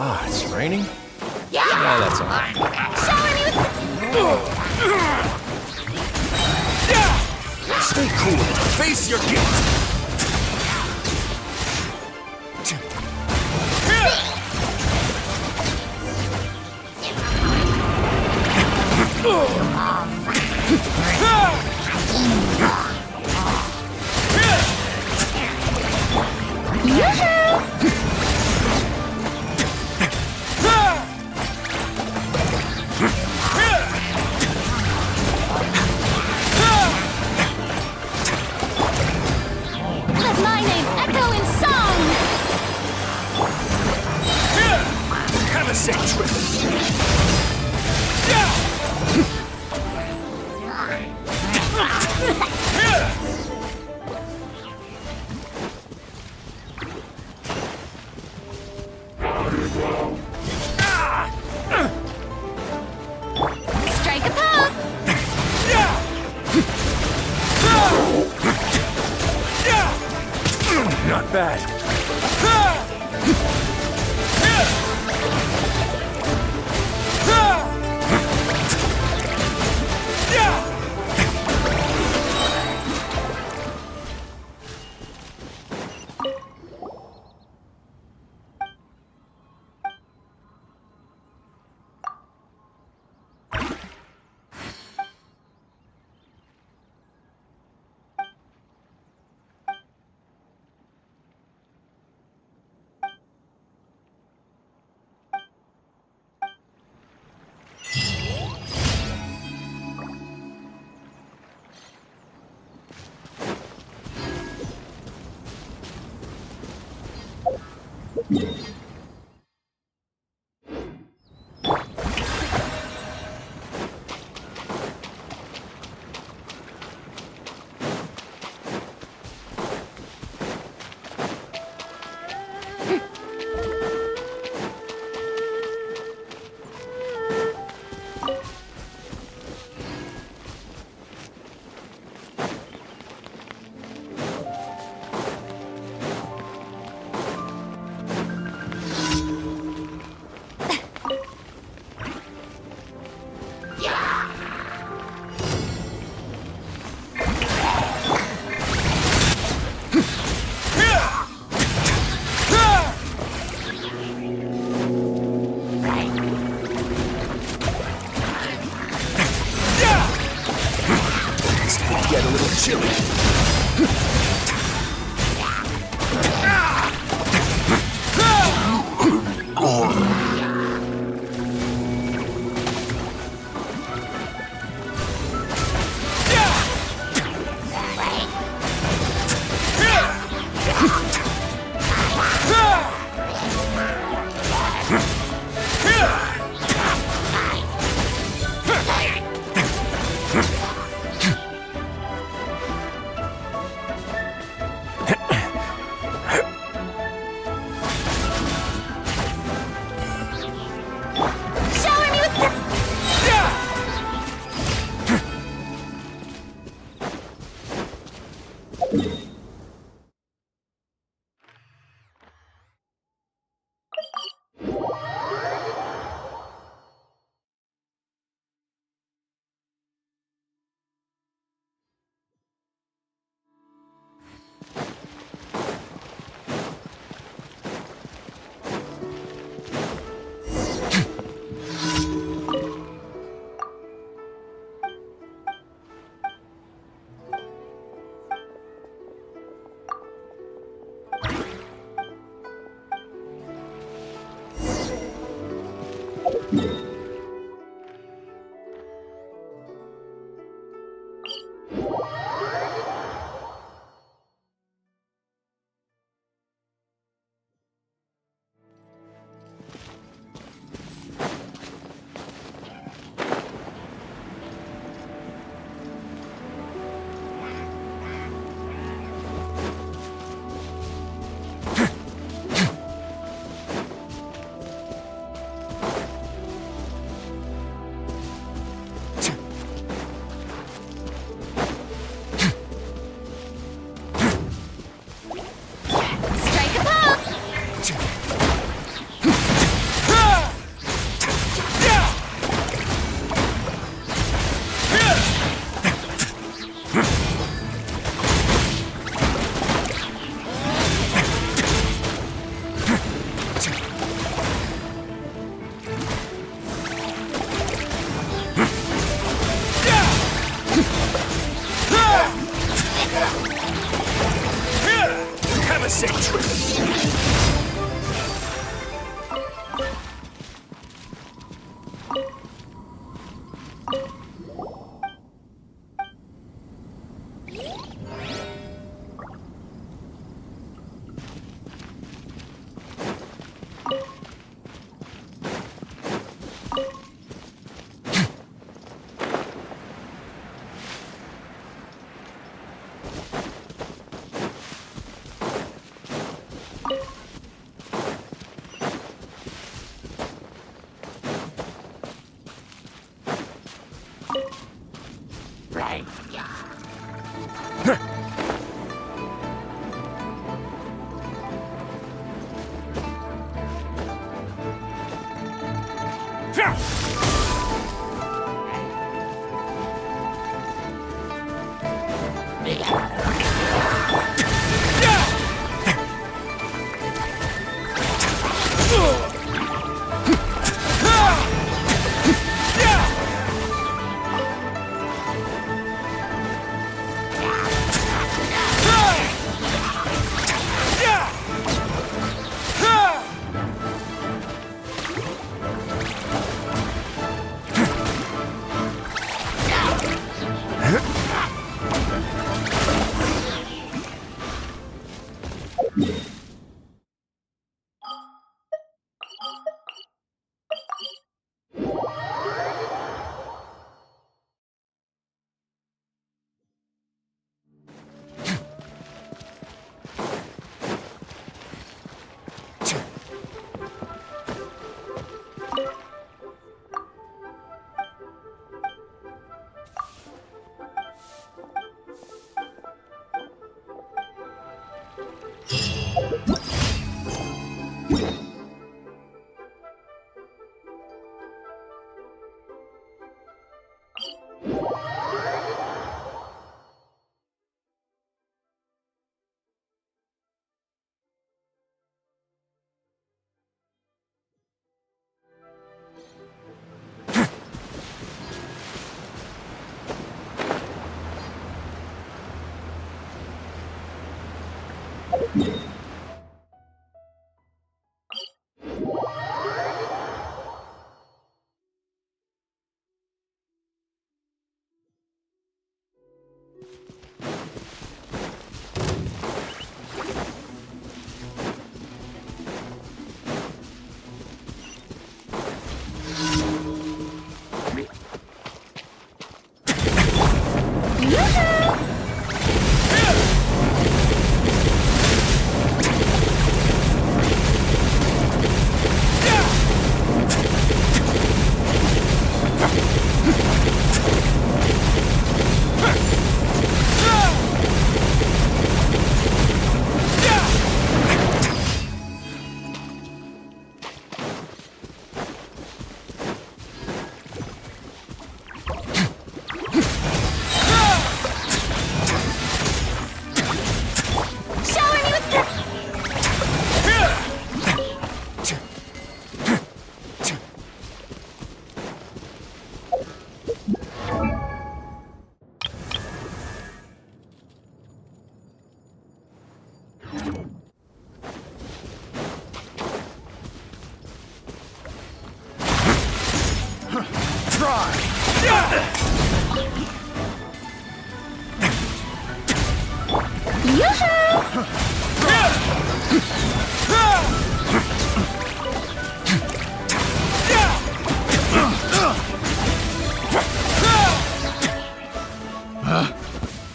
Ah, it's raining? Yeah, Yeah, that's all. showing you. Stay cool. Face your guilt. Let my name echo in song. Have a safe trip. Strike a pose. Not bad. Get a little chilly.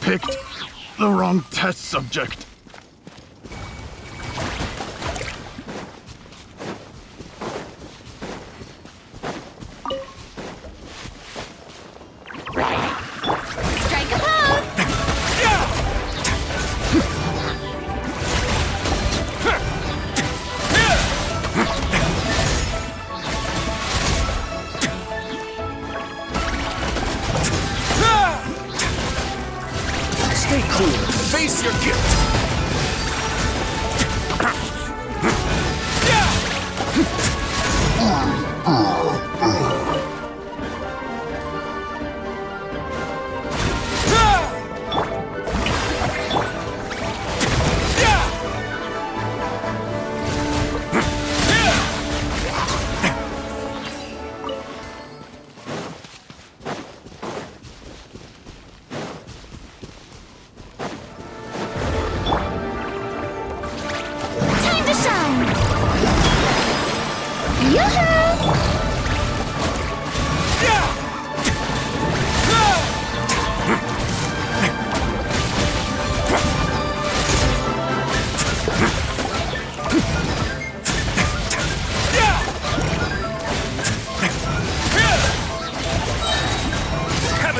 Picked the wrong test subject. Strike a pose! Stay cool and face your guilt!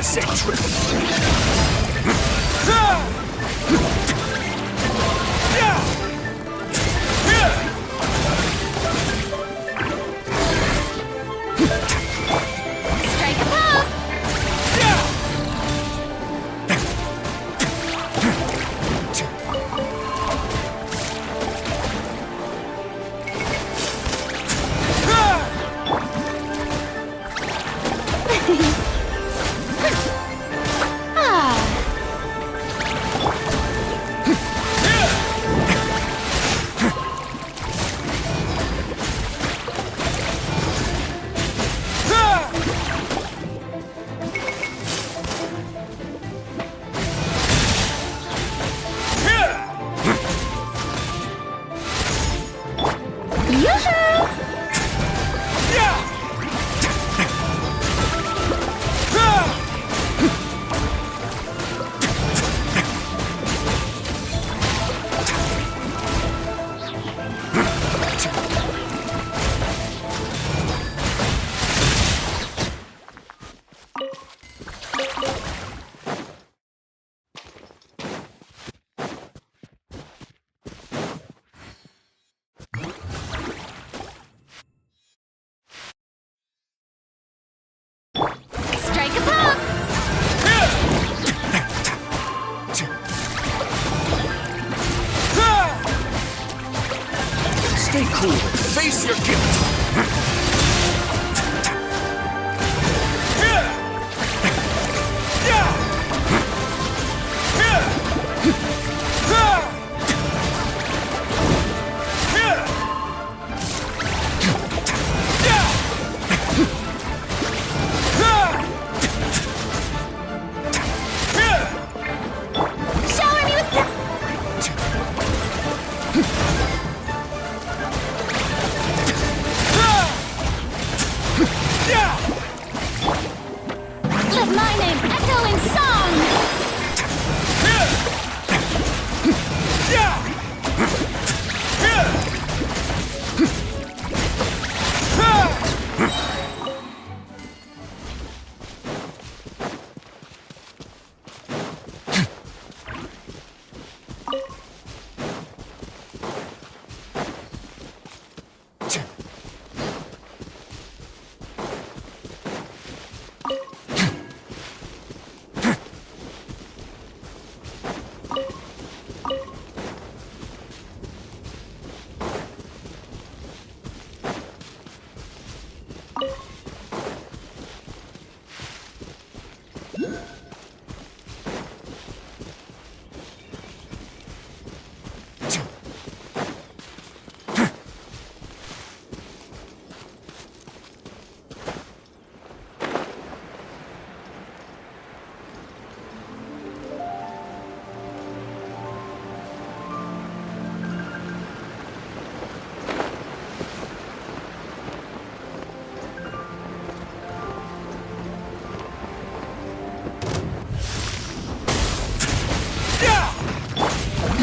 sick trick. Strike a pose! Yoo-hoo! Strike a pose! Stay cool and face your guilt. Shower me with the... Let my name echo in song!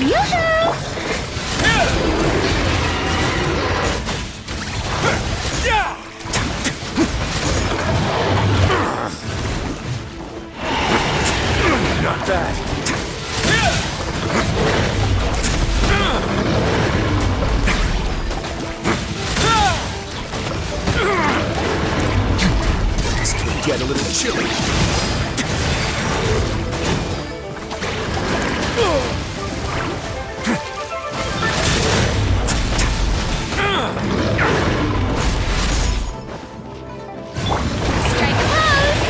Yoo-hoo! Not bad. This could get a little chilly. Strike a pose!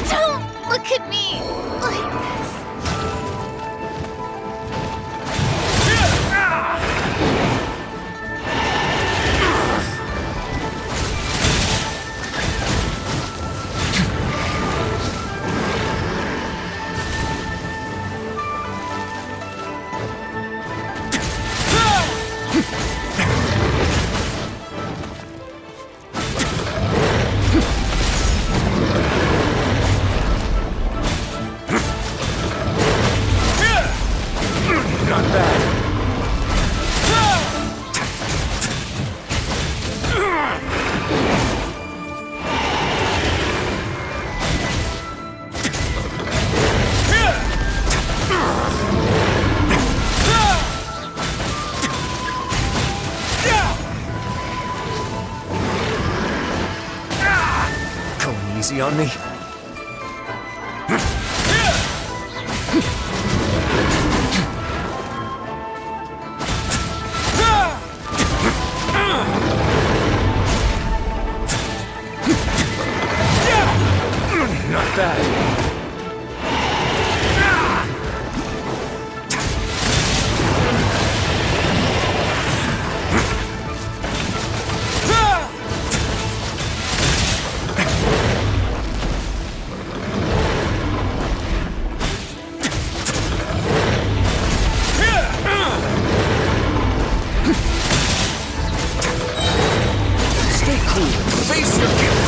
Don't look at me like this. easy on me? Not bad. Stay cool. Face your guilt.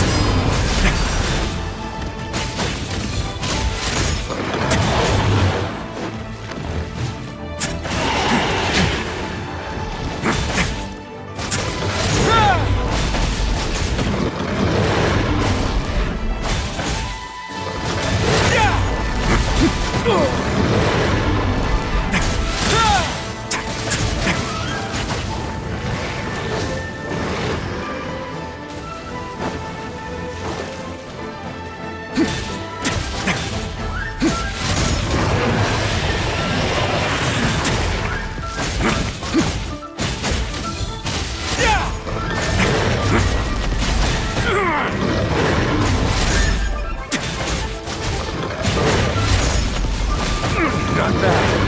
Not bad.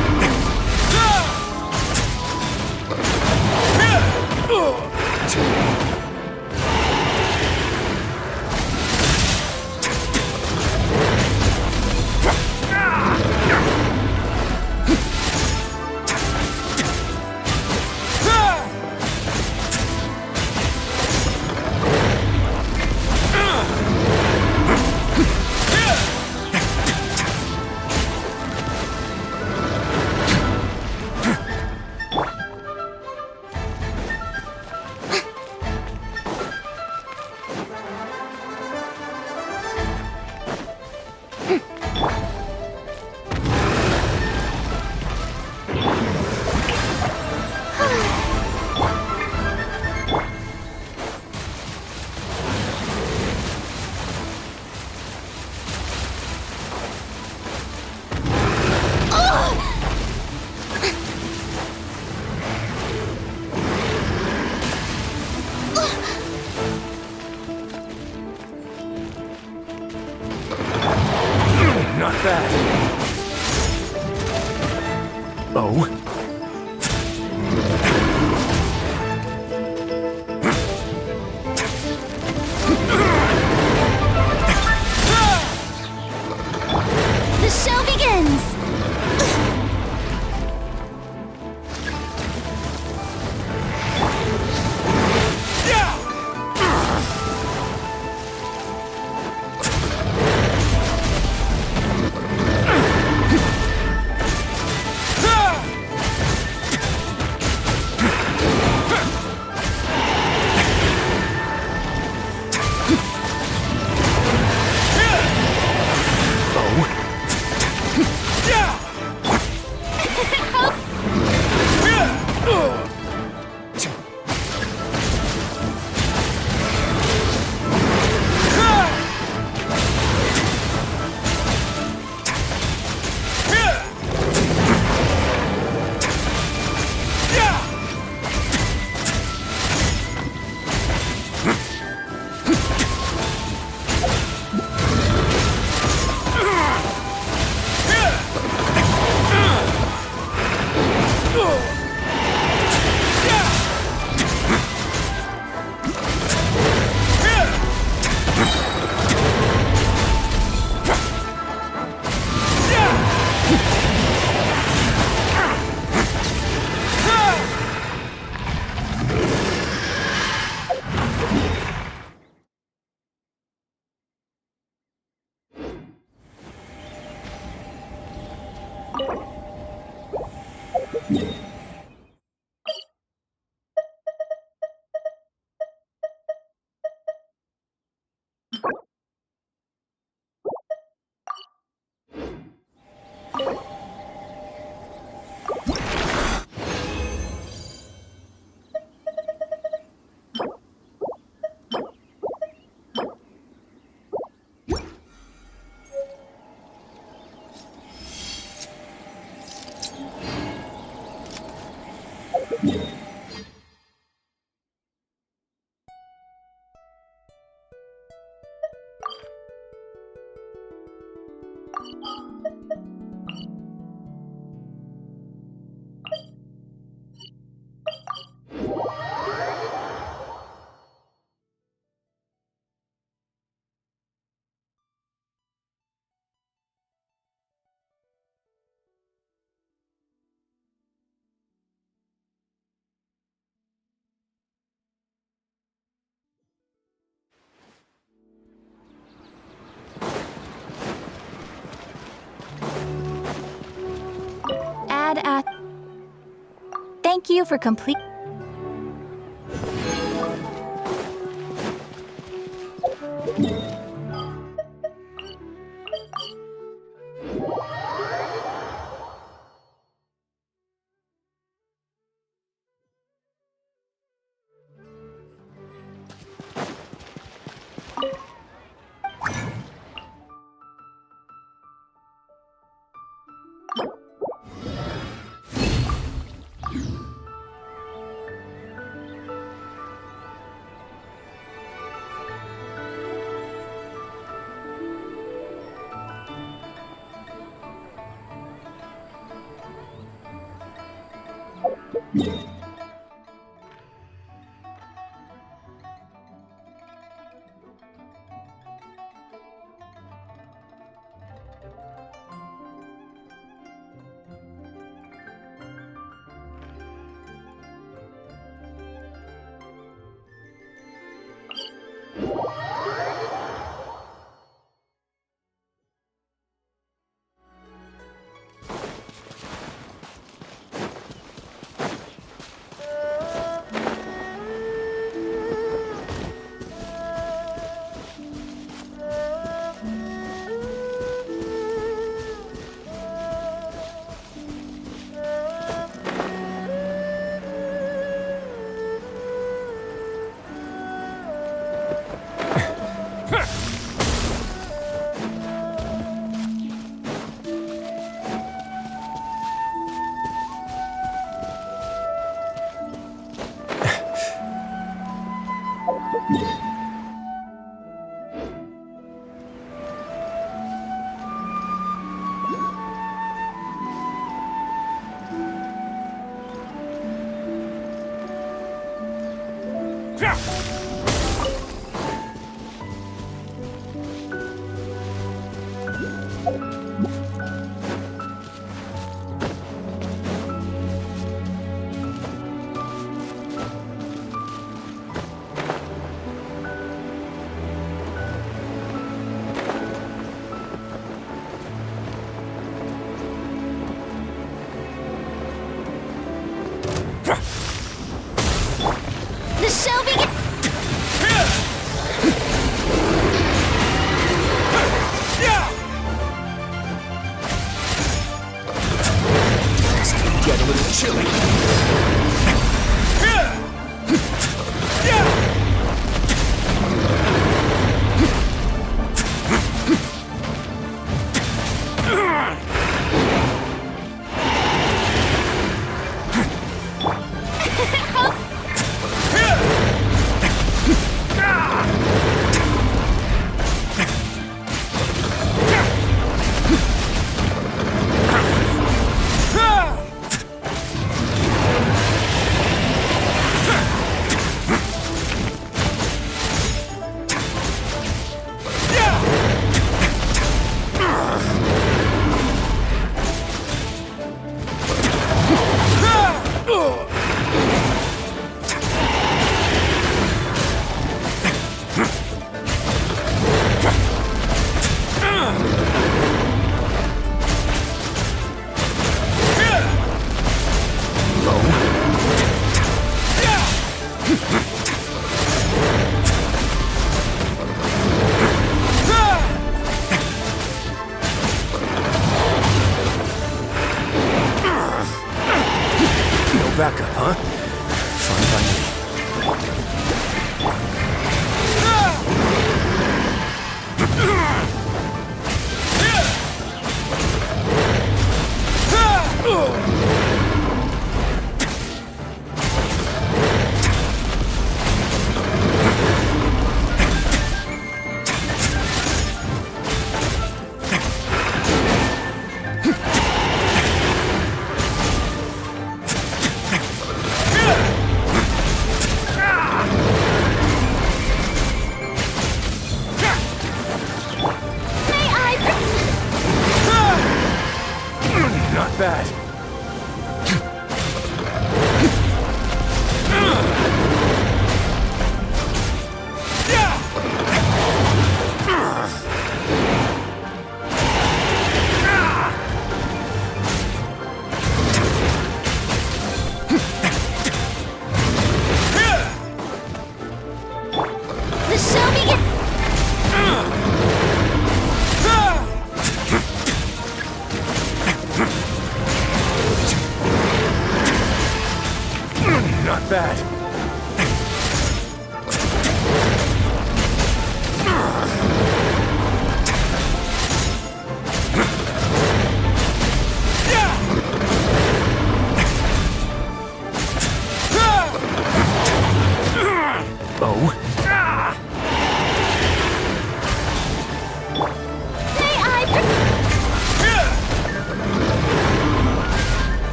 Not bad. Oh? The show begins! Add a... Thank you for complete...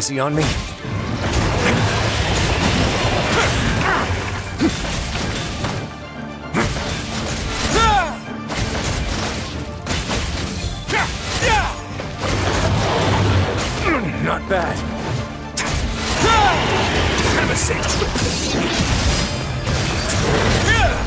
Easy on me. Not bad. Have a safe trip. May I?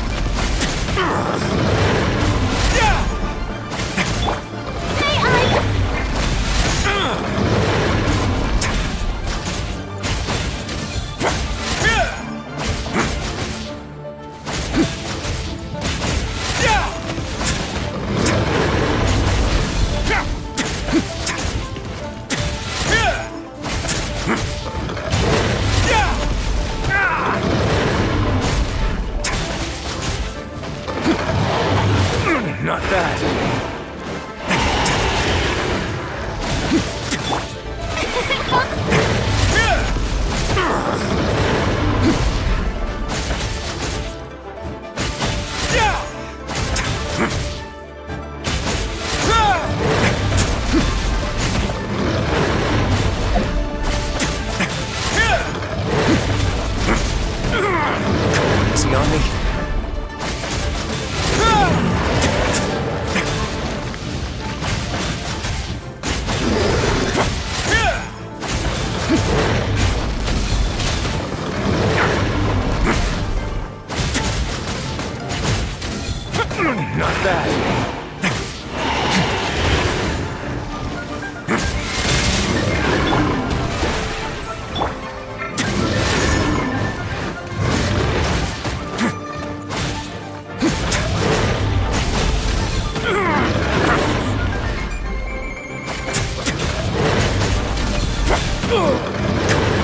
Not bad. Easy on me. Not bad.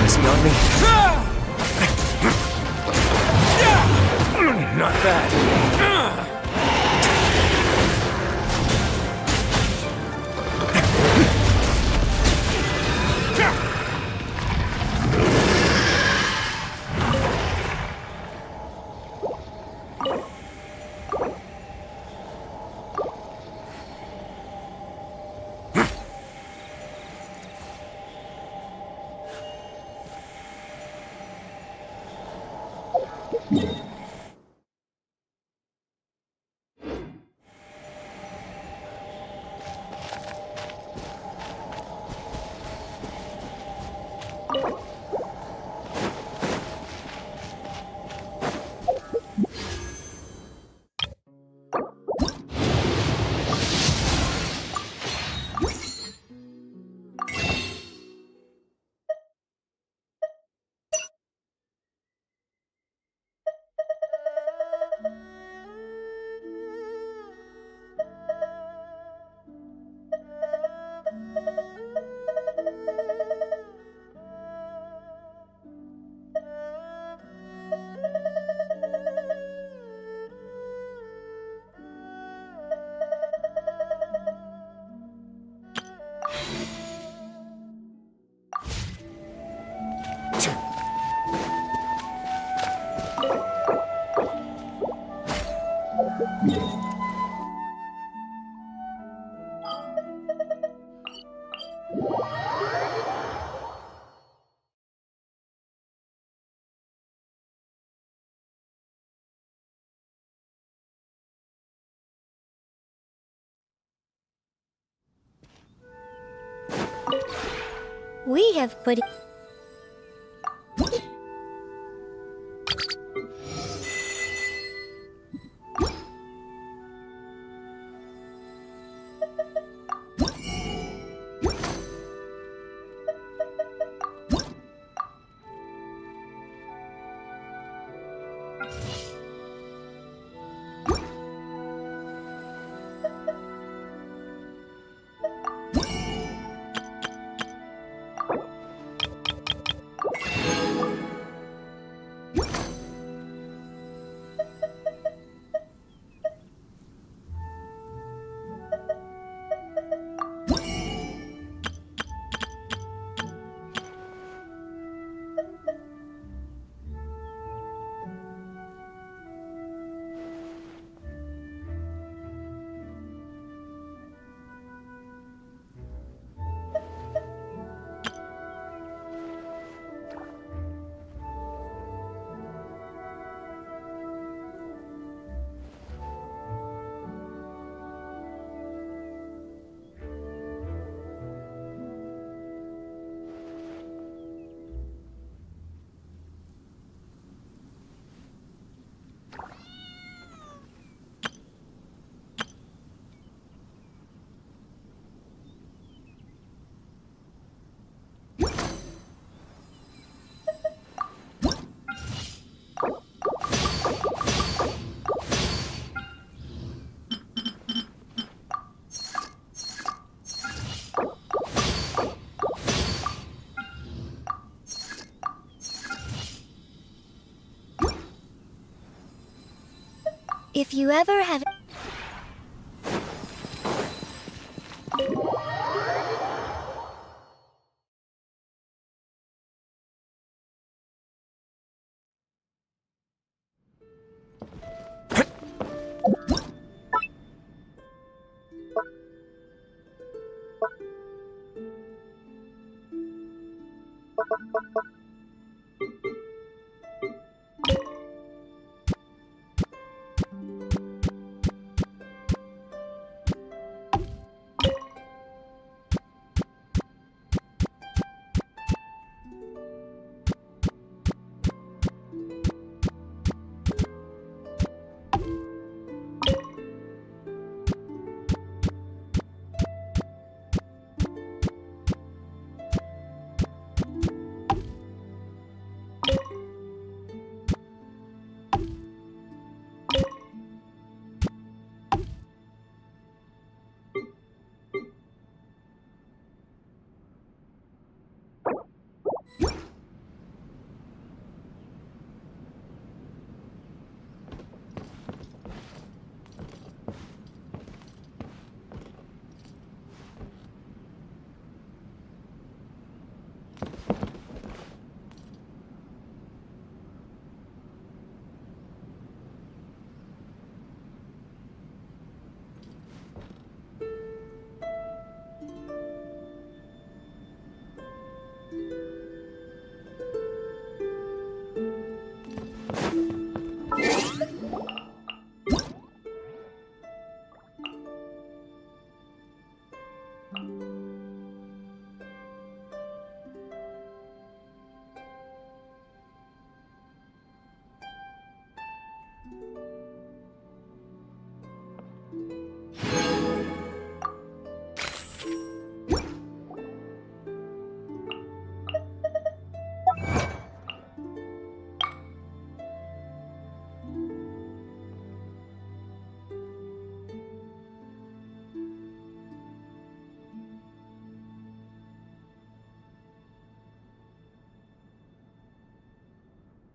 Easy on me. Not bad. We have put. If you ever have...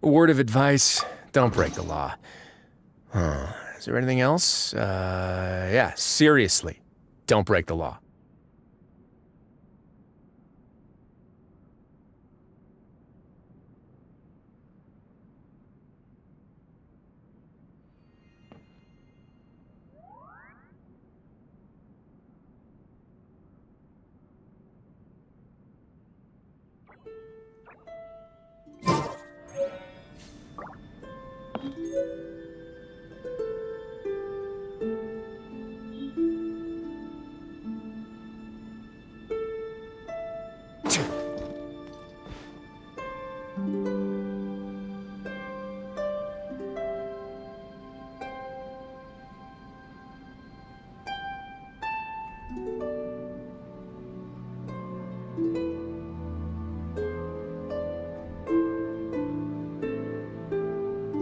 A word of advice, don't break the law. Is there anything else? Yeah, seriously, don't break the law.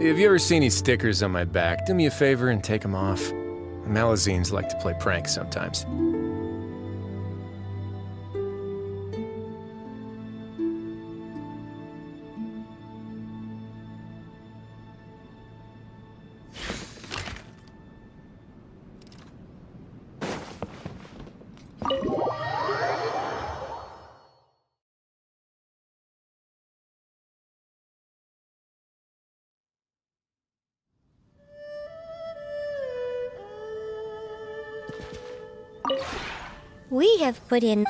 If you ever see any stickers on my back, do me a favor and take them off. Malazines like to play pranks sometimes. We have put in...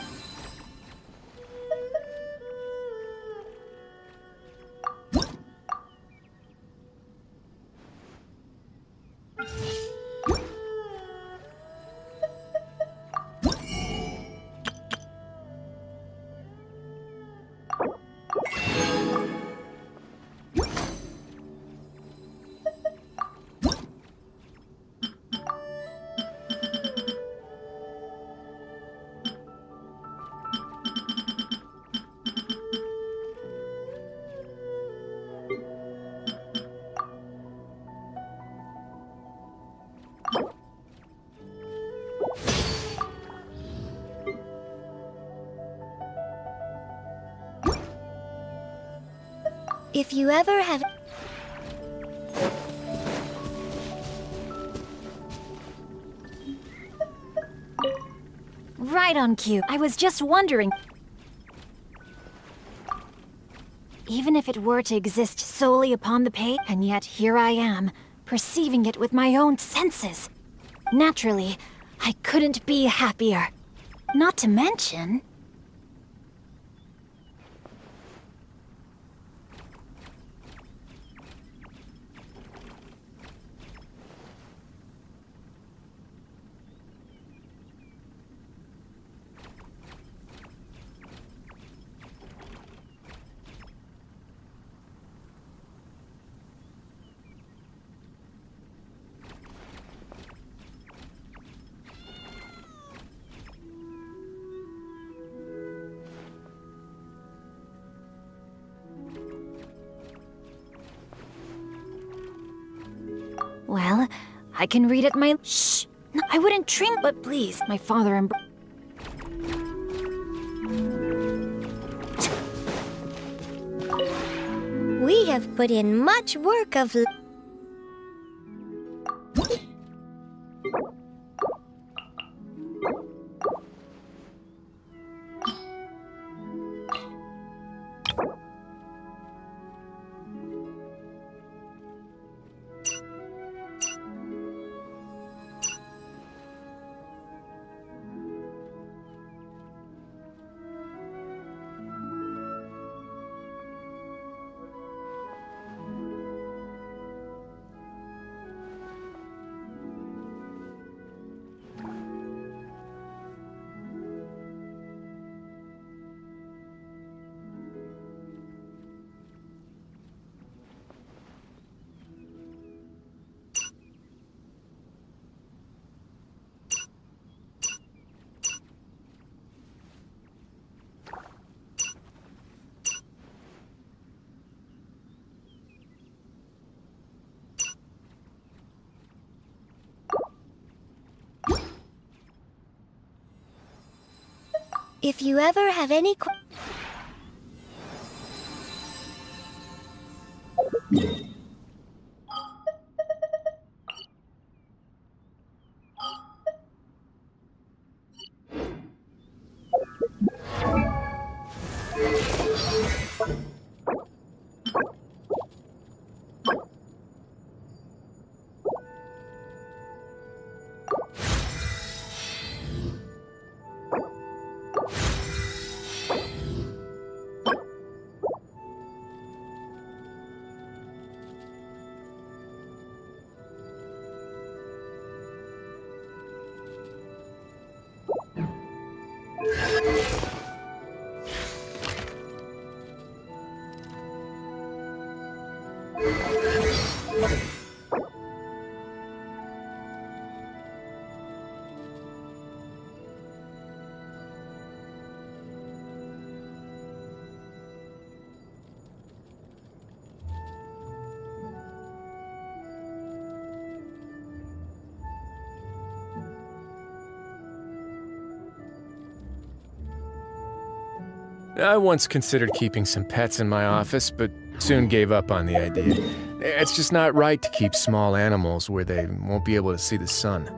If you ever have... Right on cue. I was just wondering. Even if it were to exist solely upon the page, and yet here I am, perceiving it with my own senses. Naturally, I couldn't be happier. Not to mention... Well, I can read it my... Shh! No, I wouldn't dream, but please, my father and... We have put in much work of... If you ever have any... I once considered keeping some pets in my office, but soon gave up on the idea. It's just not right to keep small animals where they won't be able to see the sun.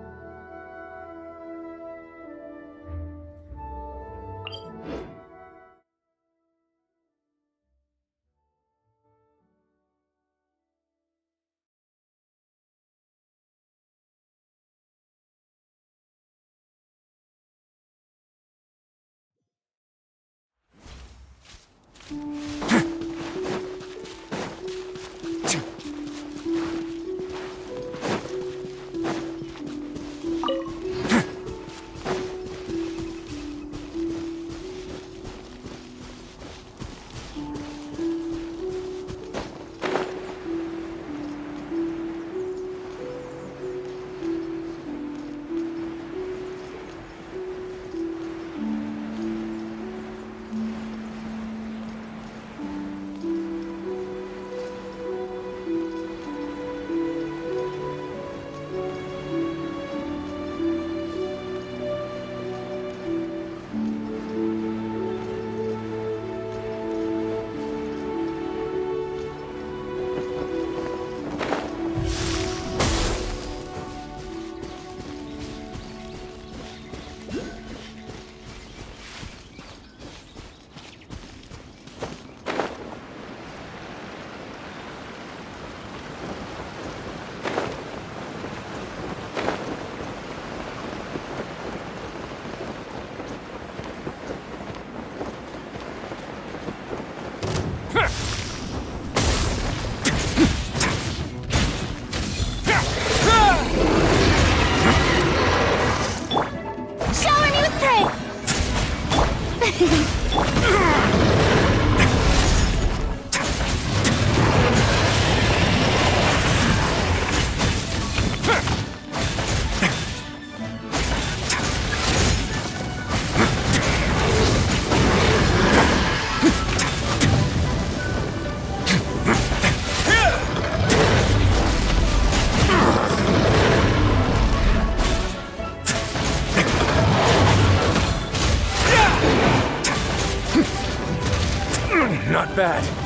not bad.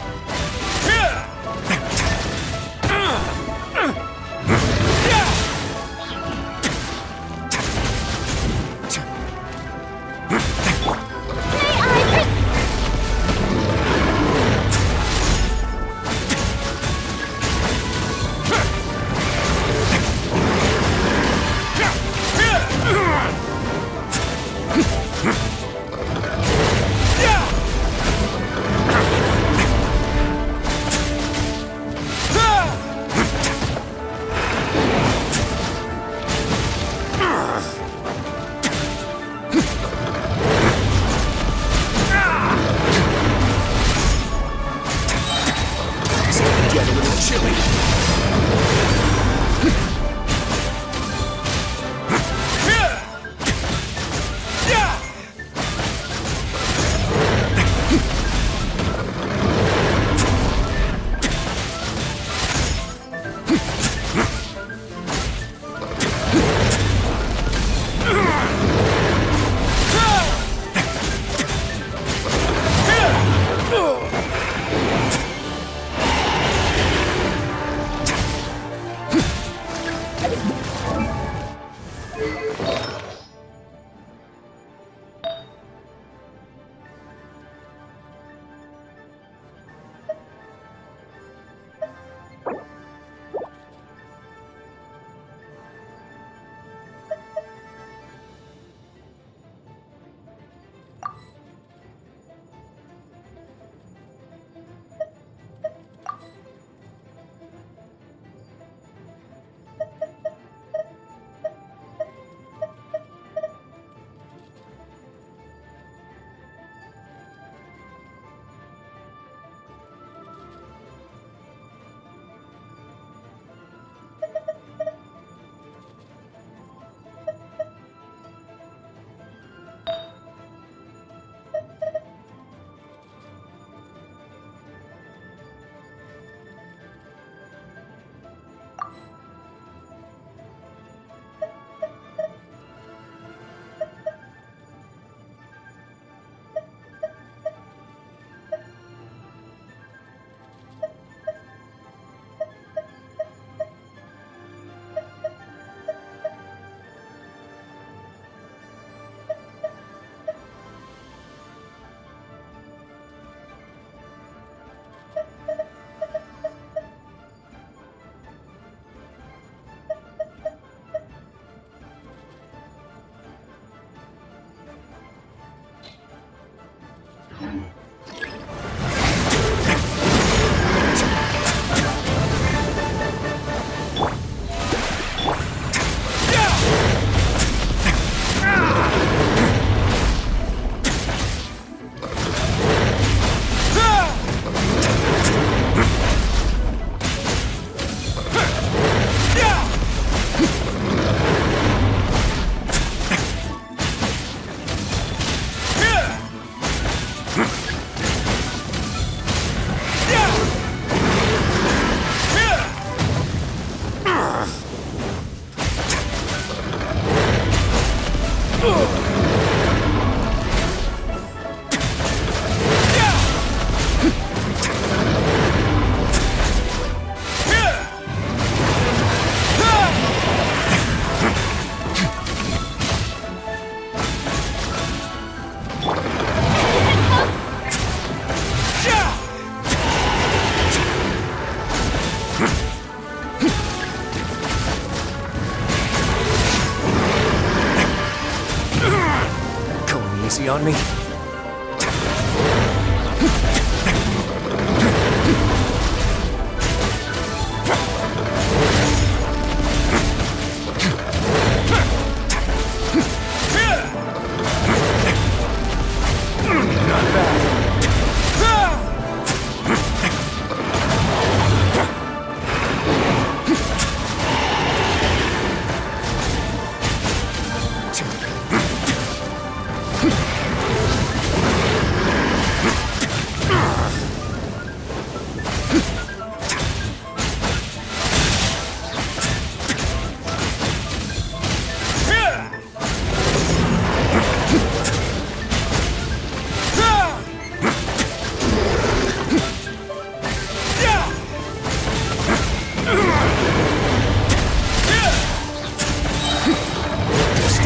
Easy on me.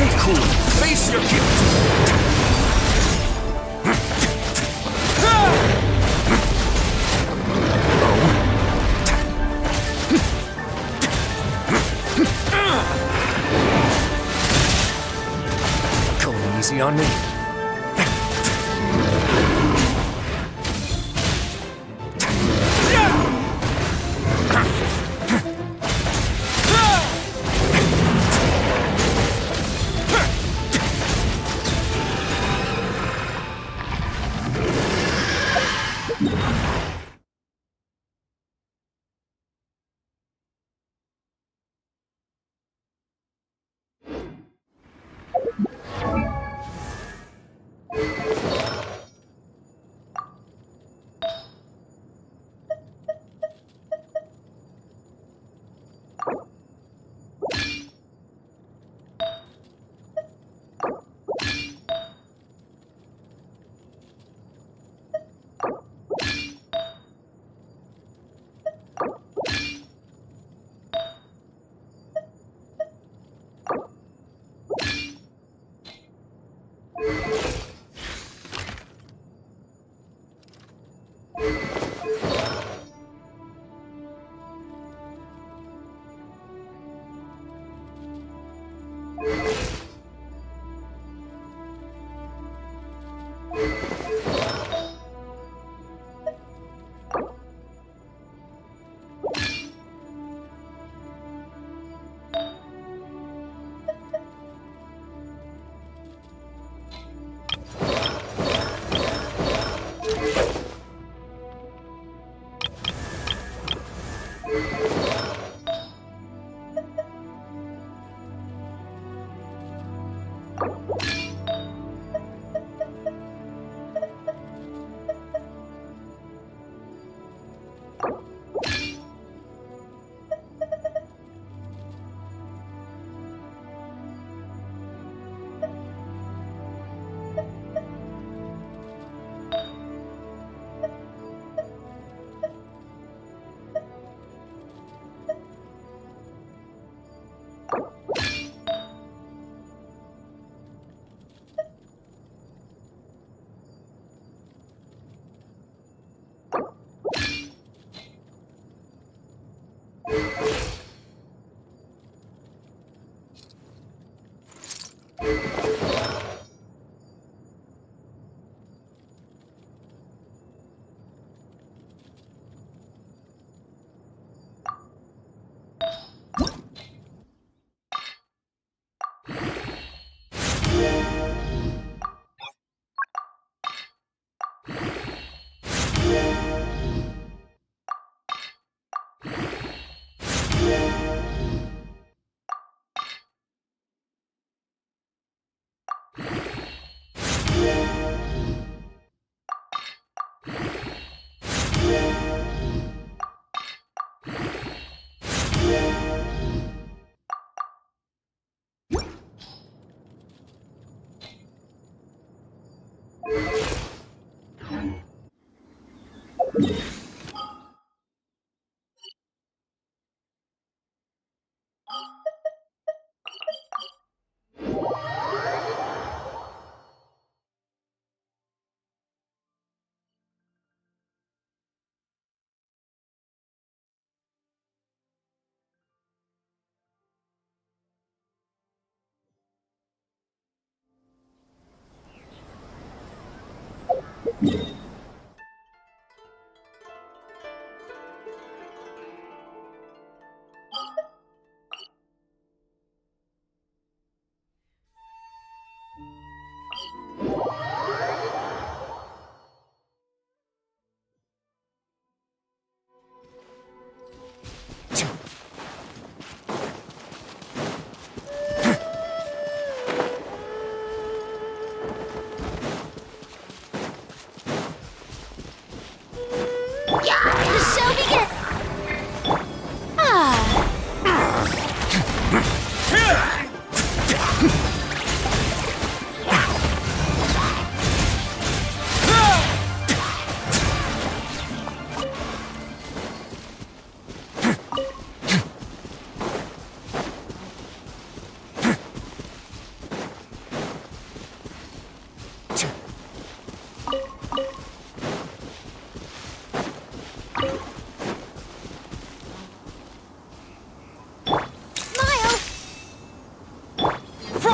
Stay cool. Face your guilt. Going easy on me.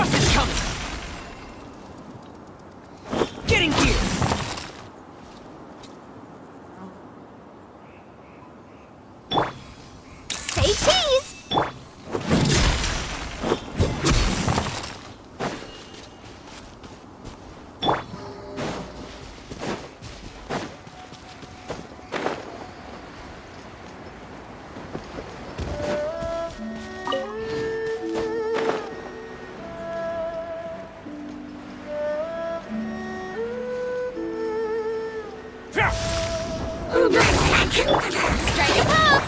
Chaos is coming! Getting here! Say cheese! Strike a pop!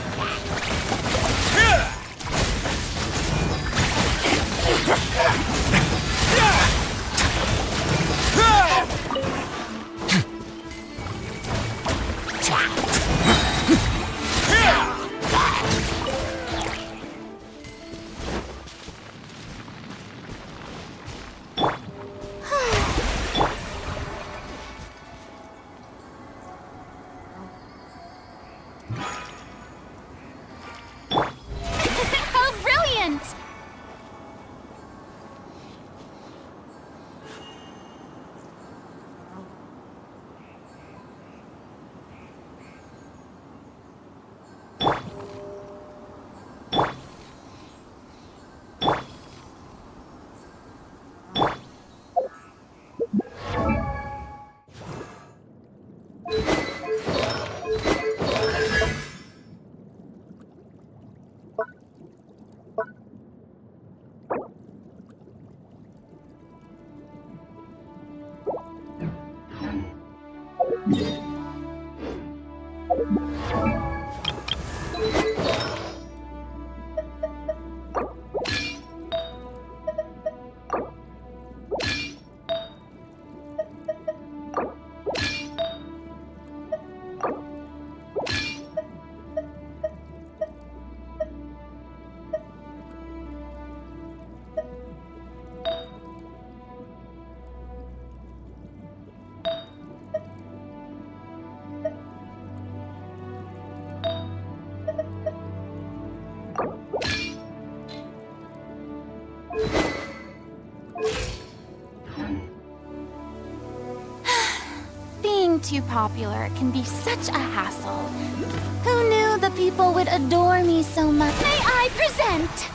How brilliant! Being too popular can be such a hassle. Who knew the people would adore me so much? May I present?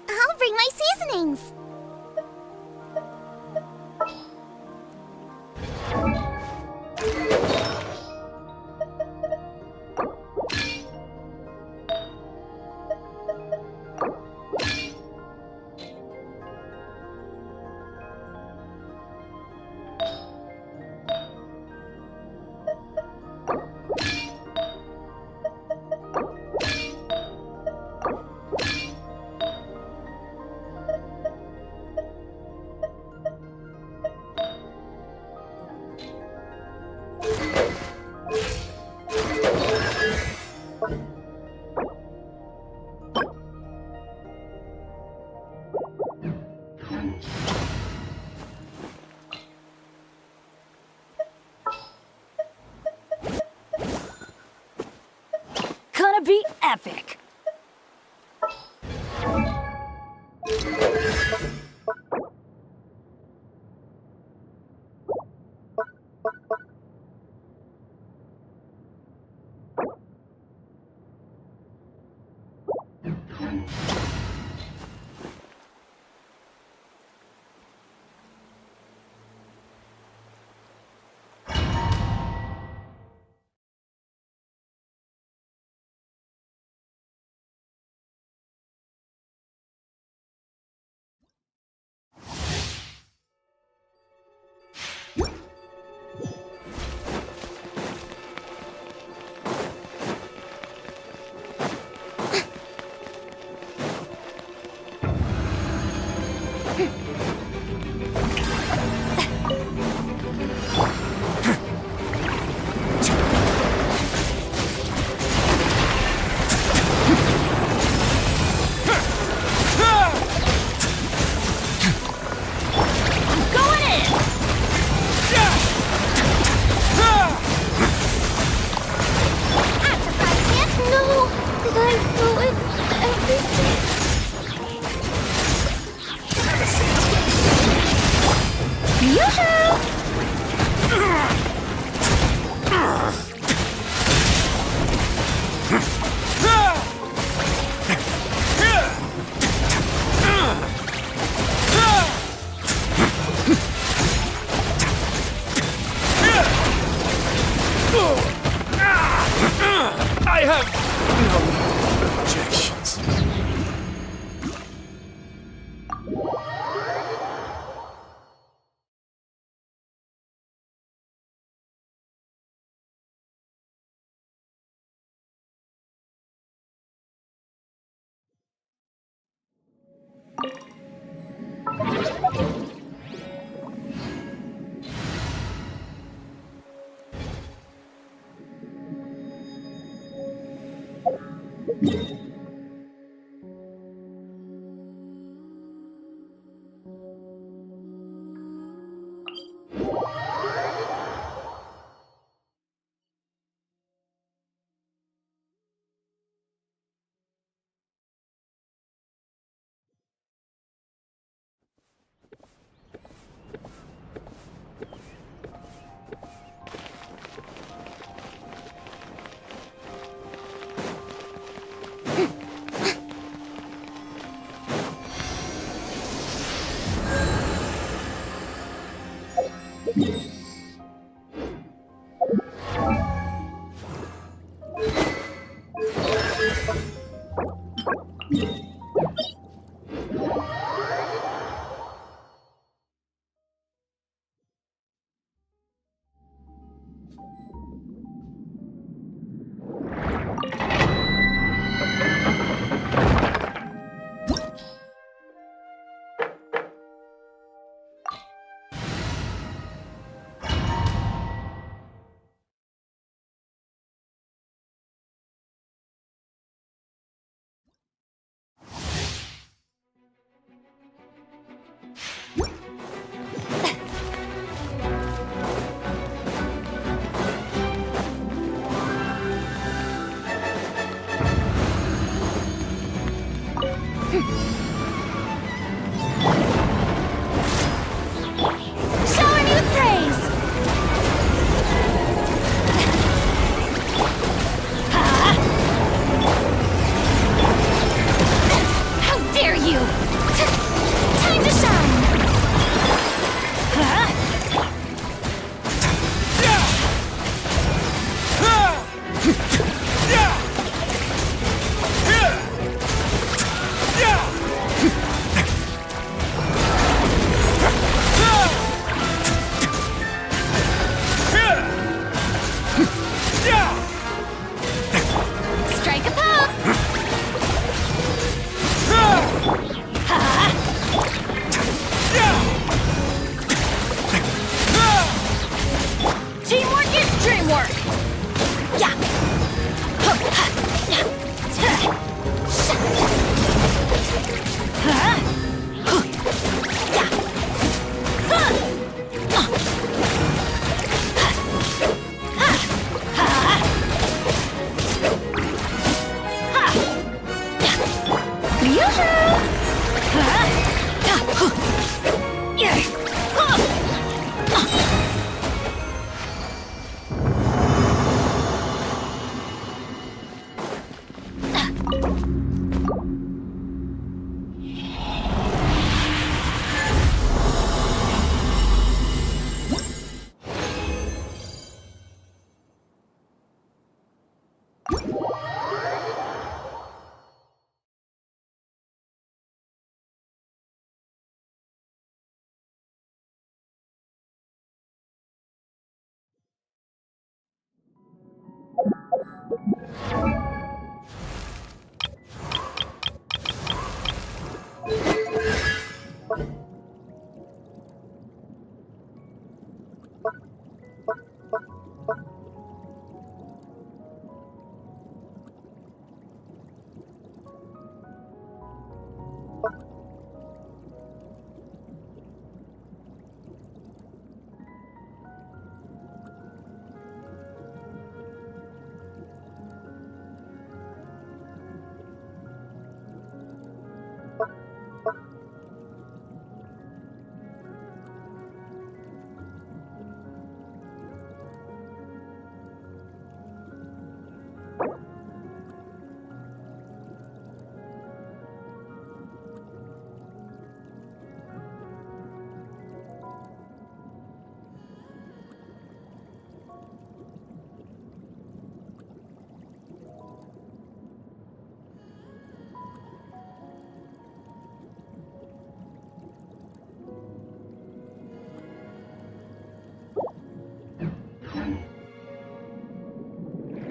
I'll bring my seasonings. horrific. No! Did I ruin everything? Yoo-hoo! I have no objections.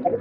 Shower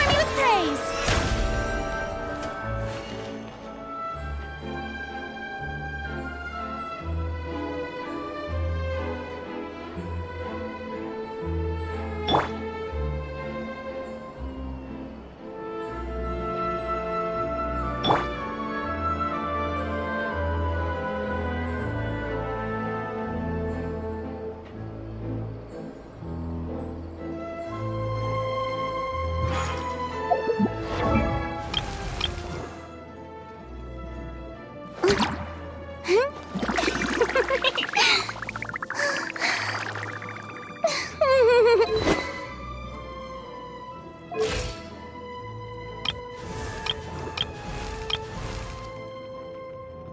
me with praise!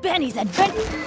Benny's adventure.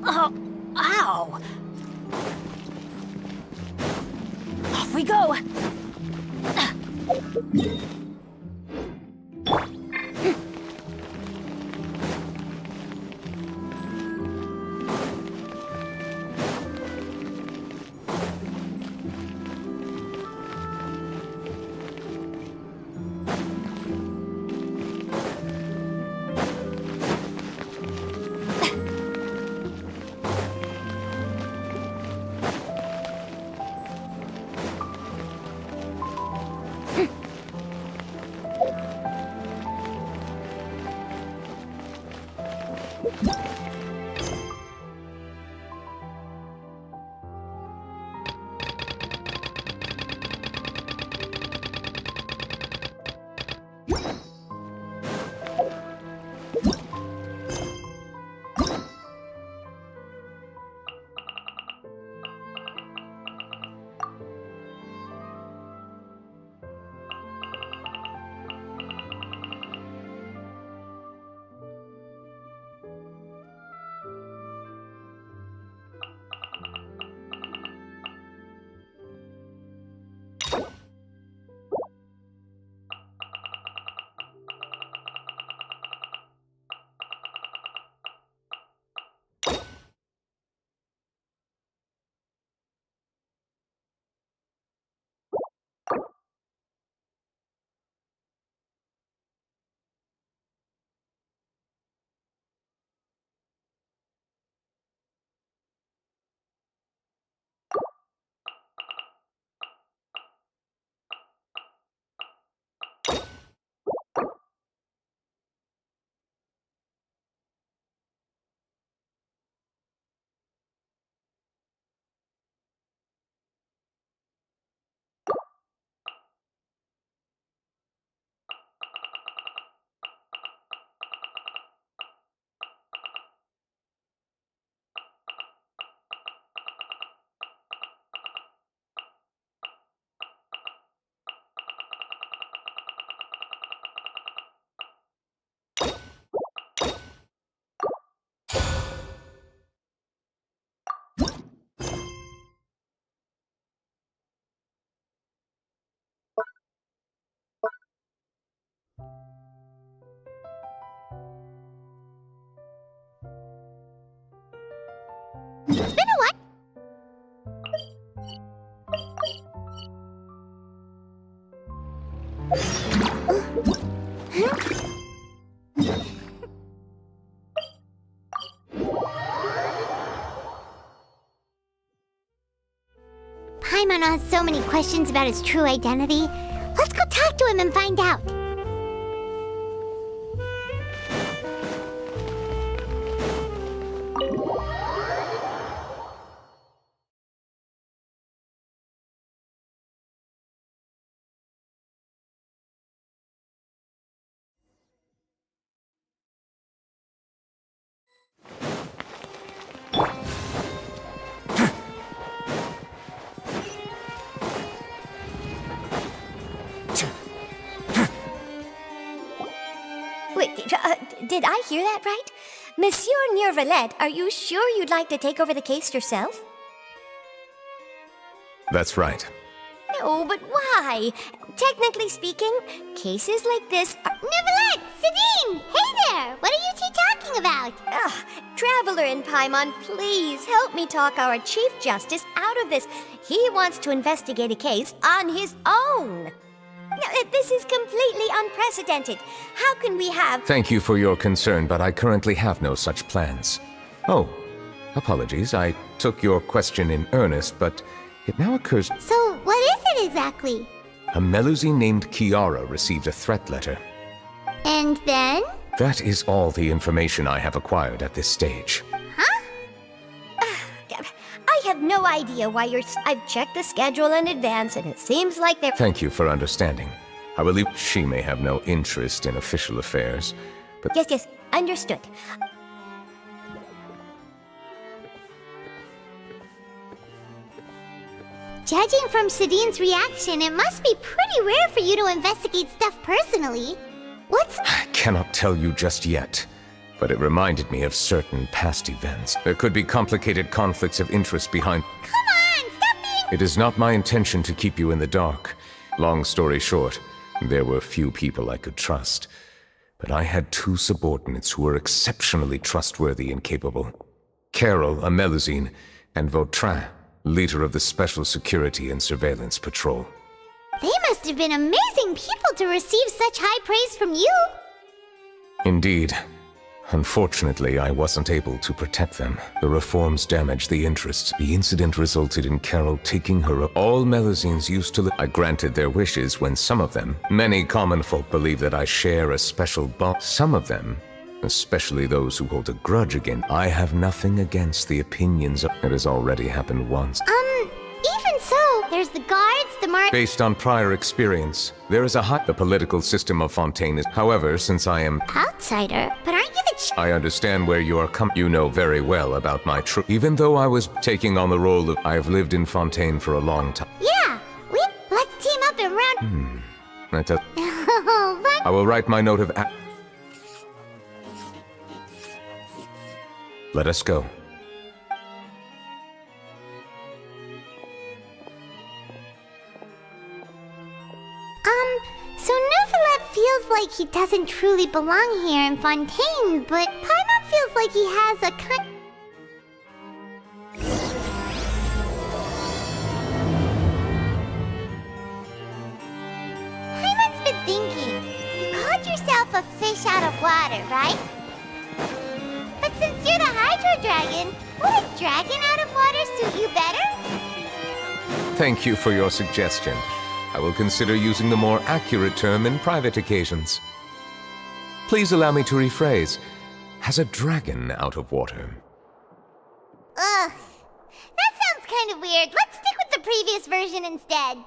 Oh, ow! Off we go! Paimon has so many questions about his true identity. Let's go talk to him and find out. Wait, did I hear that right? Monsieur Neurvalet, are you sure you'd like to take over the case yourself? That's right. No, but why? Technically speaking, cases like this are... Neverlet! Sadine! Hey there! What are you two talking about? Ugh, Traveler in Paimon, please help me talk our Chief Justice out of this. He wants to investigate a case on his own. Now, this is completely unprecedented. How can we have... Thank you for your concern, but I currently have no such plans. Oh, apologies. I took your question in earnest, but it now occurs... So, what is it exactly? A Melusine named Kiara received a threat letter. And then? That is all the information I have acquired at this stage. Huh? I have no idea why you're... I've checked the schedule in advance, and it seems like they're... Thank you for understanding. I believe she may have no interest in official affairs, but... Yes, understood. Judging from Sadine's reaction, it must be pretty rare for you to investigate stuff personally. What's... I cannot tell you just yet, but it reminded me of certain past events. There could be complicated conflicts of interest behind... Come on, stop being... It is not my intention to keep you in the dark. Long story short, there were few people I could trust. But I had two subordinates who were exceptionally trustworthy and capable. Carol, a Melusine, and Vautrin, leader of the Special Security and Surveillance Patrol. They must have been amazing people to receive such high praise from you. Indeed. Unfortunately, I wasn't able to protect them. The reforms damaged the interests. The incident resulted in Carol taking her... All Melusines used to... I granted their wishes when some of them... Many common folk believe that I share a special bond. Some of them, especially those who hold a grudge against... I have nothing against the opinions of... It has already happened once. Even so, there's the guards, the Based on prior experience, there is a high... The political system of Fontaine is... However, since I am... outsider, but aren't you the I understand where you are You know very well about my Even though I was taking on the role of... I have lived in Fontaine for a long time. Yeah, let's team up and round... That does... Oh, I will write my note of... Let us go. So Neuvillette feels like he doesn't truly belong here in Fontaine, but Paimon feels like he has a Paimon's been thinking. You called yourself a fish out of water, right? But since you're the Hydro Dragon, would a dragon out of water suit you better? Thank you for your suggestion. I will consider using the more accurate term in private occasions. Please allow me to rephrase. Has a dragon out of water? Ugh. That sounds kind of weird. Let's stick with the previous version instead.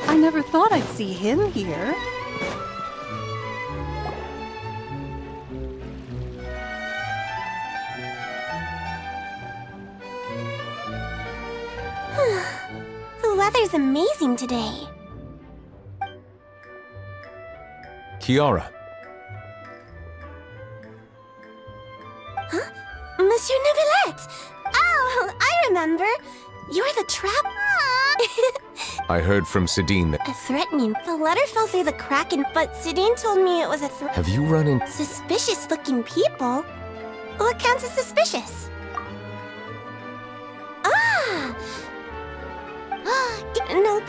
I never thought I'd see him here. weather's amazing today. Kiara, Monsieur Neuvillette! Oh, I remember. You're the trap. I heard from Sidine that... Threatening. The letter fell through the crack, but Sidine told me it was a threat. Have you run in... Suspicious-looking people? What counts as suspicious? Ah! Nope.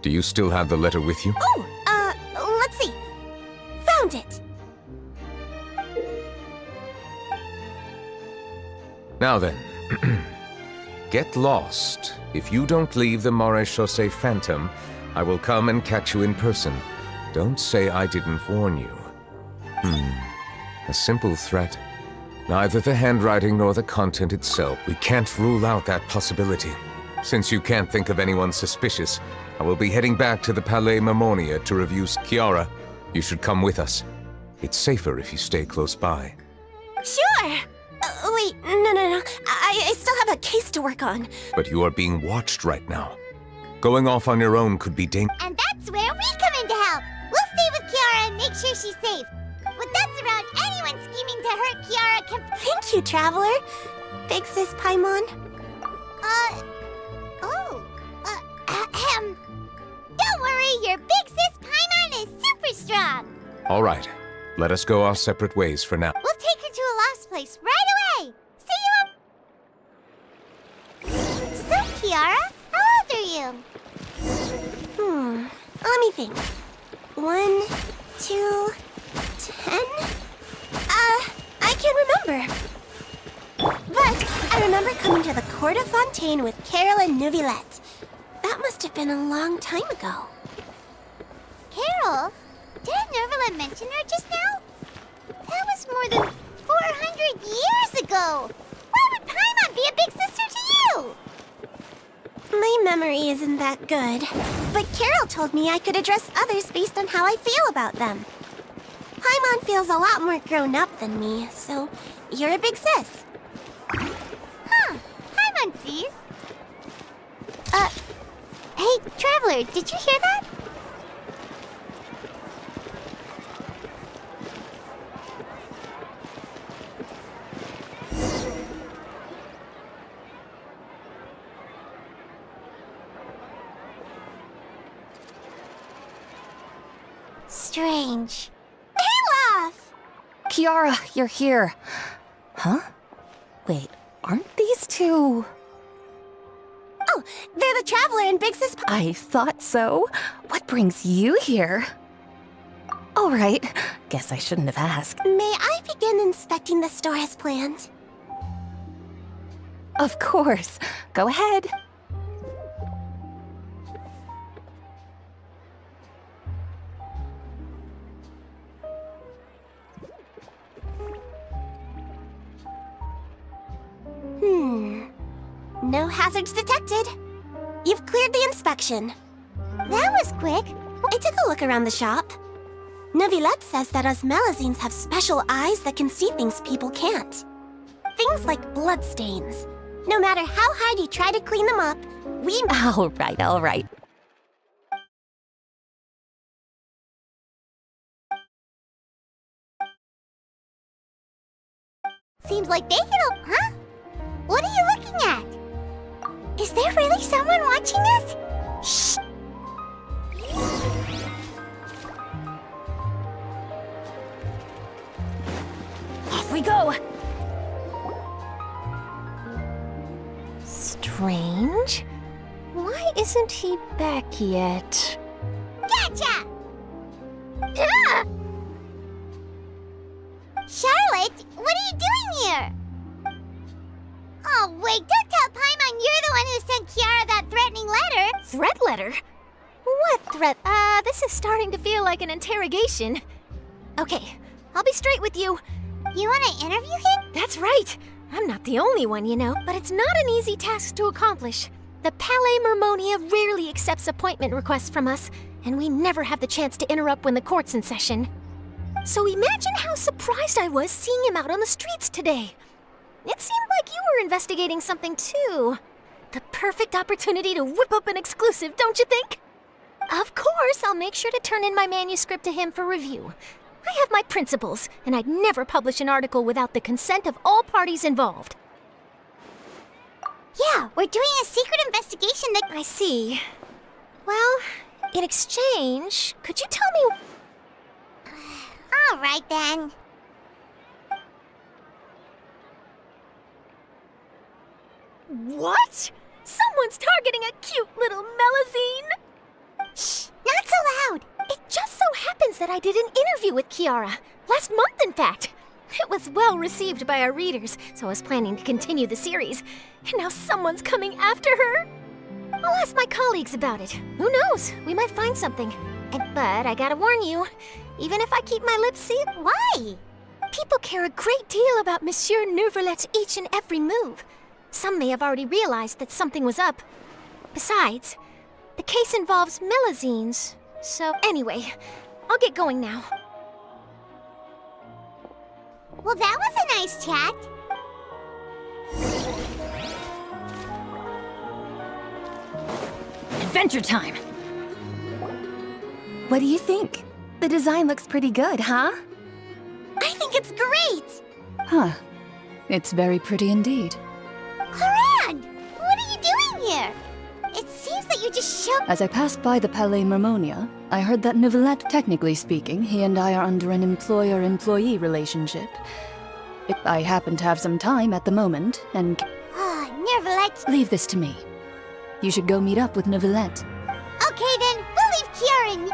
Do you still have the letter with you? Oh, let's see. Found it. Now then, get lost. If you don't leave the Maréchaussée Phantom, I will come and catch you in person. Don't say I didn't warn you. A simple threat. Neither the handwriting nor the content itself. We can't rule out that possibility. Since you can't think of anyone suspicious, I will be heading back to the Palais Mermonia to review... Kiara, you should come with us. It's safer if you stay close by. Sure! Wait, no. I still have a case to work on. But you are being watched right now. Going off on your own could be dangerous. And that's where we come in to help. We'll stay with Kiara and make sure she's safe. With us around, anyone scheming to hurt Kiara can... Thank you, Traveler. Big Sis Paimon. Don't worry, your big sis Paimon is super strong. All right, let us go our separate ways for now. We'll take her to a lost place right away. See you up. So, Kiara, how old are you? Let me think. 1, 2, 10? I can't remember. But I remember coming to the Court of Fontaine with Carol and Neuvillette. That must have been a long time ago. Carol? Didn't Neuvillette mention her just now? That was more than 400 years ago. Why would Paimon be a big sister to you? My memory isn't that good, but Carol told me I could address others based on how I feel about them. Paimon feels a lot more grown up than me, so you're a big sis. Paimon sees. Hey, Traveler, did you hear that? Strange. Olaf! Kiara, you're here. Huh? Wait, aren't these two... Oh, they're the Traveler and Big Sis I thought so. What brings you here? All right, guess I shouldn't have asked. May I begin inspecting the store as planned? Of course. Go ahead. No hazards detected. You've cleared the inspection. That was quick. I took a look around the shop. Neuvillette says that us Melazines have special eyes that can see things people can't. Things like bloodstains. No matter how hard you try to clean them up, we... All right. Seems like they can Huh? What are you looking at? Is there really someone watching us? Shh! Off we go! Strange. Why isn't he back yet? Gotcha! Ah! Charlotte, what are you doing here? Oh, wait, don't tell Paimon you're the one who sent Kiara that threatening letter. Threat letter? What threat? This is starting to feel like an interrogation. Okay, I'll be straight with you. You want to interview him? That's right. I'm not the only one, you know, but it's not an easy task to accomplish. The Palais Mermonia rarely accepts appointment requests from us, and we never have the chance to interrupt when the court's in session. So imagine how surprised I was seeing him out on the streets today. It seemed like you were investigating something too. The perfect opportunity to whip up an exclusive, don't you think? Of course, I'll make sure to turn in my manuscript to him for review. I have my principles, and I'd never publish an article without the consent of all parties involved. Yeah, we're doing a secret investigation that... I see. Well, in exchange, could you tell me... All right, then. What? Someone's targeting a cute little Melazine? Shh, not so loud. It just so happens that I did an interview with Kiara. Last month, in fact. It was well received by our readers, so I was planning to continue the series. And now someone's coming after her. I'll ask my colleagues about it. Who knows? We might find something. But I gotta warn you, even if I keep my lips sealed... Why? People care a great deal about Monsieur Neuvrelet's each and every move. Some may have already realized that something was up. Besides, the case involves Melazines. So anyway, I'll get going now. Well, that was a nice chat. Adventure time! What do you think? The design looks pretty good, huh? I think it's great! Huh. It's very pretty indeed. Haran! What are you doing here? It seems that you just showed... As I passed by the Palais Mermonia, I heard that Neuvillette, technically speaking, he and I are under an employer-employee relationship. I happen to have some time at the moment, and... Ah, Neuvillette. Leave this to me. You should go meet up with Neuvillette. Okay then, we'll leave Kiara and...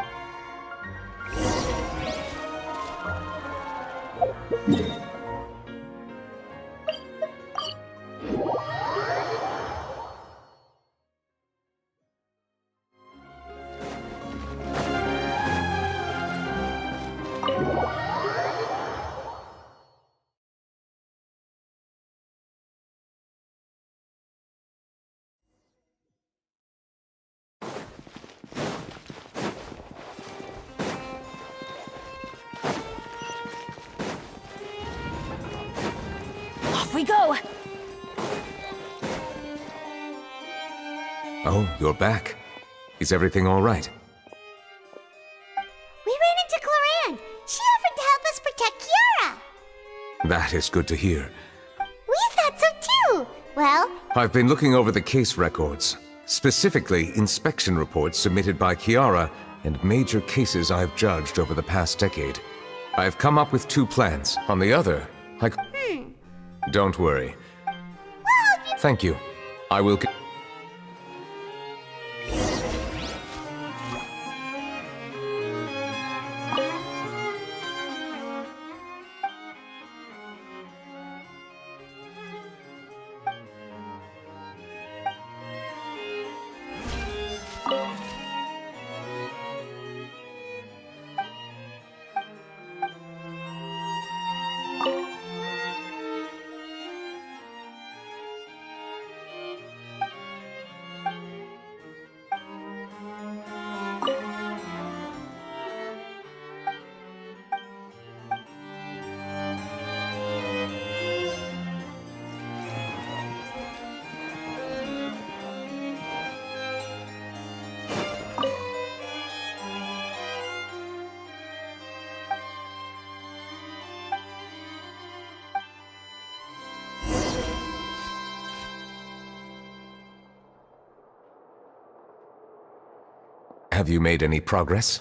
Off we go! Oh, you're back. Is everything all right? We ran into Claran. She offered to help us protect Kiara. That is good to hear. We thought so too. Well, I've been looking over the case records, specifically inspection reports submitted by Kiara and major cases I've judged over the past decade. I've come up with 2 plans. On the other, Don't worry. Thank you. I will... Have you made any progress?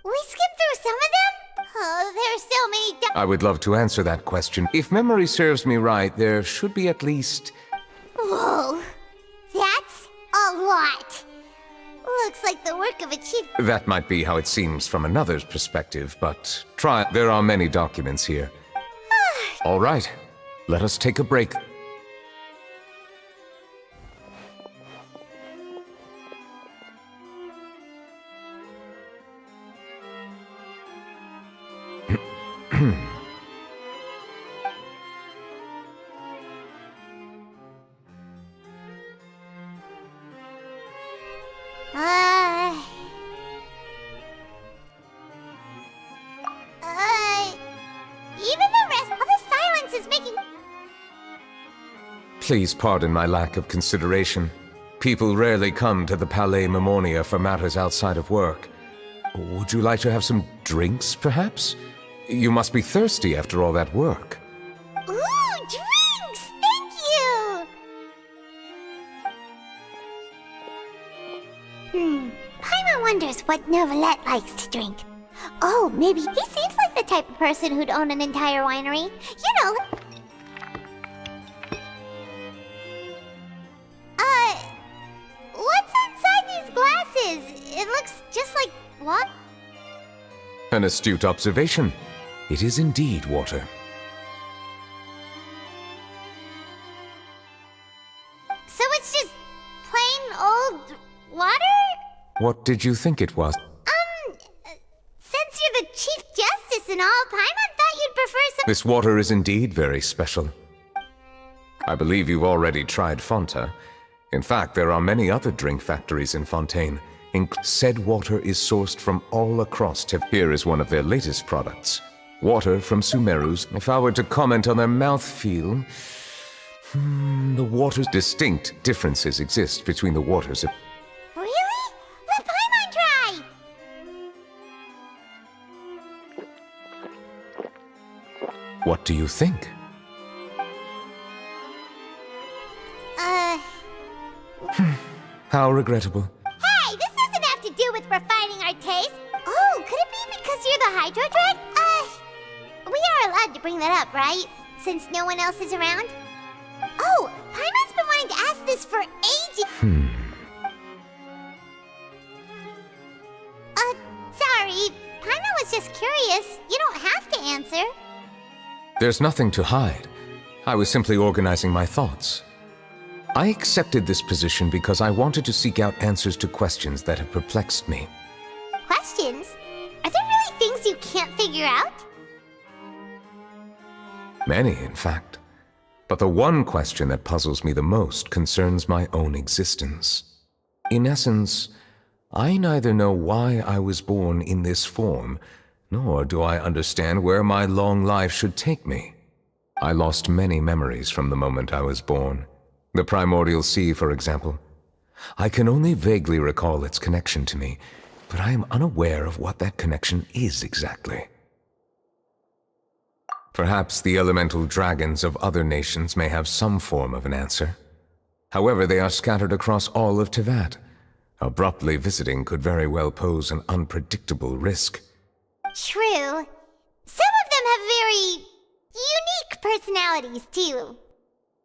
we skimmed through some of them? Oh, there are so many... I would love to answer that question. If memory serves me right, there should be at least... Whoa, that's a lot. Looks like the work of a chief... That might be how it seems from another's perspective, but try... There are many documents here. All right, let us take a break. Even the rest of the silence is making... Please pardon my lack of consideration. People rarely come to the Palais Mermonia for matters outside of work. Would you like to have some drinks, perhaps? You must be thirsty after all that work. Ooh, drinks! Thank you! Paimon wonders what Novelette likes to drink. Oh, maybe he seems like the type of person who'd own an entire winery. You know. What's inside these glasses? It looks just like what? An astute observation. It is indeed water. So it's just plain old water? What did you think it was? Since you're the Chief Justice and all, Paimon thought you'd prefer some— This water is indeed very special. I believe you've already tried Fonta. In fact, there are many other drink factories in Fontaine. Said water is sourced from all across Here is one of their latest products. Water from Sumerus. If I were to comment on their mouthfeel, the water's distinct differences exist between the waters of... Really? Let Paimon try! What do you think? How regrettable. Hey, this doesn't have to do with refining our taste. Oh, could it be because you're the Hydro Drag? We are allowed to bring that up, right? Since no one else is around? Oh, Paimon's been wanting to ask this for ages. Sorry. Paimon was just curious. You don't have to answer. There's nothing to hide. I was simply organizing my thoughts. I accepted this position because I wanted to seek out answers to questions that have perplexed me. Questions? Are there really things you can't figure out? Many, in fact. But the one question that puzzles me the most concerns my own existence. In essence, I neither know why I was born in this form, nor do I understand where my long life should take me. I lost many memories from the moment I was born. The primordial sea, for example. I can only vaguely recall its connection to me, but I am unaware of what that connection is exactly. Perhaps the elemental dragons of other nations may have some form of an answer. However, they are scattered across all of Tevat. Abruptly visiting could very well pose an unpredictable risk. True. Some of them have very unique personalities, too.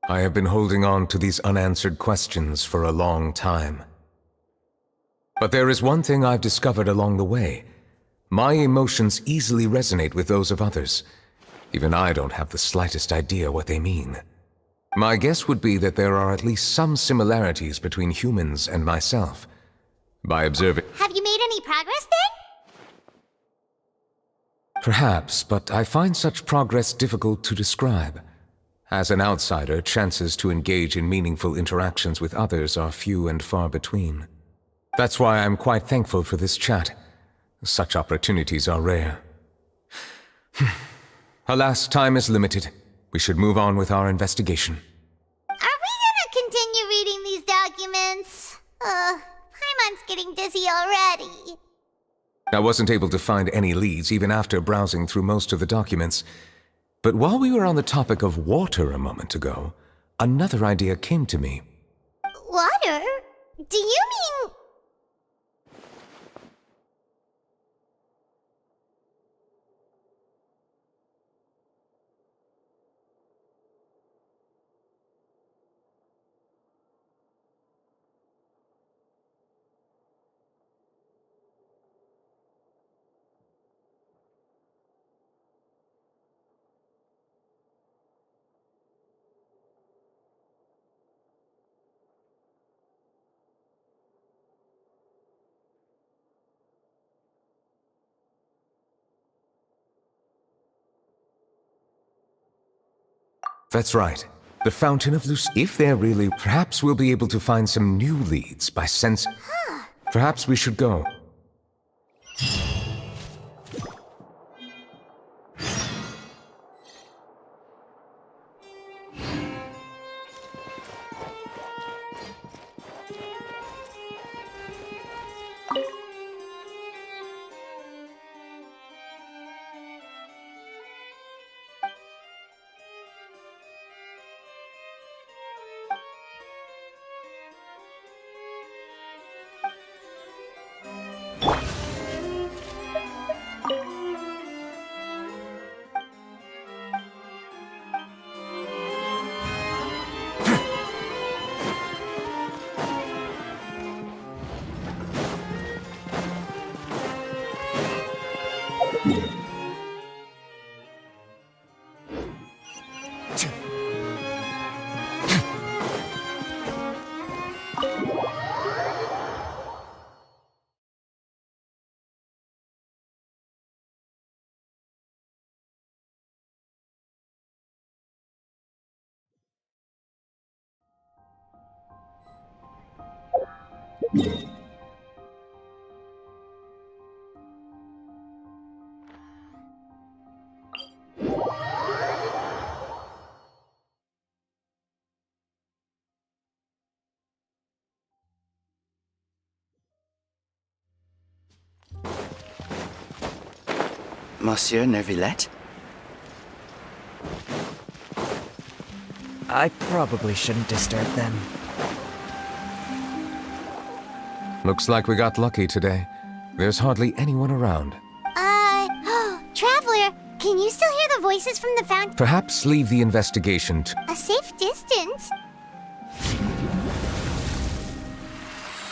I have been holding on to these unanswered questions for a long time. But there is one thing I've discovered along the way. My emotions easily resonate with those of others. Even I don't have the slightest idea what they mean. My guess would be that there are at least some similarities between humans and myself. By observing... Have you made any progress then? Perhaps, but I find such progress difficult to describe. As an outsider, chances to engage in meaningful interactions with others are few and far between. That's why I'm quite thankful for this chat. Such opportunities are rare. Alas, time is limited. We should move on with our investigation. Are we gonna continue reading these documents? Paimon's getting dizzy already. I wasn't able to find any leads even after browsing through most of the documents. But while we were on the topic of water a moment ago, another idea came to me. Water? Do you mean... That's right. The Fountain of Luce. If they're really... Perhaps we'll be able to find some new leads by sense... Perhaps we should go. Monsieur Neuvillette? I probably shouldn't disturb them. Looks like we got lucky today. There's hardly anyone around. Traveler, can you still hear the voices from the fountain? Perhaps leave the investigation to... A safe distance?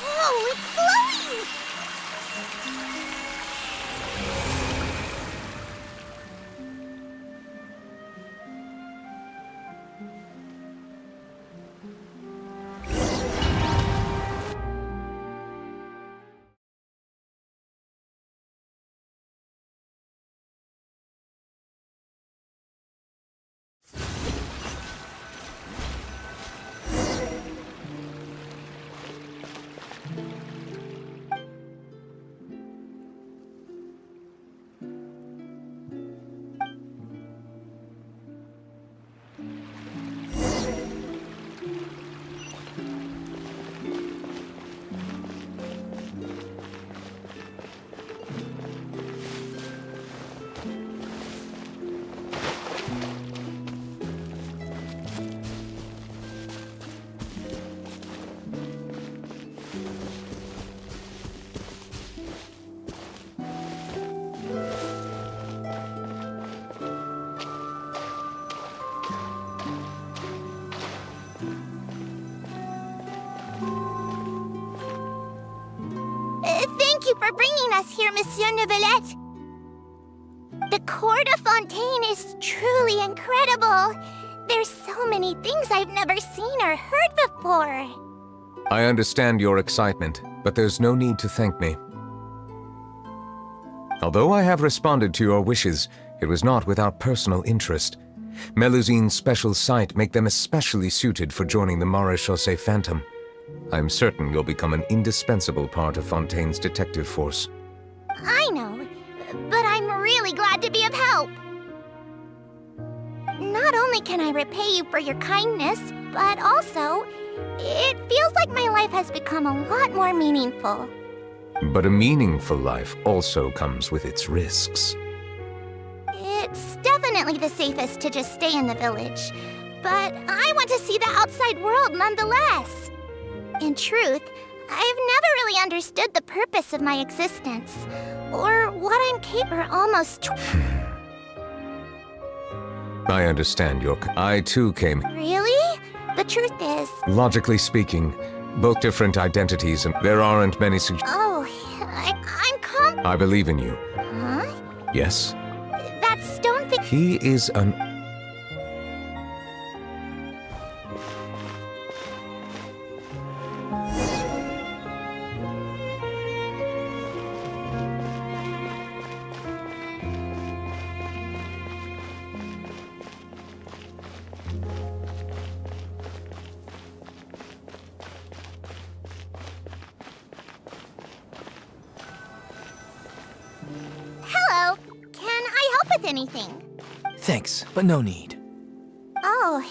Oh, it's glowing! Thank you for bringing us here, Monsieur Neuvillette. The Court of Fontaine is truly incredible. There's so many things I've never seen or heard before. I understand your excitement, but there's no need to thank me. Although I have responded to your wishes, it was not without personal interest. Melusine's special sight make them especially suited for joining the Maréchaussée Phantom. I'm certain you'll become an indispensable part of Fontaine's detective force. I know, but I'm really glad to be of help. Not only can I repay you for your kindness, but also, it feels like my life has become a lot more meaningful. But a meaningful life also comes with its risks. It's definitely the safest to just stay in the village, but I want to see the outside world nonetheless. In truth, I've never really understood the purpose of my existence, or what I'm capable almost I understand your... I too came... Really? The truth is... Logically speaking, both different identities and there aren't many Oh, I'm I believe in you. Huh? Yes? That stone thing... He is an... Hello. Can I help with anything? Thanks, but no need. Oh.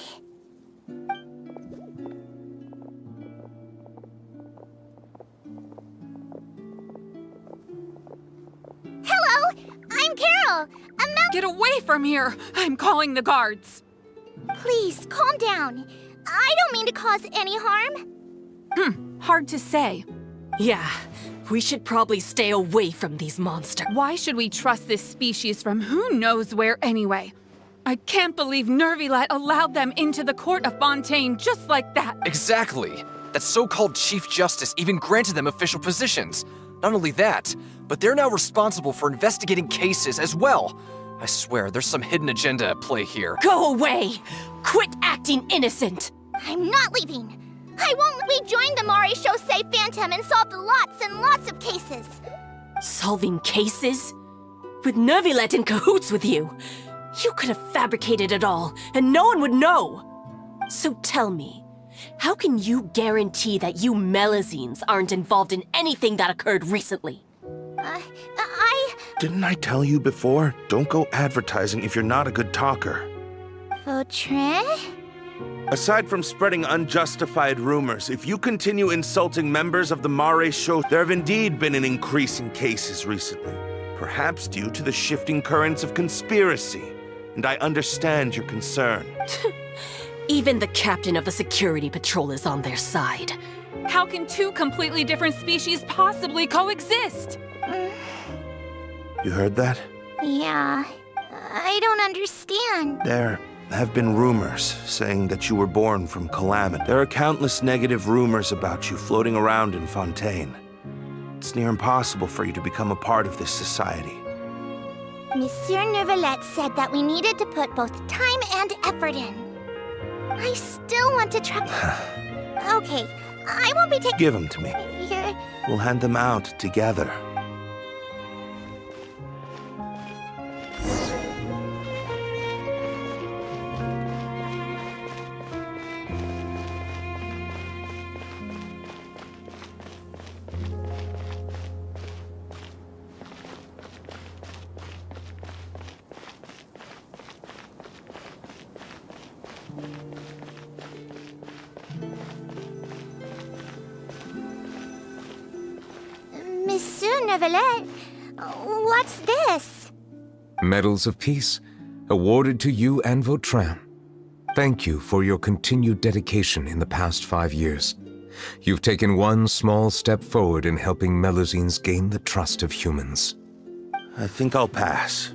Hello! I'm Carol! Get away from here! I'm calling the guards! Please, calm down. I don't mean to cause any harm. Hard to say. Yeah, we should probably stay away from these monsters. Why should we trust this species from who knows where anyway? I can't believe Neuvillette allowed them into the Court of Fontaine just like that. Exactly. That so-called Chief Justice even granted them official positions. Not only that, but they're now responsible for investigating cases as well. I swear, there's some hidden agenda at play here. Go away! Quit acting innocent! I'm not leaving. I won't. We joined the Maréchaussée Phantom and solved lots and lots of cases. Solving cases? With Neuvillette in cahoots with you? You could have fabricated it all, and no one would know. So tell me, How can you guarantee that you Melazines aren't involved in anything that occurred recently? Didn't I tell you before? Don't go advertising if you're not a good talker. Vautrin? Aside from spreading unjustified rumors, if you continue insulting members of the Mare Show, there have indeed been an increase in cases recently. Perhaps due to the shifting currents of conspiracy. And I understand your concern. Even the captain of the security patrol is on their side. How can two completely different species possibly coexist? You heard that? Yeah. I don't understand. There have been rumors saying that you were born from Calamity. There are countless negative rumors about you floating around in Fontaine. It's near impossible for you to become a part of this society. Monsieur Neuvillette said that we needed to put both time and effort in. I still want to try. Okay, I won't be taking. Give them to me. We'll hand them out together. Monsieur Neuvillette, what's this? Medals of Peace, awarded to you and Vautrin. Thank you for your continued dedication in the past 5 years. You've taken one small step forward in helping Melazines gain the trust of humans. I think I'll pass.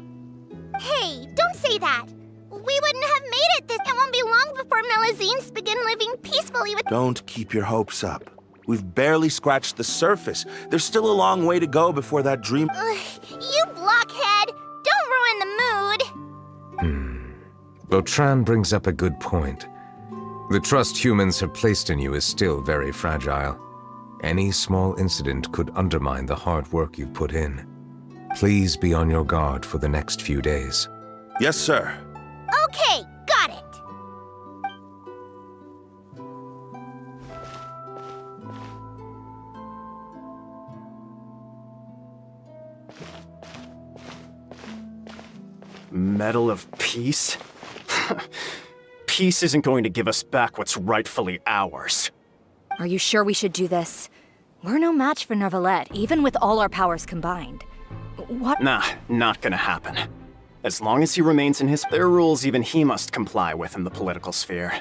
Hey, don't say that. We wouldn't have made it this. It won't be long before Melazines begin living peacefully with. Don't keep your hopes up. We've barely scratched the surface. There's still a long way to go before that dream. You blockhead! Don't ruin the mood! Vautrin brings up a good point. The trust humans have placed in you is still very fragile. Any small incident could undermine the hard work you've put in. Please be on your guard for the next few days. Yes, sir. Okay, got it. Medal of Peace? Peace isn't going to give us back what's rightfully ours. Are you sure we should do this? We're no match for Neuvillette, even with all our powers combined. What? Nah, not gonna happen. As long as he remains in his... There are rules even he must comply with in the political sphere.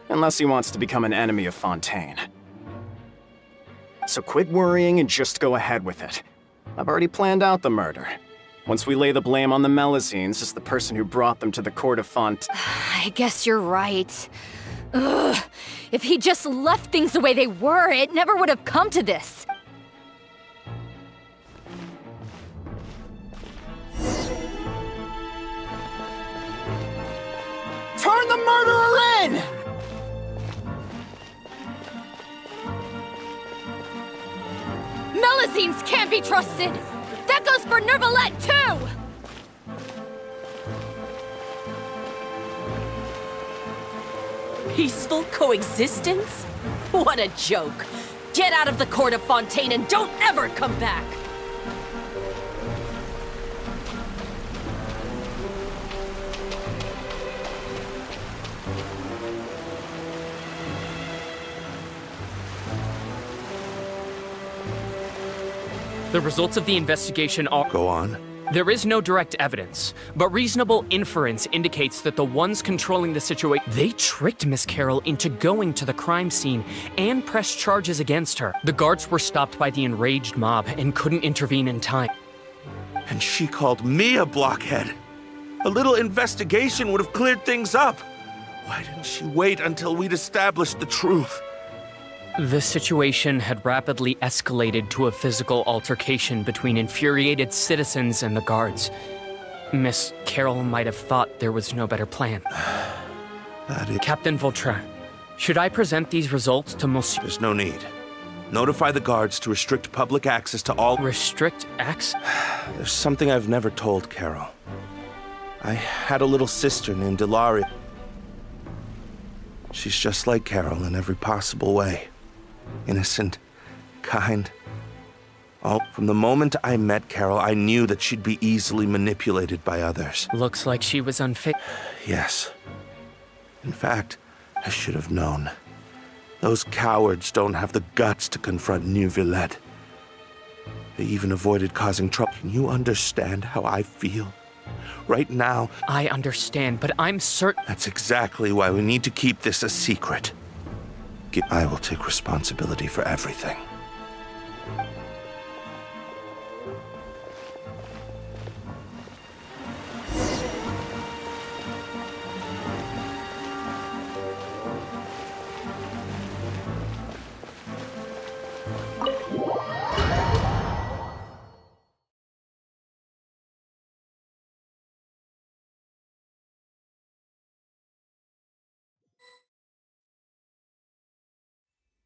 Unless he wants to become an enemy of Fontaine. So quit worrying and just go ahead with it. I've already planned out the murder. Once we lay the blame on the Melazines as the person who brought them to the court of Fontaine... I guess you're right. Ugh. If he just left things the way they were, it never would have come to this. Turn the murderer in! Melazines can't be trusted! That goes for Neuvillette, too! Peaceful coexistence? What a joke. Get out of the court of Fontaine and don't ever come back! The results of the investigation are— Go on. There is no direct evidence, but reasonable inference indicates that the ones controlling the situation— They tricked Miss Carroll into going to the crime scene and pressed charges against her. The guards were stopped by the enraged mob and couldn't intervene in time. And she called me a blockhead. A little investigation would have cleared things up. Why didn't she wait until we'd established the truth? The situation had rapidly escalated to a physical altercation between infuriated citizens and the guards. Miss Carroll might have thought there was no better plan. Captain Vautrin, should I present these results to Monsieur— There's no need. Notify the guards to restrict public access to all— Restrict access? There's something I've never told Carol. I had a little sister named Ilaria. She's just like Carol in every possible way. Innocent, kind. Oh, from the moment I met Carol, I knew that she'd be easily manipulated by others. Looks like she was unfit. Yes. In fact, I should have known. Those cowards don't have the guts to confront New Villette. They even avoided causing trouble. Can you understand how I feel? Right now... I understand, but I'm certain... That's exactly why we need to keep this a secret. I will take responsibility for everything.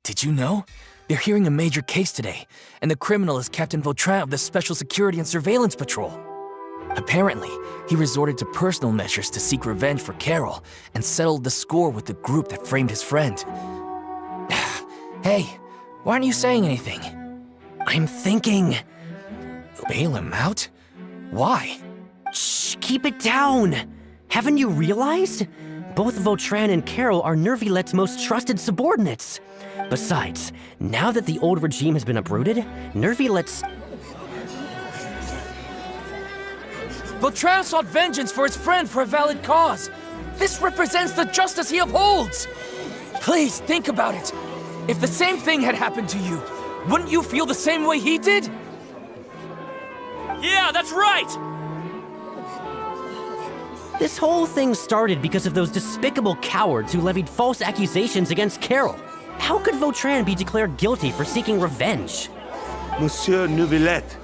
Did you know? They're hearing a major case today, and the criminal is Captain Vautrin of the Special Security and Surveillance Patrol. Apparently, he resorted to personal measures to seek revenge for Carol and settled the score with the group that framed his friend. Hey, why aren't you saying anything? I'm thinking. Bail him out? Why? Shh, keep it down! Haven't you realized? Both Vautrin and Carol are Nervilette's most trusted subordinates. Besides, now that the old regime has been uprooted, Nervilette's... Vautrin sought vengeance for his friend for a valid cause. This represents the justice he upholds. Please, think about it. If the same thing had happened to you, wouldn't you feel the same way he did? Yeah, that's right! This whole thing started because of those despicable cowards who levied false accusations against Carol. How could Vautrin be declared guilty for seeking revenge? Monsieur Neuvillette.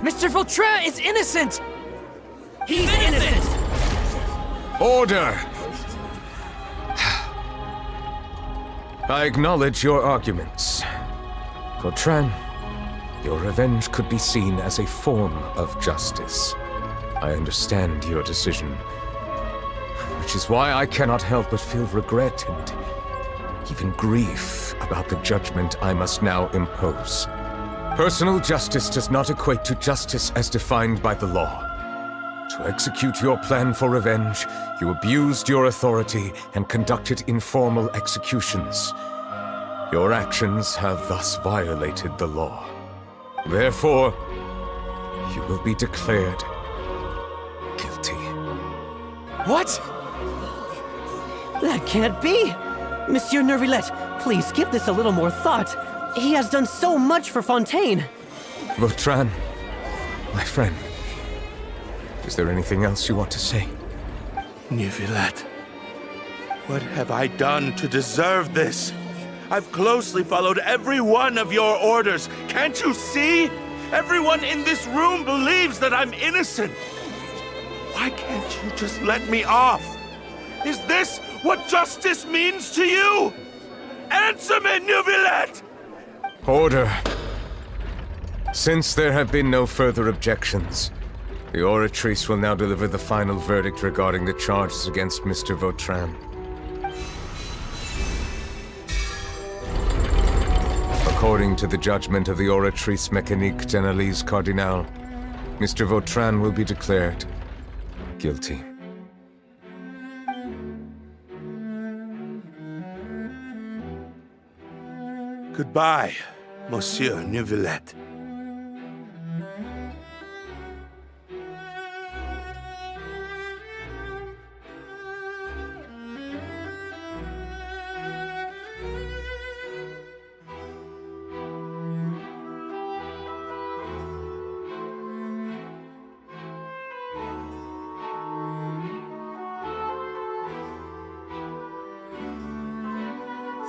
Mr. Vautrin is innocent! He's innocent! Order! I acknowledge your arguments. Vautrin, your revenge could be seen as a form of justice. I understand your decision, which is why I cannot help but feel regret and even grief about the judgment I must now impose. Personal justice does not equate to justice as defined by the law. To execute your plan for revenge, you abused your authority and conducted informal executions. Your actions have thus violated the law. Therefore, you will be declared guilty. What? That can't be! Monsieur Neuvillette, please give this a little more thought. He has done so much for Fontaine. Vautrin, my friend, is there anything else you want to say? Neuvillette, what have I done to deserve this? I've closely followed every one of your orders. Can't you see? Everyone in this room believes that I'm innocent. Why can't you just let me off? Is this what justice means to you? Answer me, Neuvillette! Order. Since there have been no further objections, the Oratrice will now deliver the final verdict regarding the charges against Mr. Vautrin. According to the judgment of the Oratrice Mécanique d'Analyse Cardinal, Mr. Vautrin will be declared guilty. Goodbye, Monsieur Neuvillette.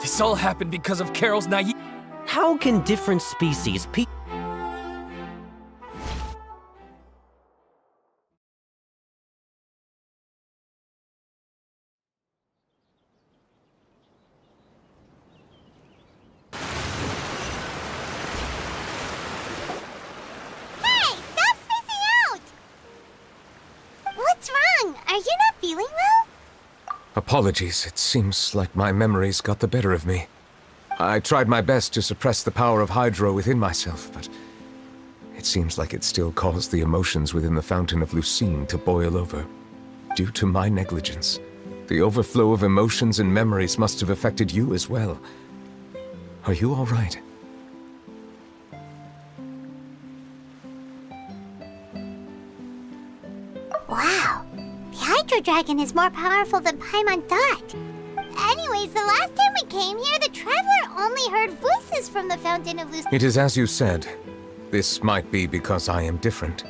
This all happened because of Carol's naive... How can different species What's wrong? Are you not feeling well? Apologies, it seems like my memories got the better of me. I tried my best to suppress the power of Hydro within myself, but it seems like it still caused the emotions within the Fountain of Lucine to boil over. Due to my negligence, the overflow of emotions and memories must have affected you as well. Are you all right? Wow. The Hydro Dragon is more powerful than Paimon thought. Anyways, the last time we came here, the Traveler only heard voices from the Fountain of Lucine. It is as you said. This might be because I am different.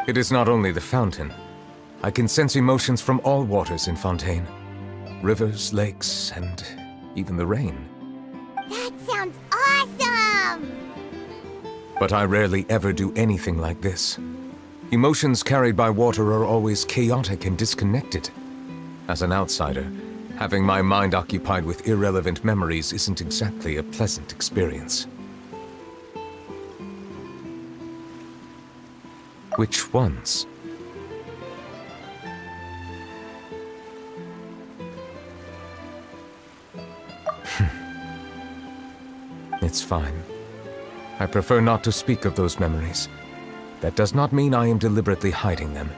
It is not only the fountain. I can sense emotions from all waters in Fontaine. Rivers, lakes, and even the rain. That sounds awesome! But I rarely ever do anything like this. Emotions carried by water are always chaotic and disconnected. As an outsider, having my mind occupied with irrelevant memories isn't exactly a pleasant experience. Which ones? It's fine. I prefer not to speak of those memories. That does not mean I am deliberately hiding them.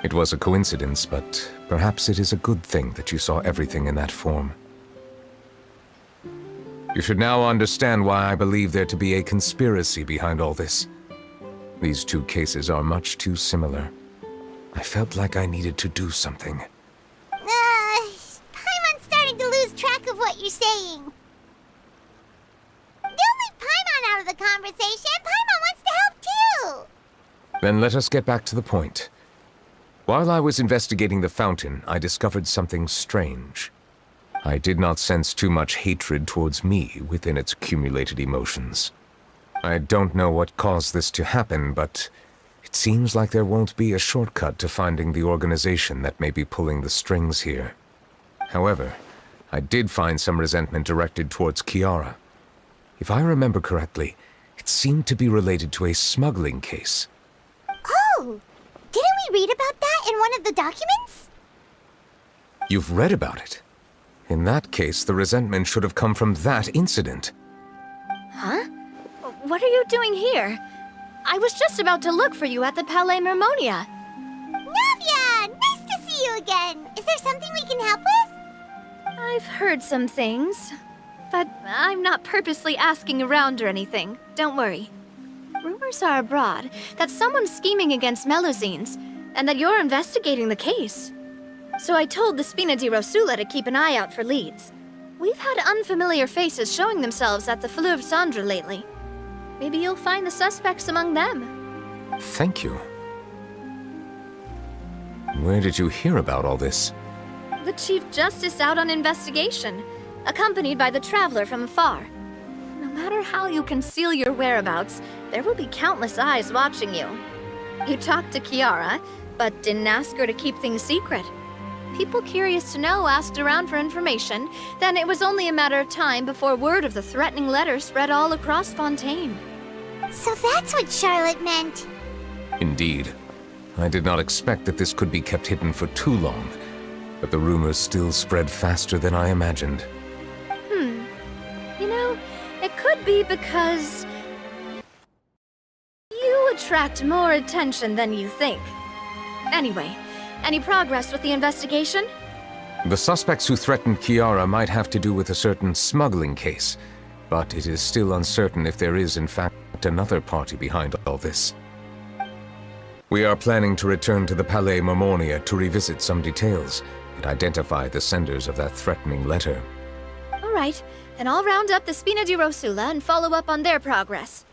It was a coincidence, but perhaps it is a good thing that you saw everything in that form. You should now understand why I believe there to be a conspiracy behind all this. These two cases are much too similar. I felt like I needed to do something. Paimon's starting to lose track of what you're saying. Don't leave Paimon out of the conversation. Paimon wants to help too. Then let us get back to the point. While I was investigating the fountain, I discovered something strange. I did not sense too much hatred towards me within its accumulated emotions. I don't know what caused this to happen, but it seems like there won't be a shortcut to finding the organization that may be pulling the strings here. However, I did find some resentment directed towards Kiara. If I remember correctly, it seemed to be related to a smuggling case. Oh! Didn't we read about that in one of the documents? You've read about it? In that case, the resentment should have come from that incident. Huh? What are you doing here? I was just about to look for you at the Palais Mermonia. Navia! Nice to see you again! Is there something we can help with? I've heard some things, but I'm not purposely asking around or anything. Don't worry. Rumors are abroad that someone's scheming against Melusines, and that you're investigating the case. So I told the Spina di Rosula to keep an eye out for leads. We've had unfamiliar faces showing themselves at the Fleuve Cendre lately. Maybe you'll find the suspects among them. Thank you. Where did you hear about all this? The Chief Justice out on investigation, accompanied by the Traveler from afar. No matter how you conceal your whereabouts, there will be countless eyes watching you. You talked to Kiara, but didn't ask her to keep things secret. People curious to know asked around for information, then it was only a matter of time before word of the threatening letter spread all across Fontaine. So that's what Charlotte meant. Indeed. I did not expect that this could be kept hidden for too long, but the rumors still spread faster than I imagined. You know, it could be because you attract more attention than you think. Anyway, any progress with the investigation? The suspects who threatened Kiara might have to do with a certain smuggling case, but it is still uncertain if there is in fact another party behind all this. We are planning to return to the Palais Mermonia to revisit some details and identify the senders of that threatening letter. All right, then I'll round up the Spina di Rosula and follow up on their progress.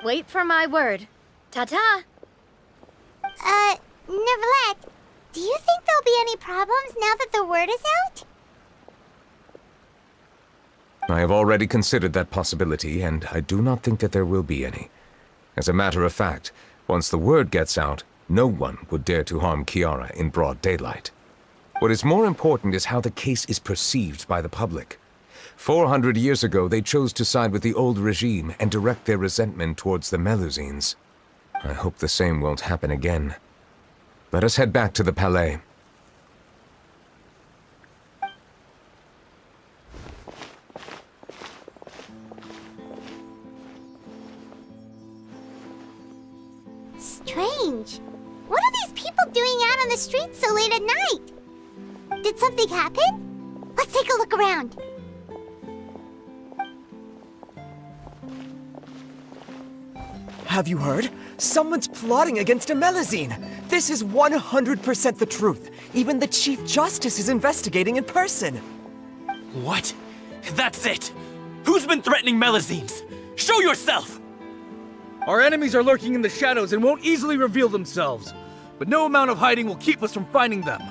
Wait for my word. Ta-ta! Neuvillette, do you think there'll be any problems now that the word is out? I have already considered that possibility, and I do not think that there will be any. As a matter of fact, once the word gets out, no one would dare to harm Kiara in broad daylight. What is more important is how the case is perceived by the public. 400 years ago, they chose to side with the old regime and direct their resentment towards the Melusines. I hope the same won't happen again. Let us head back to the Palais. people doing out on the streets so late at night? Did something happen? Let's take a look around. Have you heard? Someone's plotting against a Melusine. This is 100% the truth. Even the Chief Justice is investigating in person. What? That's it! Who's been threatening Melusines? Show yourself! Our enemies are lurking in the shadows and won't easily reveal themselves. But no amount of hiding will keep us from finding them.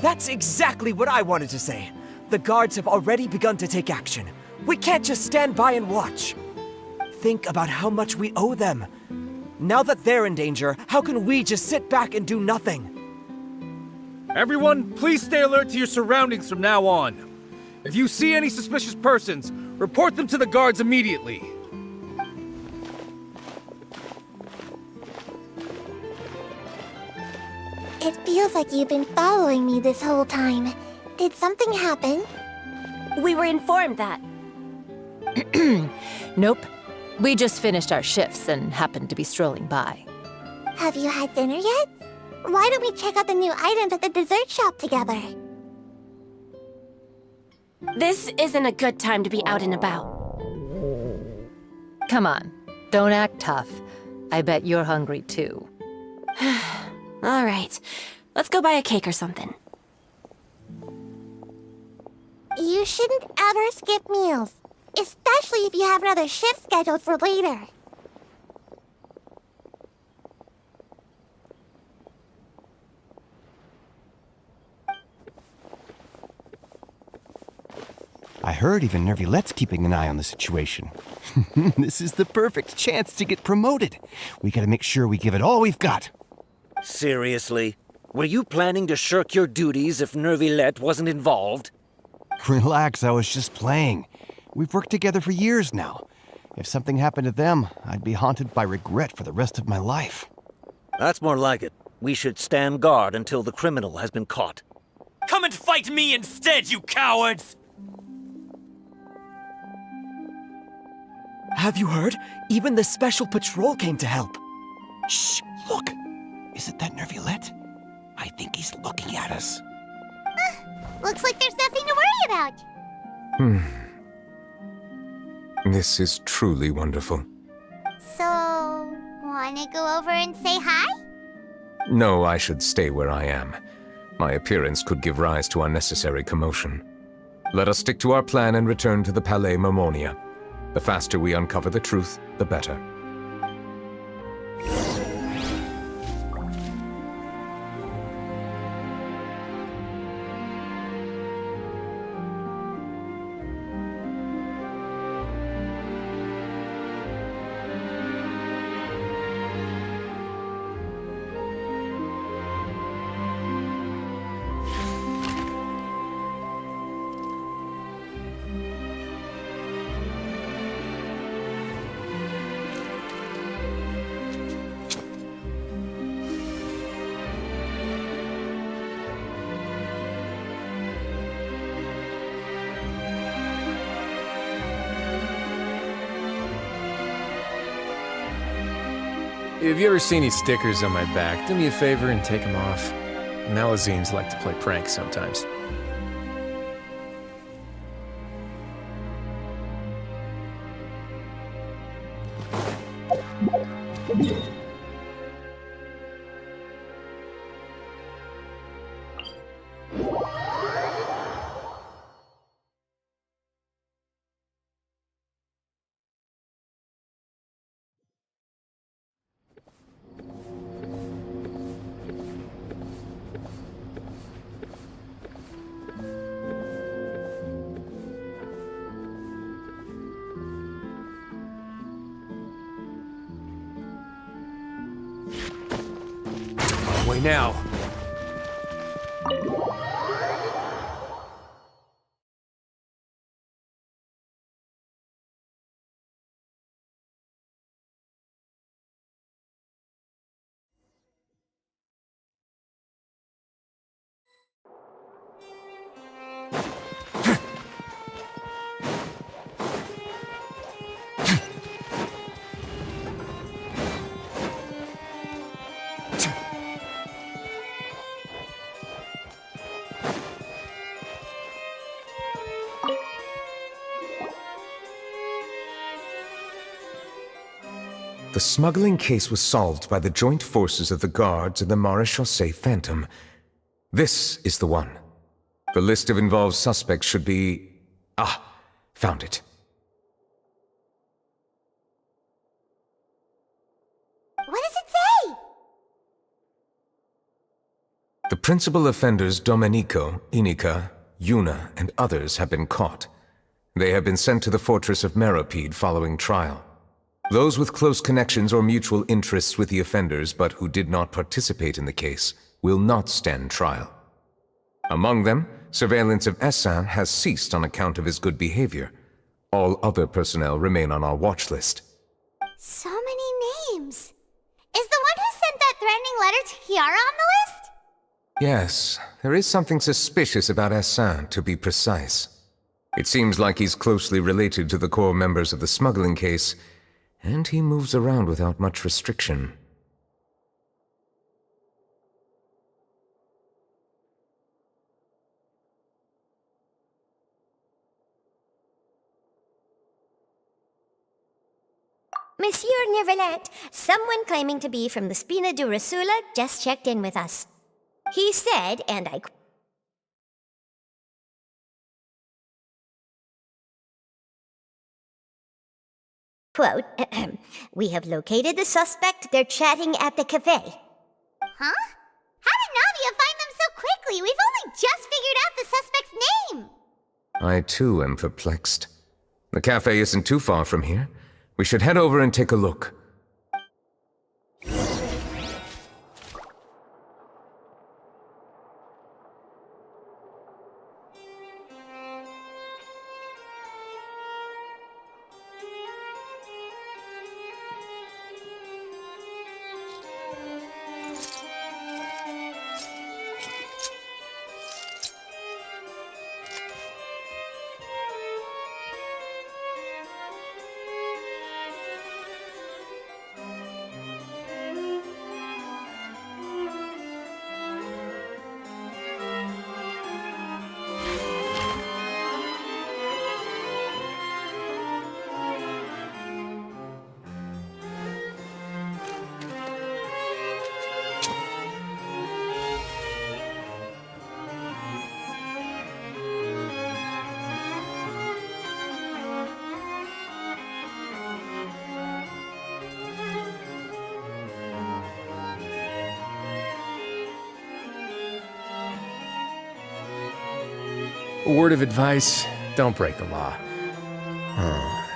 That's exactly what I wanted to say. The guards have already begun to take action. We can't just stand by and watch. Think about how much we owe them. Now that they're in danger, how can we just sit back and do nothing? Everyone, please stay alert to your surroundings from now on. If you see any suspicious persons, report them to the guards immediately. It feels like you've been following me this whole time. Did something happen? We were informed that. Nope. We just finished our shifts and happened to be strolling by. Have you had dinner yet? Why don't we check out the new items at the dessert shop together? This isn't a good time to be out and about. Come on, don't act tough. I bet you're hungry too. All right, let's go buy a cake or something. You shouldn't ever skip meals, especially if you have another shift scheduled for later. I heard even Nervilette's keeping an eye on the situation. This is the perfect chance to get promoted. We gotta make sure we give it all we've got. Seriously? Were you planning to shirk your duties if Nervilette wasn't involved? Relax, I was just playing. We've worked together for years now. If something happened to them, I'd be haunted by regret for the rest of my life. That's more like it. We should stand guard until the criminal has been caught. Come and fight me instead, you cowards! Have you heard? Even the Special Patrol came to help. Shh, look! Is it that Nervilette? I think he's looking at us. Looks like there's nothing to worry about. This is truly wonderful. So, wanna go over and say hi? No, I should stay where I am. My appearance could give rise to unnecessary commotion. Let us stick to our plan and return to the Palais Mermonia. The faster we uncover the truth, the better. If you ever see any stickers on my back, do me a favor and take them off. Melusines like to play pranks sometimes. Way now. The smuggling case was solved by the joint forces of the guards and the Maréchaussée Phantom. This is the one. The list of involved suspects should be... Ah, found it. What does it say? The principal offenders Domenico, Inica, Yuna, and others have been caught. They have been sent to the fortress of Meropide following trial. Those with close connections or mutual interests with the offenders but who did not participate in the case will not stand trial. Among them, surveillance of Essin has ceased on account of his good behavior. All other personnel remain on our watch list. So many names. Is the one who sent that threatening letter to Kiara on the list? Yes, there is something suspicious about Essin, to be precise. It seems like he's closely related to the core members of the smuggling case, and he moves around without much restriction. Monsieur Neuvillette, someone claiming to be from the Spina de Rasula just checked in with us. He said, and I quote, "We have located the suspect. They're chatting at the cafe." Huh? How did Navia find them so quickly? We've only just figured out the suspect's name. I too am perplexed. The cafe isn't too far from here. We should head over and take a look. A word of advice, don't break the law.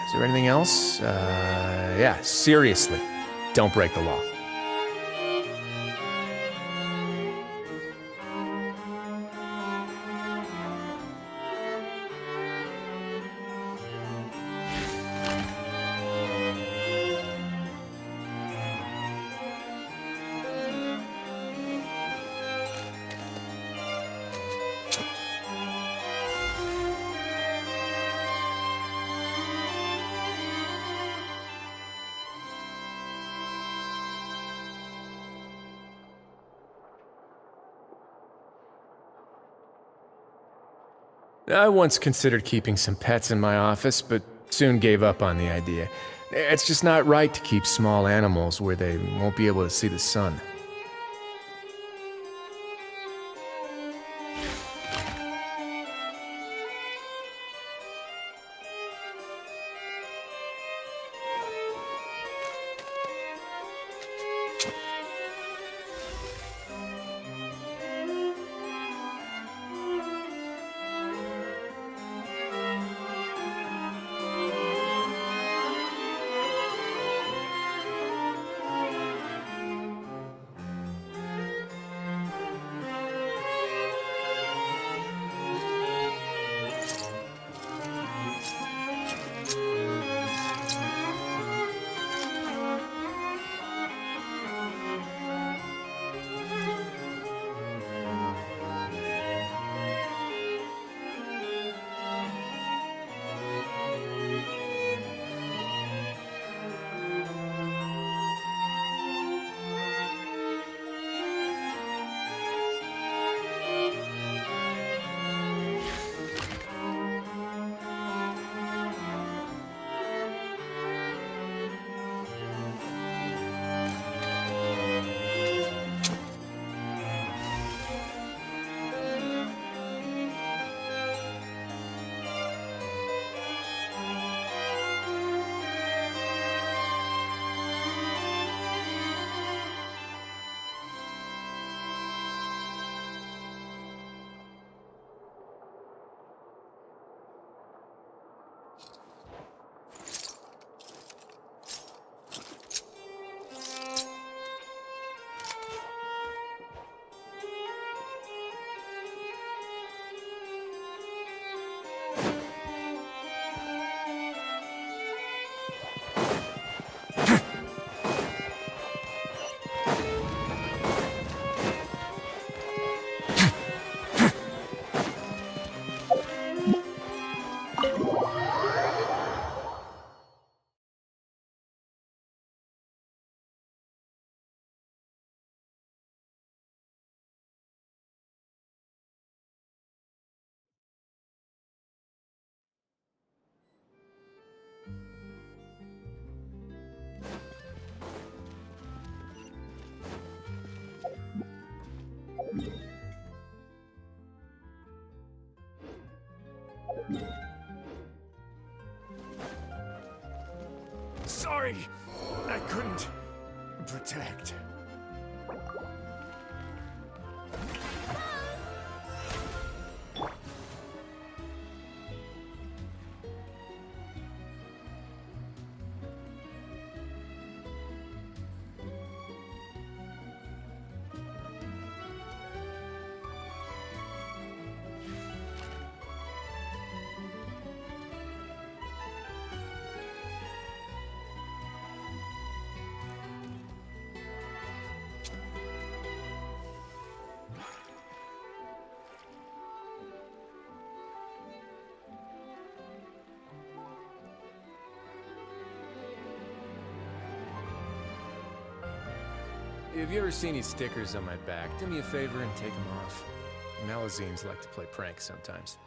Is there anything else? Yeah, seriously, don't break the law. I once considered keeping some pets in my office, but soon gave up on the idea. It's just not right to keep small animals where they won't be able to see the sun. if you ever see any stickers on my back, do me a favor and take them off. Melazines like to play pranks sometimes.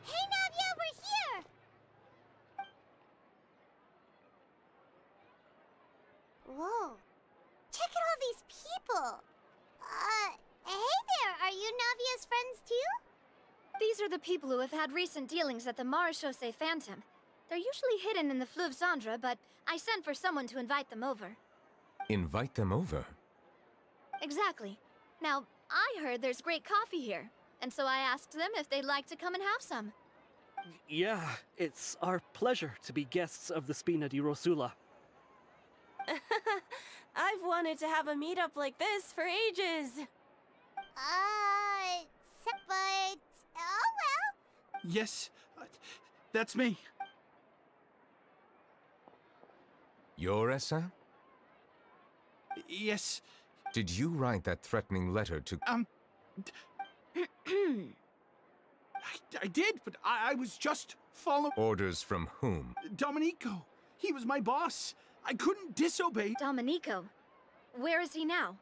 Hey, Navia, we're here! Whoa. Check out all these people! Hey there, are you Navia's friends too? These are the people who have had recent dealings at the Marechaussee Phantom. They're usually hidden in the Fleuve Cendre, but I sent for someone to invite them over. Invite them over? Exactly. Now, I heard there's great coffee here, and so I asked them if they'd like to come and have some. Yeah, it's our pleasure to be guests of the Spina di Rosula. I've wanted to have a meetup like this for ages. But... oh well. Yes, that's me. You're Essa? Yes. Did you write that threatening letter to... I did, but I was just following... Orders from whom? Domenico. He was my boss. I couldn't disobey... Domenico? Where is he now?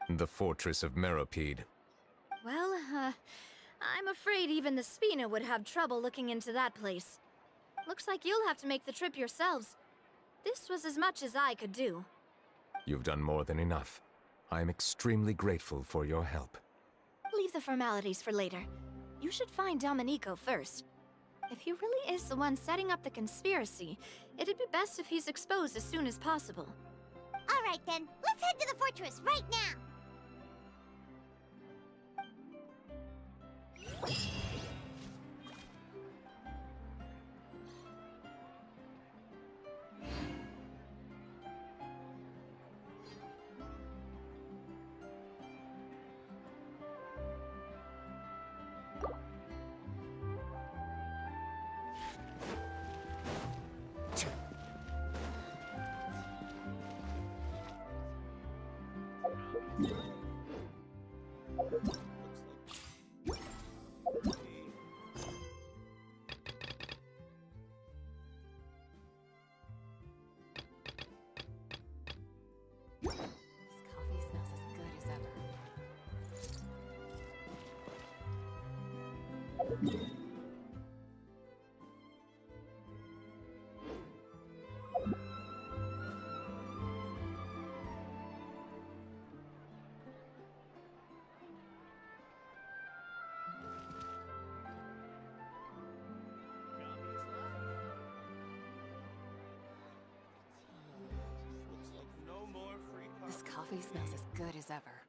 The fortress of Meropide. Well, I'm afraid even the Spina would have trouble looking into that place. Looks like you'll have to make the trip yourselves. This was as much as I could do. You've done more than enough. I am extremely grateful for your help. Leave the formalities for later. You should find Domenico first. If he really is the one setting up the conspiracy, it'd be best if he's exposed as soon as possible. All right then, let's head to the fortress right now. This coffee smells as good as ever. This coffee smells as good as ever.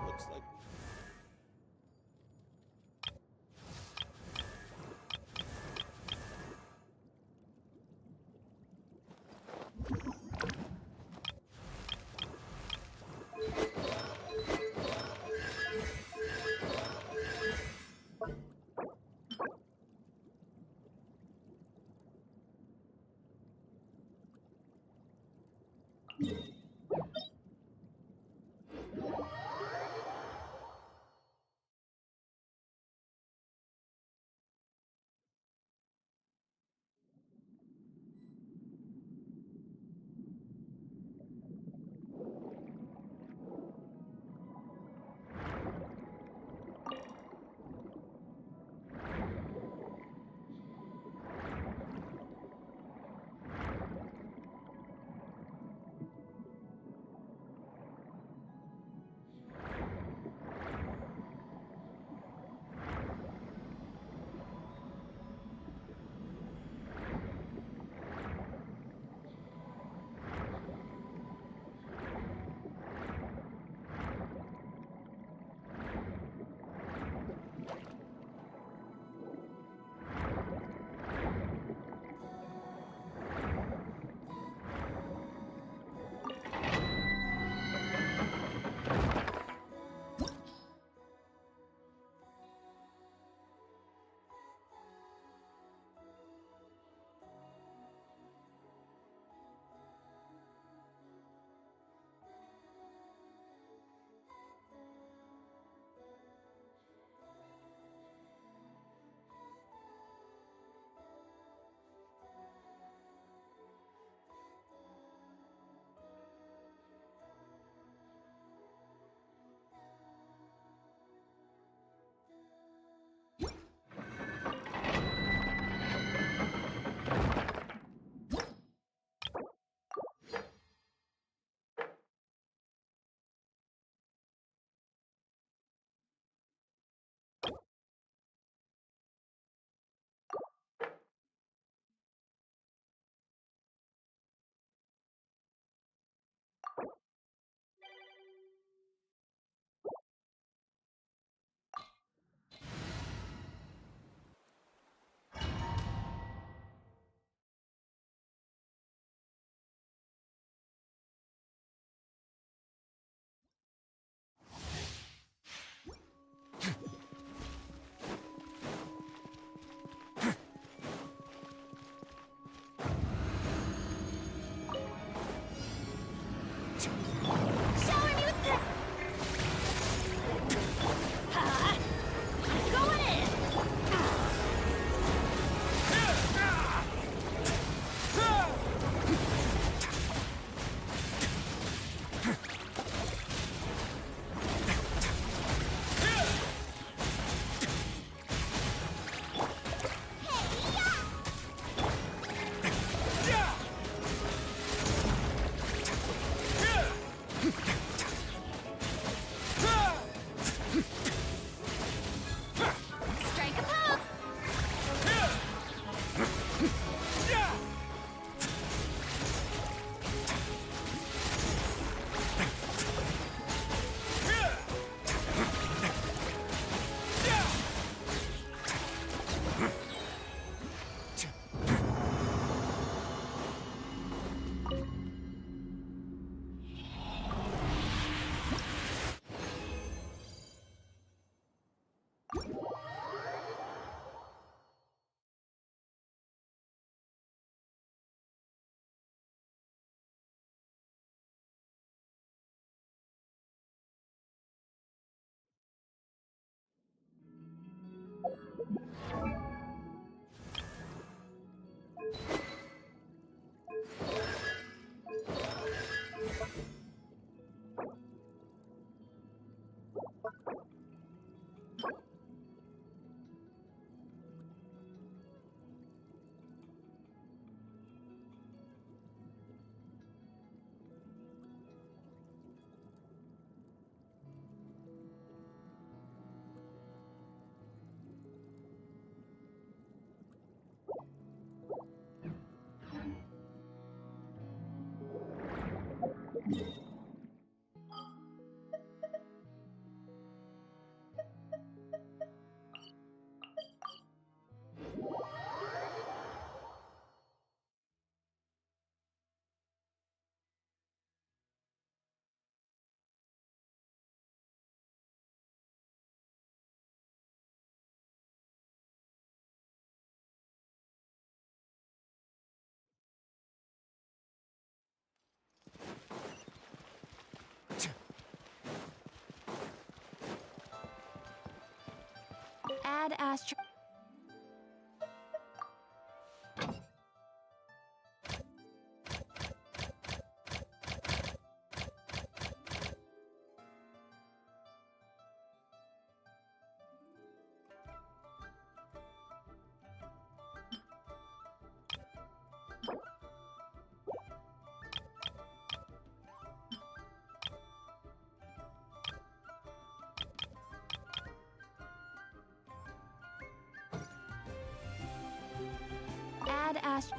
Looks like... Add astro. Add astro.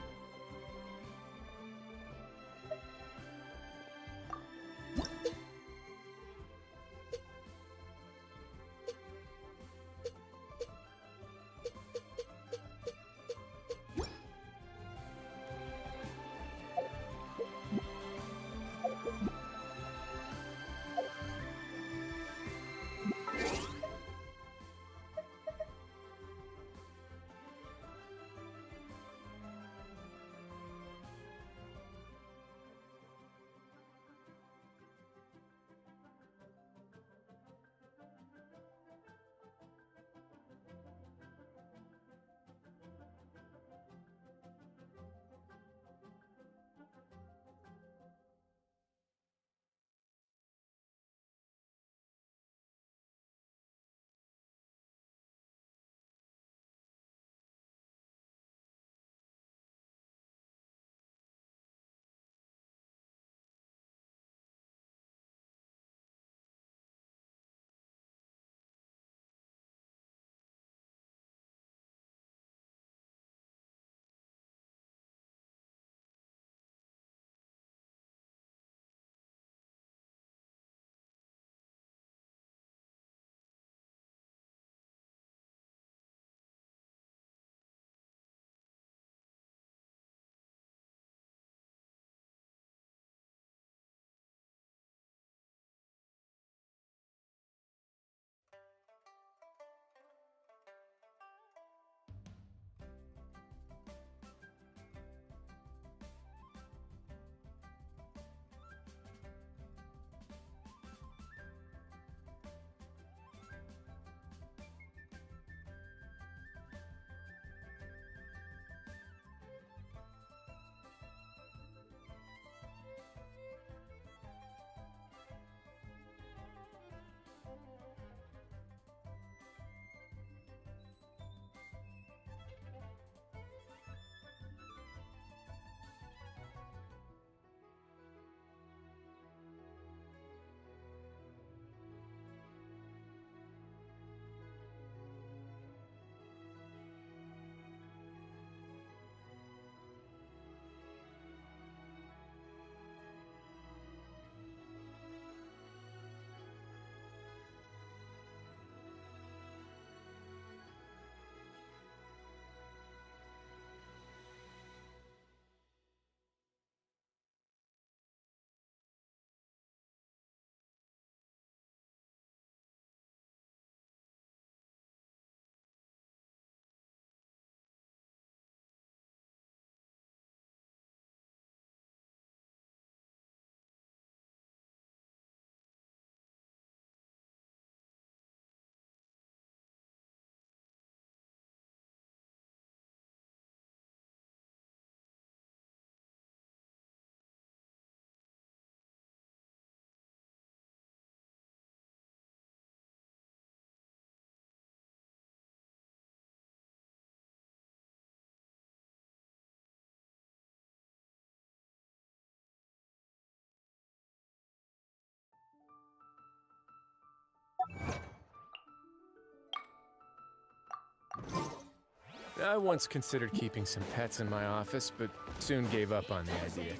I once considered keeping some pets in my office, but soon gave up on the idea.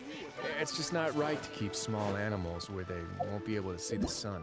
It's just not right to keep small animals where they won't be able to see the sun.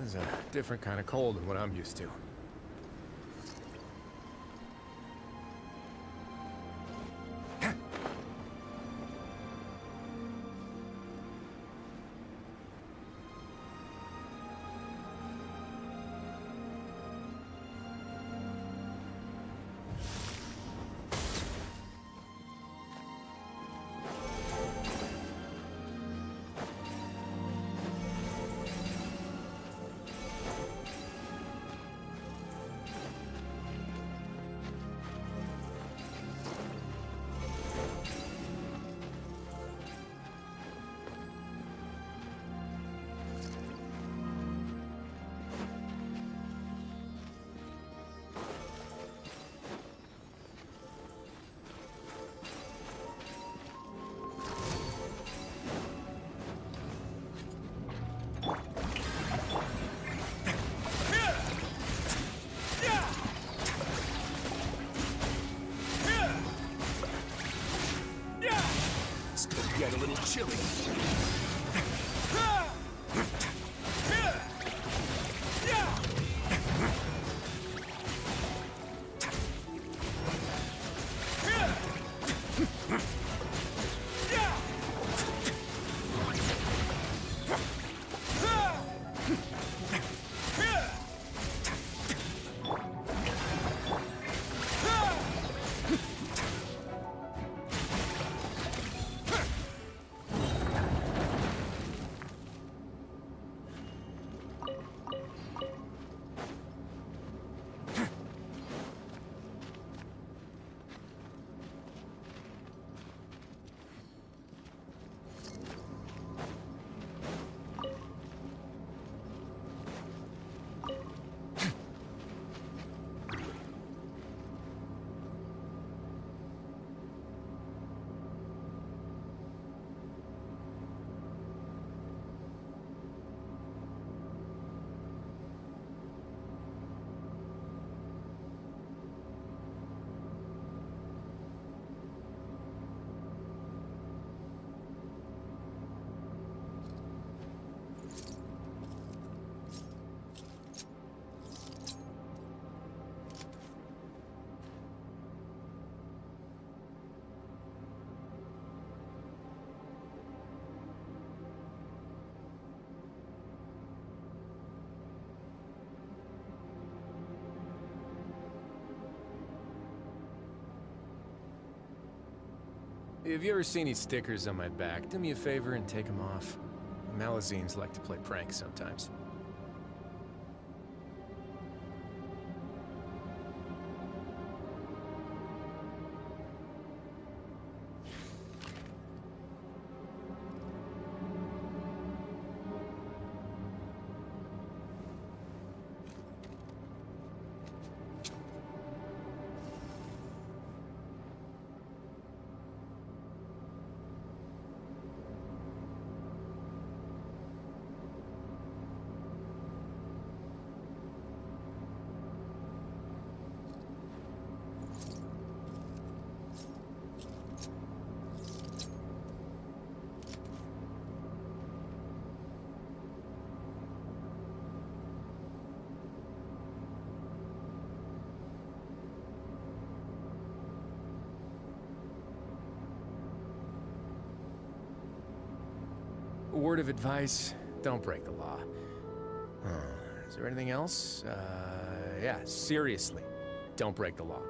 This is a different kind of cold than what I'm used to. Get a little chilly. If you ever see any stickers on my back, do me a favor and take them off. Malazines like to play pranks sometimes. word of advice, don't break the law. Is there anything else? Yeah, seriously, don't break the law.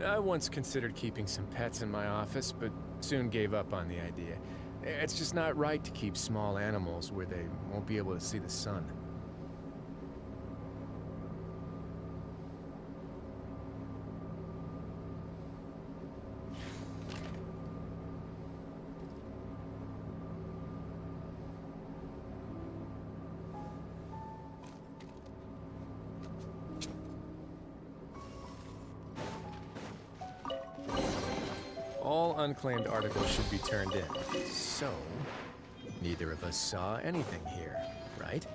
I once considered keeping some pets in my office, but soon gave up on the idea. It's just not right to keep small animals where they won't be able to see the sun. All unclaimed articles should be turned in. So, neither of us saw anything here, right?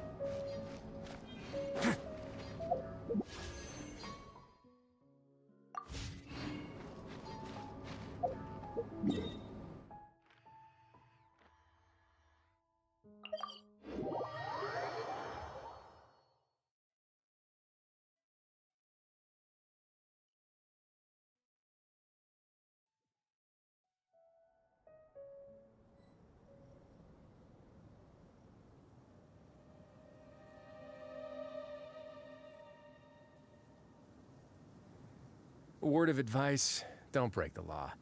A word of advice, don't break the law.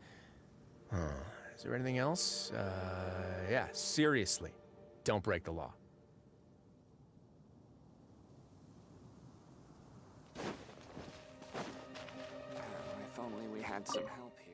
Is there anything else? Yeah, seriously, don't break the law. If only we had some help here.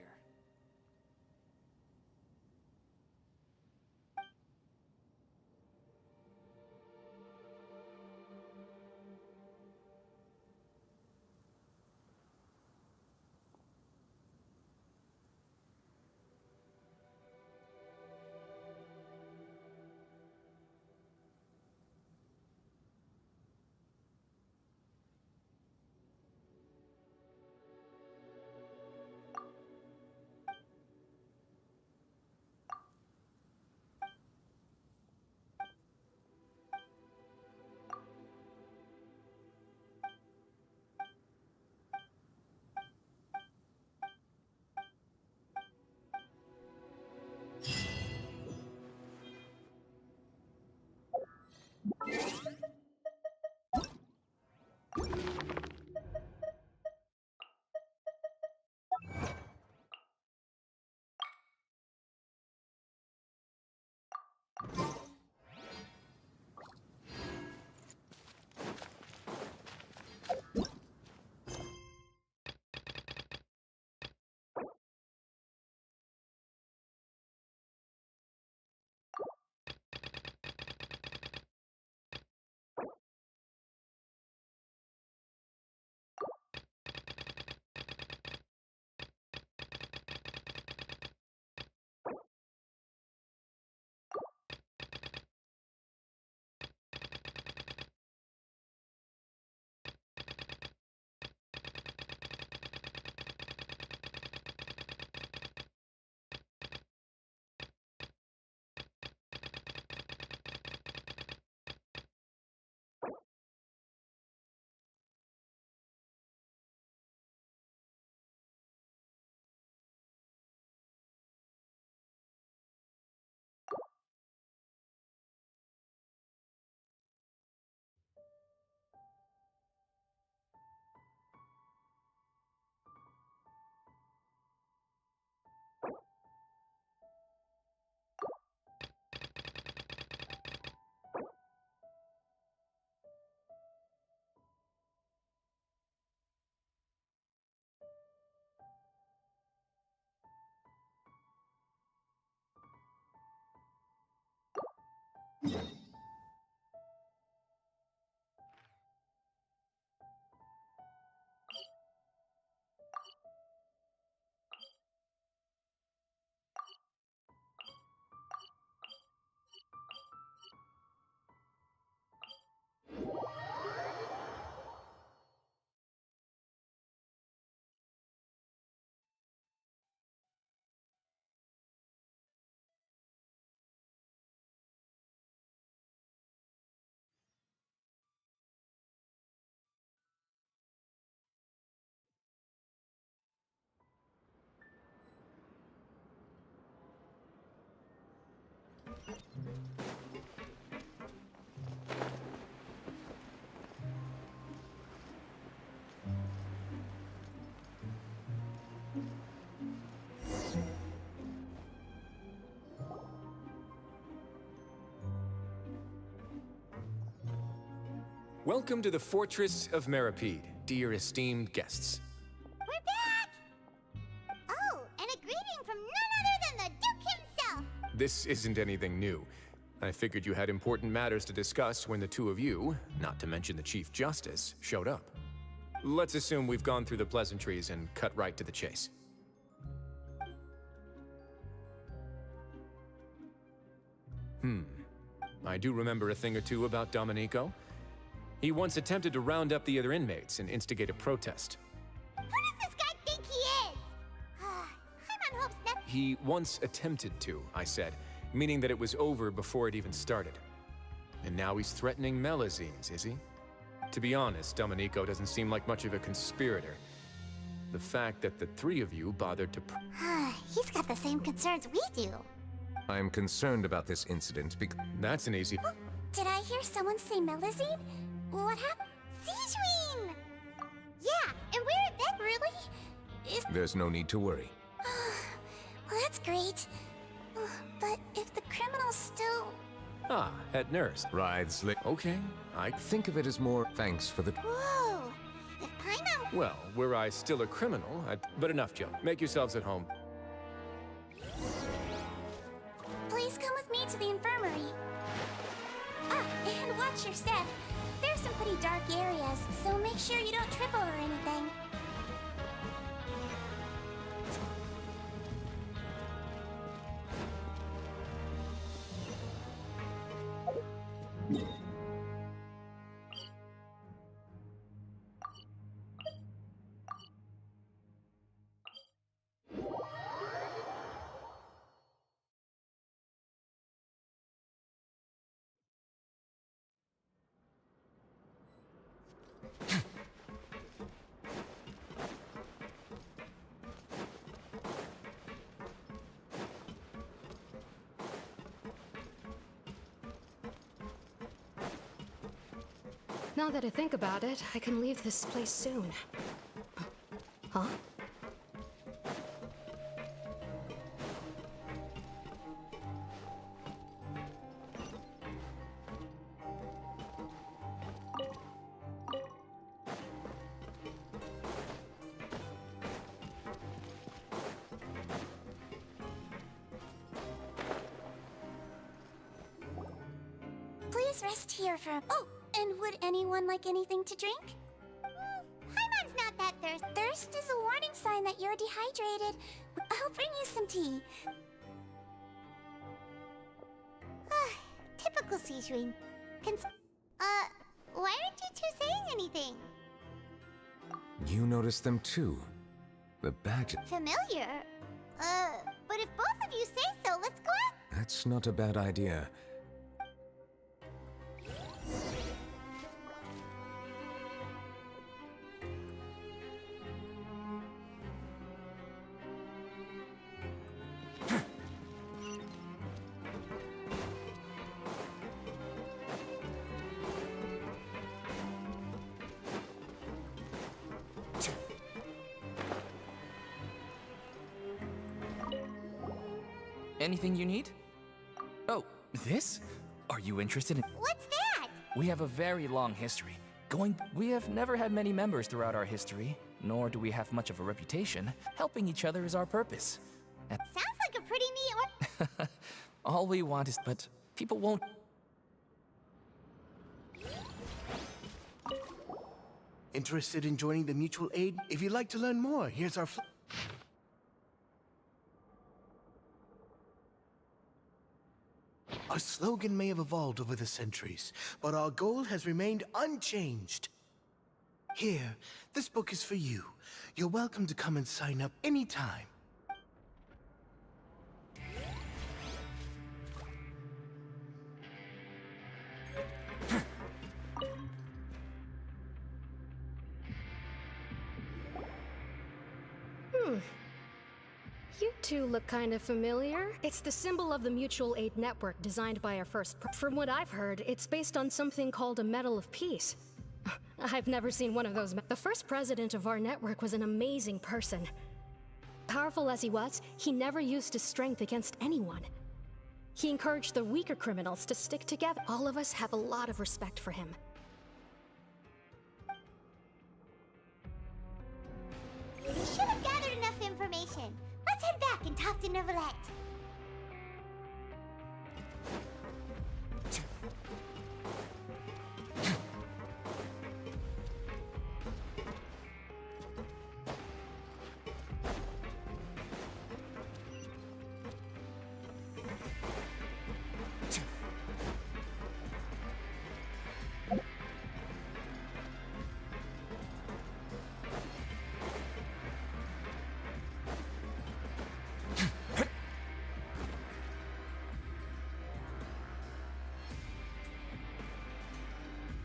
Welcome to the Fortress of Meripede, dear esteemed guests. We're back! Oh, and a greeting from none other than the Duke himself! This isn't anything new. I figured you had important matters to discuss when the two of you, not to mention the Chief Justice, showed up. Let's assume we've gone through the pleasantries and cut right to the chase. I do remember a thing or two about Domenico. He once attempted to round up the other inmates and instigate a protest. Who does this guy think he is? Paimon hopes that— He once attempted to, I said, meaning that it was over before it even started. And now he's threatening Melazines, is he? To be honest, Domenico doesn't seem like much of a conspirator. The fact that the three of you bothered to He's got the same concerns we do. I'm concerned about this incident because— That's an easy— Did I hear someone say Melazine? What happened? Sijuin! Yeah, and where that really is— There's no need to worry. Well, that's great. But if the criminal's still— Ah, head nurse. Writhes li— Okay, I think of it as more thanks for the— Whoa! If Paimon— Well, were I still a criminal, but enough, Joe. Make yourselves at home. Please come with me to the infirmary. And watch your step. There's some pretty dark areas, so make sure you don't trip over anything. Now that I think about it, I can leave this place soon. Huh? Please rest here for— Oh! And would anyone like anything to drink? Paimon's not that thirsty. Thirst is a warning sign that you're dehydrated. I'll bring you some tea. Typical Sijuin. Why aren't you two saying anything? You noticed them too. The badge— Familiar. But if both of you say so, let's go out. That's not a bad idea. Anything you need? Oh, this? Are you interested in— What's that? We have a very long history. We have never had many members throughout our history, nor do we have much of a reputation. Helping each other is our purpose. Sounds like a pretty neat— All we want is— But people won't— Interested in joining the mutual aid? If you'd like to learn more, here's our Our slogan may have evolved over the centuries, but our goal has remained unchanged. Here, this book is for you. You're welcome to come and sign up anytime. You two look kind of familiar. It's the symbol of the mutual aid network designed by our first— From what I've heard, it's based on something called a Medal of Peace. I've never seen one of those. The first president of our network was an amazing person. Powerful as he was, he never used his strength against anyone. He encouraged the weaker criminals to stick together. All of us have a lot of respect for him. information. Let's head back and talk to Neuvillette.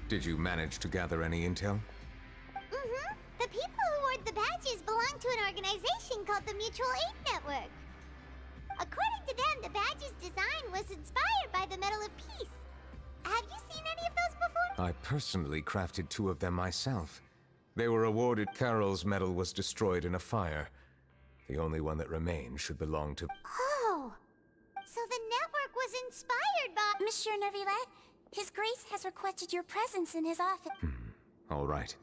Did you manage to gather any intel? Mm-hmm. The people who wore the badges belong to an organization called the Mutual Aid Network. According to them, the badge's design was inspired by the Medal of Peace. Have you seen any of those before? I personally crafted 2 of them myself. They were awarded. Carol's medal was destroyed in a fire. The only one that remained should belong to... Oh! So the network was inspired by... Monsieur Neuvillette, His Grace has requested your presence in his office. All right.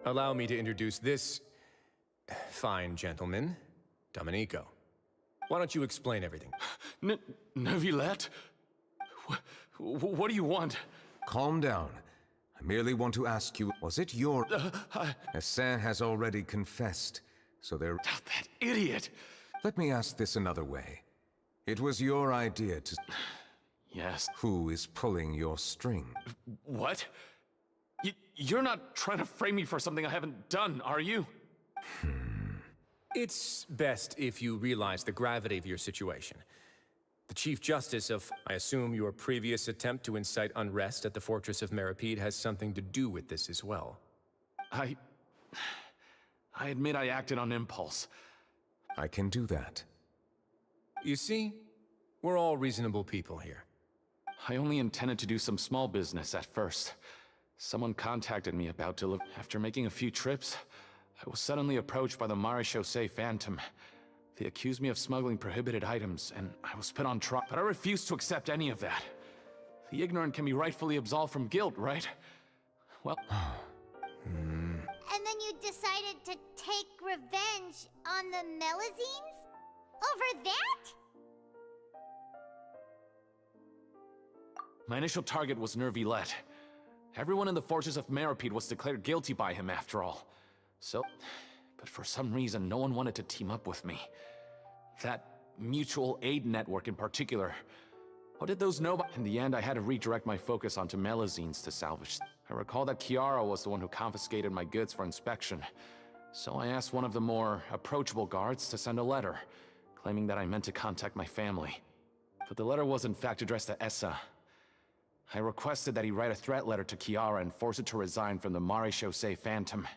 Allow me to introduce this fine gentleman, Domenico. Why don't you explain everything? Neuvillette? What do you want? Calm down. I merely want to ask you, was it your... Hassan has already confessed, so there... That idiot! Let me ask this another way. It was your idea to... Yes. Who is pulling your string? What? You're not trying to frame me for something I haven't done, are you? It's best if you realize the gravity of your situation. The Chief Justice of, I assume, your previous attempt to incite unrest at the Fortress of Meripede has something to do with this as well. I admit I acted on impulse. I can do that. You see, we're all reasonable people here. I only intended to do some small business at first. Someone contacted me about delivery. After making a few trips, I was suddenly approached by the Marechaussee Phantom. They accused me of smuggling prohibited items, and I was put on trial. But I refused to accept any of that. The ignorant can be rightfully absolved from guilt, right? Well... And then you decided to take revenge on the Melazines? Over that? My initial target was Neuvillette. Everyone in the Fortress of Meripede was declared guilty by him after all. So, but for some reason, no one wanted to team up with me. That mutual aid network in particular. What did those know about? In the end, I had to redirect my focus onto Melazines to salvage. I recall that Chiara was the one who confiscated my goods for inspection. So I asked one of the more approachable guards to send a letter, claiming that I meant to contact my family. But the letter was in fact addressed to Essa. I requested that he write a threat letter to Chiara and force her to resign from the Marechaussee Phantom.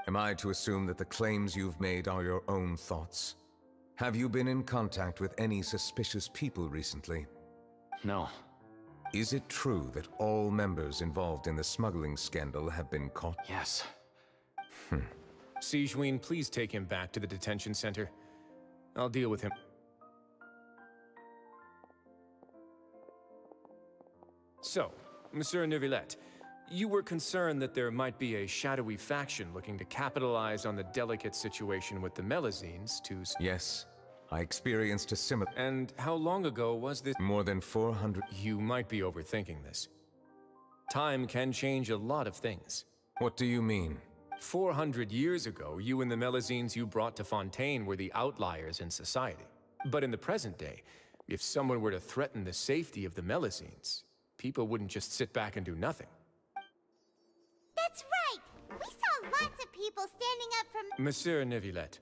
Am I to assume that the claims you've made are your own thoughts? Have you been in contact with any suspicious people recently? no. Is it true that all members involved in the smuggling scandal have been caught? Yes. Sijween, please take him back to the detention center. I'll deal with him. So, Monsieur Neuvillette, you were concerned that there might be a shadowy faction looking to capitalize on the delicate situation with the Melazines to... Yes, I experienced a similar... And how long ago was this? More than 400... You might be overthinking this. Time can change a lot of things. What do you mean? 400 years ago, you and the Melazines you brought to Fontaine were the outliers in society. But in the present day, if someone were to threaten the safety of the Melazines, people wouldn't just sit back and do nothing. That's right! We saw lots of people standing up for... Monsieur Neuvillette,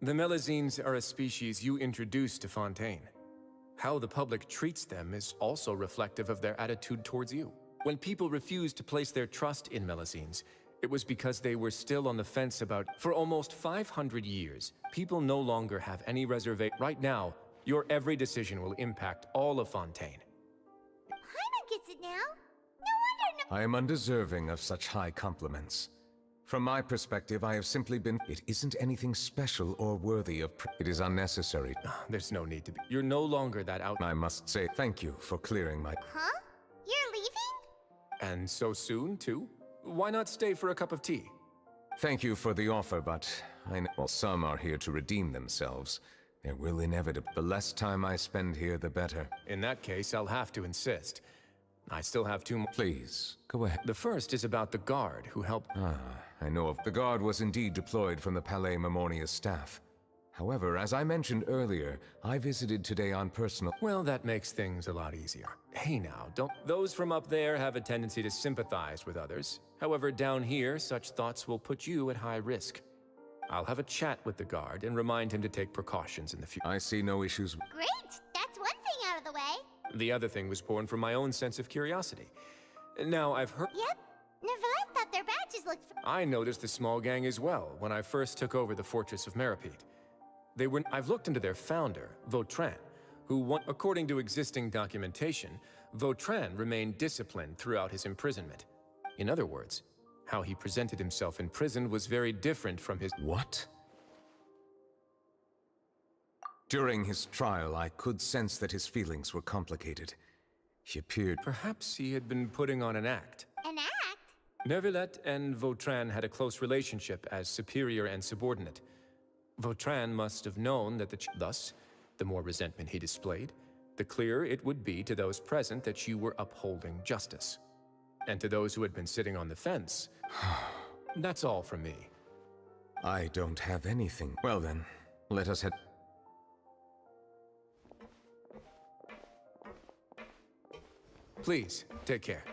the Melazines are a species you introduced to Fontaine. How the public treats them is also reflective of their attitude towards you. When people refused to place their trust in Melazines, it was because they were still on the fence about... For almost 500 years, people no longer have any reservation. Right now, your every decision will impact all of Fontaine. Paimon gets it now. No wonder I am undeserving of such high compliments. From my perspective, I have simply been... It isn't anything special or worthy of... It is unnecessary. There's no need to be... You're no longer that out... I must say thank you for clearing my... Huh? You're leaving? And so soon, too? Why not stay for a cup of tea? Thank you for the offer, but I know... While some are here to redeem themselves, there will inevitably... The less time I spend here, the better. In that case, I'll have to insist. I still have 2 more... Please, go ahead. The first is about the guard who helped... I know of... The guard was indeed deployed from the Palais Memoria's staff. However, as I mentioned earlier, I visited today on personal... Well, that makes things a lot easier. Hey now, don't... Those from up there have a tendency to sympathize with others. However, down here, such thoughts will put you at high risk. I'll have a chat with the guard and remind him to take precautions in the future. I see no issues... Great! That's one thing out of the way. The other thing was born from my own sense of curiosity. Now, I've heard... Yep. Neuvillette thought their badges looked... I noticed the small gang as well when I first took over the Fortress of Meripede. I've looked into their founder, Vautrin, who, according to existing documentation, Vautrin remained disciplined throughout his imprisonment. In other words, how he presented himself in prison was very different from his... What? During his trial, I could sense that his feelings were complicated. He appeared... Perhaps he had been putting on an act. An act? Neuvillette and Vautrin had a close relationship as superior and subordinate. Vautrin must have known that thus, the more resentment he displayed, the clearer it would be to those present that you were upholding justice. And to those who had been sitting on the fence, that's all from me. I don't have anything. Well then, let us head... Please, take care.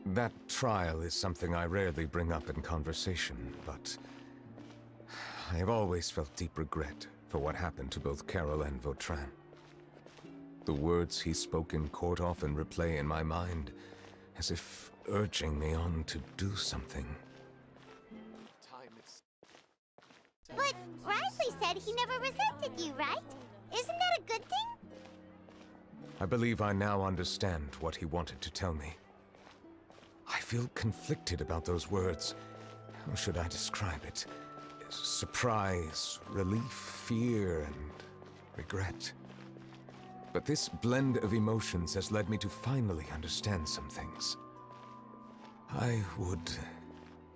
That trial is something I rarely bring up in conversation, but... I have always felt deep regret for what happened to both Carol and Vautrin. The words he spoke in court often replay in my mind, as if urging me on to do something. But Risley said he never resented you, right? Isn't that a good thing? I believe I now understand what he wanted to tell me. I feel conflicted about those words. How should I describe it? Surprise, relief, fear, and regret. But this blend of emotions has led me to finally understand some things. I would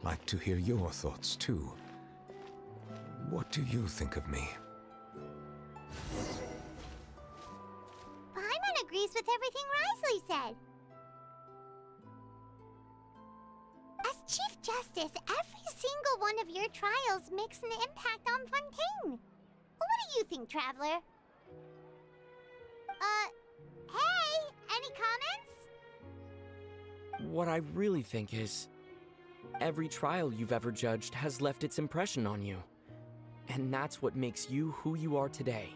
like to hear your thoughts, too. What do you think of me? Paimon agrees with everything Risley said. As Chief Justice, every single one of your trials makes an impact on Fontaine. What do you think, Traveler? Hey, any comments? What I really think is, every trial you've ever judged has left its impression on you. And that's what makes you who you are today.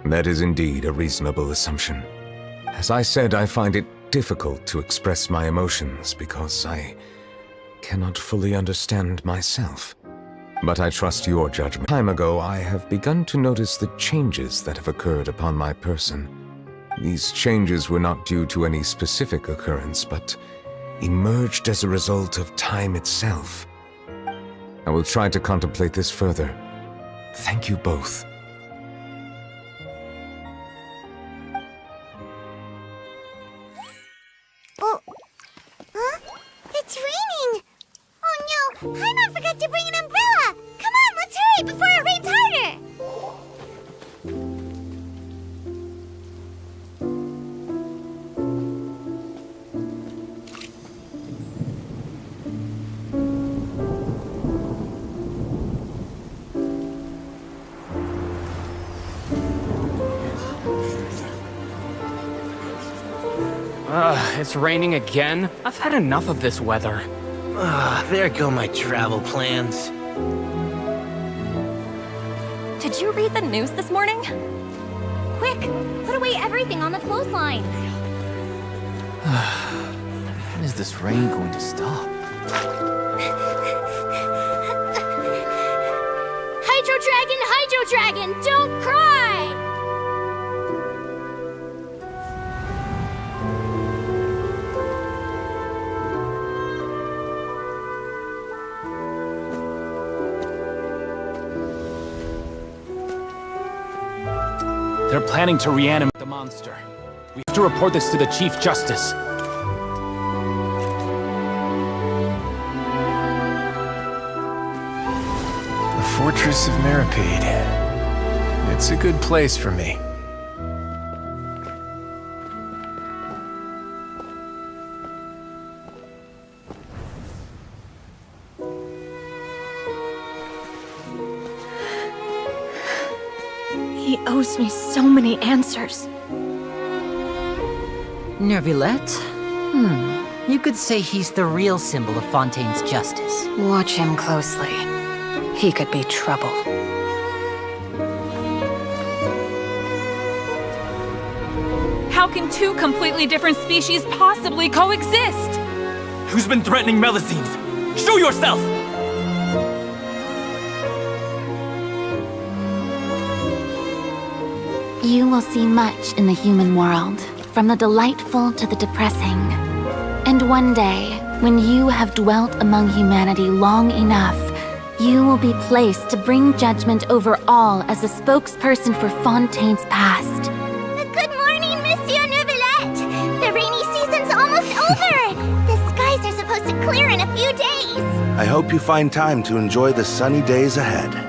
That is indeed a reasonable assumption. As I said, I find it difficult to express my emotions because I cannot fully understand myself. But I trust your judgment. Time ago, I have begun to notice the changes that have occurred upon my person. These changes were not due to any specific occurrence, but emerged as a result of time itself. I will try to contemplate this further. Thank you both. Oh, huh? It's raining! Oh no, Paimon forgot to bring an umbrella! Come on, let's hurry before it rains harder! It's raining again? I've had enough of this weather. There go my travel plans. Did you read the news this morning? Quick, put away everything on the clothesline. When is this rain going to stop? Hydro Dragon, don't cry! They're planning to reanimate the monster. We have to report this to the Chief Justice. The Fortress of Meripede. It's a good place for me. He owes me so many answers. Nervillette? You could say he's the real symbol of Fontaine's justice. Watch him closely. He could be trouble. How can two completely different species possibly coexist? Who's been threatening Melusines? Show yourself! You will see much in the human world, from the delightful to the depressing. And one day, when you have dwelt among humanity long enough, you will be placed to bring judgment over all as a spokesperson for Fontaine's past. Good morning, Monsieur Neuvillette! The rainy season's almost over! The skies are supposed to clear in a few days! I hope you find time to enjoy the sunny days ahead.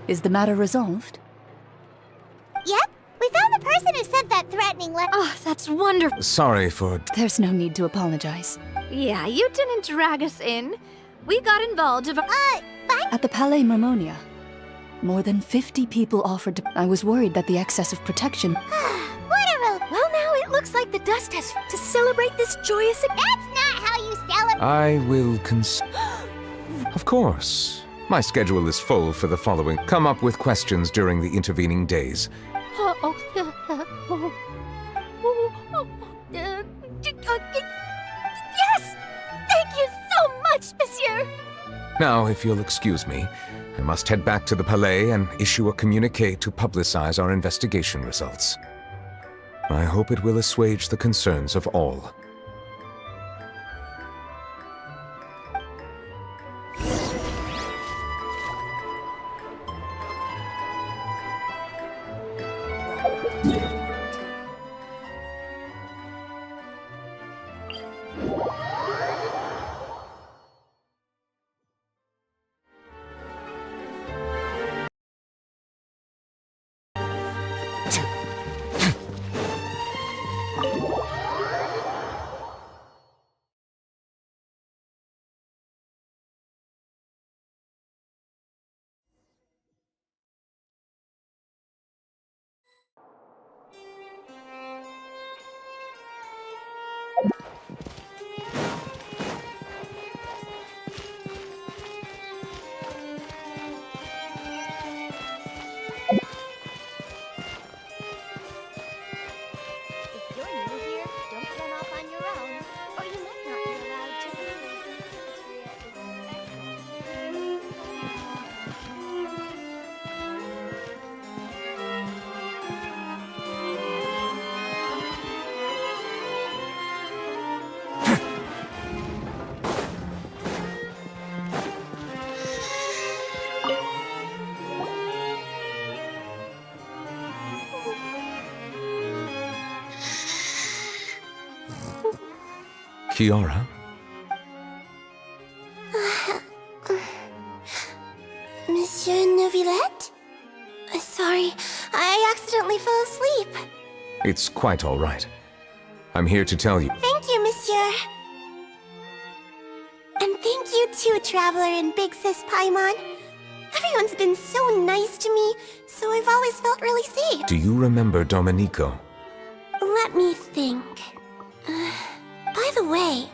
Is the matter resolved? Yep, we found the person who sent that threatening letter. Oh, that's wonderful. Sorry for... There's no need to apologize. Yeah, you didn't drag us in. We got involved. At the Palais Mermonia, more than 50 people offered to... I was worried that the excess of protection... Whatever. Well, now it looks like the dust has... To celebrate this joyous... That's not how you celebrate. I will Of course. My schedule is full for the following. Come up with questions during the intervening days. Yes! Thank you so much, monsieur! Now, if you'll excuse me, I must head back to the Palais and issue a communique to publicize our investigation results. I hope it will assuage the concerns of all. If you're new here, don't run off on your own, or you might not be allowed to leave. Cafeteria is Kiara? Monsieur Neuvillette? Sorry, I accidentally fell asleep. It's quite all right. I'm here to tell you. Thank you, Monsieur. And thank you too, Traveler and Big Sis Paimon. Everyone's been so nice to me, so I've always felt really safe. Do you remember Domenico? Let me think. By the way,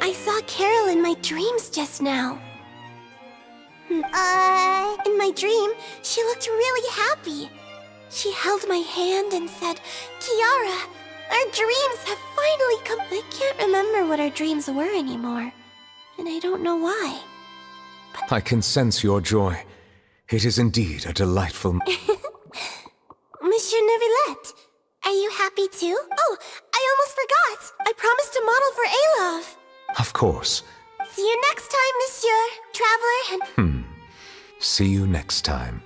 I saw Carol in my dreams just now. In my dream, she looked really happy. She held my hand and said, "Kiara, our dreams have finally come." I can't remember what our dreams were anymore, and I don't know why. I can sense your joy. It is indeed a delightful... Monsieur Neuvillette, are you happy too? Oh, I almost forgot! I promised to model for Alov. Of course. See you next time, Monsieur, Traveler, and... See you next time.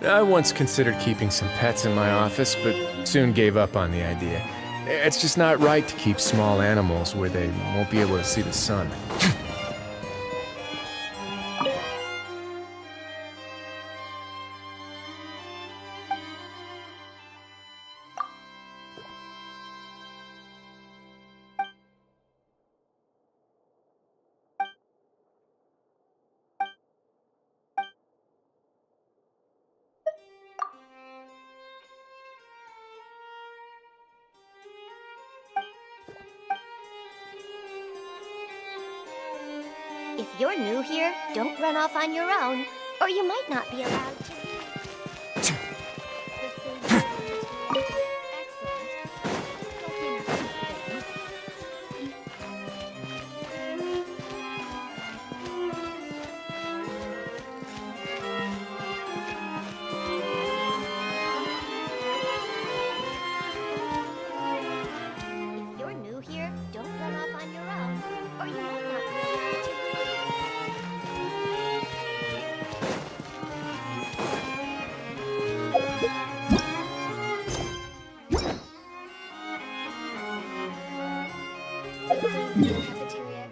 I once considered keeping some pets in my office, but soon gave up on the idea. It's just not right to keep small animals where they won't be able to see the sun. If you're new here, don't run off on your own, or you might not be allowed to. If you're new here, don't run off on your own, or you might not be allowed to. Cafeteria.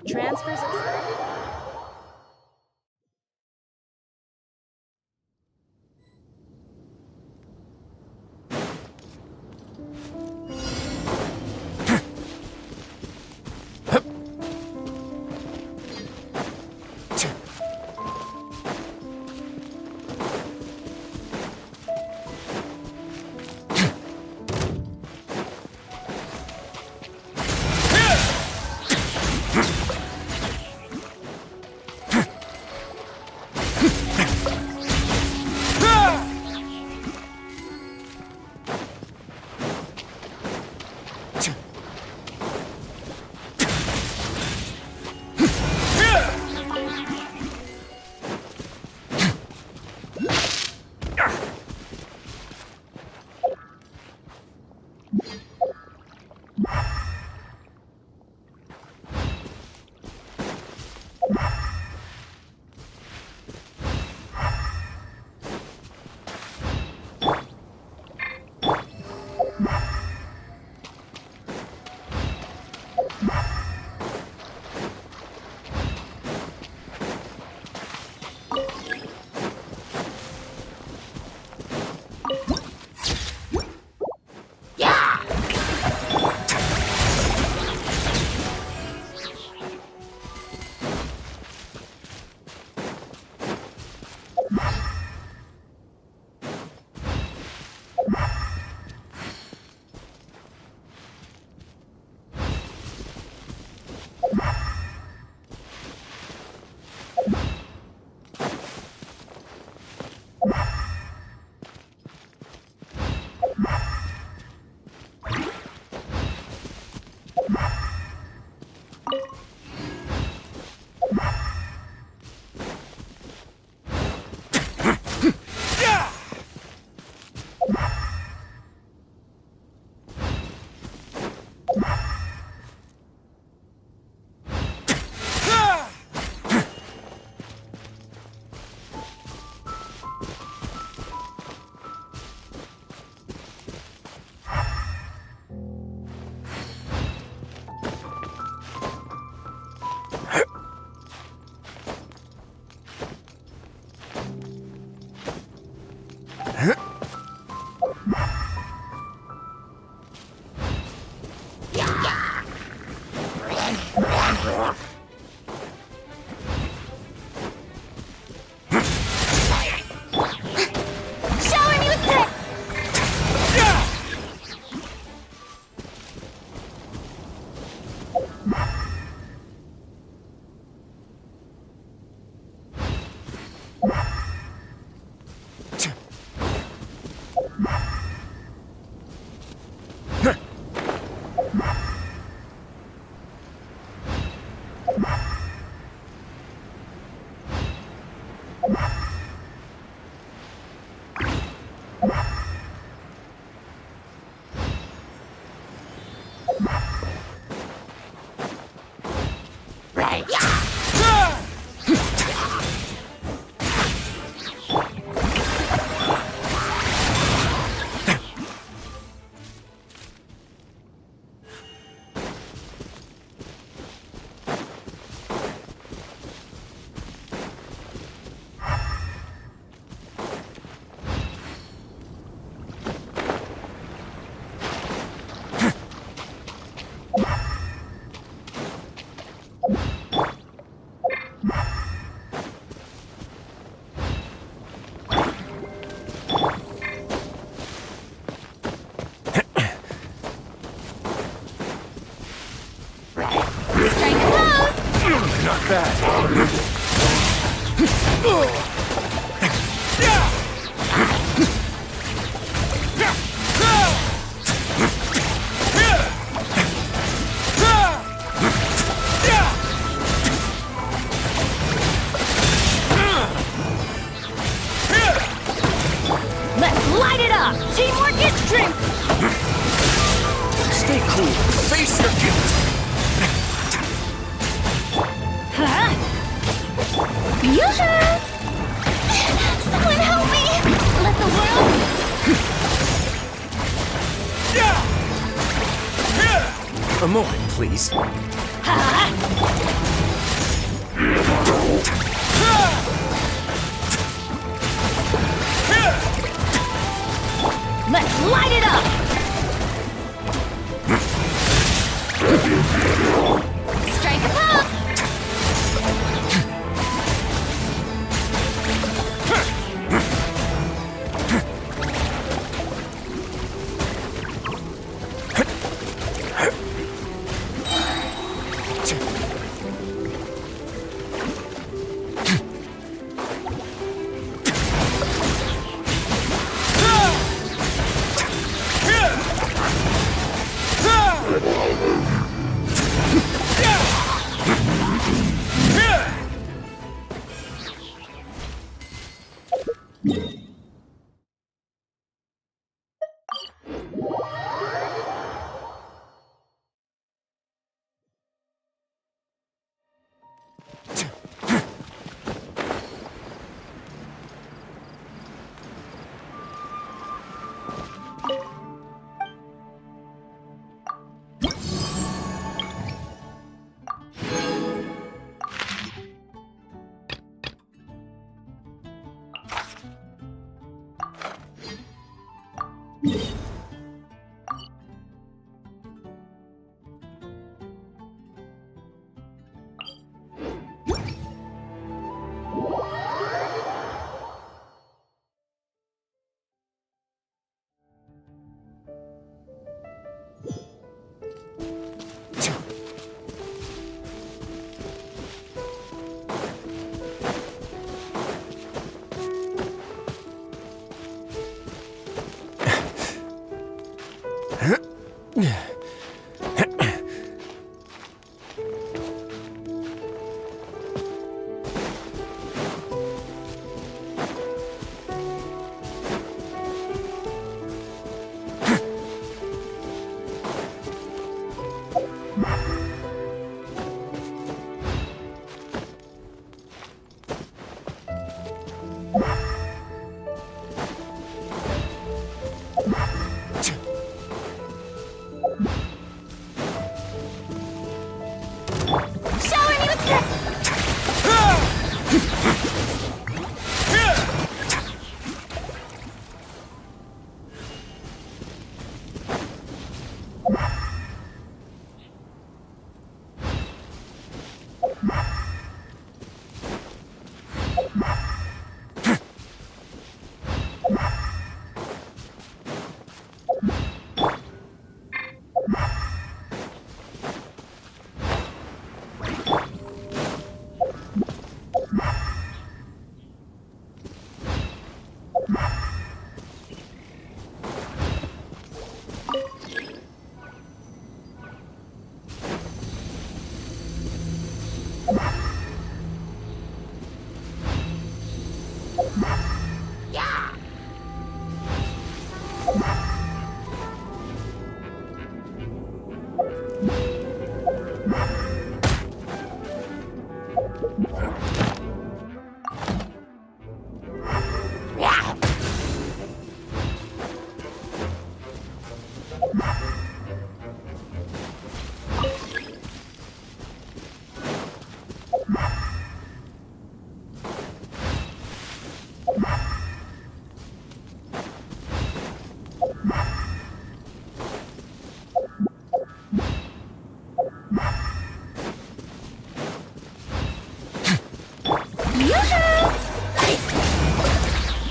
Transfers. bad. Let's light it up! Teamwork is strength! Stay cool. Face your guilt. Huh? Yoo-hoo! Someone help me! Let the world... A moment, please. Let's light it up! Strike a pop!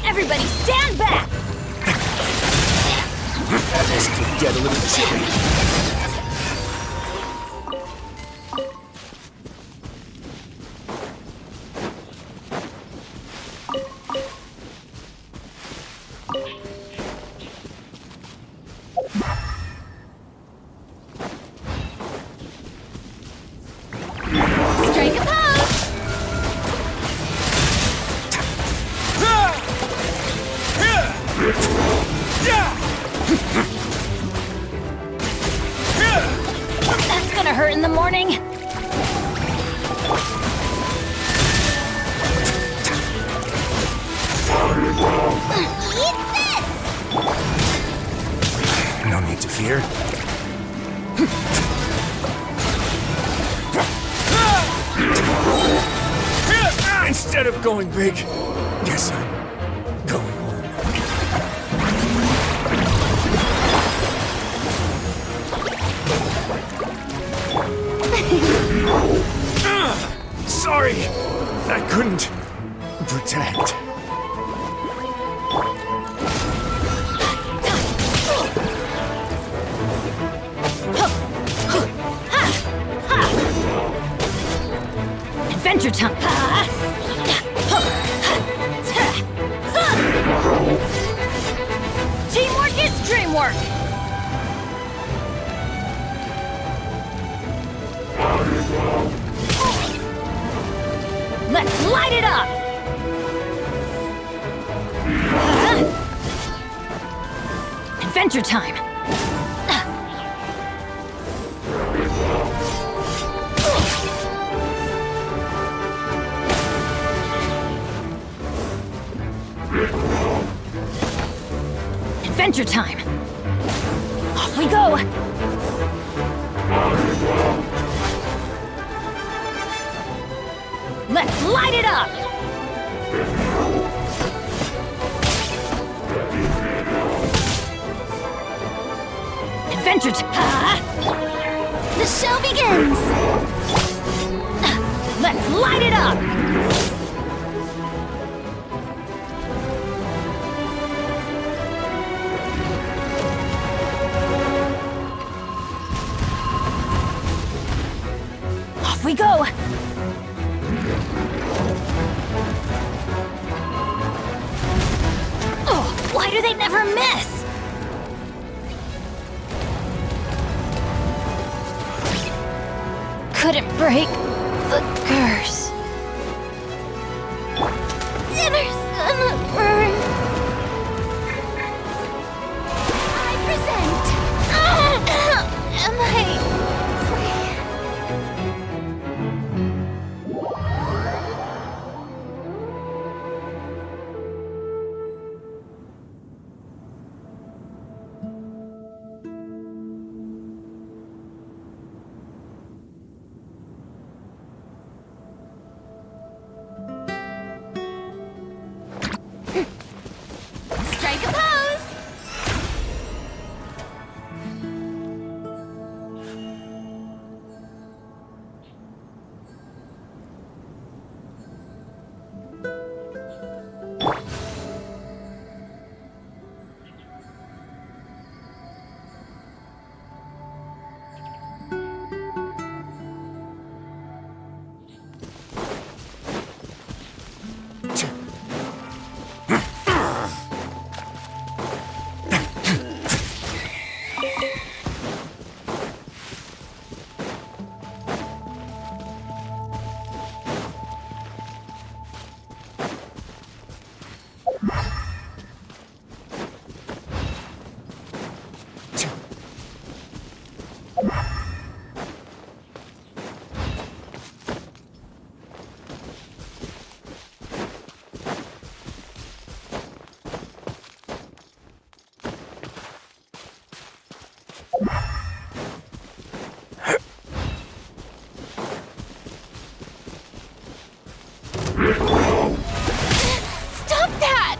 Everybody stand back! This could get a little chilly. coming! Eat this! No need to fear. Instead of going big, guess I'm going home. Sorry, I couldn't protect. Adventure time! Teamwork is dreamwork! Let's light it up! Adventure time! Adventure time! Off we go! Let's light it up! Adventure time! The show begins! Let's light it up! Off we go! Oh, why do they never miss? Couldn't break the curse. Dinner's gonna burn. I present. Am I strike a pose? Stop that!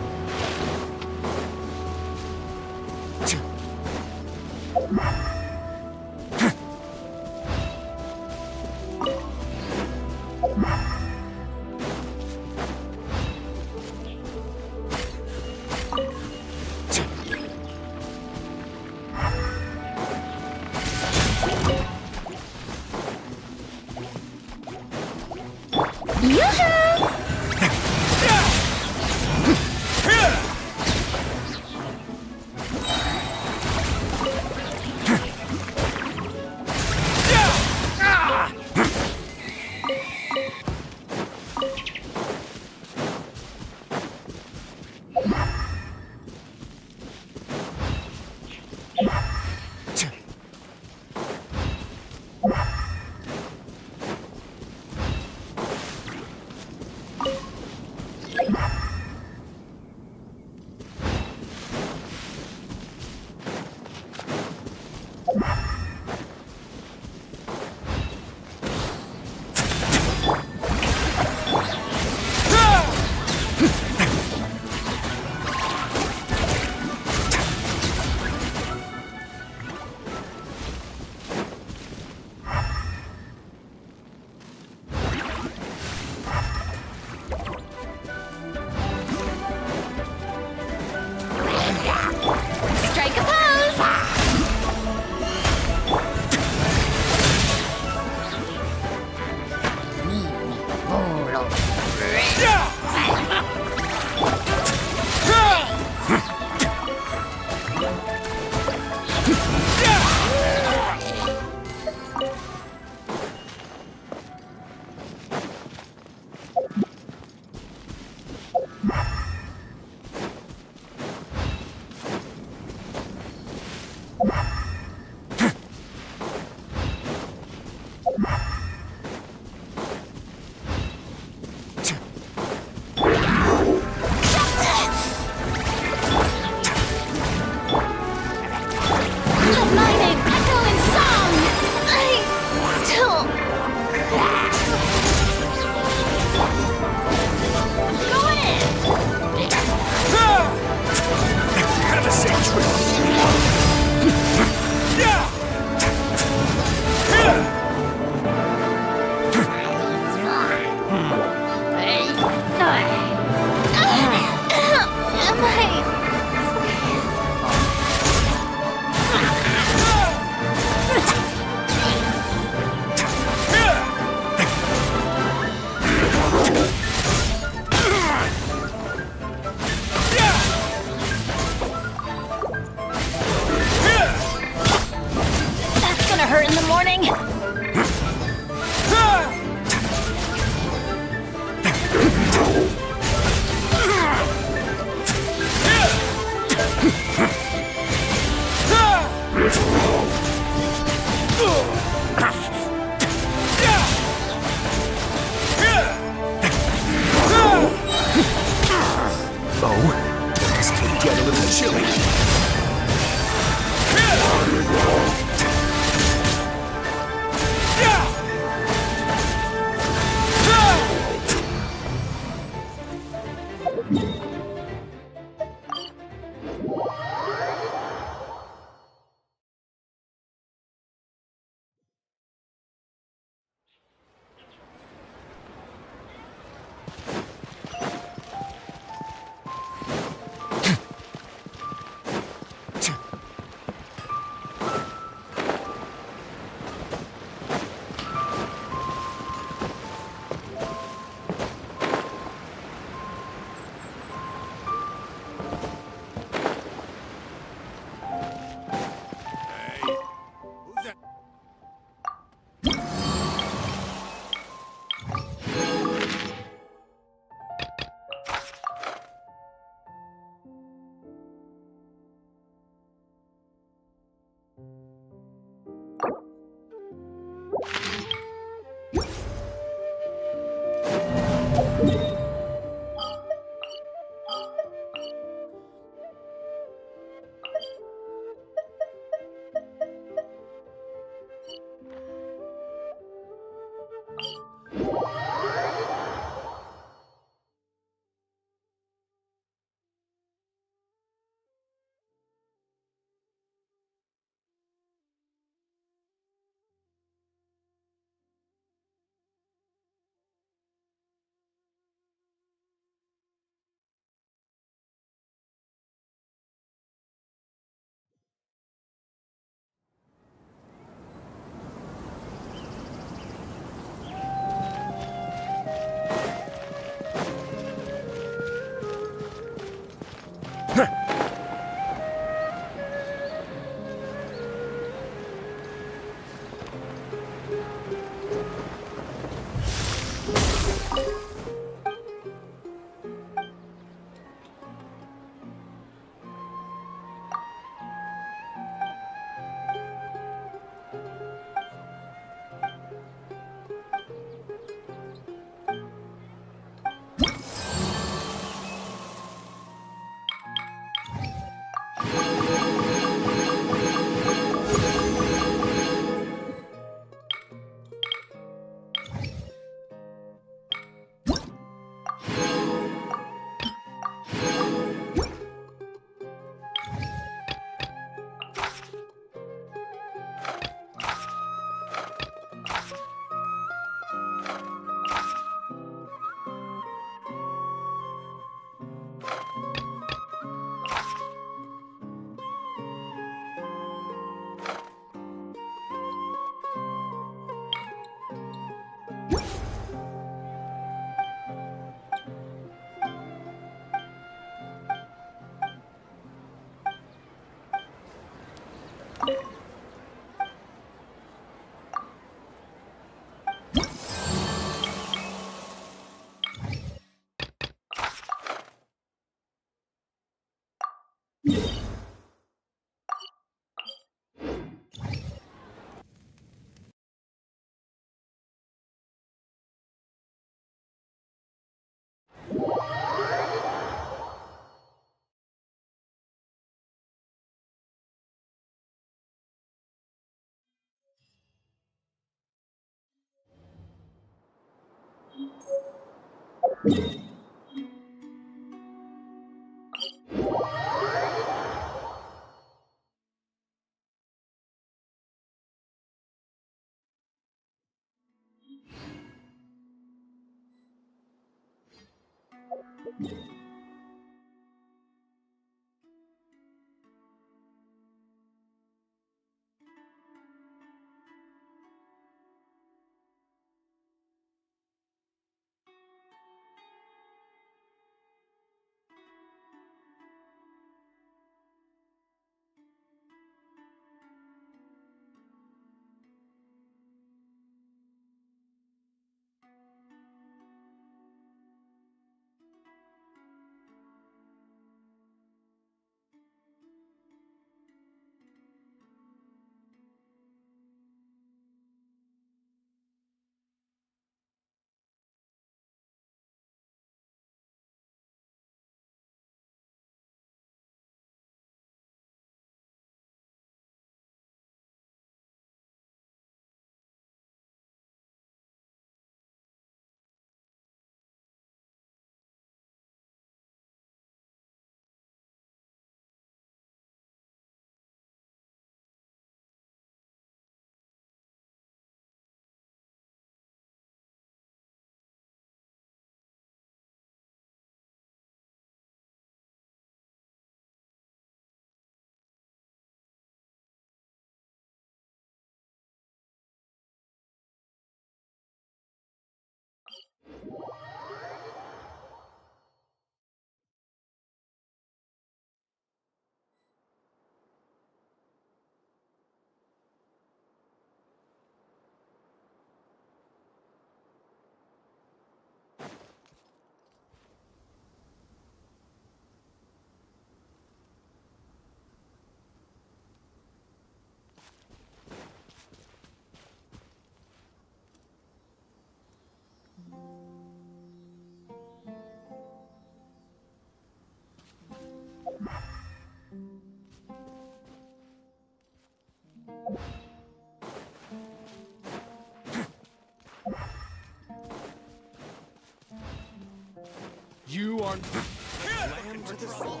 You are land to the sea.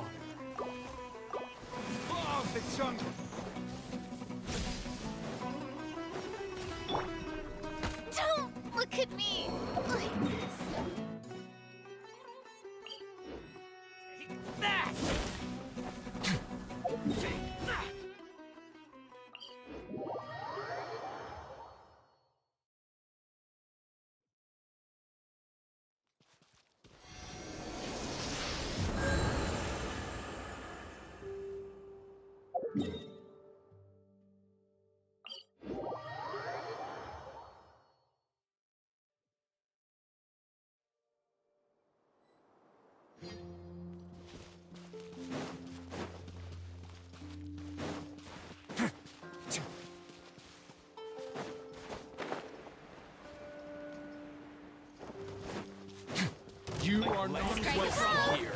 Of the jungle. Don't look at me like this. Take that! Take that! You are not welcome here.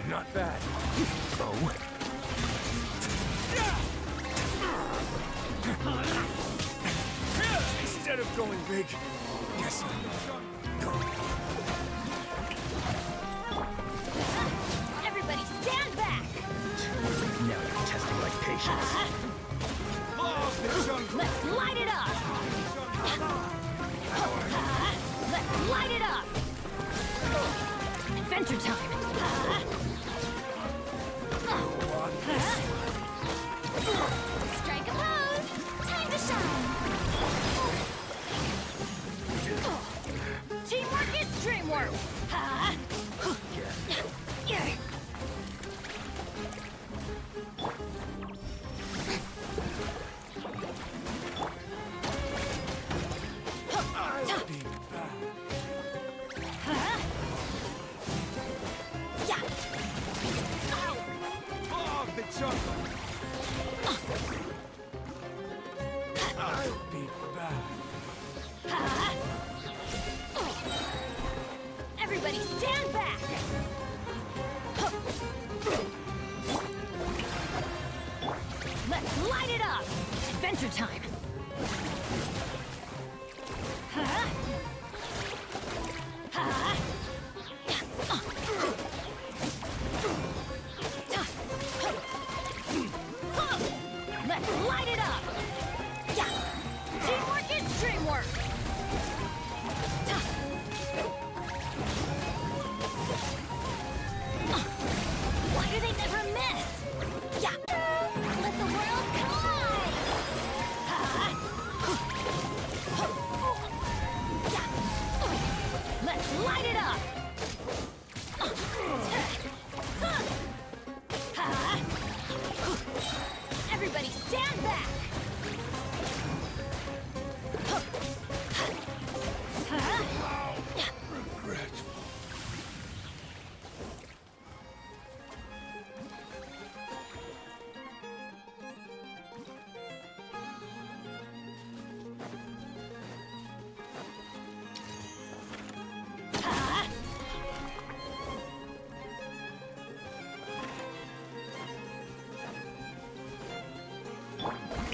Not bad. Oh. Instead of going big, guess I'm going. Everybody stand back! Now you're testing my patience. Let's light it up! Let's light it up! Adventure time! Strike a pose! Time to shine! Teamwork is dreamwork! I'll be back. Of the jungle. I'll be back. Everybody stand back! Let's light it up! Adventure time! Let's light it up! Yeah! Teamwork is dreamwork! Why do they never miss? Yeah! Let the world collide! Yeah! Let's light it up! Everybody stand back!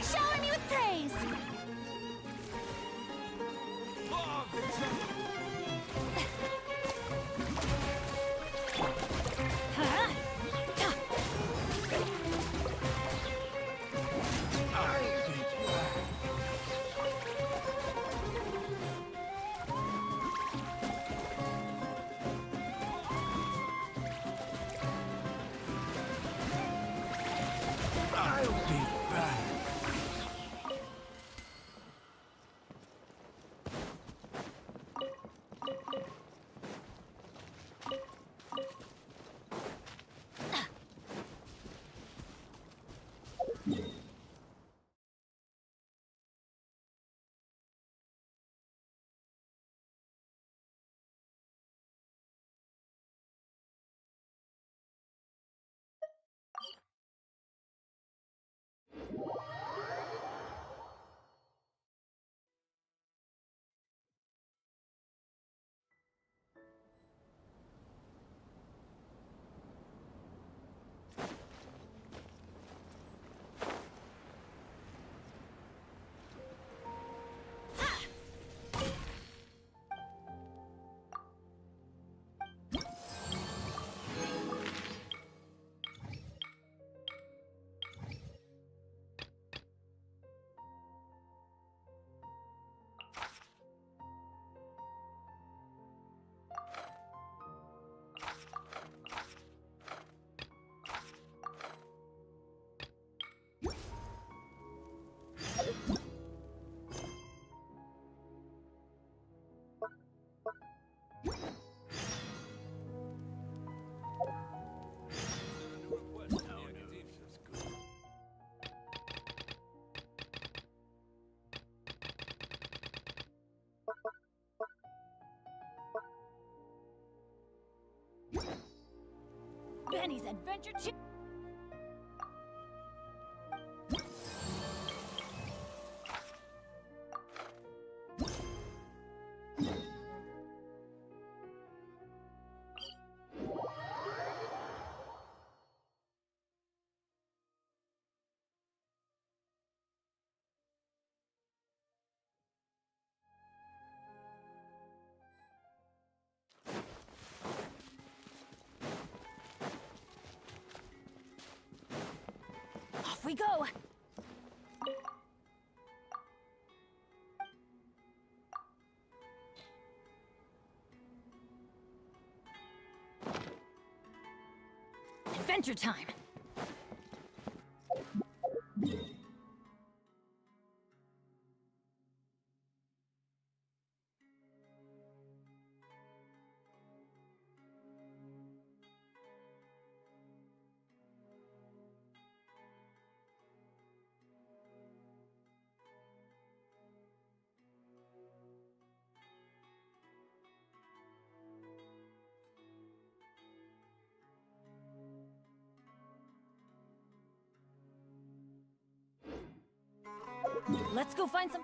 Shower me with praise! I'll be back. Benny's Adventure Chip. Off we go! Adventure time! Let's go find some...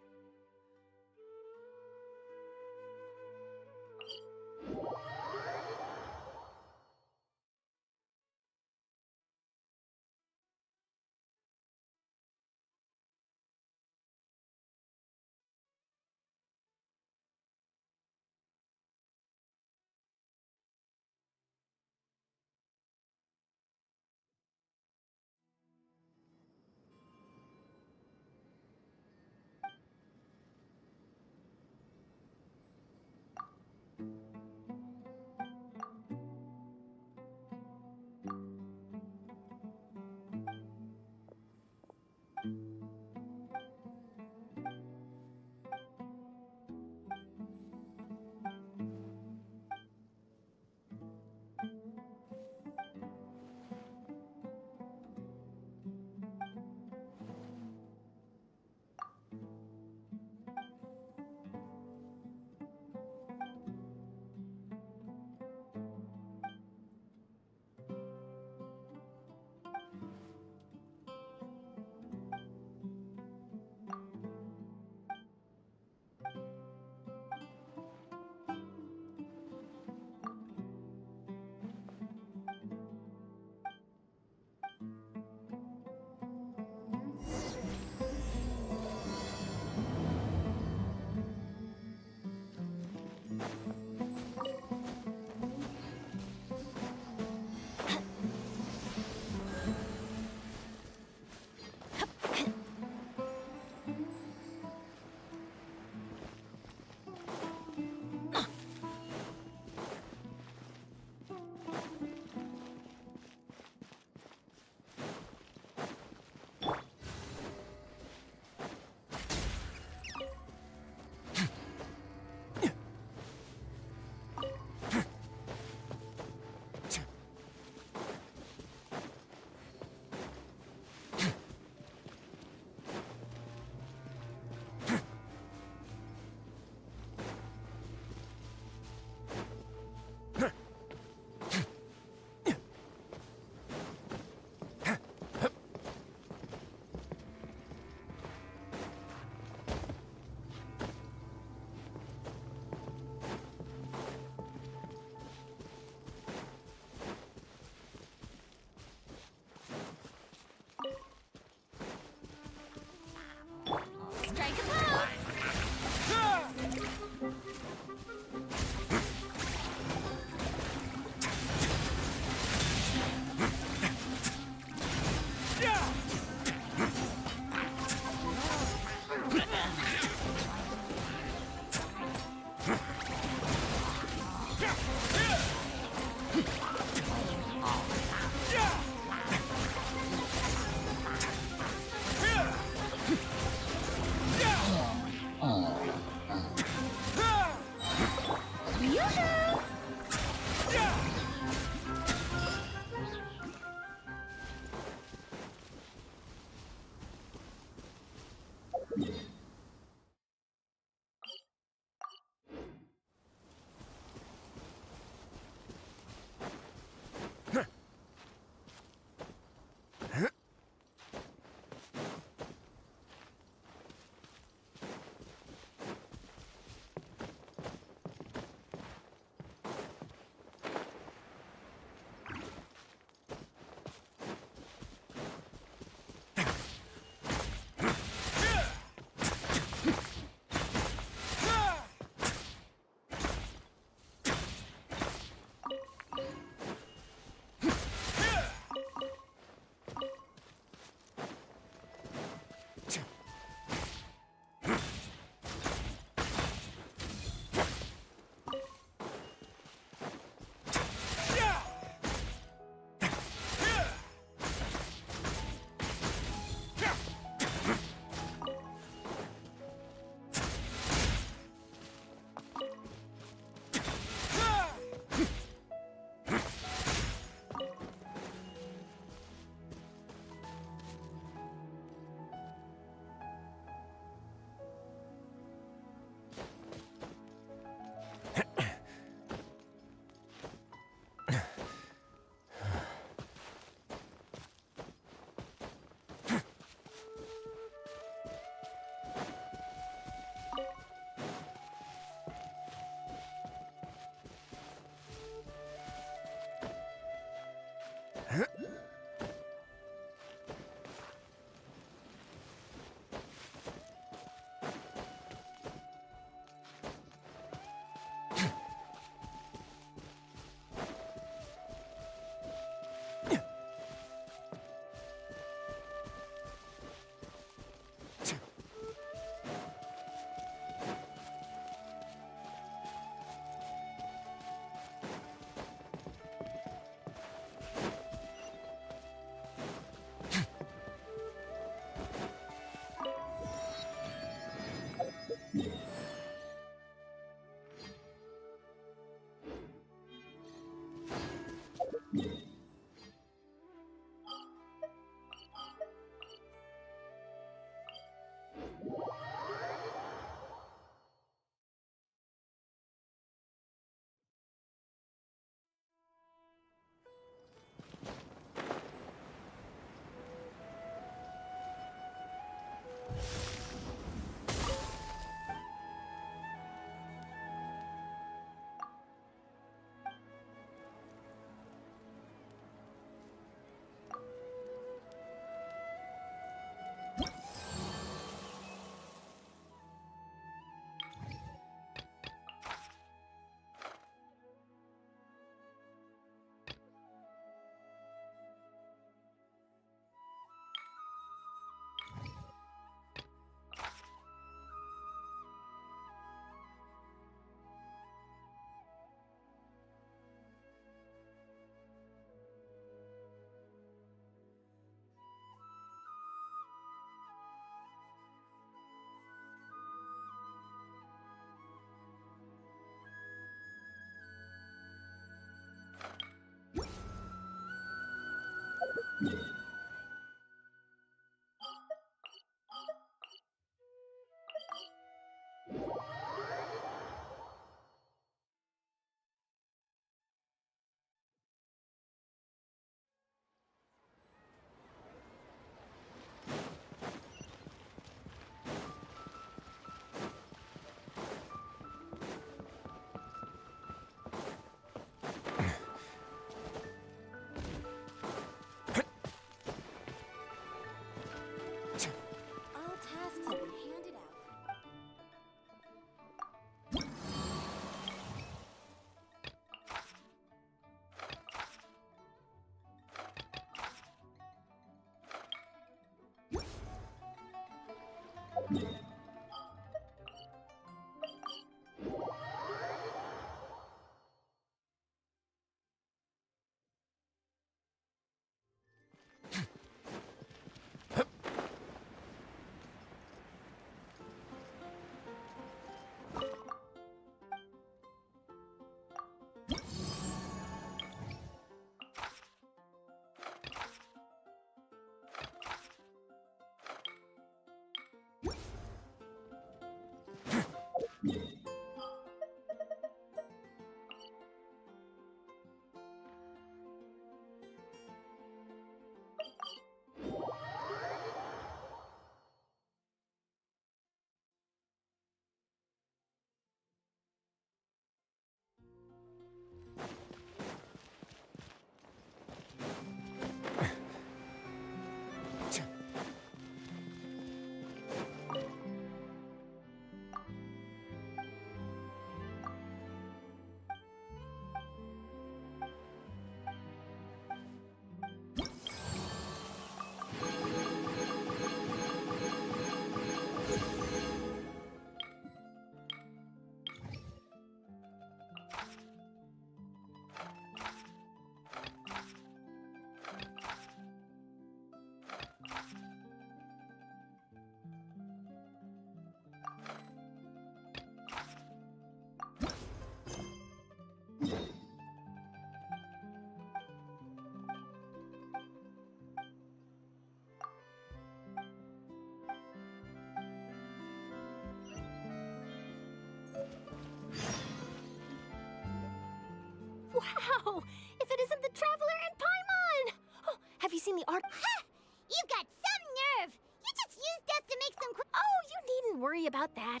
Wow! If it isn't the Traveler and Paimon! Oh, have you seen the art? Ha! You've got some nerve! You just used us to make some Oh, you needn't worry about that.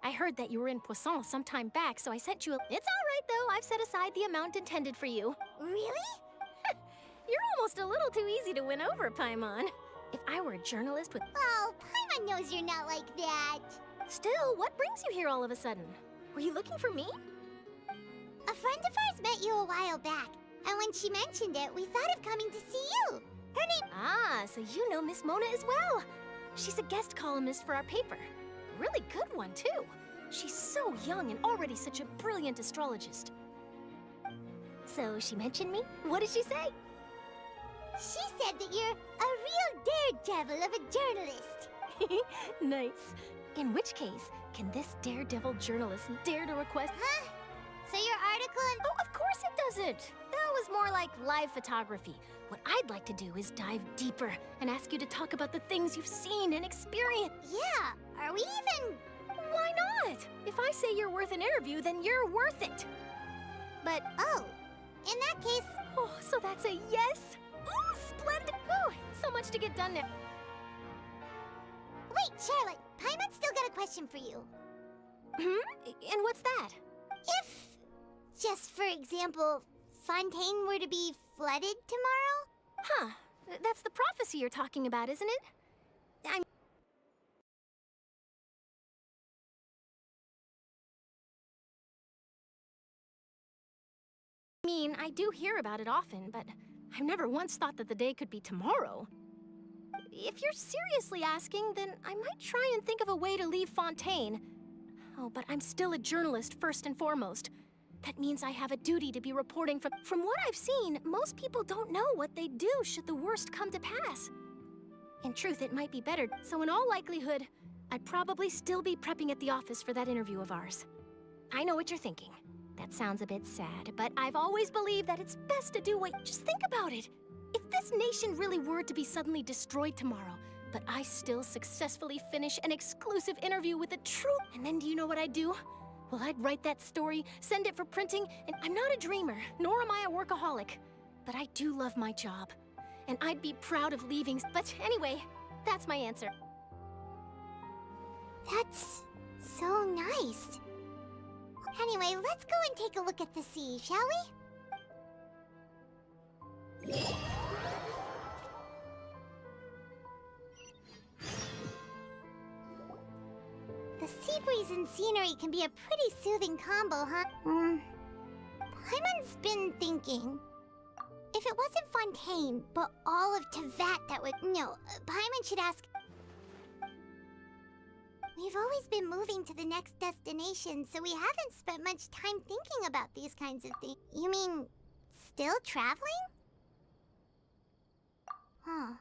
I heard that you were in Poisson some time back, so I sent you a... It's all right, though. I've set aside the amount intended for you. Really? You're almost a little too easy to win over, Paimon. If I were a journalist with... Oh, Paimon knows you're not like that. Still, what brings you here all of a sudden? Were you looking for me? A friend of ours met you a while back, and when she mentioned it, we thought of coming to see you. Her name... Ah, so you know Miss Mona as well. She's a guest columnist for our paper. Really good one, too. She's so young and already such a brilliant astrologist. So she mentioned me? What did she say? She said that you're a real daredevil of a journalist. Nice. In which case, can this daredevil journalist dare to request... Huh? So your article and... Oh, of course it doesn't. That was more like live photography. What I'd like to do is dive deeper and ask you to talk about the things you've seen and experienced. Yeah, are we even... Why not? If I say you're worth an interview, then you're worth it. But... Oh, in that case... Oh, so that's a yes? Ooh, splendid! Ooh, so much to get done now. Wait, Charlotte, Paimon's still got a question for you. And what's that? If, just for example, Fontaine were to be flooded tomorrow? Huh. That's the prophecy you're talking about, isn't it? I mean, I do hear about it often, but I've never once thought that the day could be tomorrow. If you're seriously asking, then I might try and think of a way to leave Fontaine. Oh, but I'm still a journalist first and foremost. That means I have a duty to be reporting from what I've seen, most people don't know what they'd do should the worst come to pass. In truth, it might be better, so in all likelihood, I'd probably still be prepping at the office for that interview of ours. I know what you're thinking. That sounds a bit sad, but I've always believed that it's best to do what... Just think about it. If this nation really were to be suddenly destroyed tomorrow, but I still successfully finish an exclusive interview with a true... And then do you know what I'd do? Well, I'd write that story, send it for printing, and I'm not a dreamer, nor am I a workaholic. But I do love my job, and I'd be proud of leaving... But anyway, that's my answer. That's so nice. Anyway, let's go and take a look at the sea, shall we? The sea breeze and scenery can be a pretty soothing combo, huh? Paimon's been thinking. If it wasn't Fontaine, but all of Tevat that would... No, Paimon should ask... We've always been moving to the next destination, so we haven't spent much time thinking about these kinds of things. You mean, still traveling? Huh.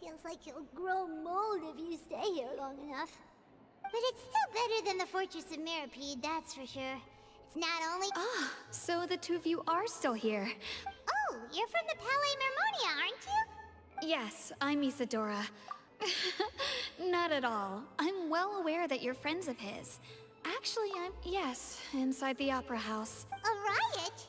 Feels like you'll grow mold if you stay here long enough. But it's still better than the Fortress of Mirapede, that's for sure. It's not only... Ah, so the two of you are still here. Oh, you're from the Palais Mermonia, aren't you? Yes, I'm Isadora. Not at all. I'm well aware that you're friends of his. Actually, yes, inside the Opera House. A riot?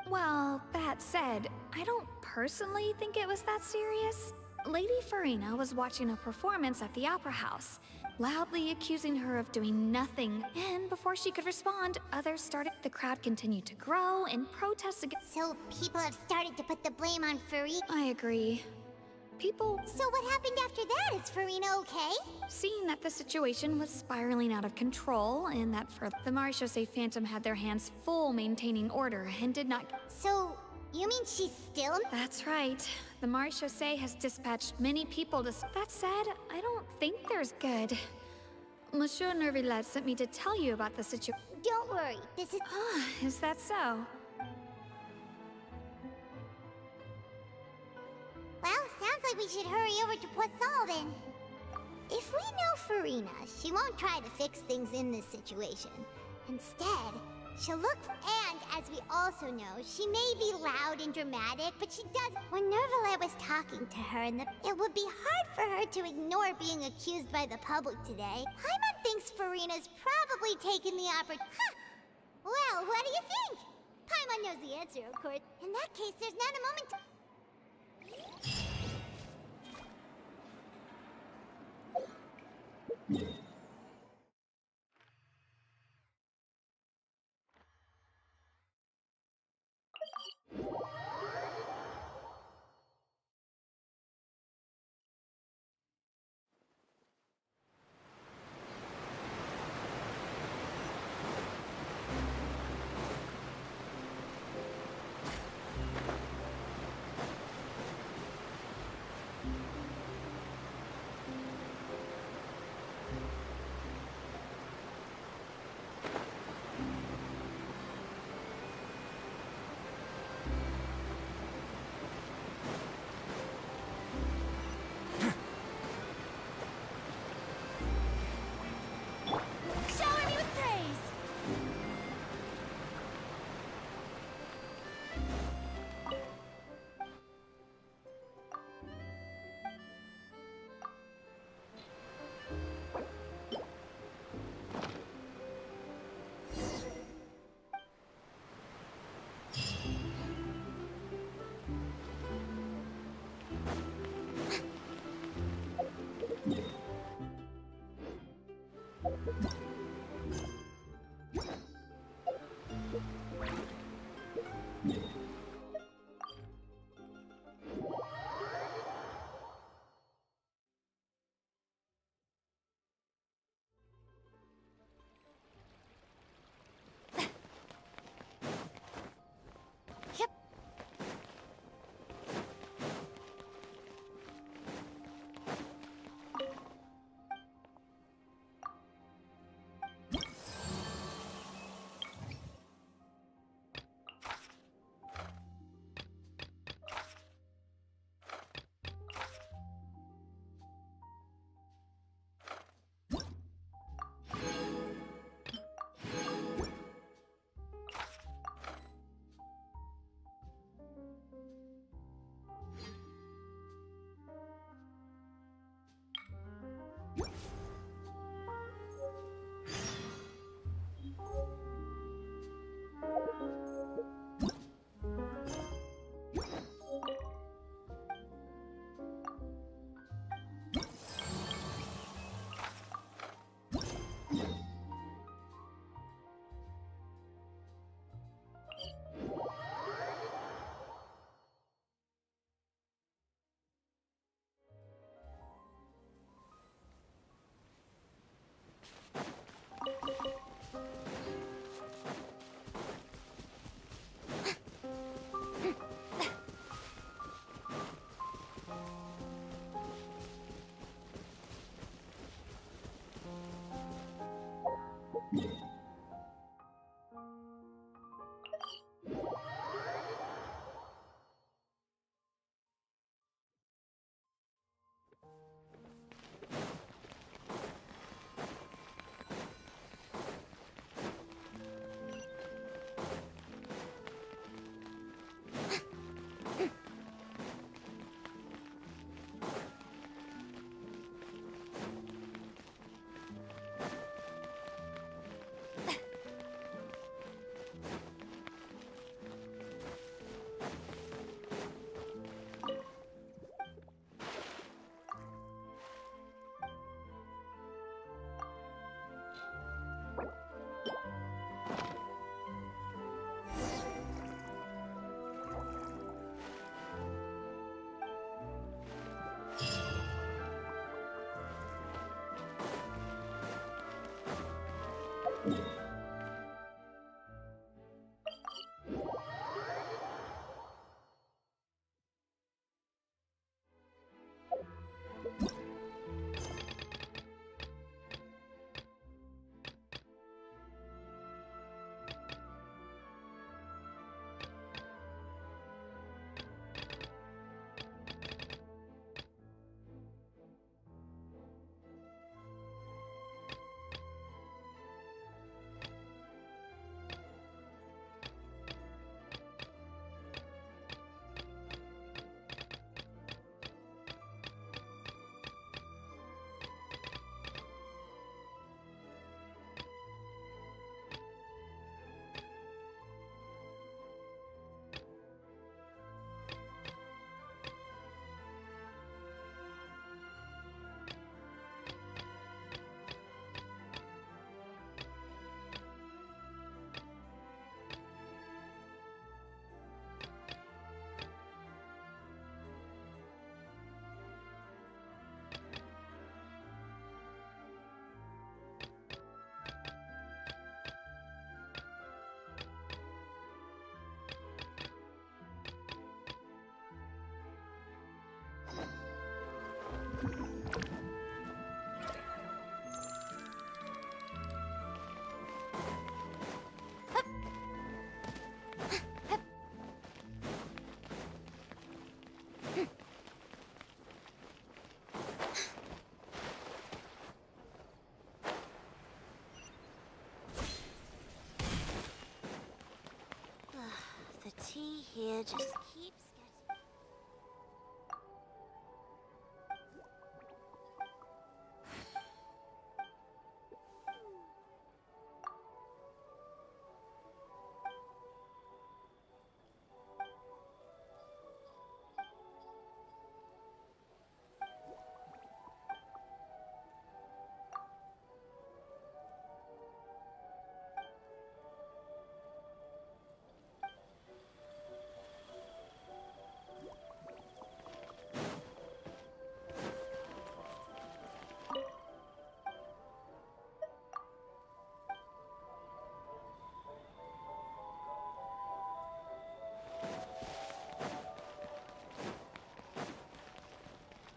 Well, that said, I don't personally think it was that serious. Lady Farina was watching a performance at the Opera House, loudly accusing her of doing nothing, and before she could respond, others started. The crowd continued to grow and protest against... So people have started to put the blame on Farina? I agree. People... So what happened after that? Is Farina okay? Seeing that the situation was spiraling out of control, and that for the Marechaussee Phantom had their hands full maintaining order and did not... So, you mean she's still... That's right. The Marechaussee has dispatched many people to... That said, I don't think there's good. Monsieur Nervillet sent me to tell you about the situation. Don't worry, this is... Ah, is that so? Well, sounds like we should hurry over to Poisson then. If we know Farina, she won't try to fix things in this situation. Instead, She'll look, and as we also know, she may be loud and dramatic, but she does. When Nervalet was talking to her, it would be hard for her to ignore being accused by the public today. Paimon thinks Farina's probably taken the Huh! Well, what do you think? Paimon knows the answer, of course. In that case, there's not a moment to... Shower me with praise! It just keeps getting...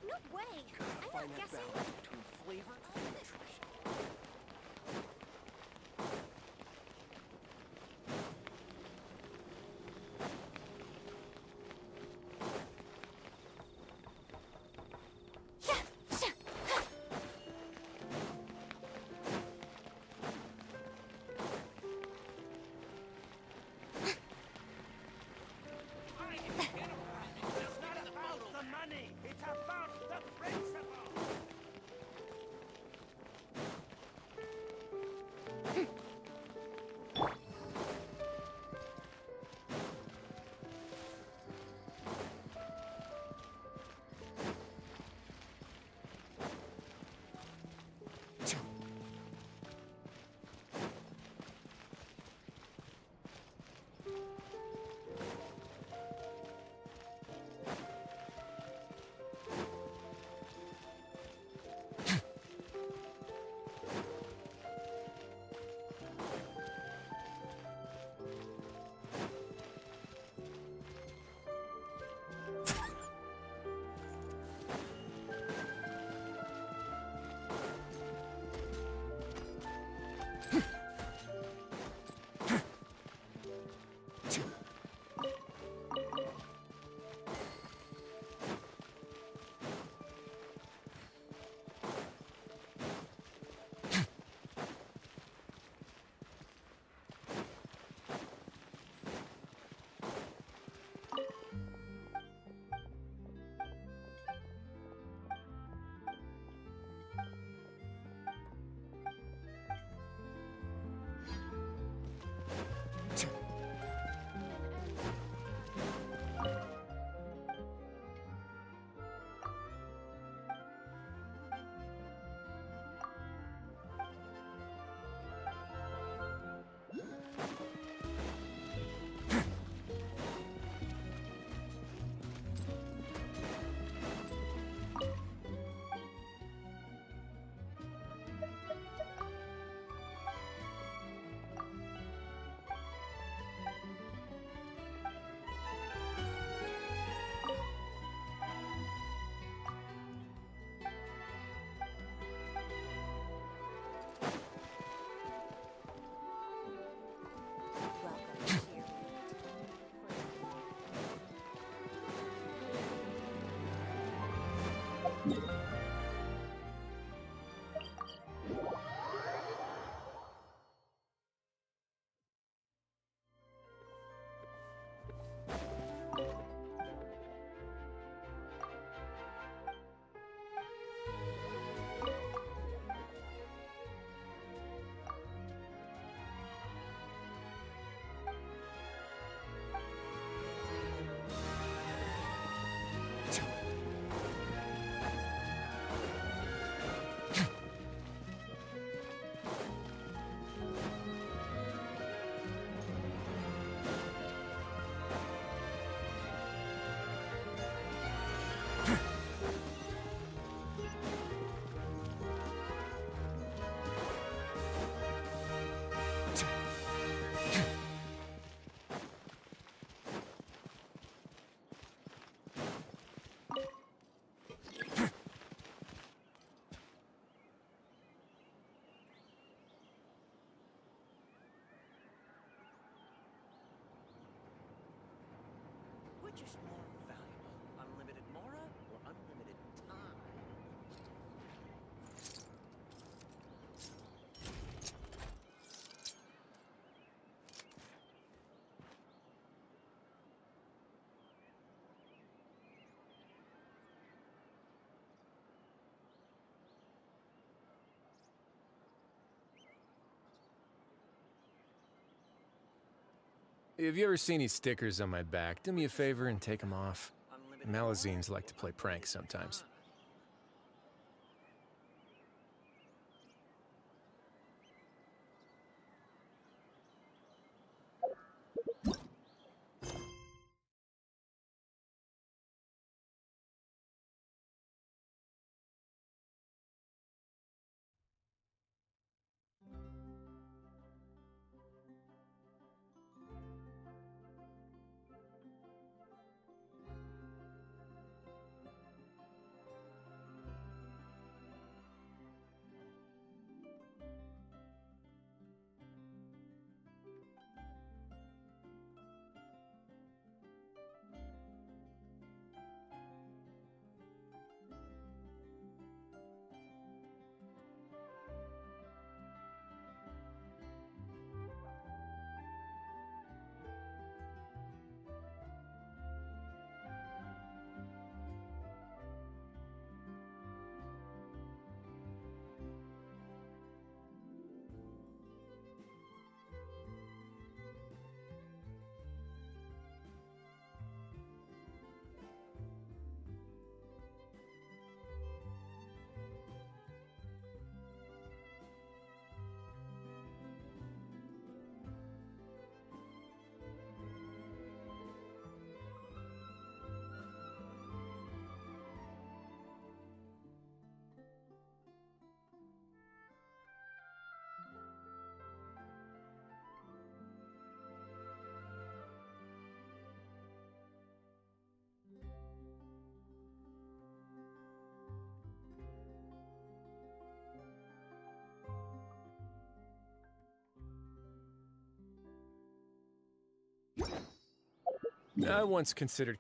No way! I'm not guessing. Between flavor and nutrition. If you ever see any stickers on my back, do me a favor and take them off. Malazines like to play pranks sometimes. I once considered...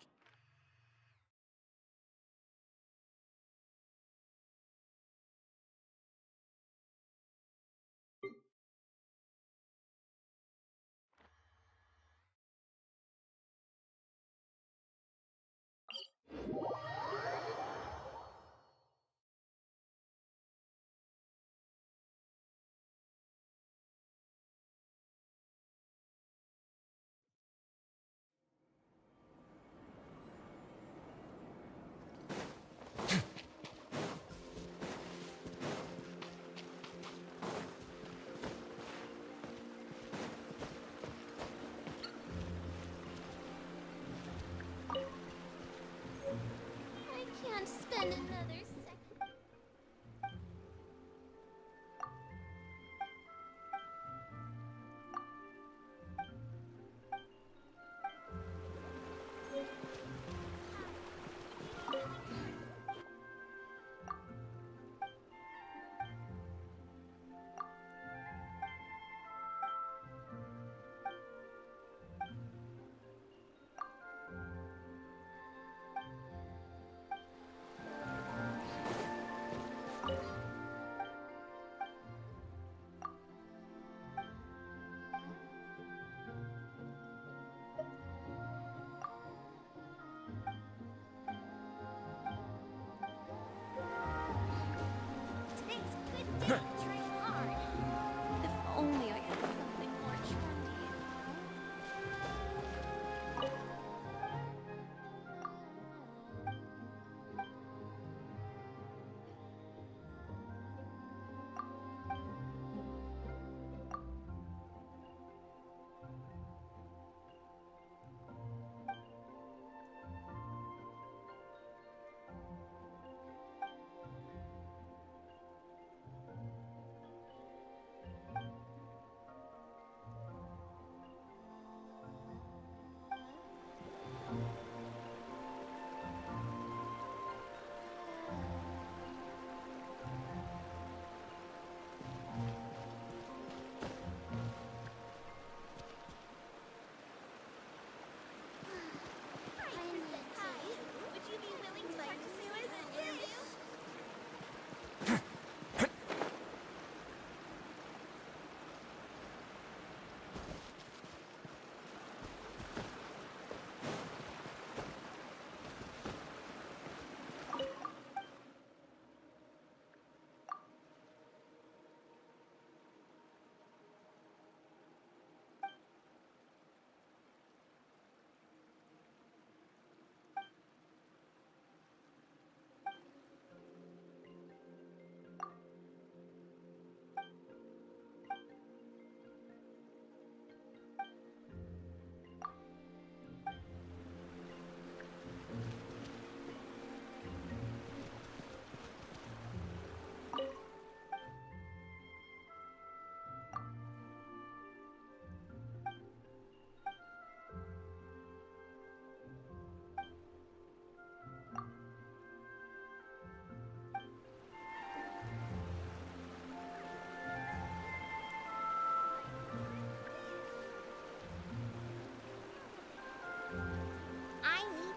I can't spend another second.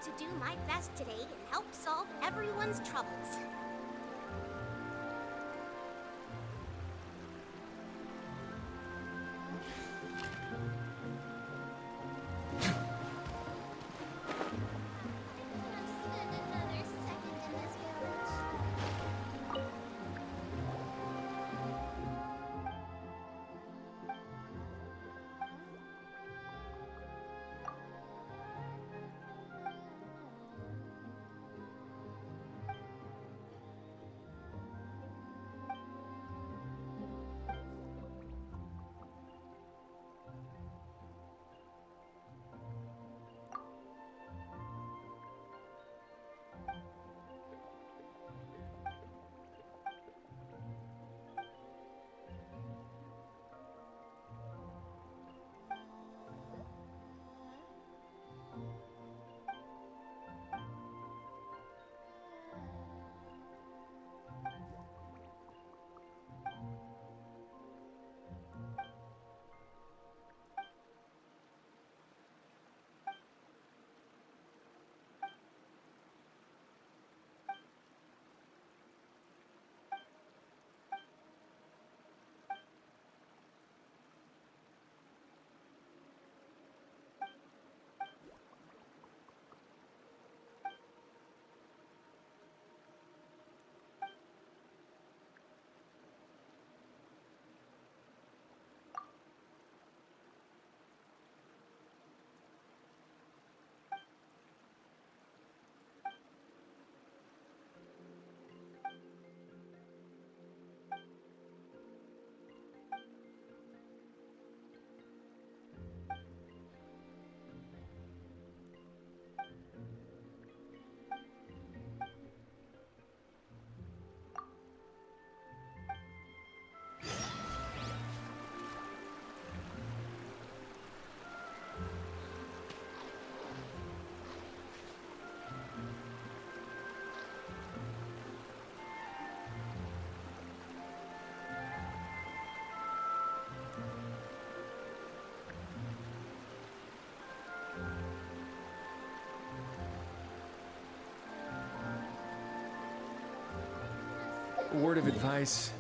to do my best today and help solve everyone's troubles. A word of advice.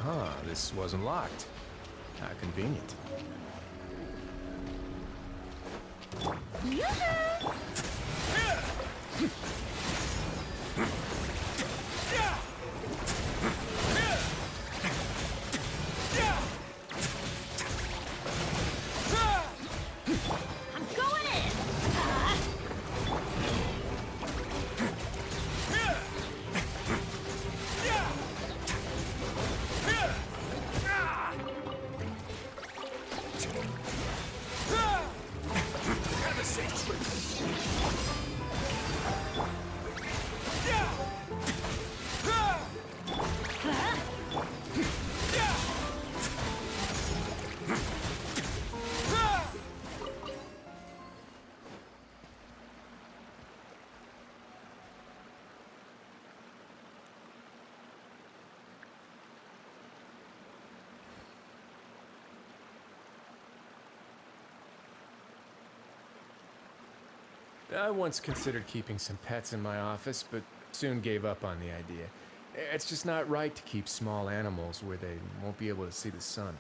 Ah, this wasn't locked. How convenient. I'm going in! I once considered keeping some pets in my office, but soon gave up on the idea. It's just not right to keep small animals where they won't be able to see the sun.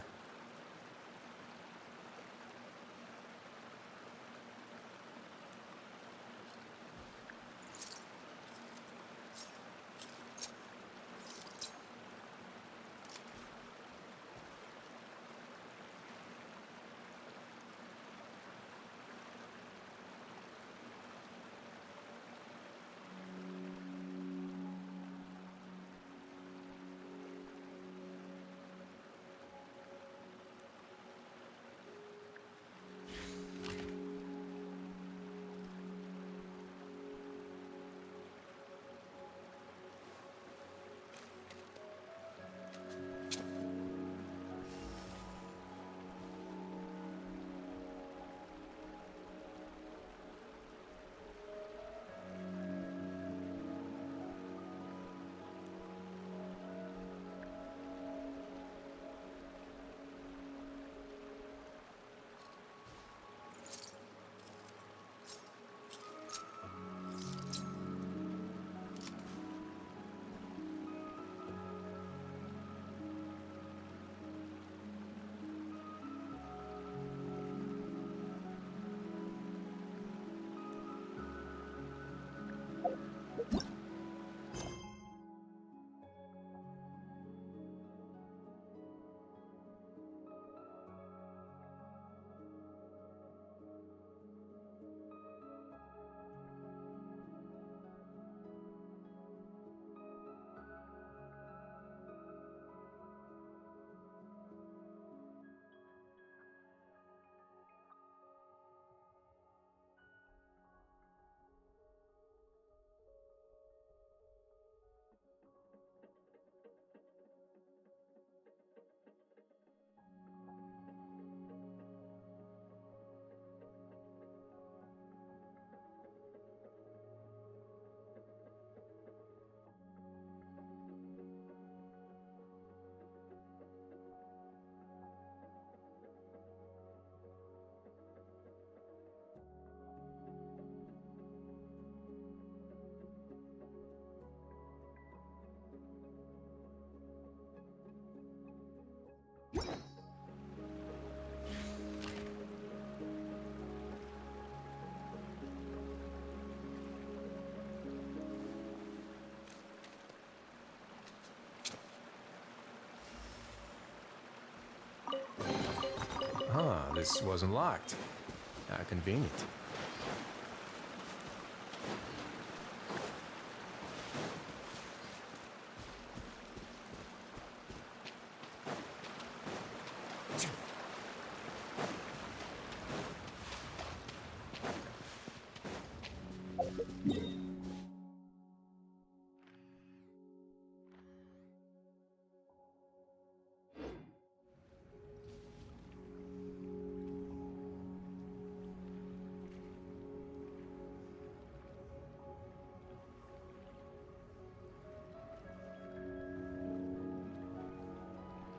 Ah, this wasn't locked. How convenient.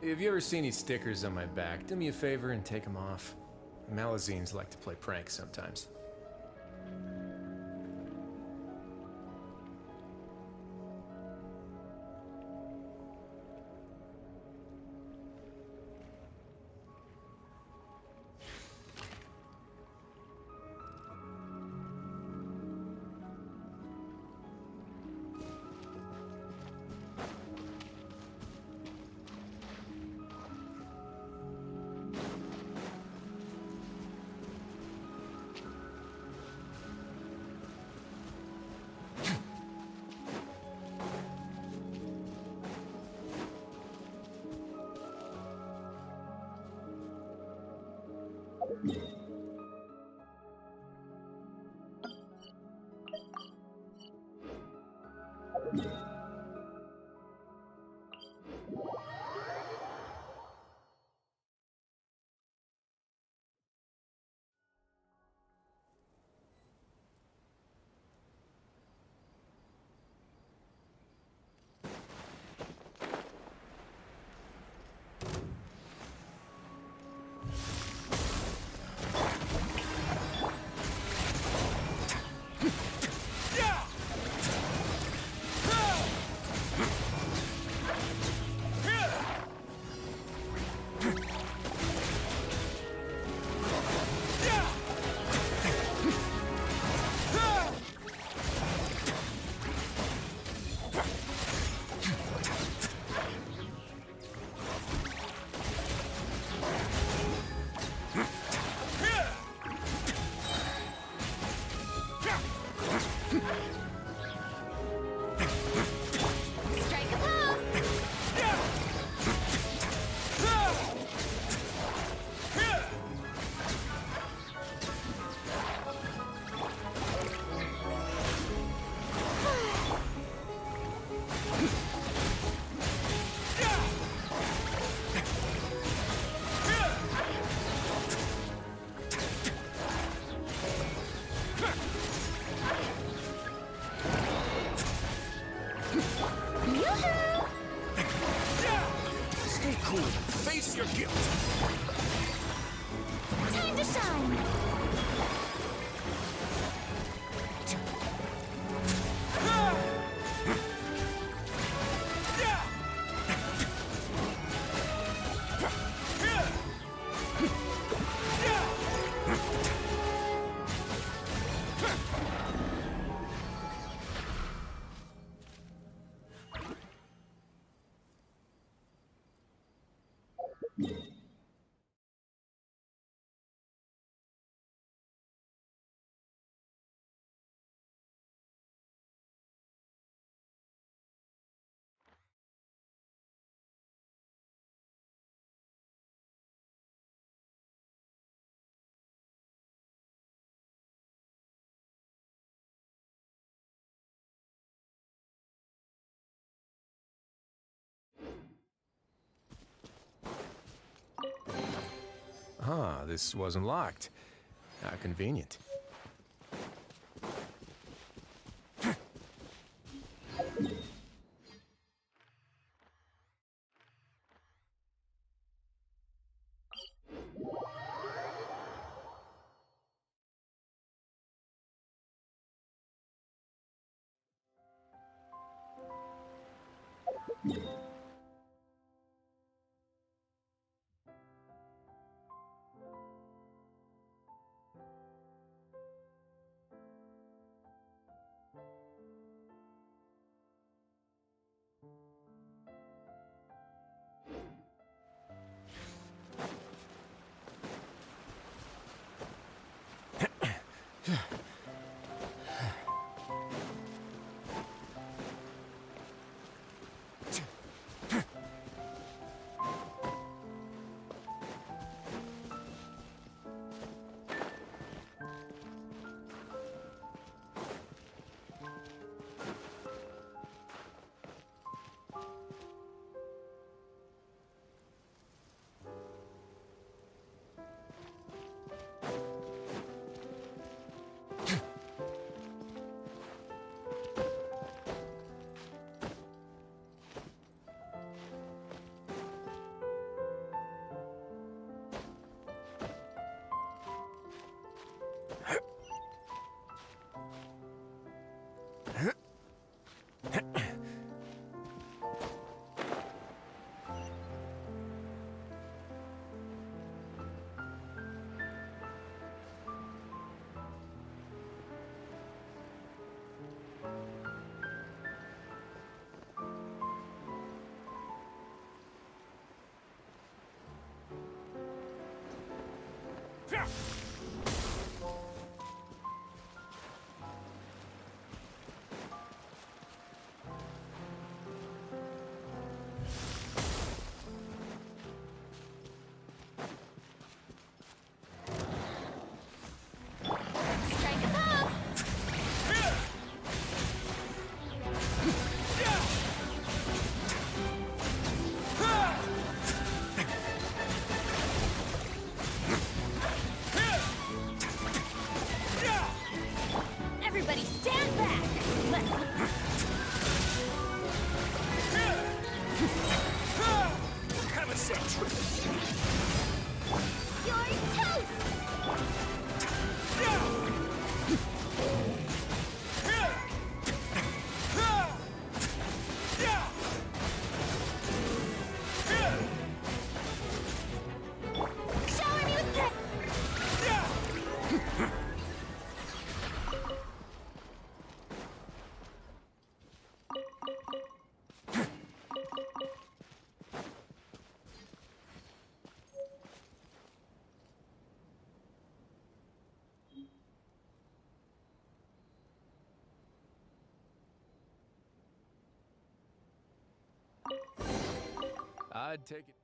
If you ever see any stickers on my back, do me a favor and take them off. Malazines like to play pranks sometimes. Stay cool. Face your guilt. Time to shine! Ah, this wasn't locked. How convenient. You're toast! Shower me with that! I'd take it.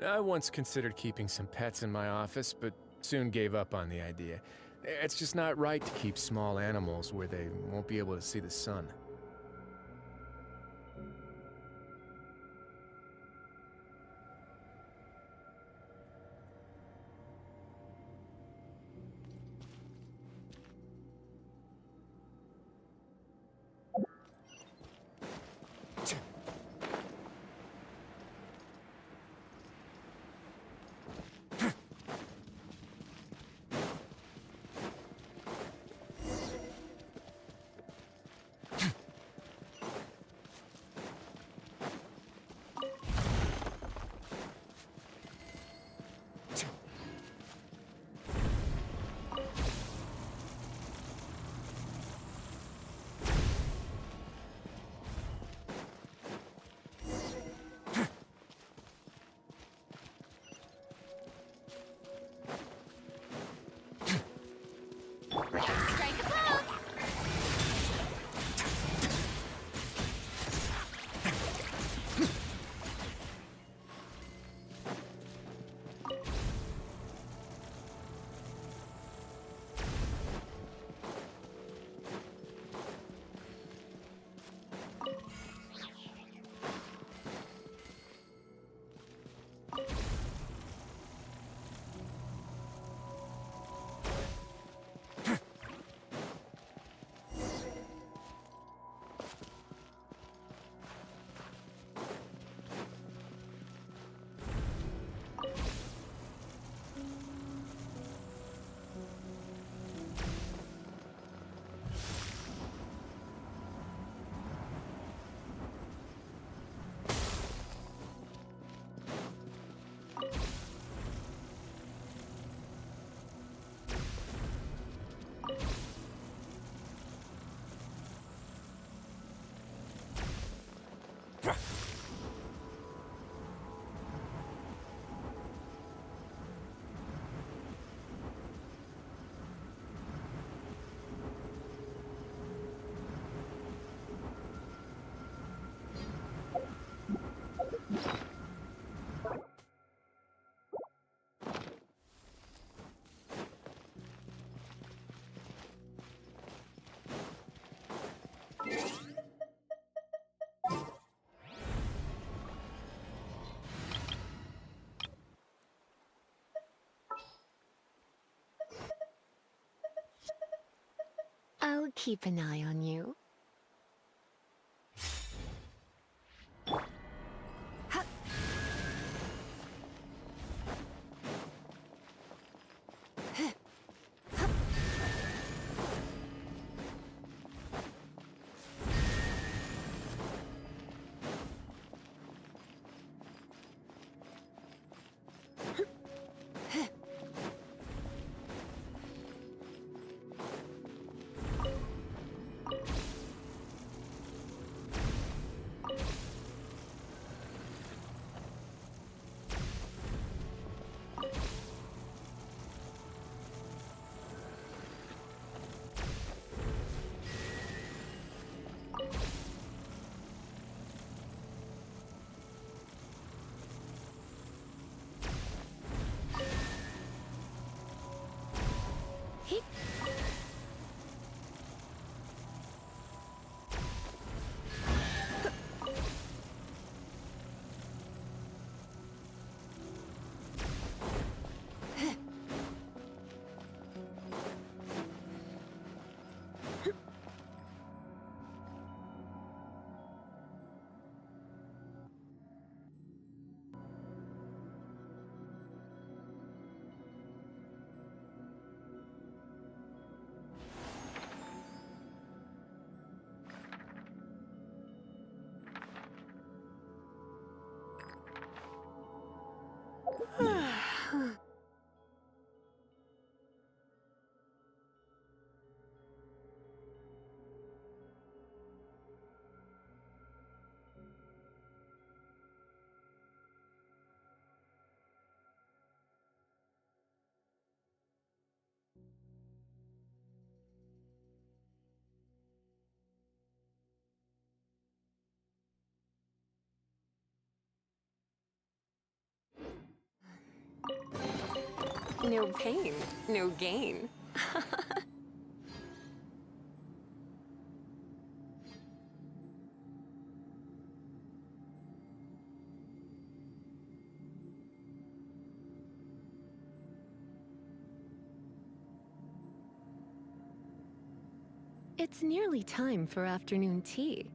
I once considered keeping some pets in my office, but soon gave up on the idea. It's just not right to keep small animals where they won't be able to see the sun. Strike a pose! I'll keep an eye on you. No pain, no gain. It's nearly time for afternoon tea.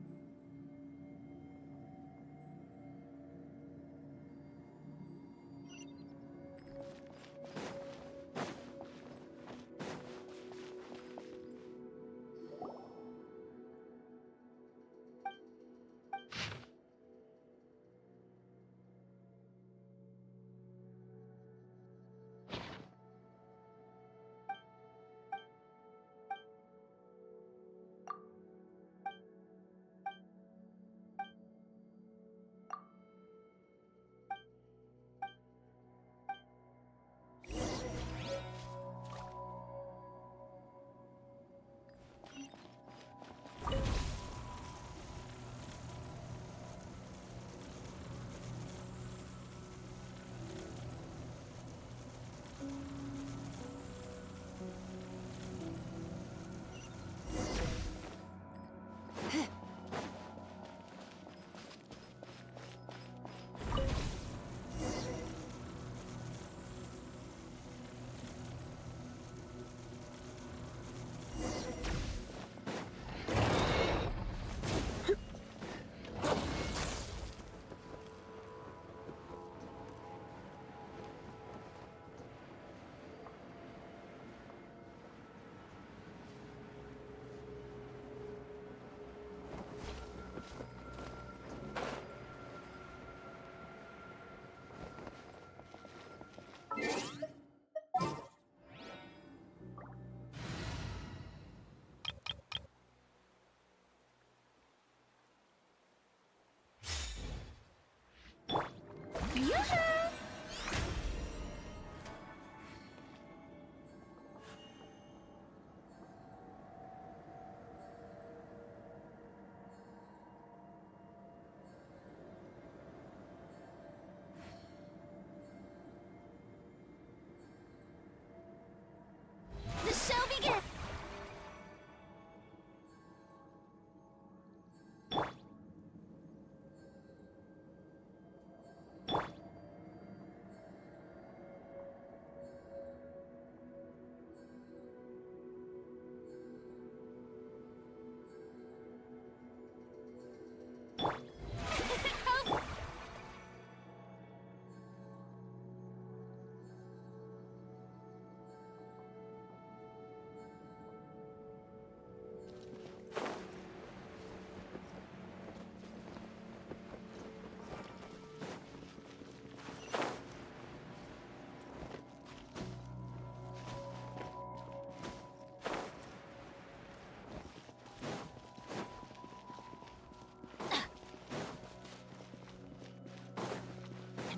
The show begins!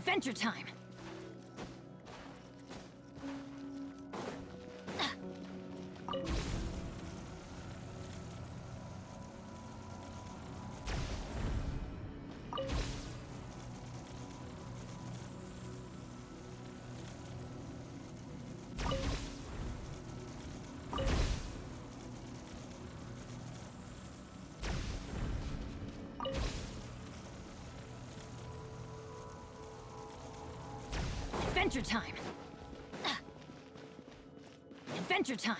Adventure time! Adventure time! Adventure time!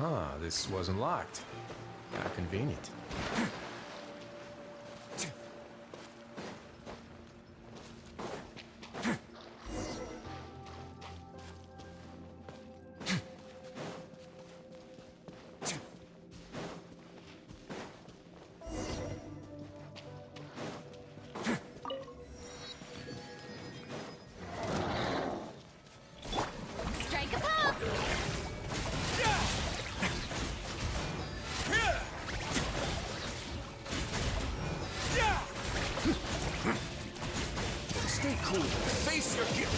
Aha, this wasn't locked. How convenient. Strike a pop! Stay cool. Face your guilt.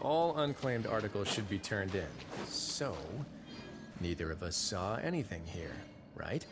All unclaimed articles should be turned in. So, neither of us saw anything here, right?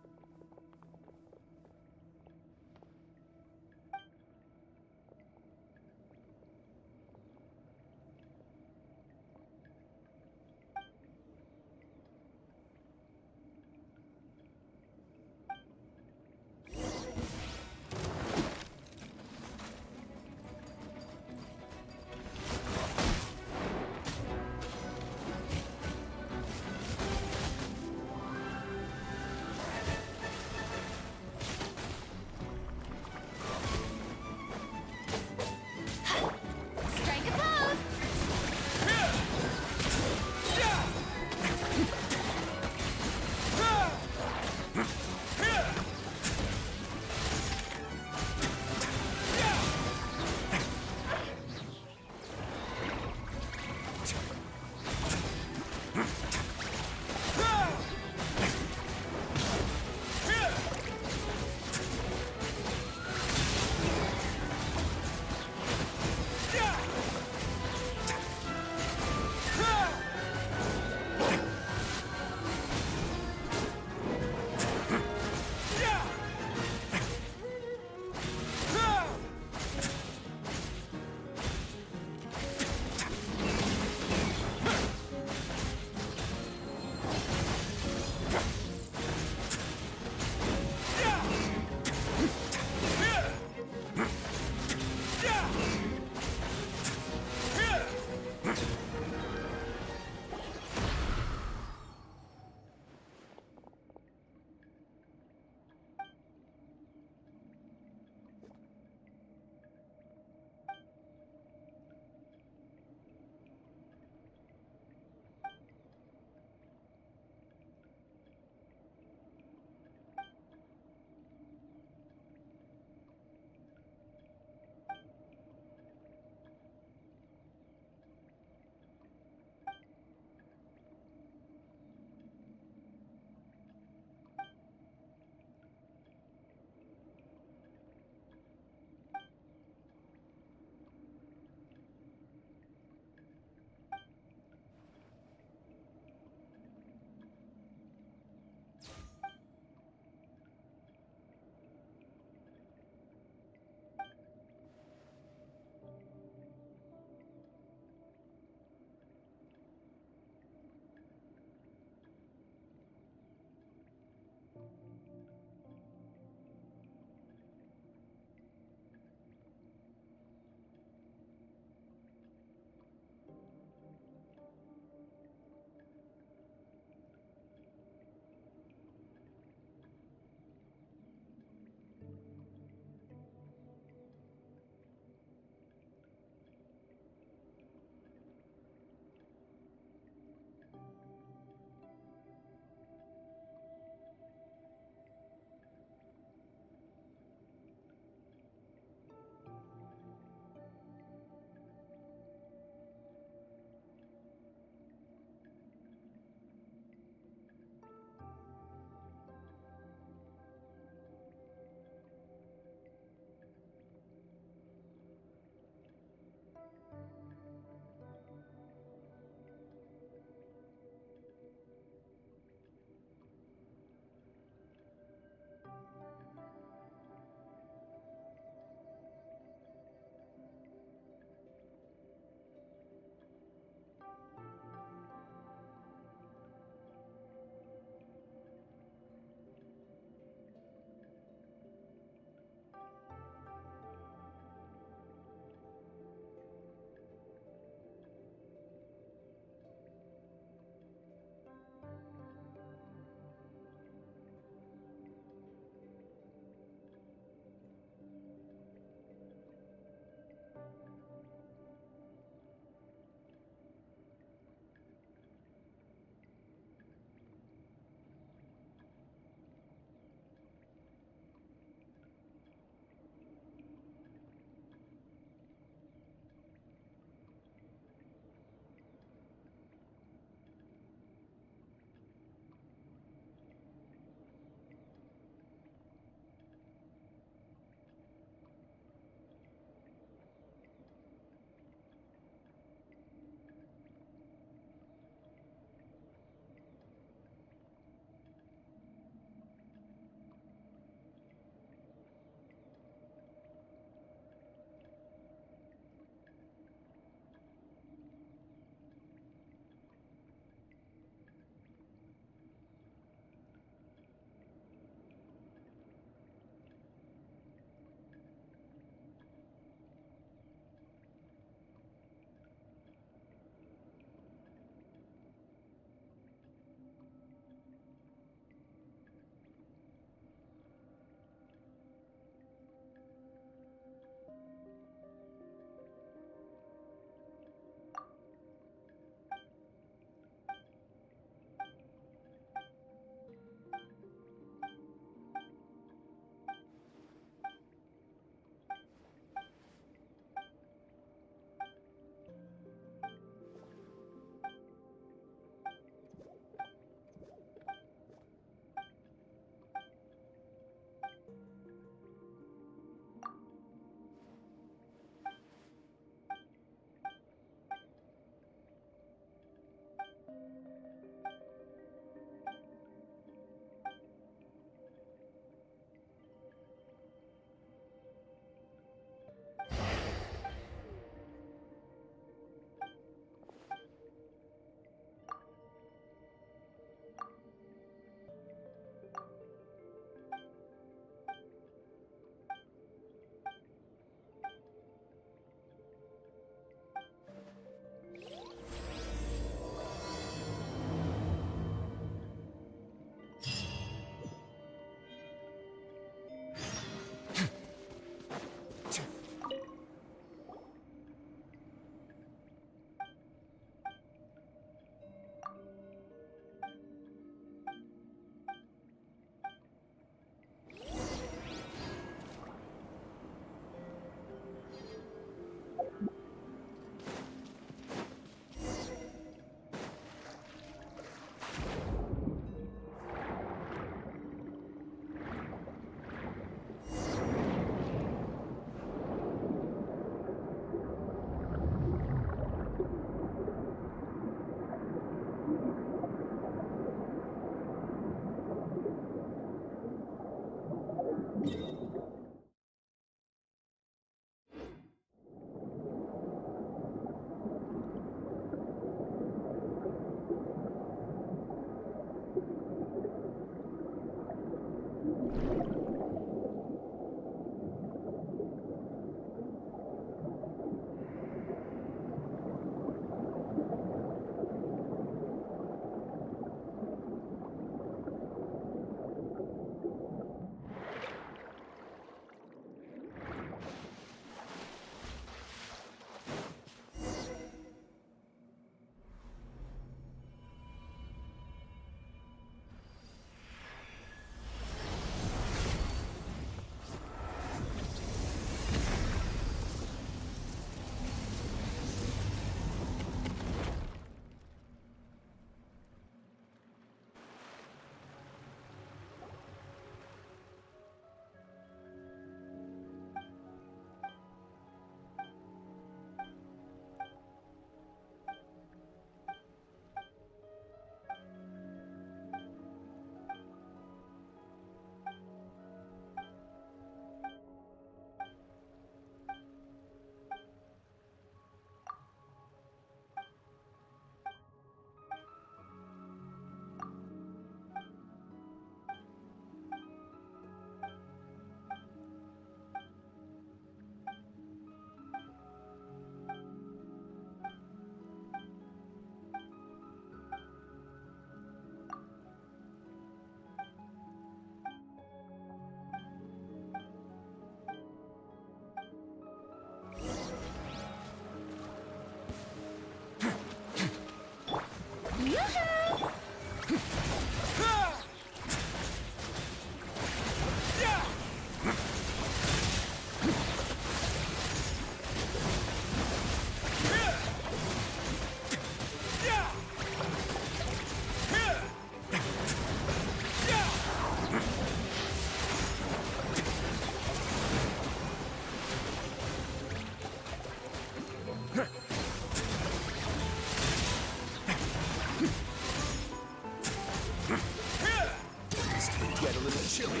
Get a little chilly.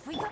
We go.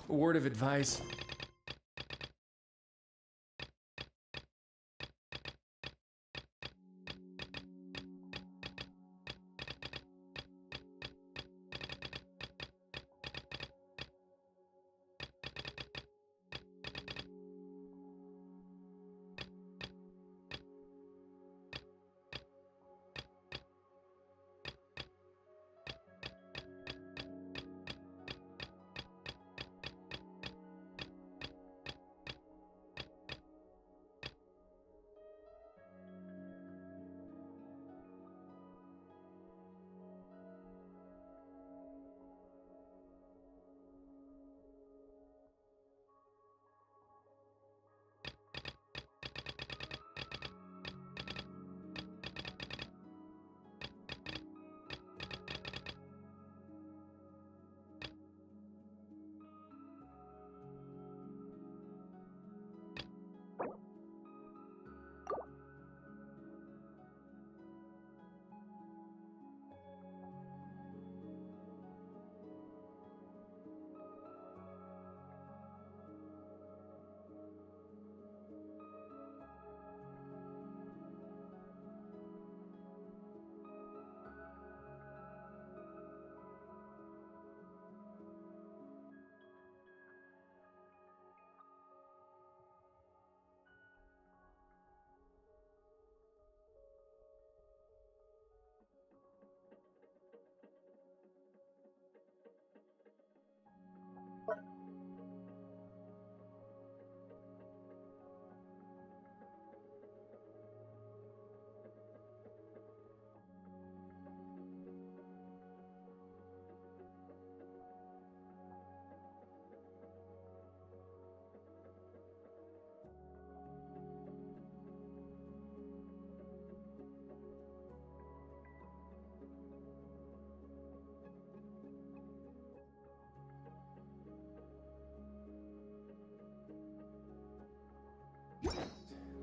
A word of advice.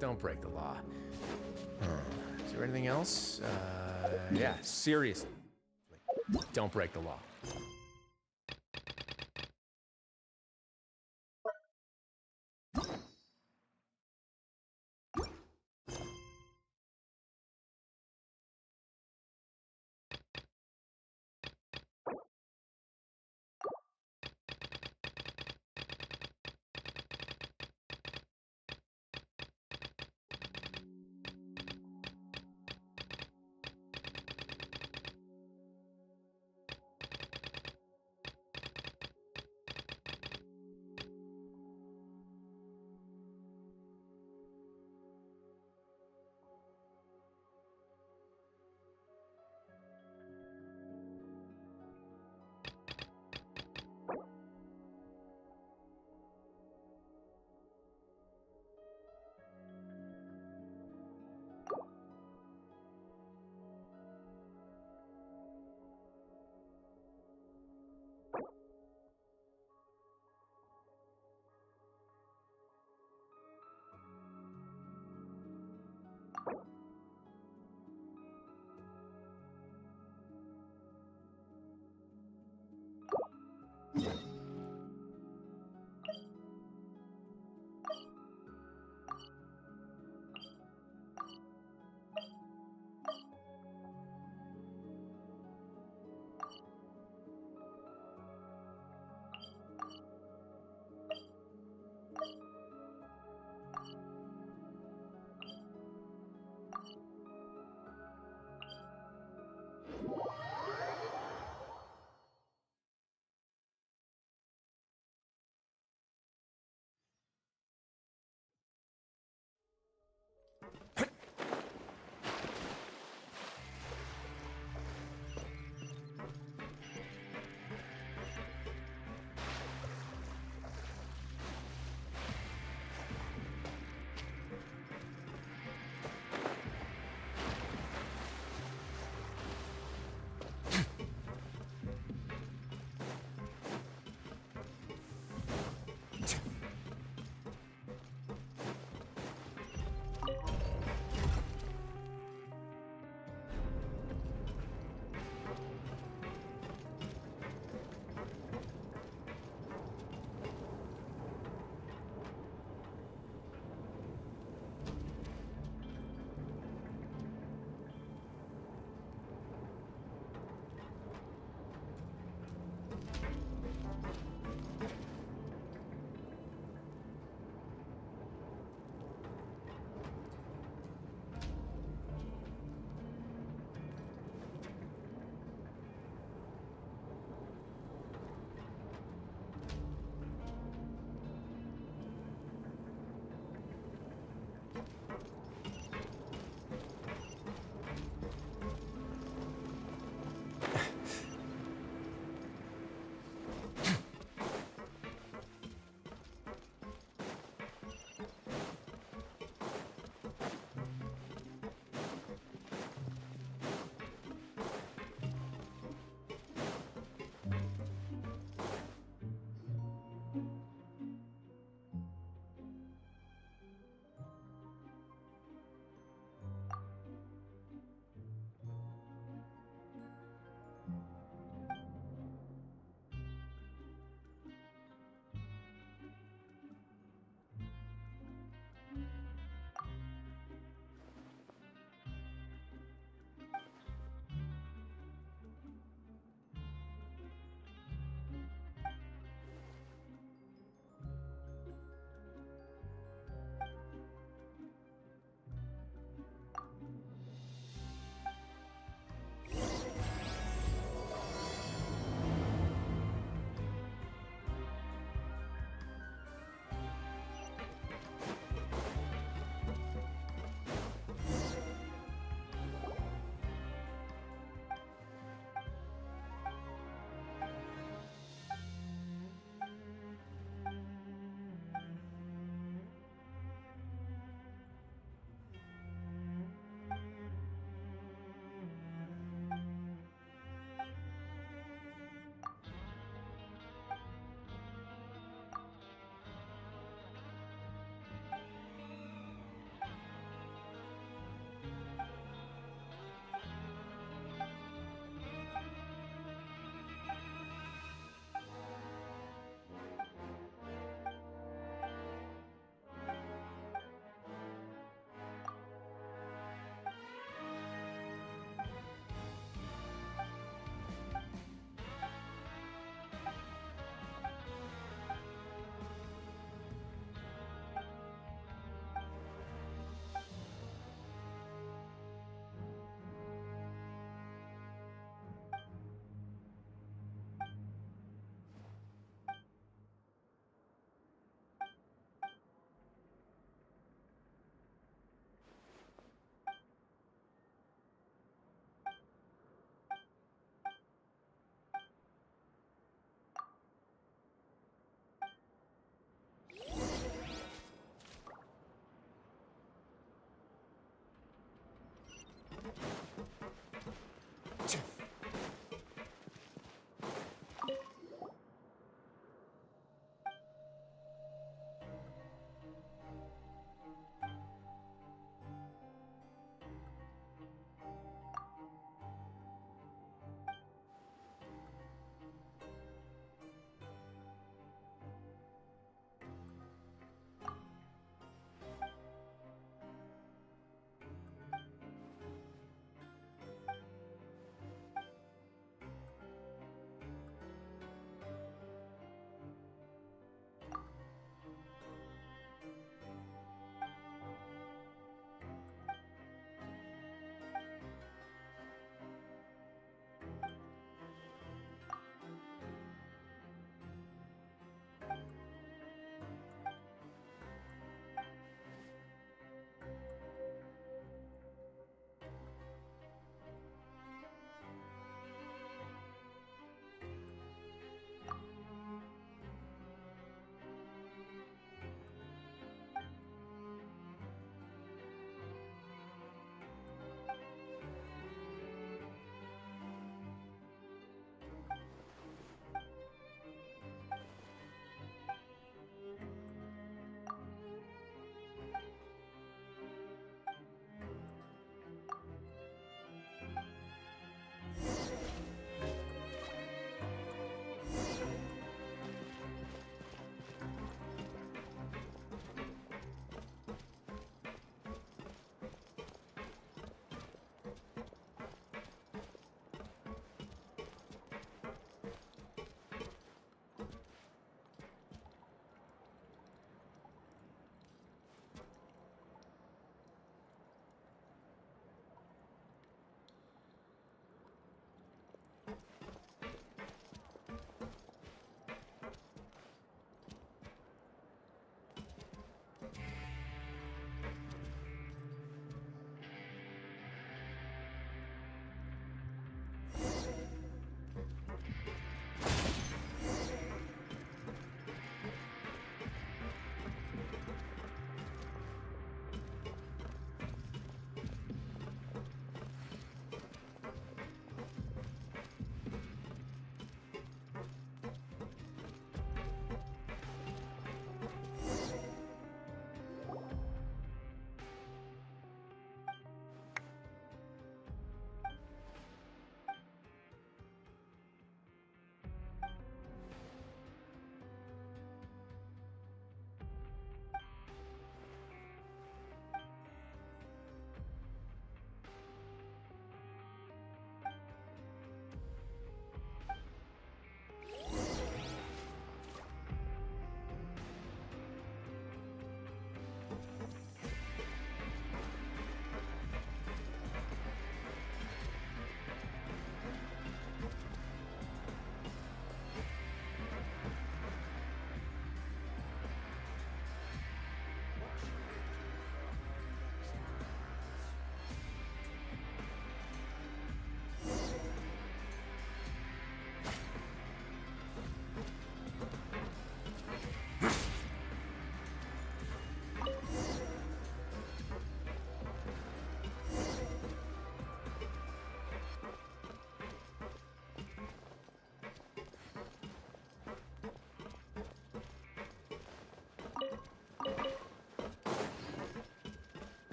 Don't break the law. Is there anything else? Yeah, seriously. Don't break the law.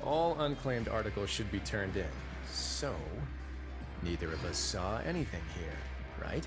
All unclaimed articles should be turned in. So, neither of us saw anything here, right?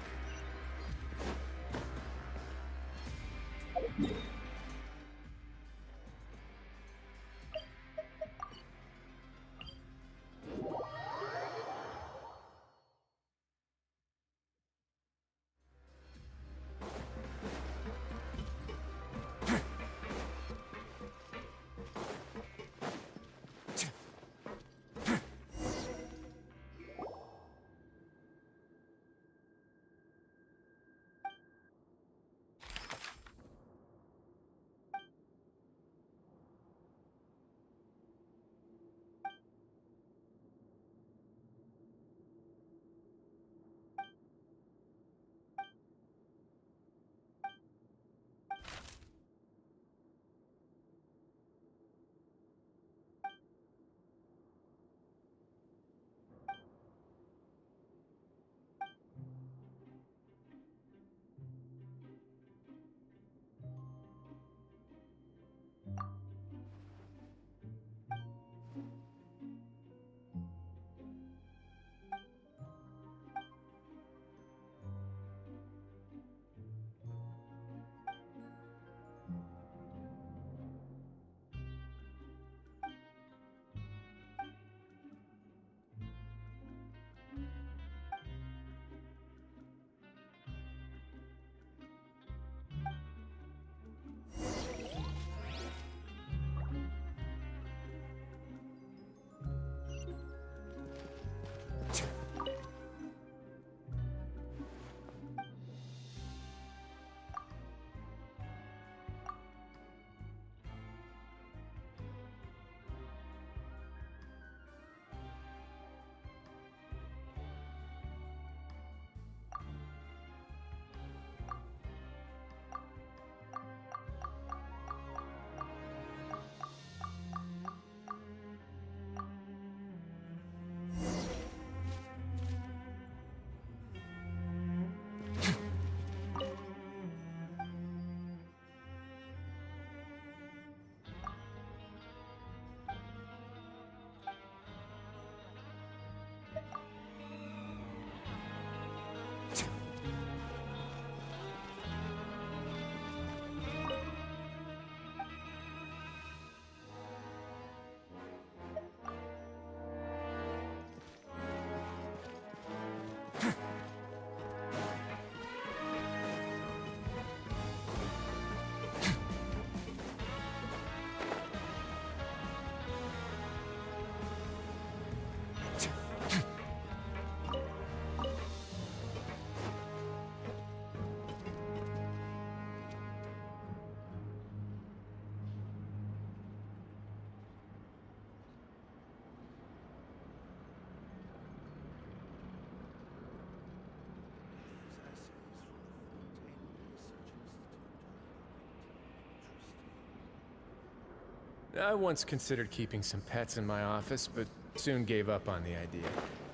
I once considered keeping some pets in my office, but soon gave up on the idea.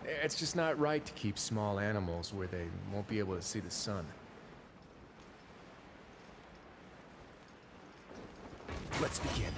It's just not right to keep small animals where they won't be able to see the sun. Let's begin.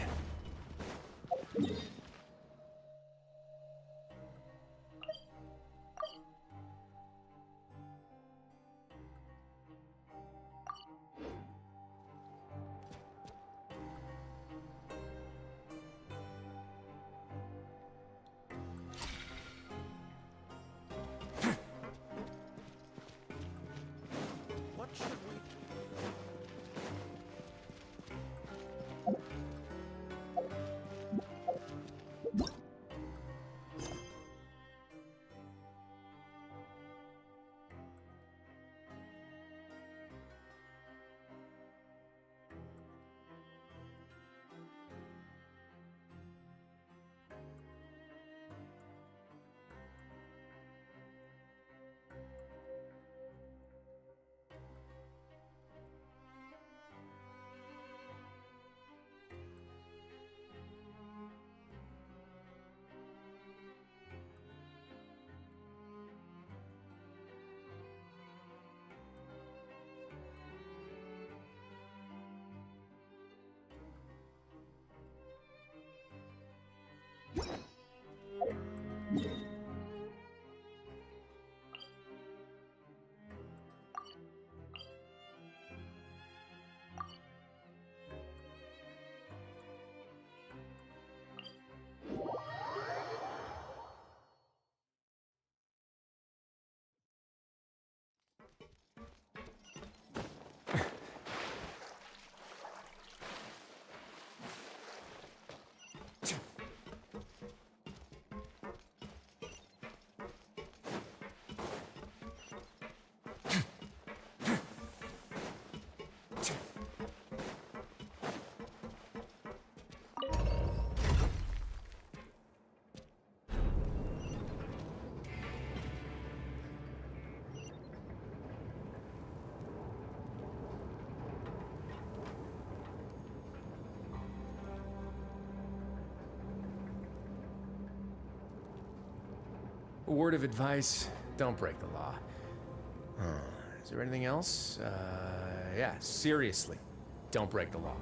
A word of advice, don't break the law. Is there anything else? Yeah, seriously, don't break the law.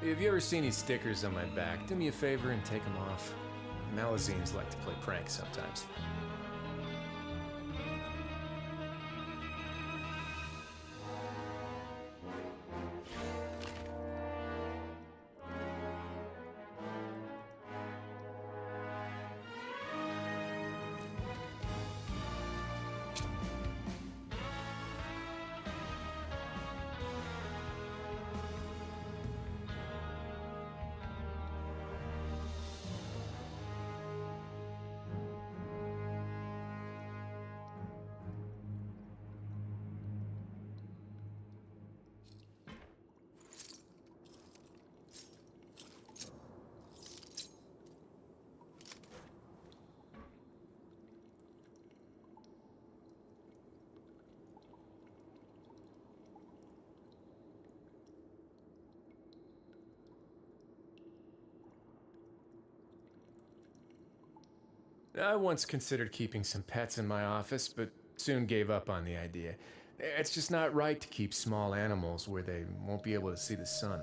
Have you ever seen these stickers on my back? Do me a favor and take them off. Malazines like to play pranks sometimes. I once considered keeping some pets in my office, but soon gave up on the idea. It's just not right to keep small animals where they won't be able to see the sun.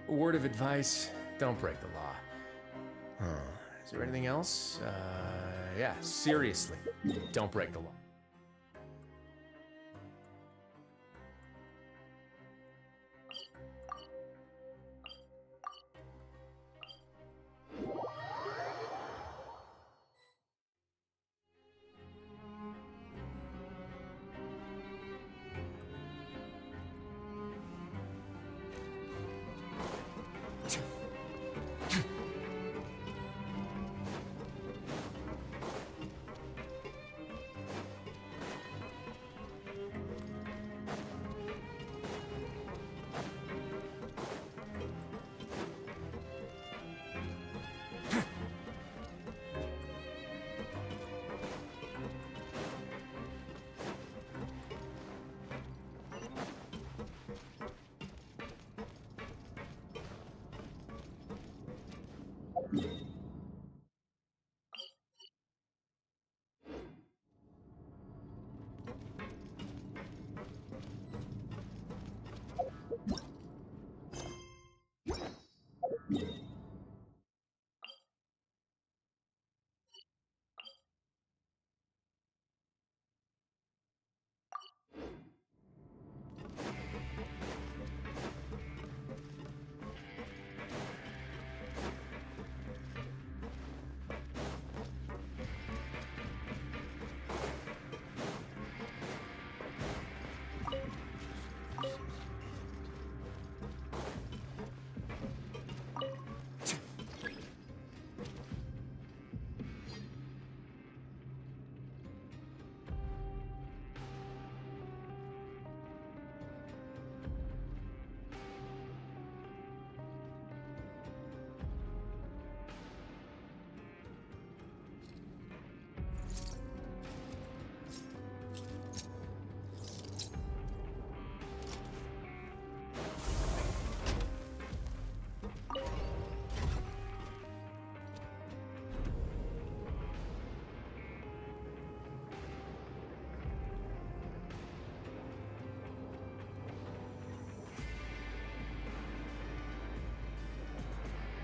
A word of advice, don't break the law. Is there anything else? Yeah, seriously, don't break the law.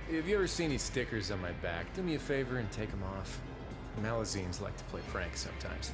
If you ever see any stickers on my back, do me a favor and take them off. Malazines like to play pranks sometimes.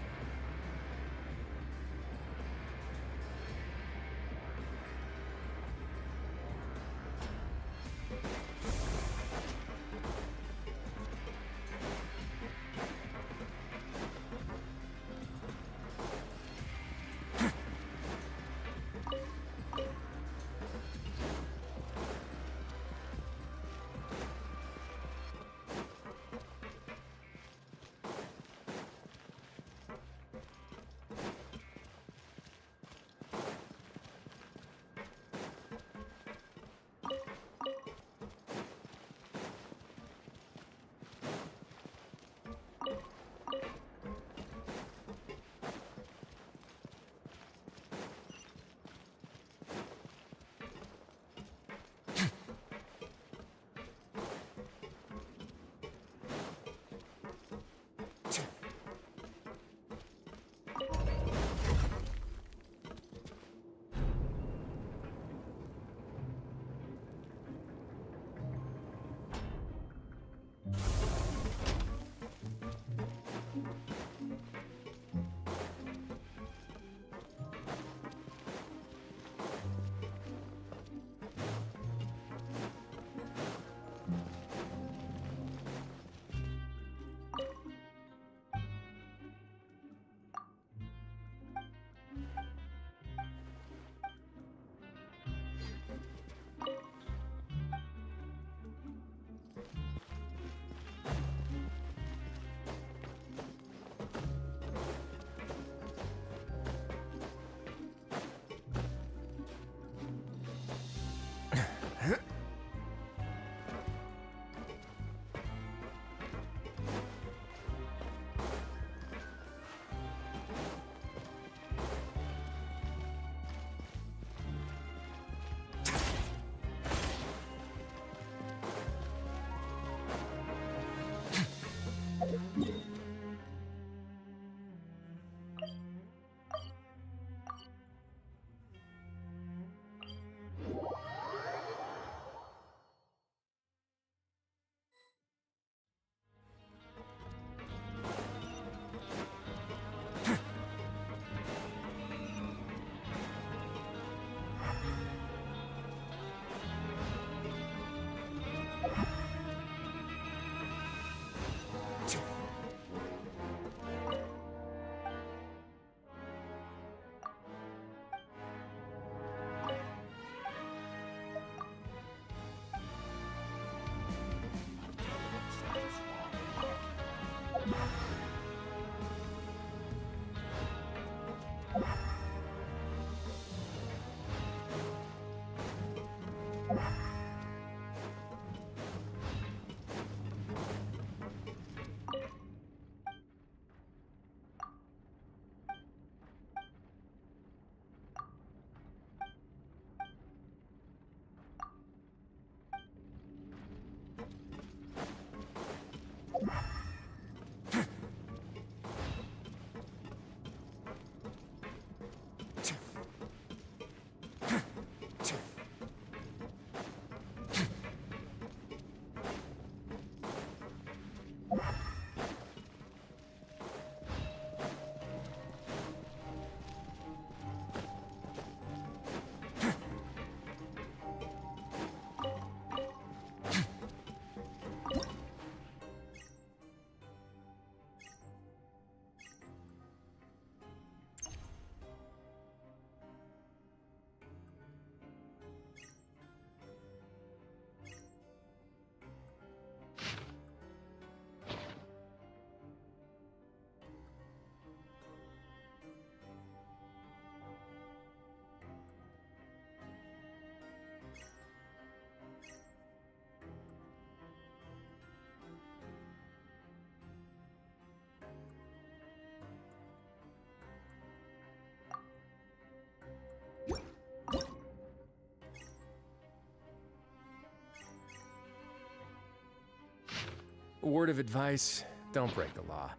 A word of advice, don't break the law.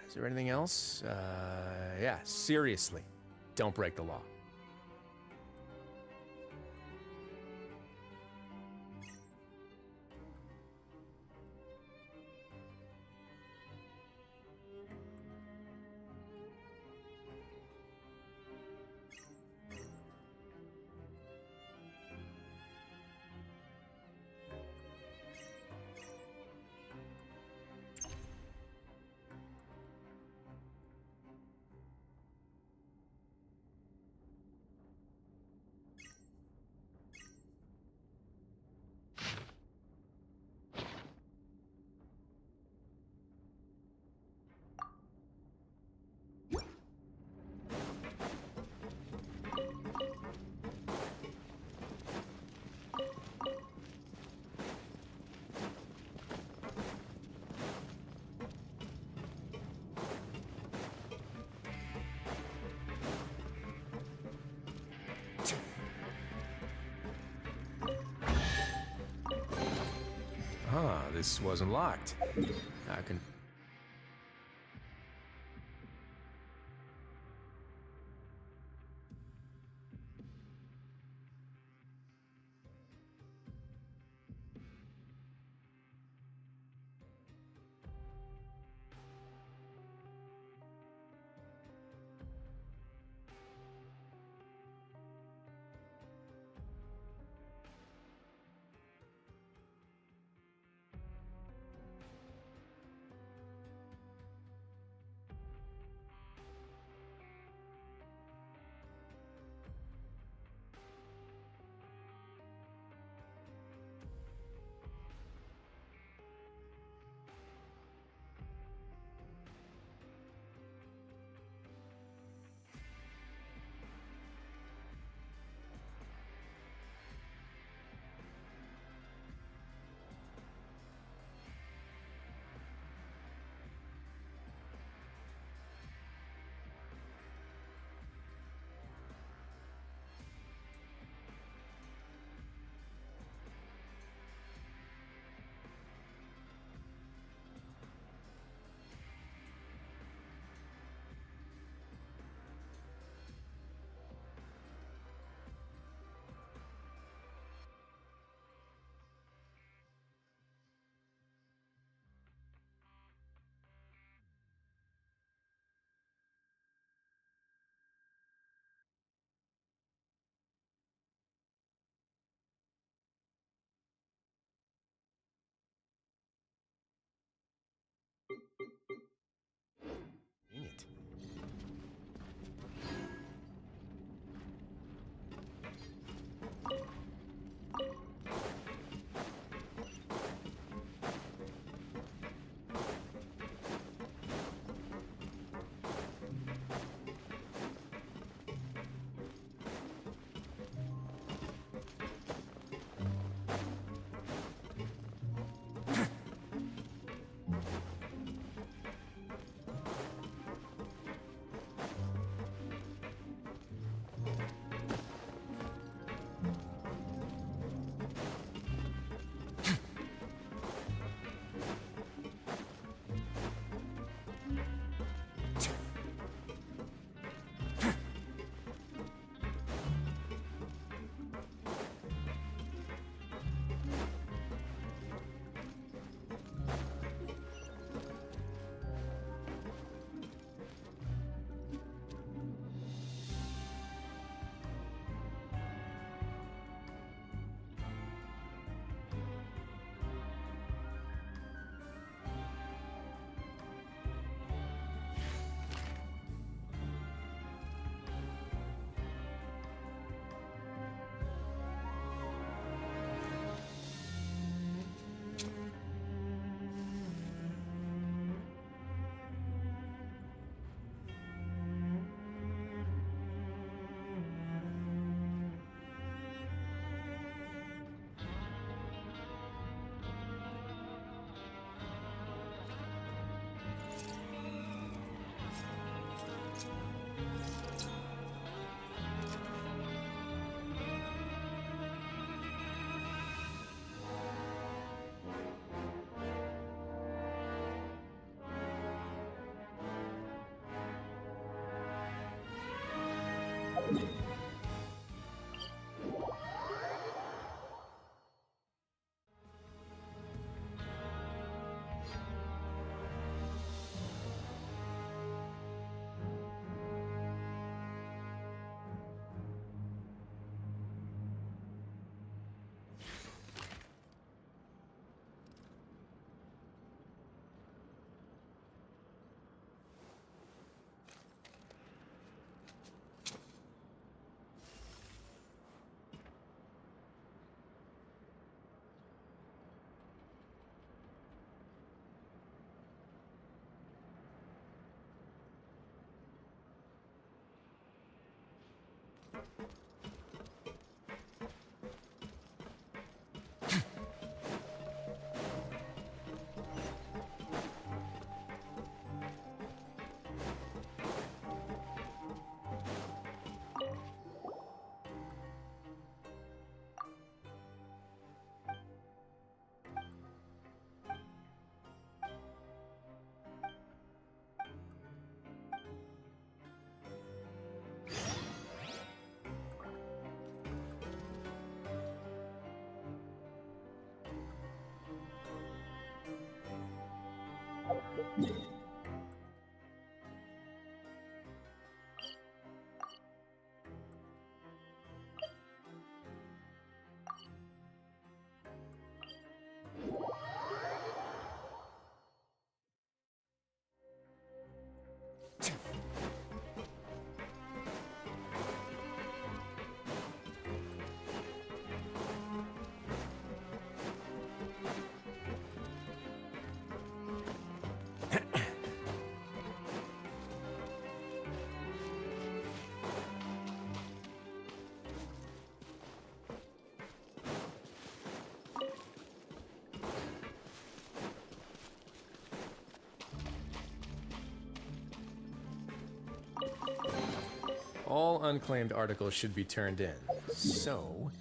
Is there anything else? Yeah, seriously, don't break the law. Huh, this wasn't locked. I can... Dang it. All unclaimed articles should be turned in. So...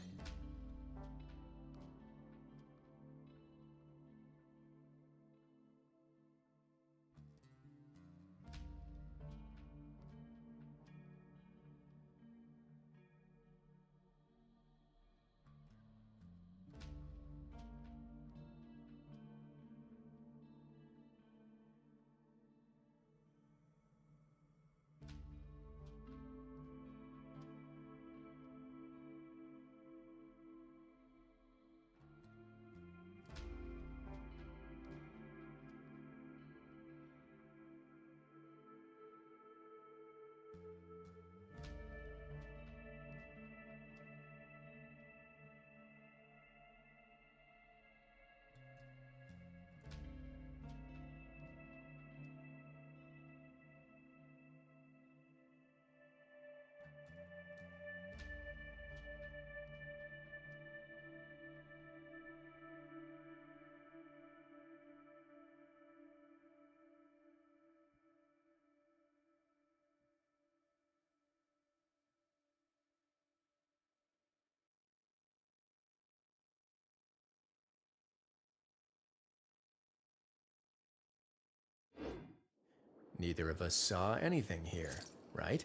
Neither of us saw anything here, right?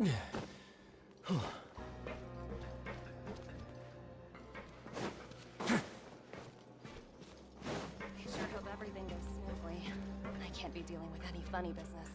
Sure hope everything goes smoothly. I can't be dealing with any funny business.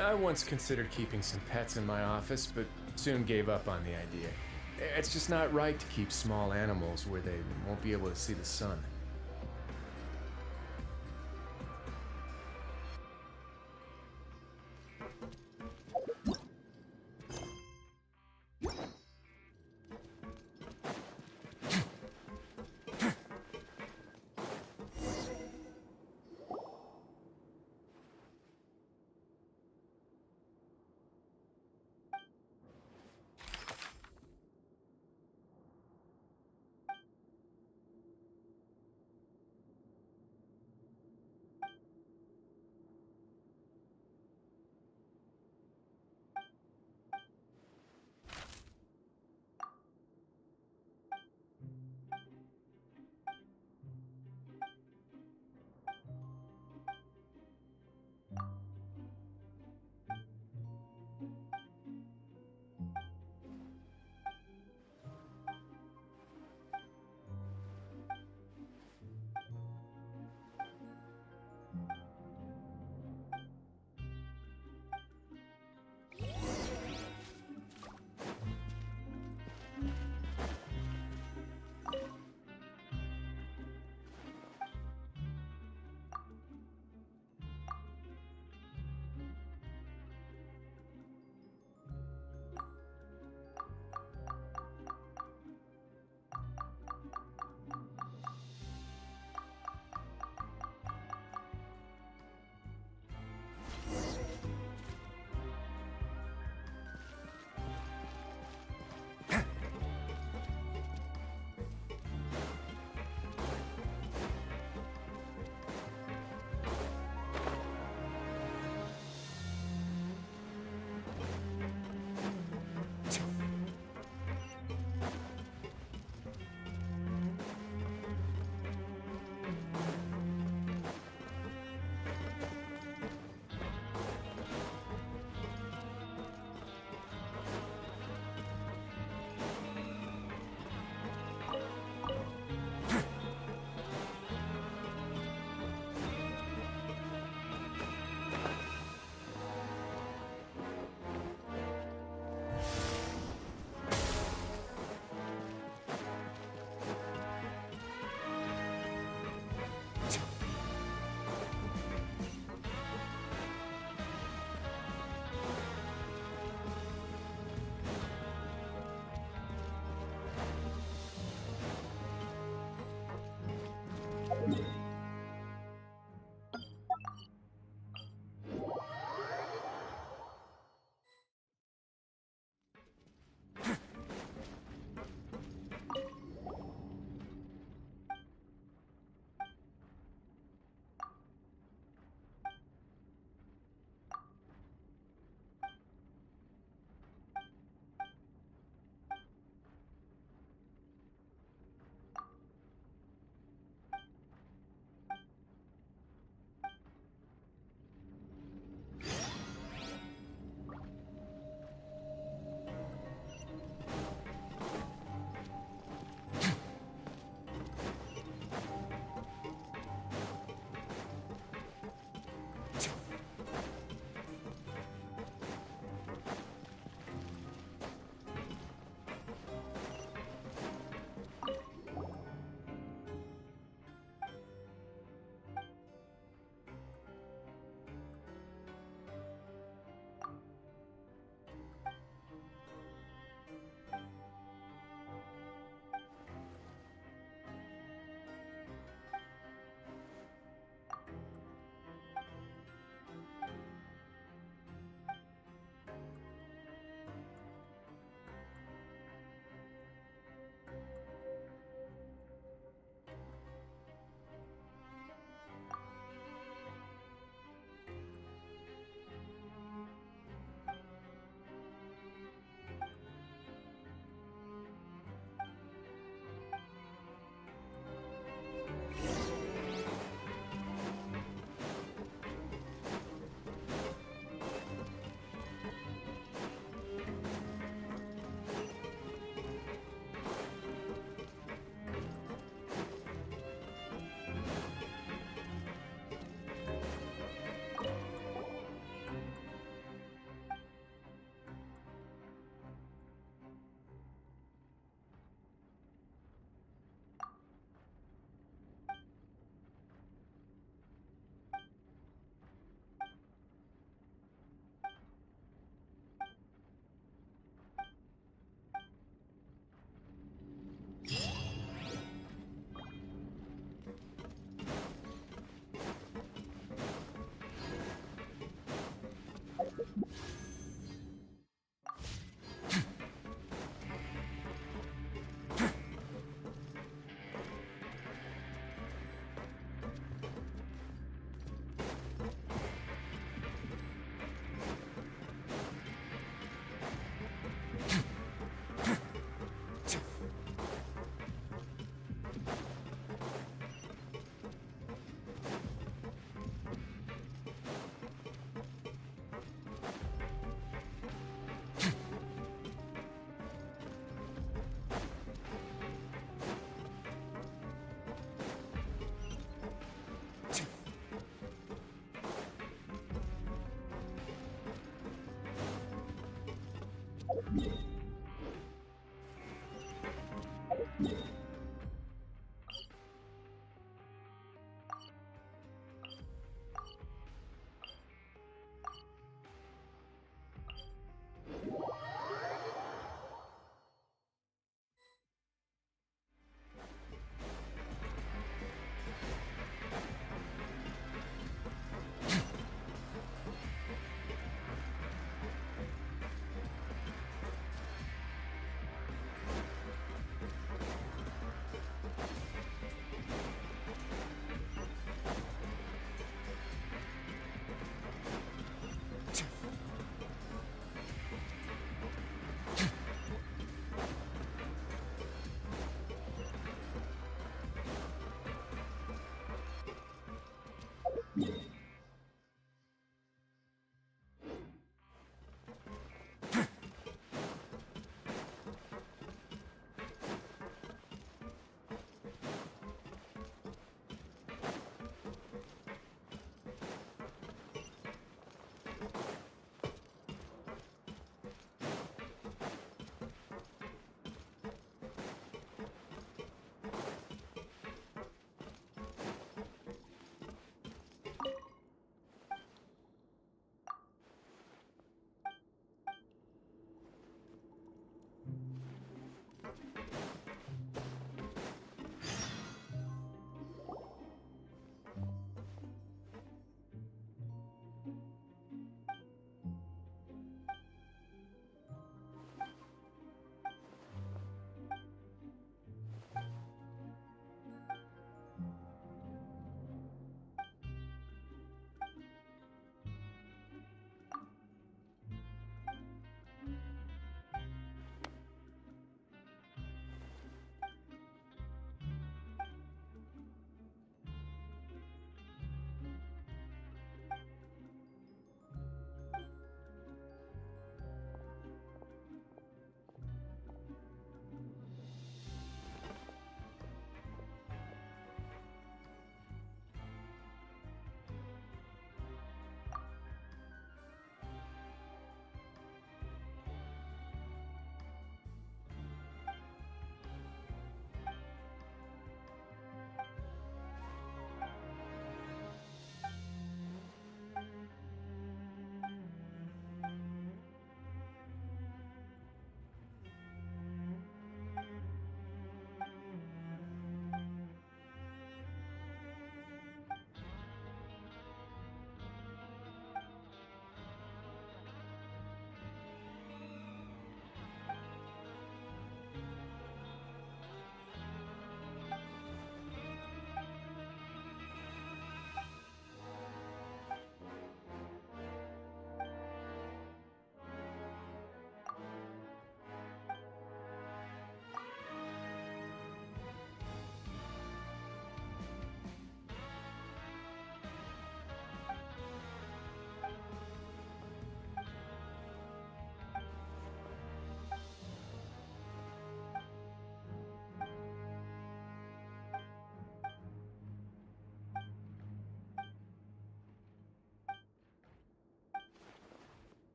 I once considered keeping some pets in my office, but soon gave up on the idea. It's just not right to keep small animals where they won't be able to see the sun.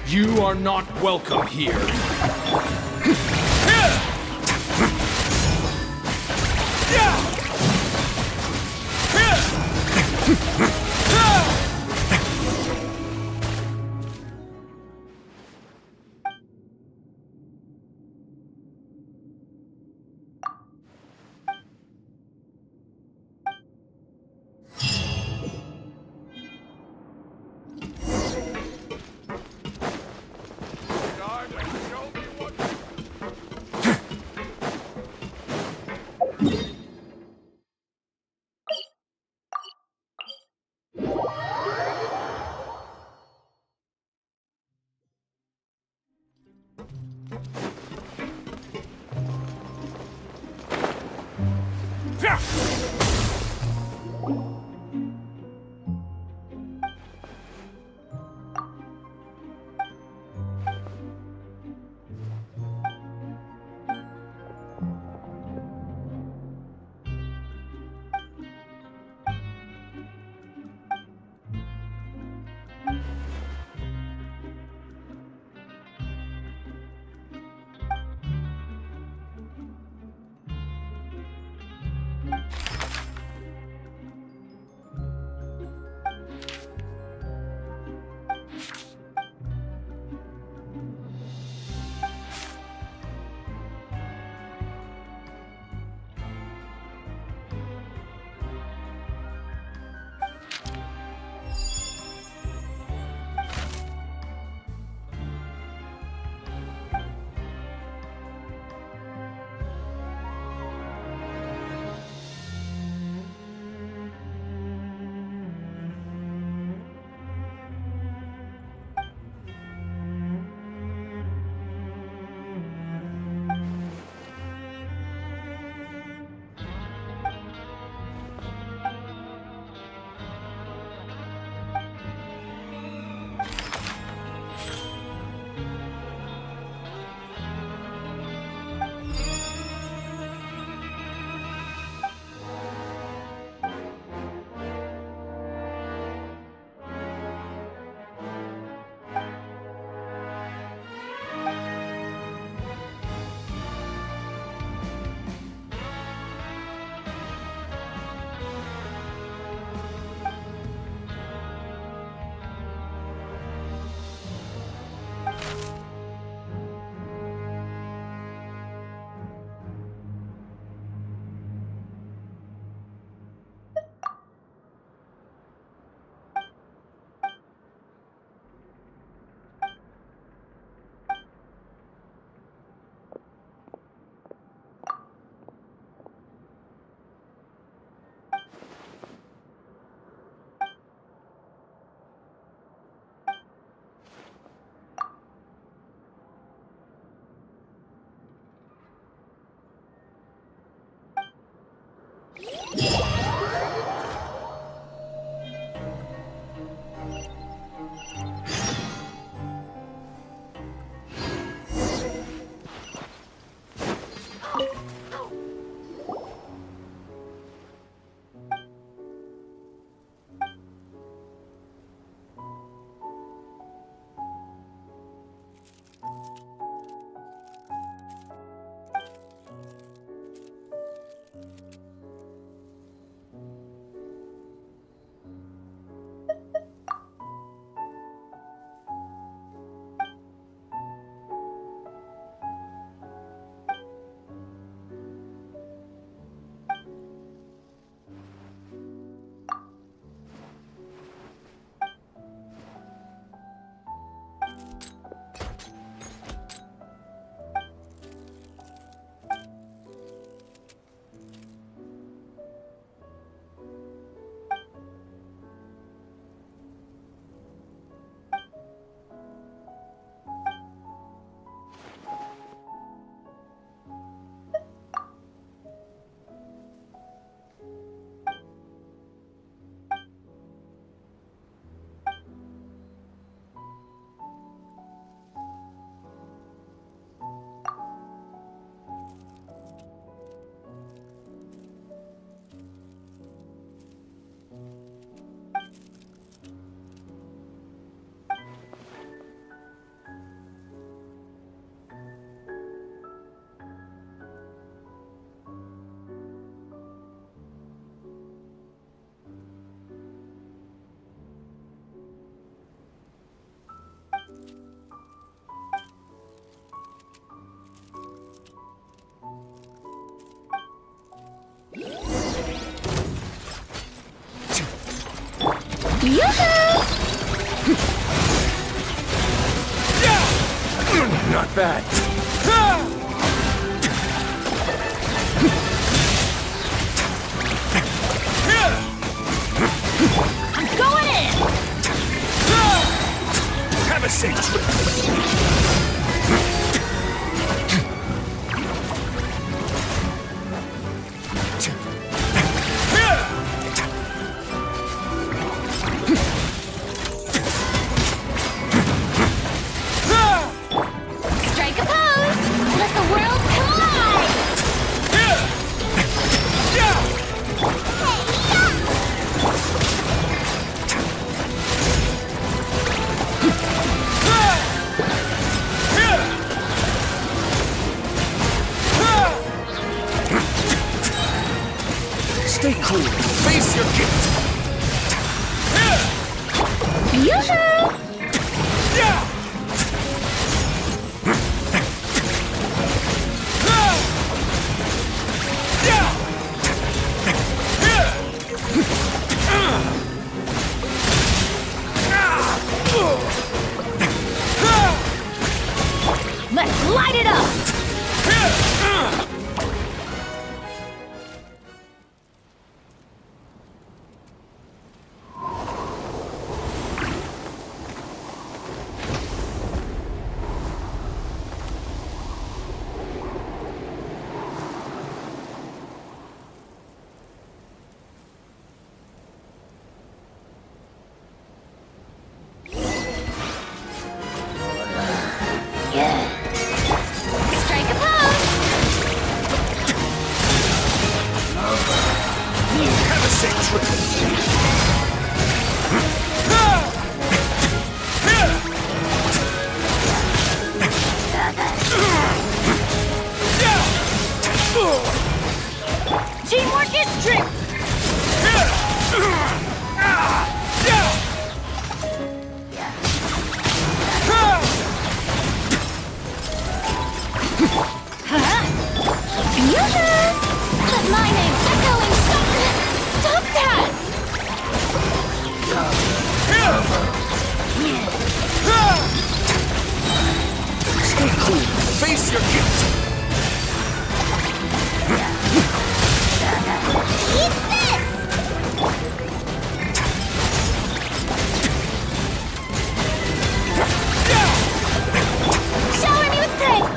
You are not welcome here. not bad. I'm going in! Have a safe trip. Strike a pose! Let the world collide! Stay cool and face your gift. Yoo-hoo! Let's light it up! Strike a pose! Have a safe trip. Teamwork is strength! Let my name echo in something! Stop that! Stay cool. Face your gift. Eat this! Shower me with praise!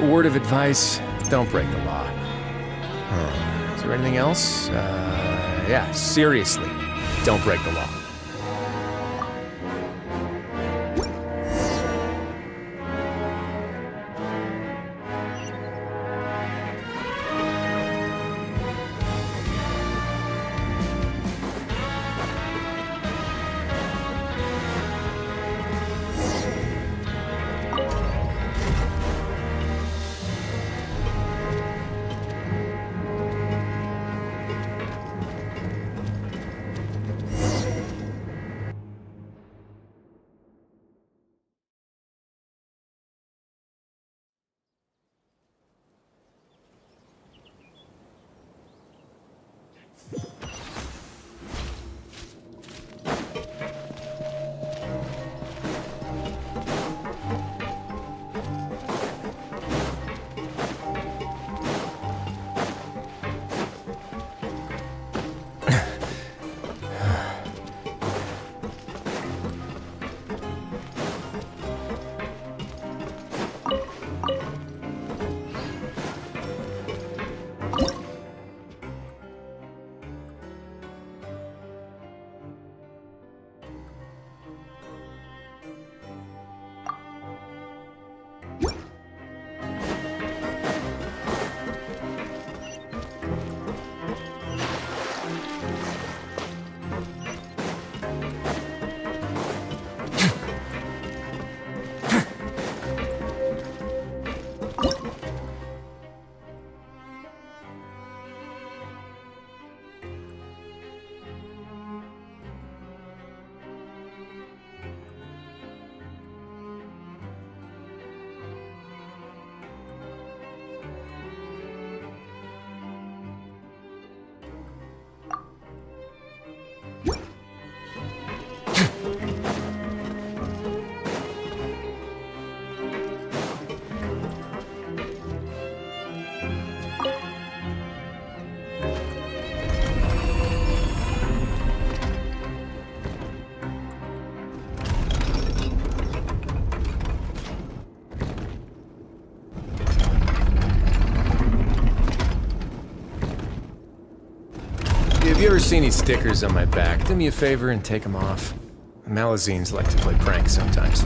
word of advice, don't break the law. Is there anything else? Yeah, seriously, don't break the law. If you ever see any stickers on my back, do me a favor and take them off. Malazines like to play pranks sometimes.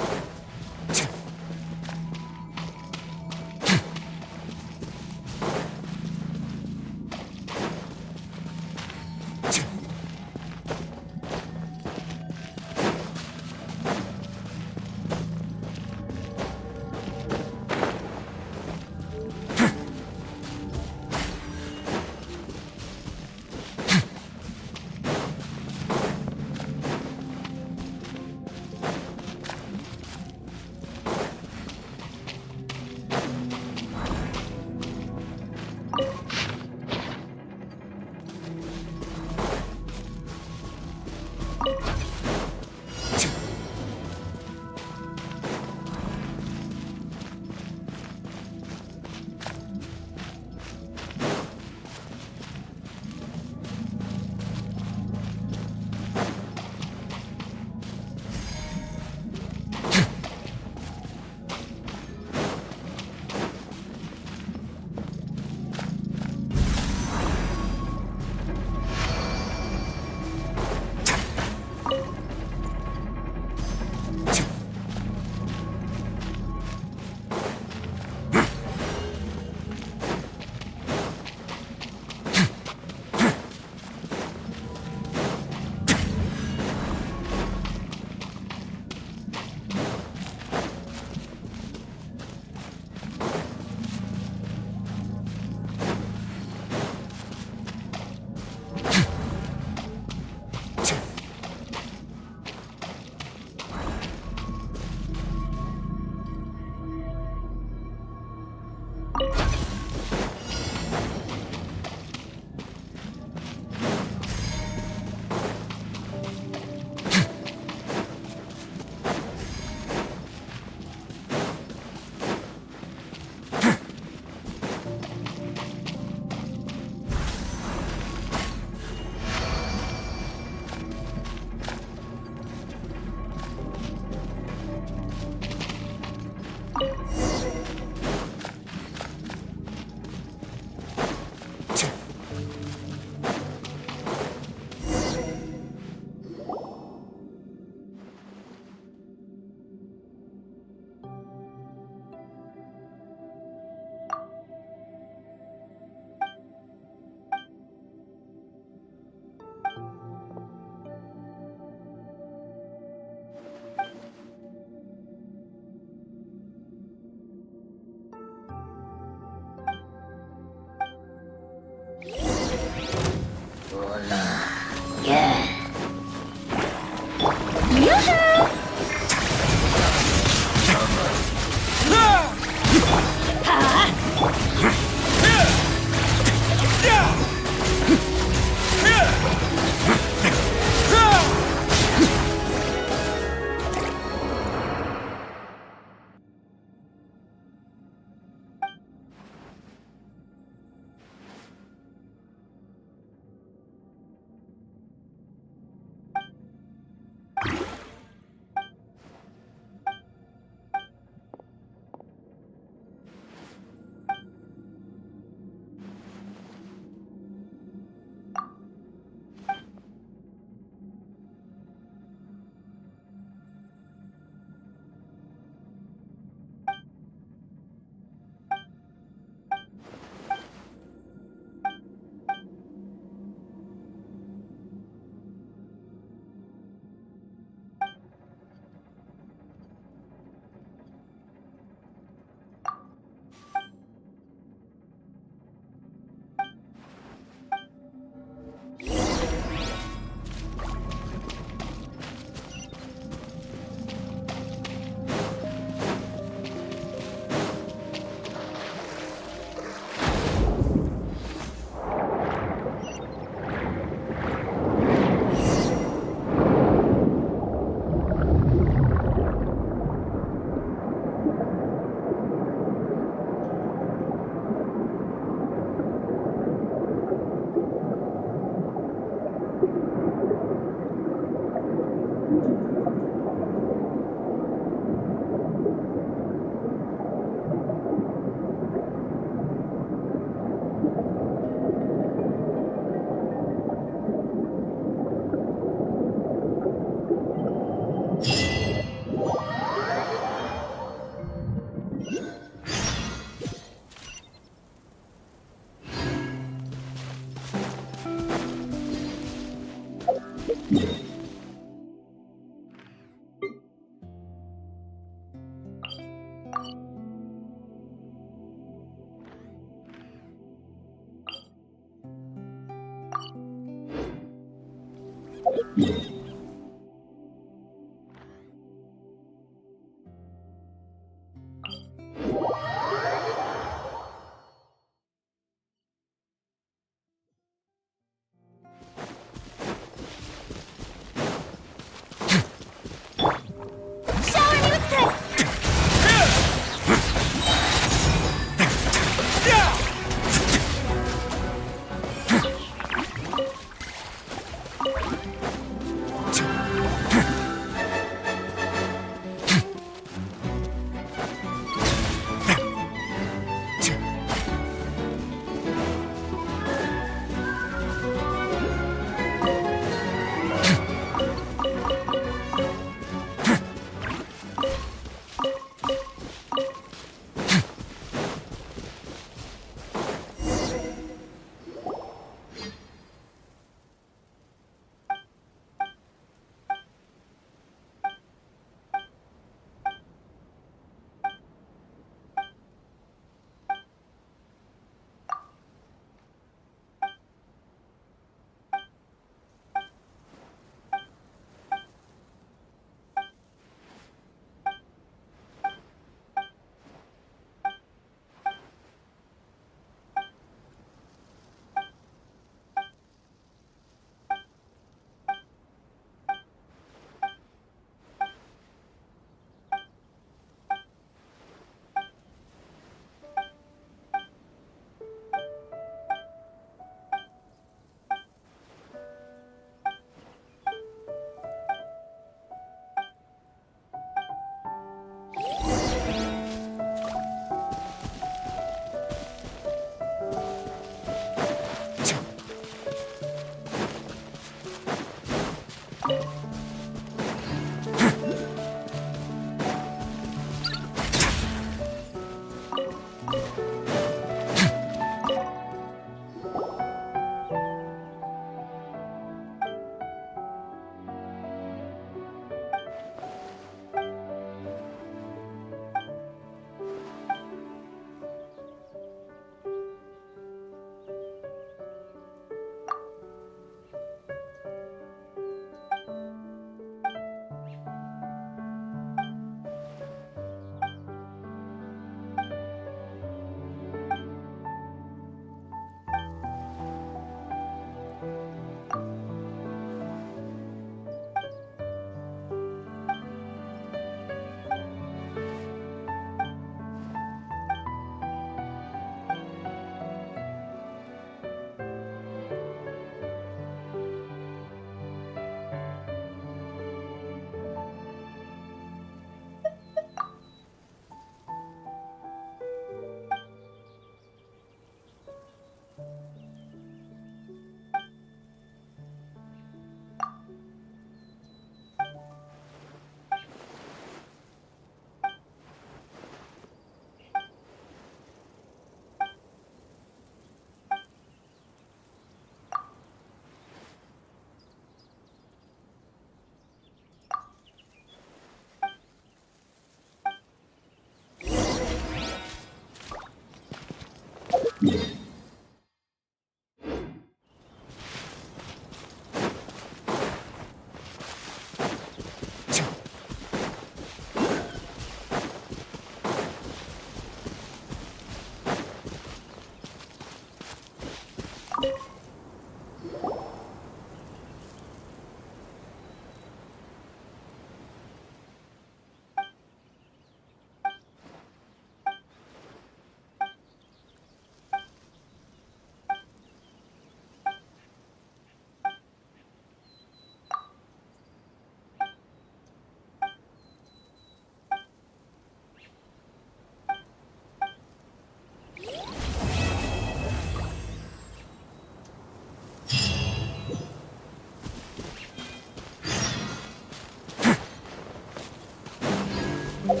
This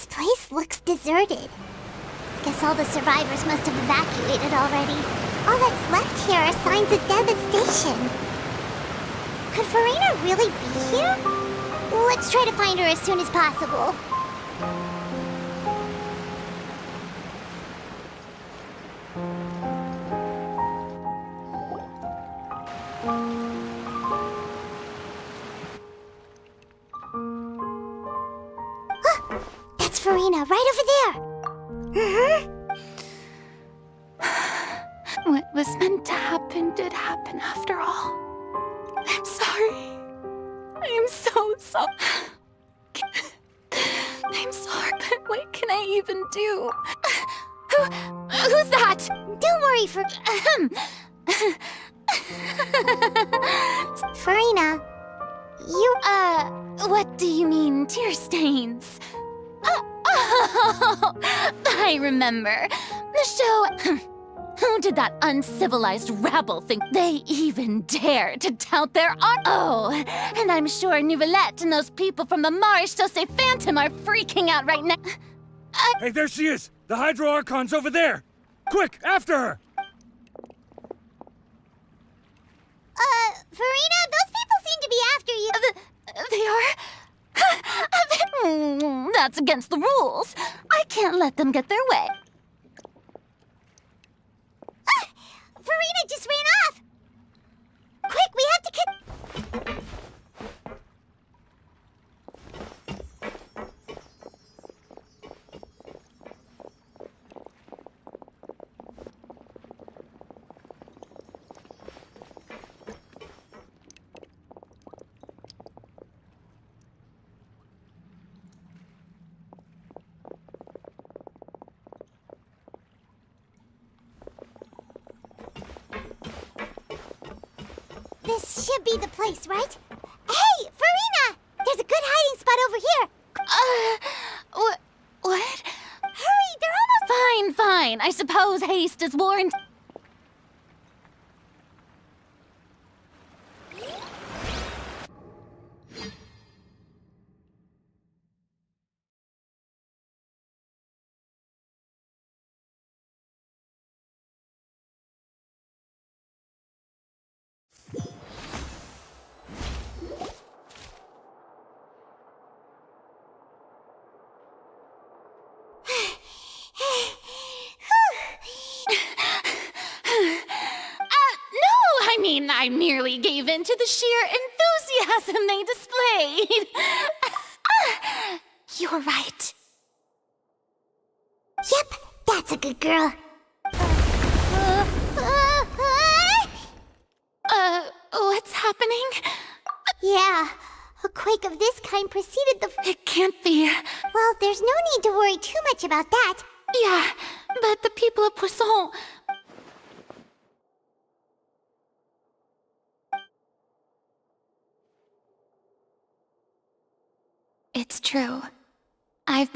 place looks deserted. Guess all the survivors must have evacuated already. All that's left here are signs of devastation. Could Farina really be here? Let's try to find her as soon as possible. That's Farina, right over there. What was meant to happen did happen after all. I'm sorry. I am so sorry. I'm sorry, but what can I even do? Who's that? Don't worry, Farina, you... What do you mean, tear stains? Oh, I remember. The show... Who did that uncivilized rabble think they even dare to tout their art? Oh, and I'm sure Nouvellette and those people from the Mars Chaussee Phantom are freaking out right now. Hey, there she is! The Hydro Archon's over there! Quick, after her! Farina, those people seem to be after you. They are? That's against the rules. I can't let them get their way. Farina just ran off! Quick, we have to This should be the place, right? Hey, Farina! There's a good hiding spot over here. What? Hurry, they're almost... Fine. I suppose haste is warranted. I merely gave in to the sheer enthusiasm they displayed. You're right. Yep, that's a good girl. What's happening? Yeah, a quake of this kind preceded the... It can't be. Well, there's no need to worry too much about that. Yeah, but the people of Poisson... It's true. I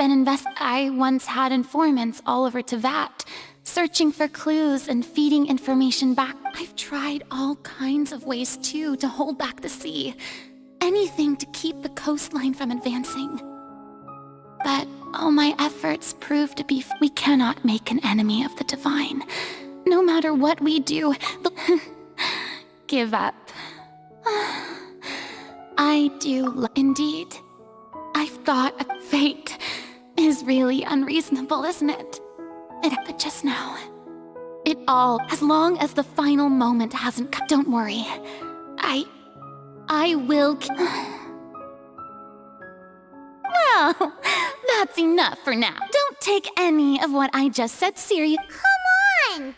once had informants all over Tevat, searching for clues and feeding information back. I've tried all kinds of ways, too, to hold back the sea. Anything to keep the coastline from advancing. But all my efforts proved to be... We cannot make an enemy of the divine. No matter what we do, give up. I do indeed. I've thought fate is really unreasonable, isn't it? But just now, as long as the final moment hasn't come, don't worry. I will... Well, that's enough for now. Don't take any of what I just said serious. Come on!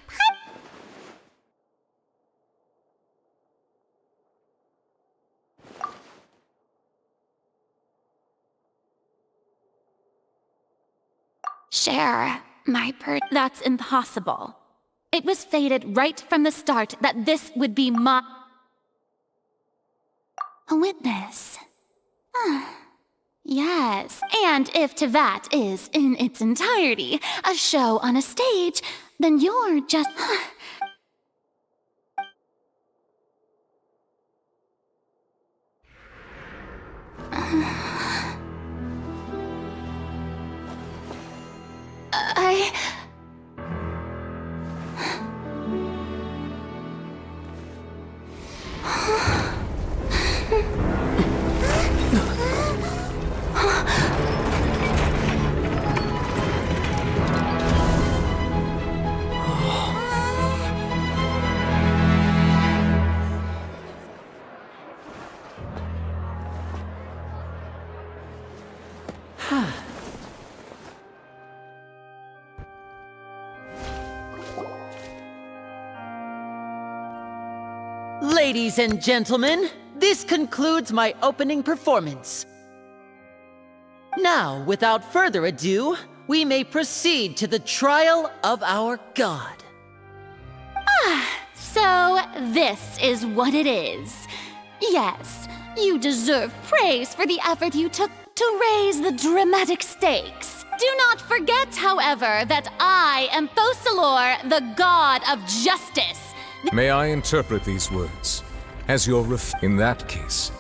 Share, my that's impossible. It was fated right from the start that this would be a witness. Yes, and if Tevat is, in its entirety, a show on a stage, then you're just... Ladies and gentlemen, this concludes my opening performance. Now, without further ado, we may proceed to the trial of our god. So, this is what it is. Yes, you deserve praise for the effort you took to raise the dramatic stakes. Do not forget, however, that I am Fosalor, the god of justice. May I interpret these words as your In that case,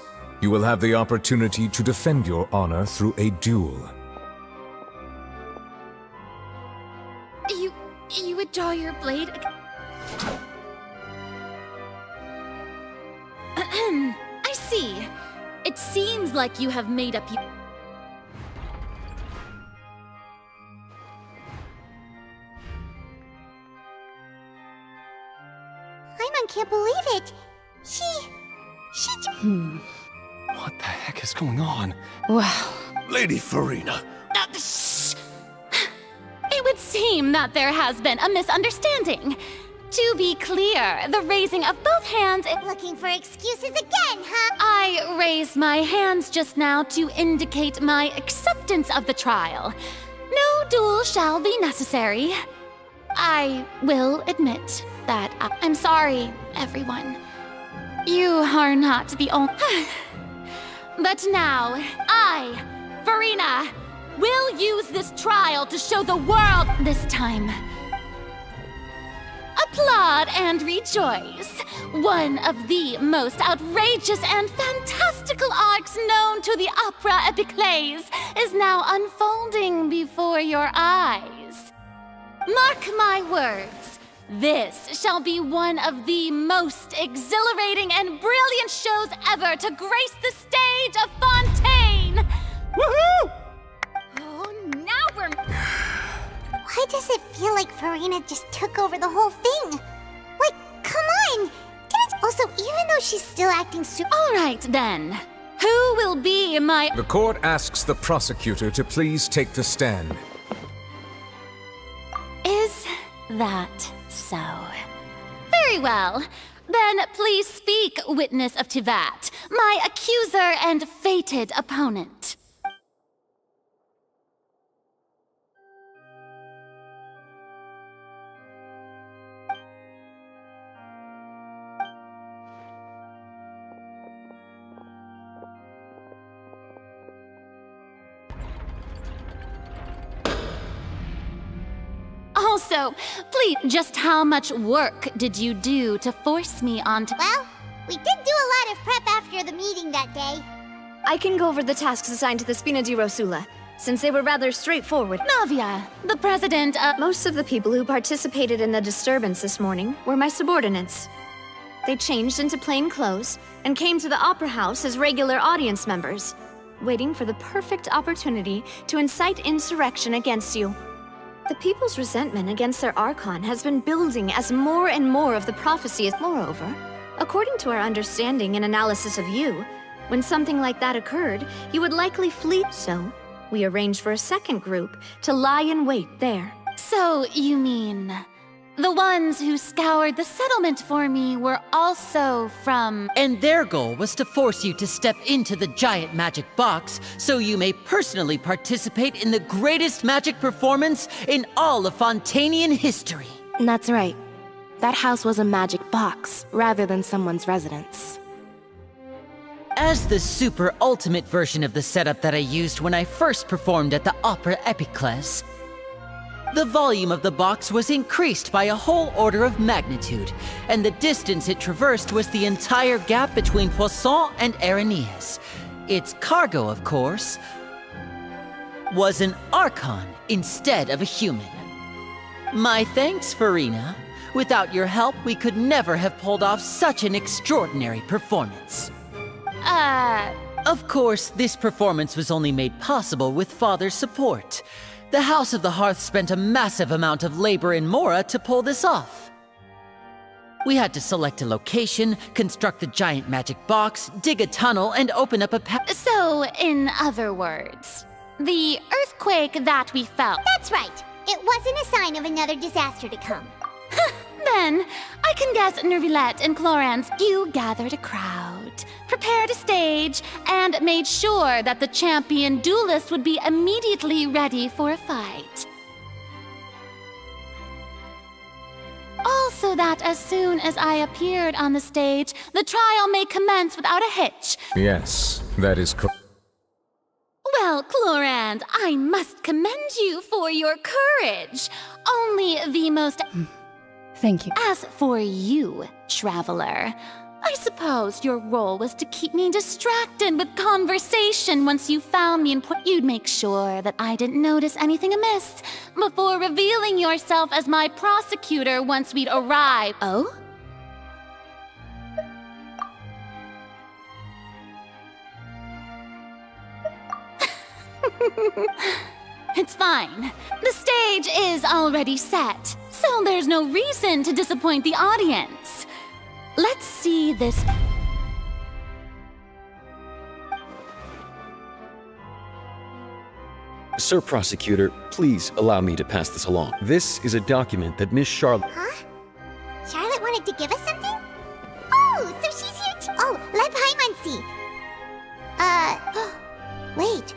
you will have the opportunity to defend your honor through a duel. You would draw your blade... I see. It seems like you have made up... Paimon can't believe it. She... What the heck is going on? Well... Lady Farina. It would seem that there has been a misunderstanding. To be clear, the raising of both hands... Looking for excuses again, huh? I raised my hands just now to indicate my acceptance of the trial. No duel shall be necessary. I will admit that I'm sorry, everyone. You are not the only... But now, I, Farina, will use this trial to show the world this time. Applaud and rejoice. One of the most outrageous and fantastical arcs known to the opera epiclese is now unfolding before your eyes. Mark my words. This shall be one of the most exhilarating and brilliant shows ever to grace the stage of Fontaine! Woohoo! Oh, now we're... Why does it feel like Farina just took over the whole thing? Like, come on! Also, even though she's still acting super... All right, then. Who will be my... The court asks the prosecutor to please take the stand. Is that so? Very well. Then please speak, witness of Tevat, my accuser and fated opponent. Also, please, just how much work did you do to force me onto... Well, we did do a lot of prep after the meeting that day. I can go over the tasks assigned to the Spina di Rosula, since they were rather straightforward. Navia, the president of... Most of the people who participated in the disturbance this morning were my subordinates. They changed into plain clothes and came to the Opera House as regular audience members, waiting for the perfect opportunity to incite insurrection against you. The people's resentment against their Archon has been building as more and more of the prophecy is... Moreover, according to our understanding and analysis of you, when something like that occurred, you would likely flee. So, we arranged for a second group to lie in wait there. So, you mean... the ones who scoured the settlement for me were also from... And their goal was to force you to step into the giant magic box so you may personally participate in the greatest magic performance in all of Fontainian history. That's right. That house was a magic box, rather than someone's residence. As the super ultimate version of the setup that I used when I first performed at the Opera Epiclese, the volume of the box was increased by a whole order of magnitude, and the distance it traversed was the entire gap between Poisson and Arrhenius. Its cargo, of course, was an Archon instead of a human. My thanks, Farina. Without your help, we could never have pulled off such an extraordinary performance. Of course, this performance was only made possible with Father's support. The House of the Hearth spent a massive amount of labor in Mora to pull this off. We had to select a location, construct the giant magic box, dig a tunnel, and open up a So, in other words, the earthquake that we felt. That's right. It wasn't a sign of another disaster to come. Then, I can guess Nervilette and Clorans, you gathered a crowd, prepared a stage, and made sure that the champion duelist would be immediately ready for a fight. Also that as soon as I appeared on the stage, the trial may commence without a hitch. Yes, that is correct. Well, Clorand, I must commend you for your courage. Only the most... Thank you. As for you, Traveler, I suppose your role was to keep me distracted with conversation once you found me and you'd make sure that I didn't notice anything amiss before revealing yourself as my prosecutor once we'd arrived. Oh? It's fine. The stage is already set, so there's no reason to disappoint the audience. Let's see this. Sir Prosecutor, please allow me to pass this along. This is a document that Miss Charlotte... Huh? Charlotte wanted to give us something? Oh, so she's here too. Oh, let Paimon see. Wait.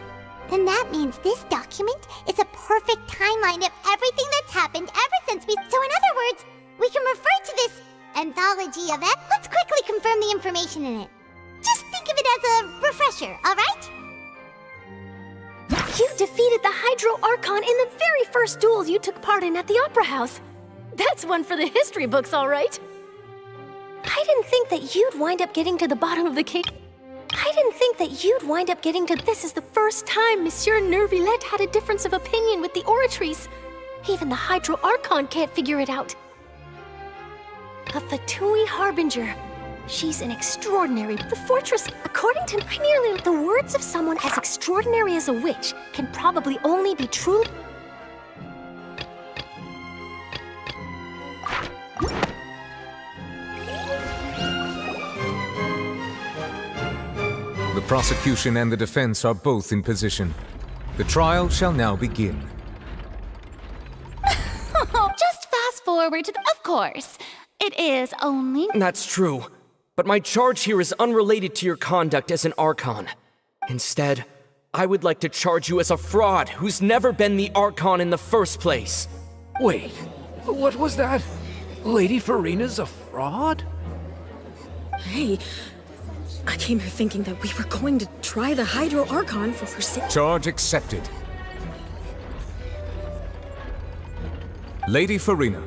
Then that means this document is a perfect timeline of everything that's happened ever since we... So in other words, we can refer to this anthology event. Let's quickly confirm the information in it. Just think of it as a refresher, alright? You defeated the Hydro Archon in the very first duel you took part in at the Opera House. That's one for the history books, all right. I didn't think that you'd wind up getting to the bottom of the cake. This is the first time Monsieur Nervilette had a difference of opinion with the Oratrice. Even the Hydro Archon can't figure it out. A Fatui Harbinger. She's an extraordinary... The fortress, according to nearly the words of someone as extraordinary as a witch, can probably only be true... The prosecution and the defense are both in position. The trial shall now begin. Just fast forward to the... Of course. It is only... That's true. But my charge here is unrelated to your conduct as an Archon. Instead, I would like to charge you as a fraud who's never been the Archon in the first place. Wait, what was that? Lady Farina's a fraud? Hey, I came here thinking that we were going to try the Hydro Archon for her sake. Charge accepted. Lady Farina.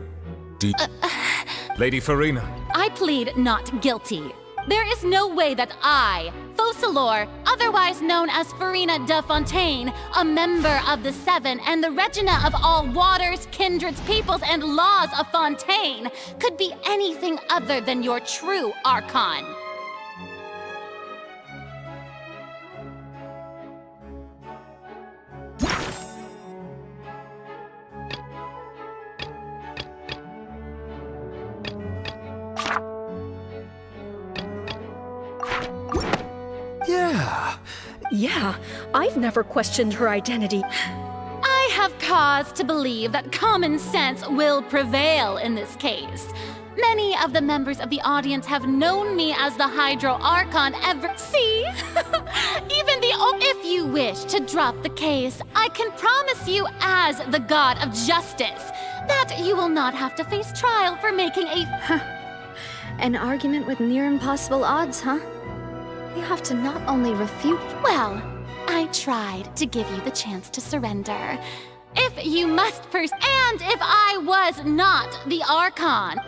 Lady Farina. I plead not guilty. There is no way that I, Focalor, otherwise known as Farina de Fontaine, a member of the Seven and the Regina of all waters, kindreds, peoples, and laws of Fontaine, could be anything other than your true Archon. Yeah, I've never questioned her identity. I have cause to believe that common sense will prevail in this case. Many of the members of the audience have known me as the Hydro Archon ever... See? Even the... If you wish to drop the case, I can promise you as the God of Justice that you will not have to face trial for making a... An argument with near impossible odds, huh? You have to not only refute... Well, I tried to give you the chance to surrender. If you must first, and if I was not the Archon.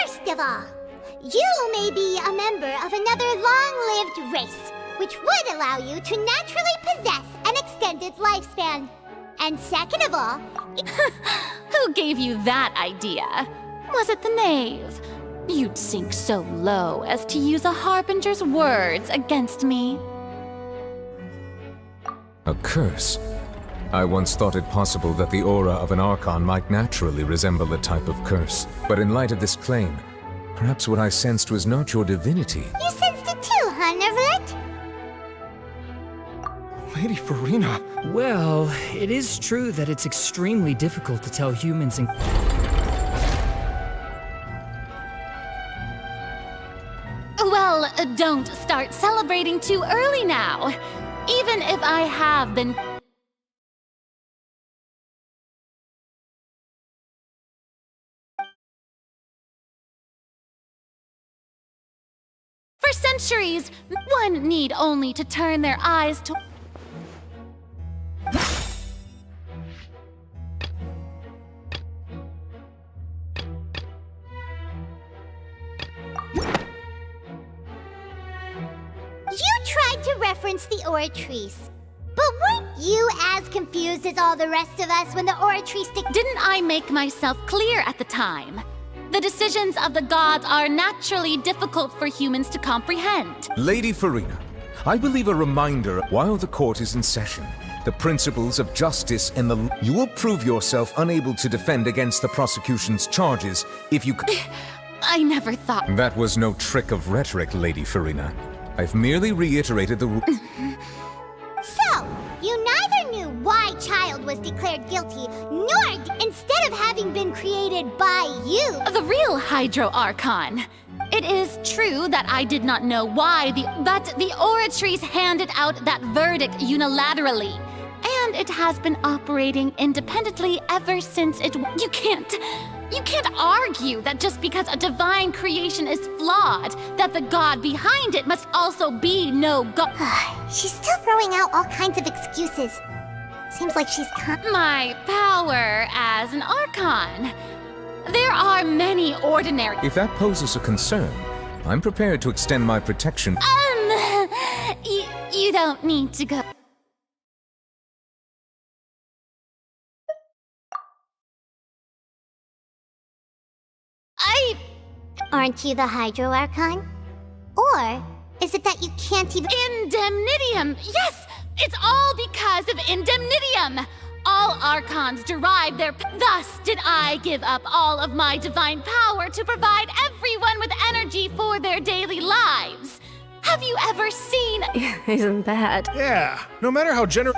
First of all, you may be a member of another long-lived race, which would allow you to naturally possess an extended lifespan. And second of all... Who gave you that idea? Was it the knave? You'd sink so low as to use a harbinger's words against me. A curse? I once thought it possible that the aura of an Archon might naturally resemble a type of curse. But in light of this claim, perhaps what I sensed was not your divinity. You sensed it too, huh, Neverlet? Lady Farina. Well, it is true that it's extremely difficult to tell humans and... Well, don't start celebrating too early now. Even if I have been... For centuries, one need only to turn their eyes to... You tried to reference the Oratrice. But weren't you as confused as all the rest of us when the Oratrice stick... Didn't I make myself clear at the time? The decisions of the gods are naturally difficult for humans to comprehend. Lady Farina, I believe a reminder while the court is in session, the principles of justice and the... You will prove yourself unable to defend against the prosecution's charges if you... I never thought... That was no trick of rhetoric, Lady Farina. I've merely reiterated the rule. So, you neither knew why Child was declared guilty, nor instead of having been created by you. The real Hydro Archon. It is true that I did not know why but the Oratrice handed out that verdict unilaterally. And it has been operating independently ever since it... You can't argue that just because a divine creation is flawed, that the god behind it must also be no god. She's still throwing out all kinds of excuses. Seems like she's My power as an Archon. There are many ordinary... If that poses a concern, I'm prepared to extend my protection. You don't need to go... Aren't you the Hydro Archon? Or is it that you can't even... Indemnitium! Yes! It's all because of Indemnitium! All Archons derive their... Thus did I give up all of my divine power to provide everyone with energy for their daily lives. Have you ever seen... Isn't that? Yeah, no matter how generous...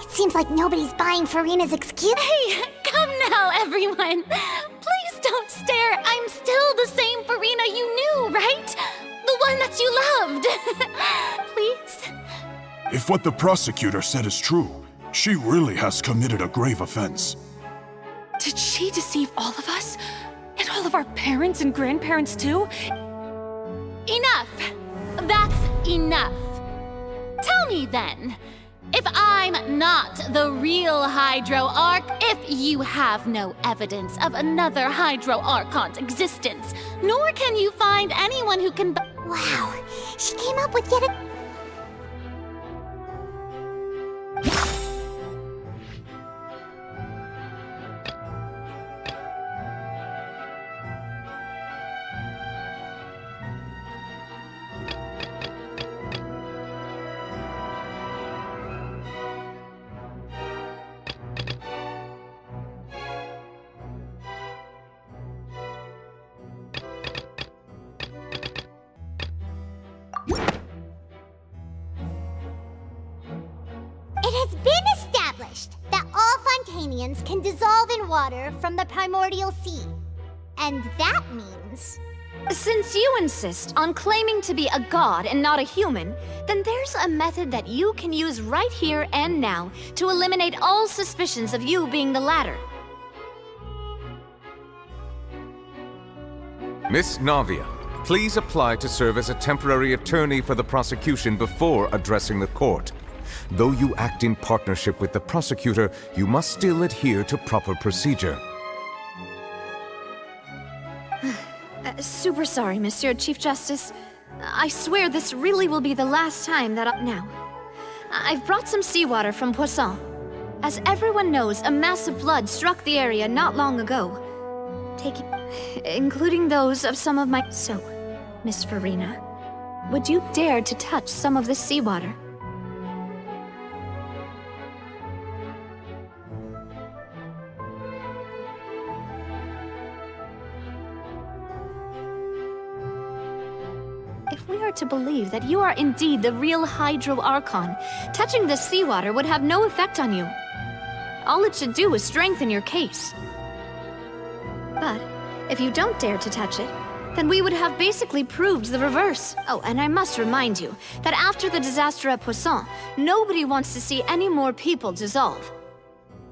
It seems like nobody's buying Farina's excuse. Hey, come now, everyone. Please don't stare. I'm still the same Farina you knew, right? The one that you loved. Please. If what the prosecutor said is true, she really has committed a grave offense. Did she deceive all of us? And all of our parents and grandparents too? Enough. That's enough. Tell me then. If I'm not the real Hydro Arch, if you have no evidence of another Hydro Archon's existence, nor can you find anyone who can... Wow, she came up with yet a... has been established that all Fontanians can dissolve in water from the primordial sea. And that means... Since you insist on claiming to be a god and not a human, then there's a method that you can use right here and now to eliminate all suspicions of you being the latter. Miss Navia, please apply to serve as a temporary attorney for the prosecution before addressing the court. Though you act in partnership with the prosecutor, you must still adhere to proper procedure. Super sorry, Monsieur Chief Justice. I swear this really will be the last time that Now, I've brought some seawater from Poisson. As everyone knows, a massive flood struck the area not long ago. Including those of some of my... So, Miss Farina, would you dare to touch some of this seawater? If we are to believe that you are indeed the real Hydro Archon, touching the seawater would have no effect on you. All it should do is strengthen your case. But if you don't dare to touch it, then we would have basically proved the reverse. Oh, and I must remind you that after the disaster at Poisson, nobody wants to see any more people dissolve.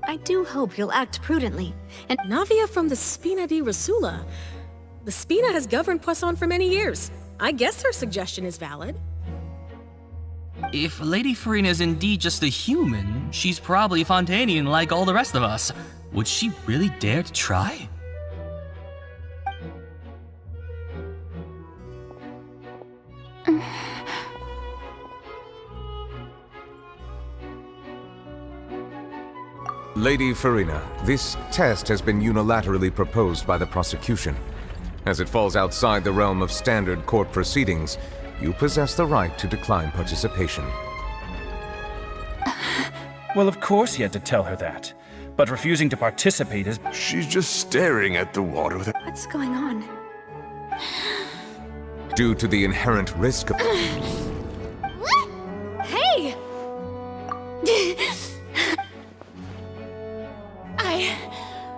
I do hope you'll act prudently, and— Navia from the Spina di Rasula. The Spina has governed Poisson for many years. I guess her suggestion is valid. If Lady Farina is indeed just a human, she's probably Fontanian like all the rest of us. Would she really dare to try? Lady Farina, this test has been unilaterally proposed by the prosecution. As it falls outside the realm of standard court proceedings, you possess the right to decline participation. Well, of course he had to tell her that. But refusing to participate is... She's just staring at the water with... What's going on? Due to the inherent risk of... Hey!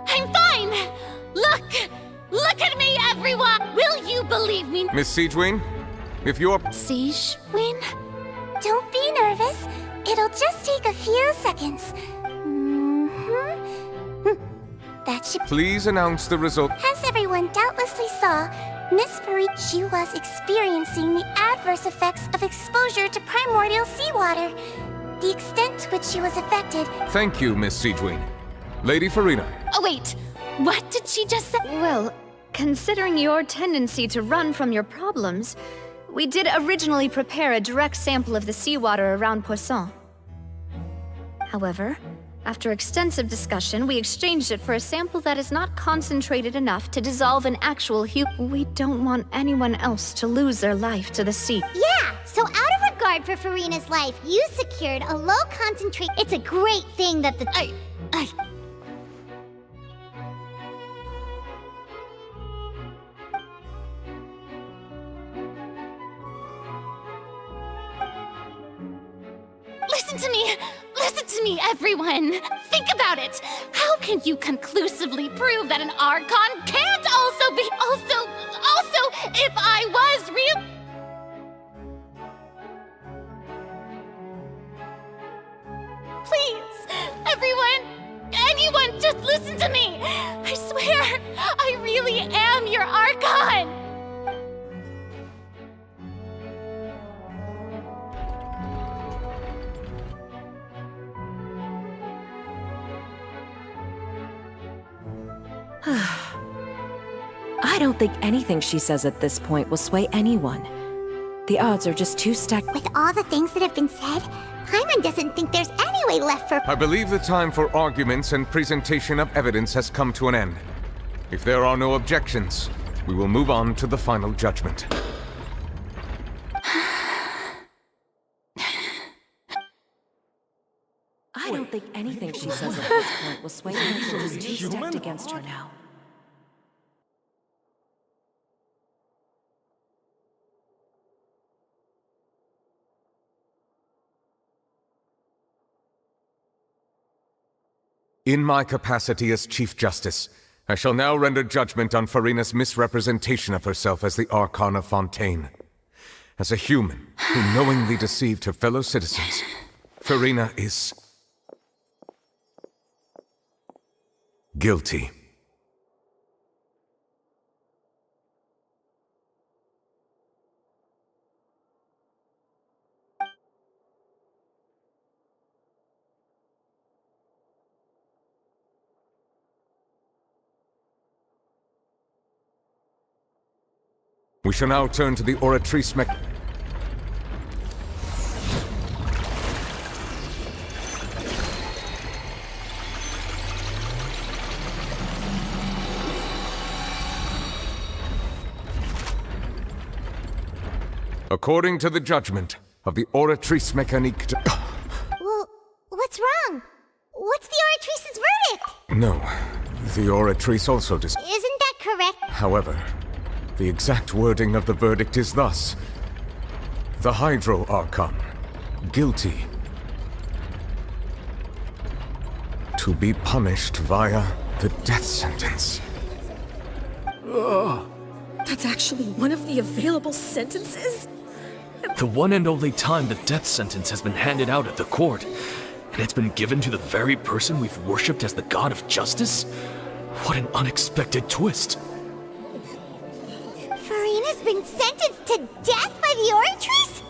I'm fine! Look at me, everyone! Will you believe me? Miss Siegewin, if you're... Siegewin? Don't be nervous. It'll just take a few seconds. That should... Please announce the result. As everyone doubtlessly saw, Miss Farina, she was experiencing the adverse effects of exposure to primordial seawater. The extent to which she was affected... Thank you, Miss Siegewin. Lady Farina. Oh, wait. What did she just say? Well, considering your tendency to run from your problems, we did originally prepare a direct sample of the seawater around Poisson. However, after extensive discussion, we exchanged it for a sample that is not concentrated enough to dissolve an actual We don't want anyone else to lose their life to the sea. Yeah, so out of regard for Farina's life, you secured a low concentrate... It's a great thing that the... Listen to me, everyone! Think about it! How can you conclusively prove that an Archon can't also be... Also, if I was real... Please, anyone, just listen to me! I swear, I really am your Archon! I don't think anything she says at this point will sway anyone. The odds are just too stacked. With all the things that have been said, Paimon doesn't think there's any way left for... I believe the time for arguments and presentation of evidence has come to an end. If there are no objections, we will move on to the final judgment. I don't think anything she says at this point will sway anyone. She's too stacked against her now. In my capacity as Chief Justice, I shall now render judgment on Farina's misrepresentation of herself as the Archon of Fontaine. As a human who knowingly deceived her fellow citizens, Farina is guilty. We shall now turn to the Oratrice mech... According to the judgment of the Oratrice Mécanique... Well, what's wrong? What's the Oratrice's verdict? No, the Oratrice also Isn't that correct? However, the exact wording of the verdict is thus. The Hydro Archon, guilty. To be punished via the death sentence. Ugh. That's actually one of the available sentences? The one and only time the death sentence has been handed out at the court, and it's been given to the very person we've worshipped as the god of justice? What an unexpected twist. Farina's been sentenced to death by the Oratrice?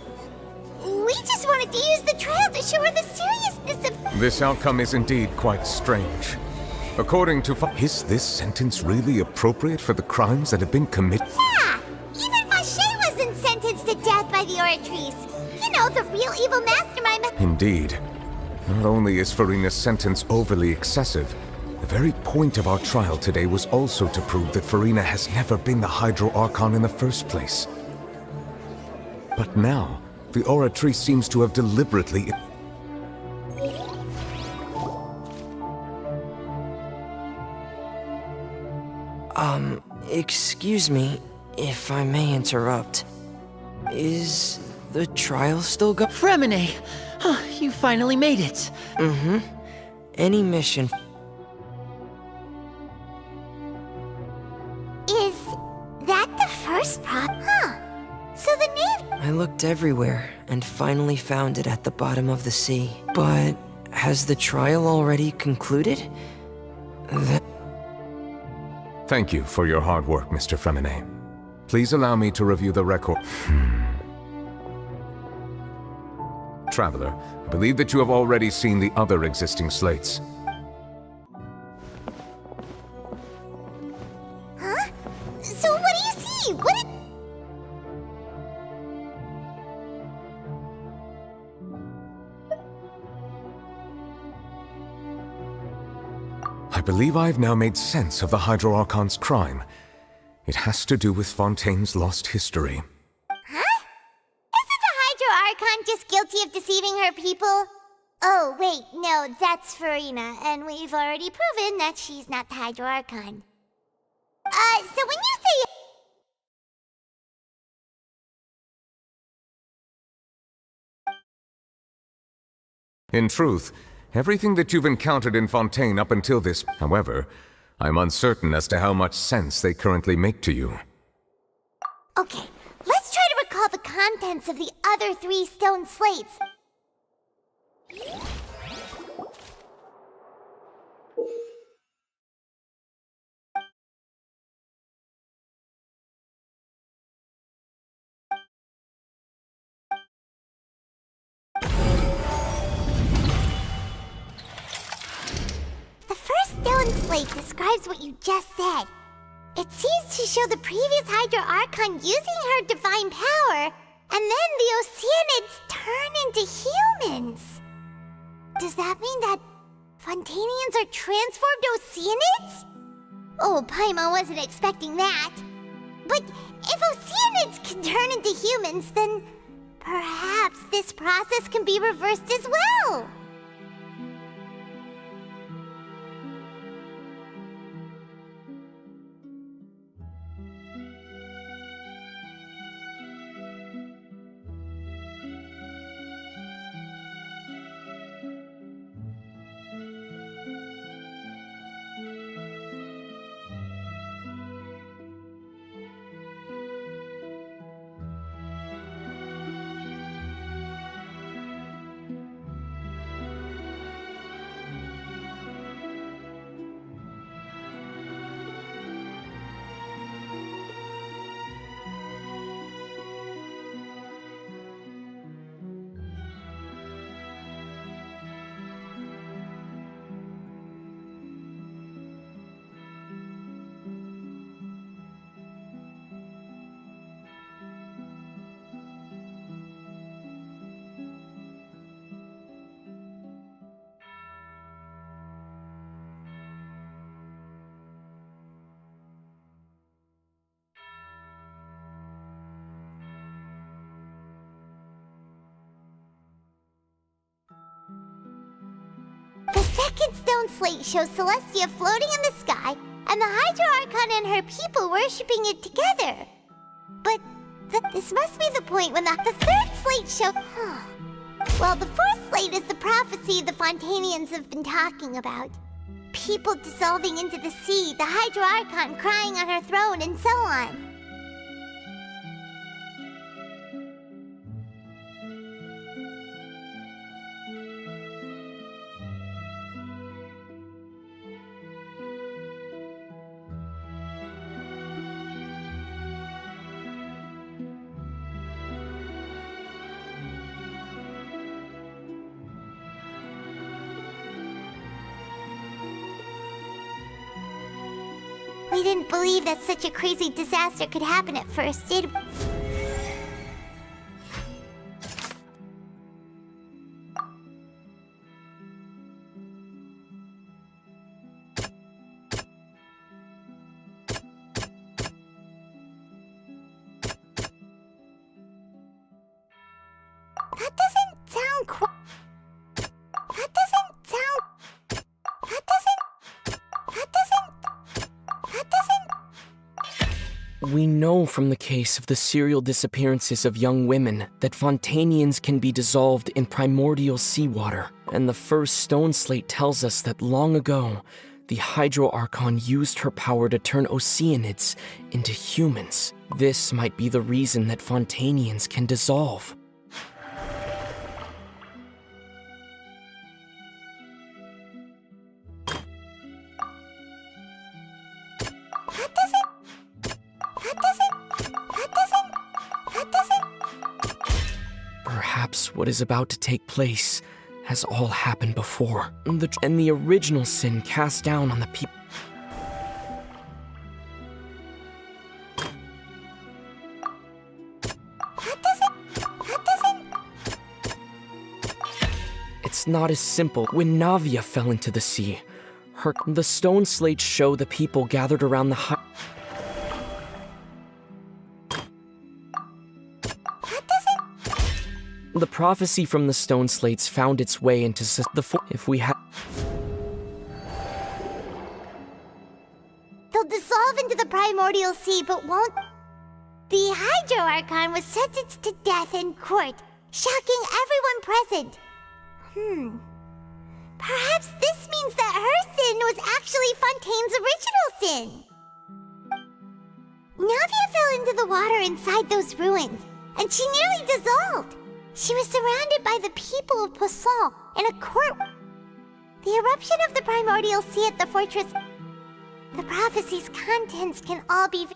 We just wanted to use the trial to show her the seriousness of... This outcome is indeed quite strange. According to is this sentence really appropriate for the crimes that have been committed? Yeah! Even Vacher wasn't sentenced to death by the Oratrice. You know, the real evil mastermind... Indeed. Not only is Farina's sentence overly excessive, the very point of our trial today was also to prove that Farina has never been the Hydro Archon in the first place. But now, the Oratrice seems to have deliberately... Excuse me, if I may interrupt. Is the trial still go- Fremine! You finally made it! Mm-hmm. Any mission... Is that the first prop? Huh. So the name... I looked everywhere, and finally found it at the bottom of the sea. But has the trial already concluded? Thank you for your hard work, Mr. Fremine. Please allow me to review the record. Traveler, I believe that you have already seen the other existing slates. Huh? So what do you see? What... I believe I've now made sense of the Hydro Archon's crime. It has to do with Fontaine's lost history. Huh? Isn't the Hydro Archon just guilty of deceiving her people? Oh, wait, no, that's Farina, and we've already proven that she's not the Hydro Archon. So when you say... In truth, everything that you've encountered in Fontaine up until this... However, I'm uncertain as to how much sense they currently make to you. Okay, let's try to recall the contents of the other 3 stone slates. The first stone slate describes what you just said. It seems to show the previous Hydro Archon using her divine power, and then the Oceanids turn into humans. Does that mean that Fontainians are transformed Oceanids? Oh, Paimon wasn't expecting that. But if Oceanids can turn into humans, then perhaps this process can be reversed as well. second stone slate shows Celestia floating in the sky, and the Hydro Archon and her people worshipping it together. But this must be the point when the third slate shows... Well, the fourth slate is the prophecy the Fontanians have been talking about. People dissolving into the sea, the Hydro Archon crying on her throne, and so on. We didn't believe that such a crazy disaster could happen at first, did we? That doesn't sound quite... We know from the case of the serial disappearances of young women that Fontanians can be dissolved in primordial seawater, and the first stone slate tells us that long ago, the Hydro Archon used her power to turn Oceanids into humans. This might be the reason that Fontanians can dissolve. Perhaps what is about to take place has all happened before, and the original sin cast down on the people. It's not as simple. When Navia fell into the sea, the stone slates show the people gathered around the The prophecy from the stone slates found its way into if we had... They'll dissolve into the primordial sea, but won't... The Hydro Archon was sentenced to death in court, shocking everyone present. Perhaps this means that her sin was actually Fontaine's original sin. Navia fell into the water inside those ruins, and she nearly dissolved. She was surrounded by the people of Poisson in a court. The eruption of the primordial sea at the fortress... The prophecy's contents can all be...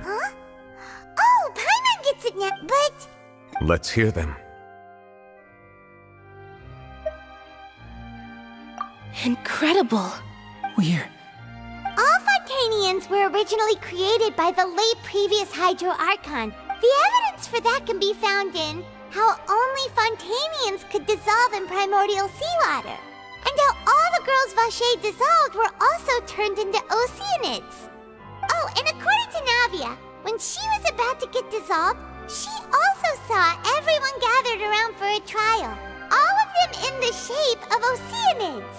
Huh? Oh, Paimon gets it now, but... Let's hear them. Incredible. All Fontanians were originally created by the late previous Hydro Archon. The evidence for that can be found in how only Fontanians could dissolve in primordial seawater, and how all the girls Vacher dissolved were also turned into Oceanids. Oh, and according to Navia, when she was about to get dissolved, she also saw everyone gathered around for a trial, all of them in the shape of Oceanids.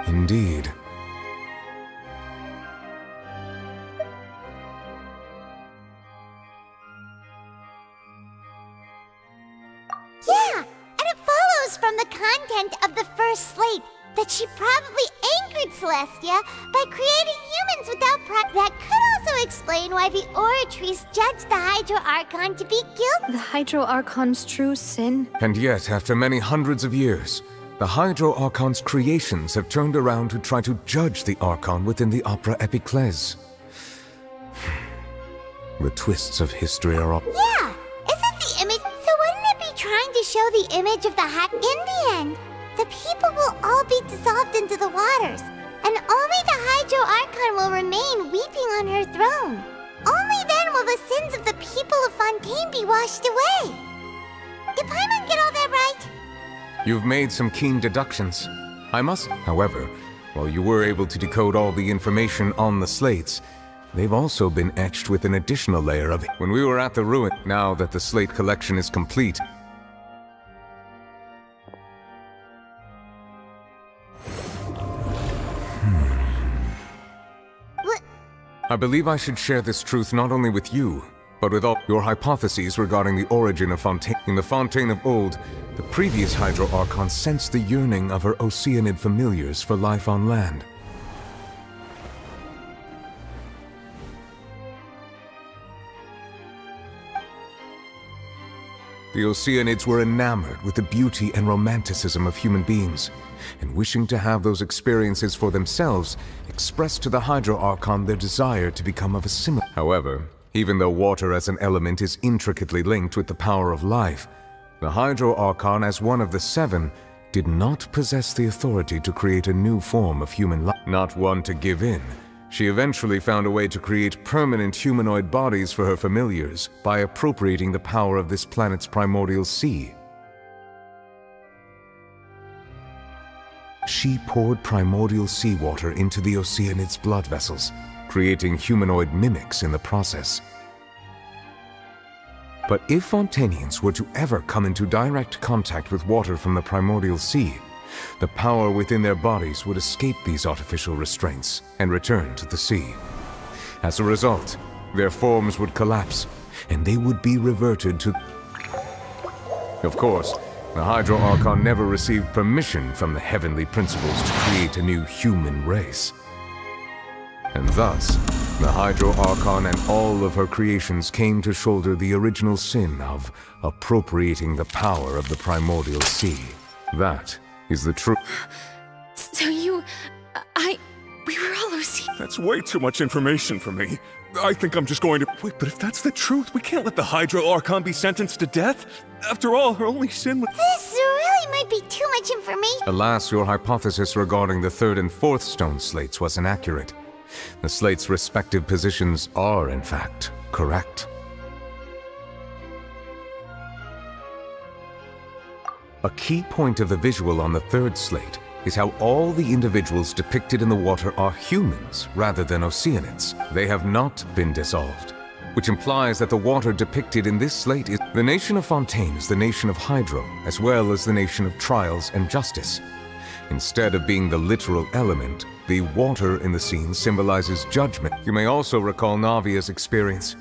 Indeed. Yeah, and it follows from the content of the first slate that she probably angered Celestia by creating humans without That could also explain why the Oratries judged the Hydro Archon to be guilty. The Hydro Archon's true sin. And yet, after many hundreds of years, the Hydro Archon's creations have turned around to try to judge the Archon within the Opera Epiclese. The twists of history are up. Yeah! Isn't the image... So wouldn't it be trying to show the image of the In the end, the people will all be dissolved into the waters, and only the Hydro Archon will remain weeping on her throne. Only then will the sins of the people of Fontaine be washed away. Did Paimon get all that right? You've made some keen deductions. However, while you were able to decode all the information on the slates, they've also been etched with an additional layer of it. When we were at the ruin, now that the slate collection is complete, I believe I should share this truth not only with you, but with all your hypotheses regarding the origin of Fontaine. In the Fontaine of old, the previous Hydro Archon sensed the yearning of her Oceanid familiars for life on land. The Oceanids were enamored with the beauty and romanticism of human beings, and wishing to have those experiences for themselves, expressed to the Hydro Archon their desire to become of a similar. However, even though water as an element is intricately linked with the power of life, the Hydro Archon, as one of the seven, did not possess the authority to create a new form of human life. Not one to give in, she eventually found a way to create permanent humanoid bodies for her familiars by appropriating the power of this planet's primordial sea. She poured primordial seawater into the Oceanid's blood vessels, creating humanoid mimics in the process. But if Fontainians were to ever come into direct contact with water from the primordial sea, the power within their bodies would escape these artificial restraints and return to the sea. As a result, their forms would collapse, and they would be reverted to... Of course, the Hydro Archon never received permission from the heavenly principles to create a new human race. And thus, the Hydro Archon and all of her creations came to shoulder the original sin of appropriating the power of the primordial sea. That is the truth. So we were all OC. That's way too much information for me. I think I'm just going to... Wait, but if that's the truth, we can't let the Hydro Archon be sentenced to death. After all, her only sin was... This really might be too much information. Alas, your hypothesis regarding the third and fourth stone slates was inaccurate. The slates' respective positions are, in fact, correct. A key point of the visual on the third slate is how all the individuals depicted in the water are humans rather than Oceanids. They have not been dissolved, which implies that the water depicted in this slate is... The nation of Fontaine is the nation of Hydro, as well as the nation of trials and justice. Instead of being the literal element, the water in the scene symbolizes judgment. You may also recall Navia's experience.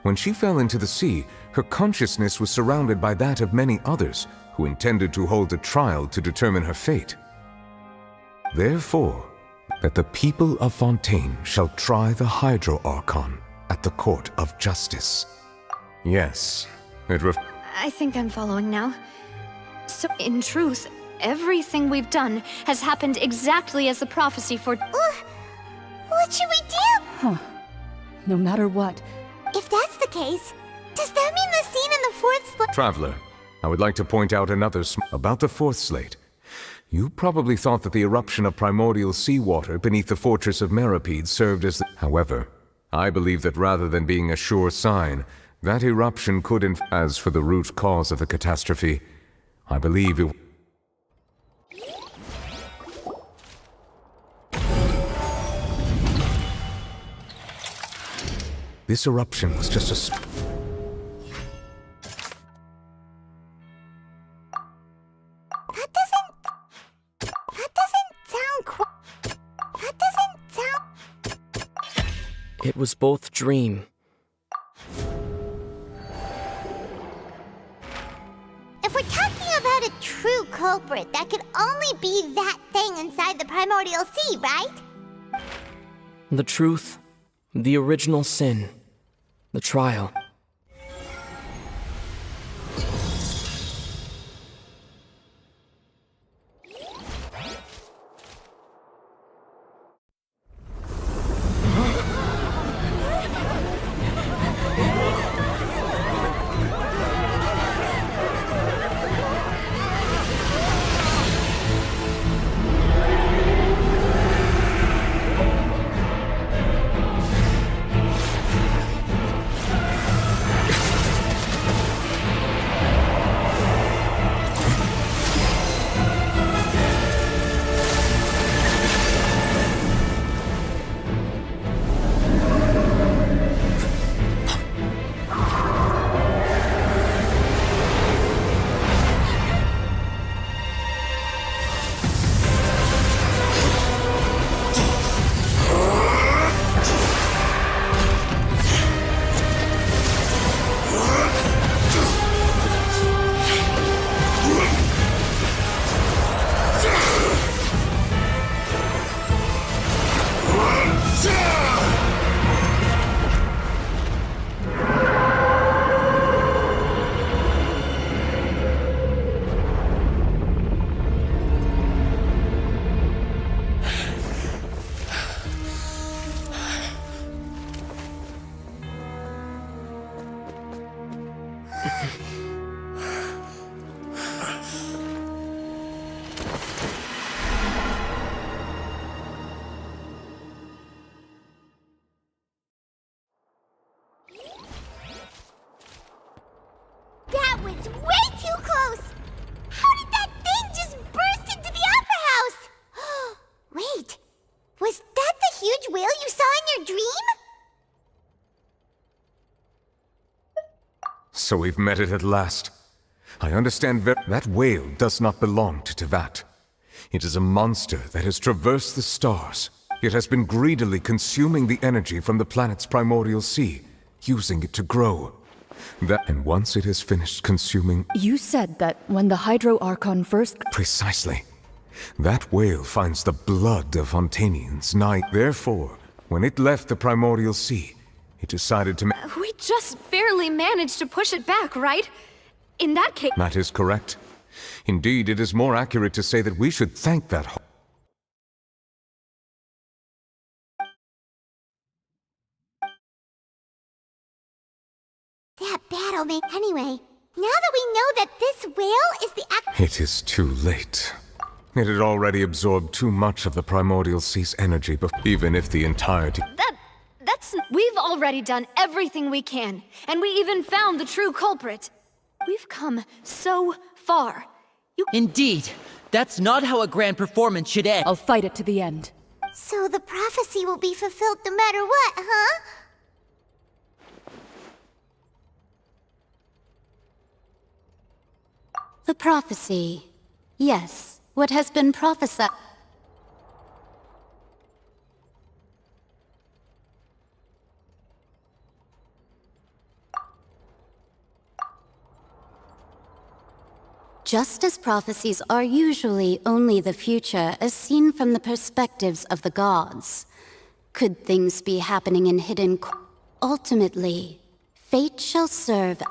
When she fell into the sea, her consciousness was surrounded by that of many others who intended to hold a trial to determine her fate. Therefore, that the people of Fontaine shall try the Hydro Archon at the court of justice. Yes, I think I'm following now. So, in truth, everything we've done has happened exactly as the prophecy for... What should we do? Huh. No matter what. If that's the case, does that mean the scene in the fourth slate... Traveler, I would like to point out another about the fourth slate. You probably thought that the eruption of primordial seawater beneath the fortress of Meripede served as the... However, I believe that rather than being a sure sign, that eruption could As for the root cause of the catastrophe, I believe it... This eruption was just a... It was both dream. If we're talking about a true culprit, that could only be that thing inside the primordial sea, right? The truth, the original sin, the trial. So we've met it at last. I understand that whale does not belong to Tevat. It is a monster that has traversed the stars. It has been greedily consuming the energy from the planet's primordial sea, using it to grow. And once it has finished consuming... You said that when the Hydro Archon first... Precisely. That whale finds the blood of Fontanians nigh. Therefore, when it left the primordial sea, it decided to... We just barely managed to push it back, right? In that case... That is correct. Indeed, it is more accurate to say that we should thank that... That battle may... Anyway, now that we know that this whale is the It is too late. It had already absorbed too much of the primordial sea's energy, even if the entirety... We've already done everything we can, and we even found the true culprit. We've come so far. Indeed. That's not how a grand performance should end. I'll fight it to the end. So the prophecy will be fulfilled no matter what, huh? The prophecy. Yes, what has been prophesied. Just as prophecies are usually only the future as seen from the perspectives of the gods, could things be happening in hidden... Ultimately, fate shall serve...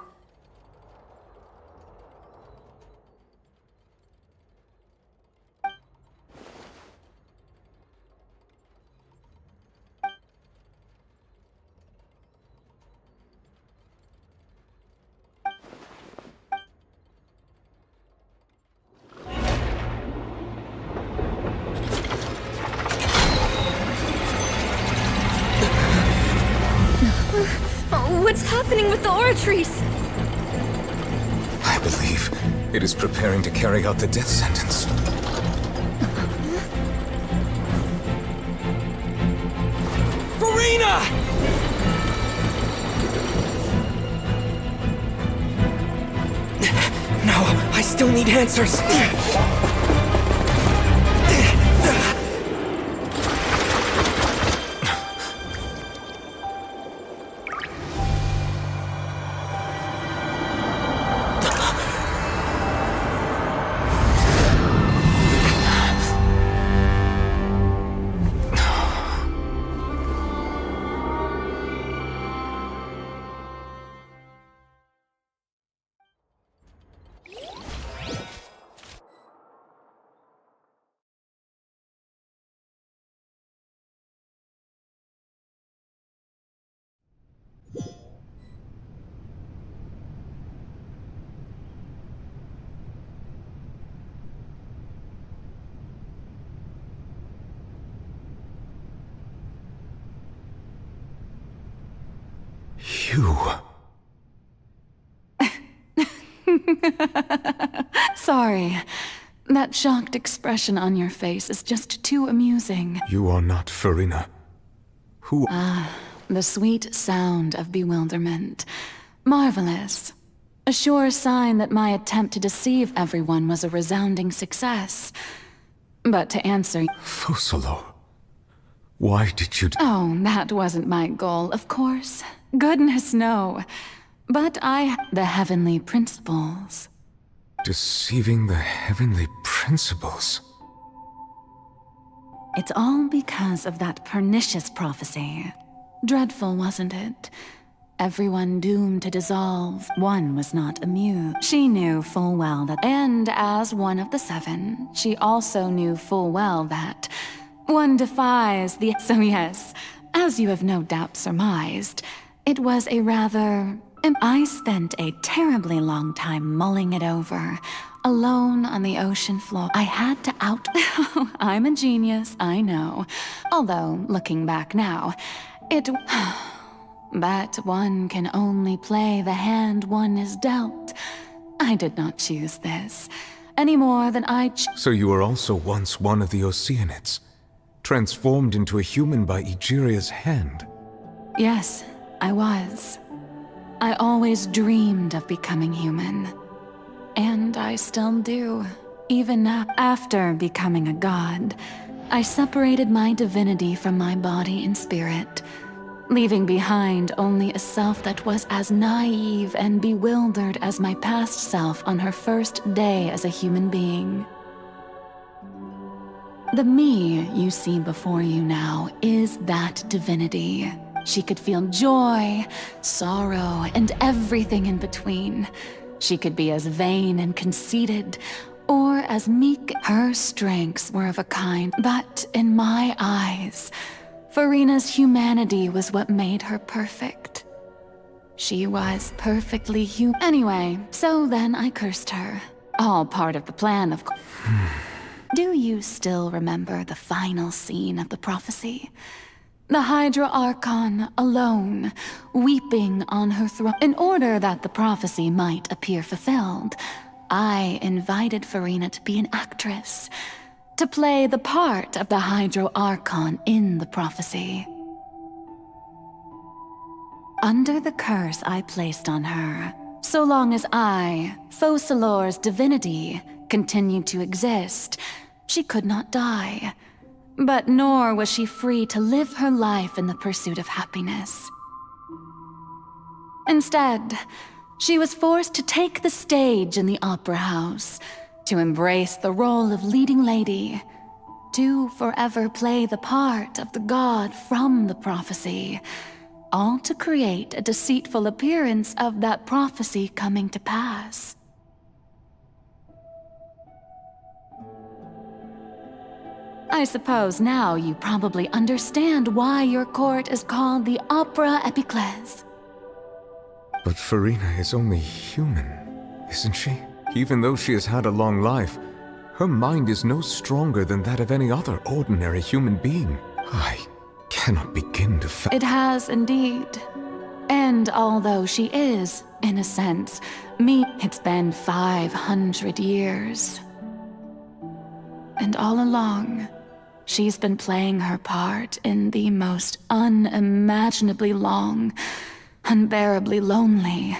What's happening with the oratories? I believe it is preparing to carry out the death sentence. Farina! No, I still need answers. You... Sorry. That shocked expression on your face is just too amusing. You are not Farina. Who... The sweet sound of bewilderment. Marvelous. A sure sign that my attempt to deceive everyone was a resounding success. But to answer... Fusalo. Why did you... Oh, that wasn't my goal, of course. Goodness, no. But the heavenly principles. Deceiving the heavenly principles? It's all because of that pernicious prophecy. Dreadful, wasn't it? Everyone doomed to dissolve. One was not immune. She knew full well that... And as one of the seven, she also knew full well that... One defies the... So yes, as you have no doubt surmised, it was a rather... I spent a terribly long time mulling it over, alone on the ocean floor. I had to out... I'm a genius, I know. Although, looking back now, it... But one can only play the hand one is dealt. I did not choose this, any more than So you were also once one of the Oceanids, transformed into a human by Egeria's hand? Yes, I was. I always dreamed of becoming human. And I still do. Even now, after becoming a god, I separated my divinity from my body and spirit, leaving behind only a self that was as naive and bewildered as my past self on her first day as a human being. The me you see before you now is that divinity. She could feel joy, sorrow, and everything in between. She could be as vain and conceited, or as meek. Her strengths were of a kind, but in my eyes, Farina's humanity was what made her perfect. She was perfectly human. Anyway, so then I cursed her. All part of the plan, of course. Do you still remember the final scene of the prophecy? The Hydra Archon, alone, weeping on her throne. In order that the prophecy might appear fulfilled, I invited Farina to be an actress, to play the part of the Hydro Archon in the prophecy. Under the curse I placed on her, so long as I, Focalor's divinity, continued to exist, she could not die. But nor was she free to live her life in the pursuit of happiness. Instead, she was forced to take the stage in the opera house, to embrace the role of leading lady, to forever play the part of the god from the prophecy, all to create a deceitful appearance of that prophecy coming to pass. I suppose now you probably understand why your court is called the Opera Epiclese. But Farina is only human, isn't she? Even though she has had a long life, her mind is no stronger than that of any other ordinary human being. I cannot begin to It has indeed. And although she is, in a sense, me, it's been 500 years. And all along, she's been playing her part in the most unimaginably long, unbearably lonely.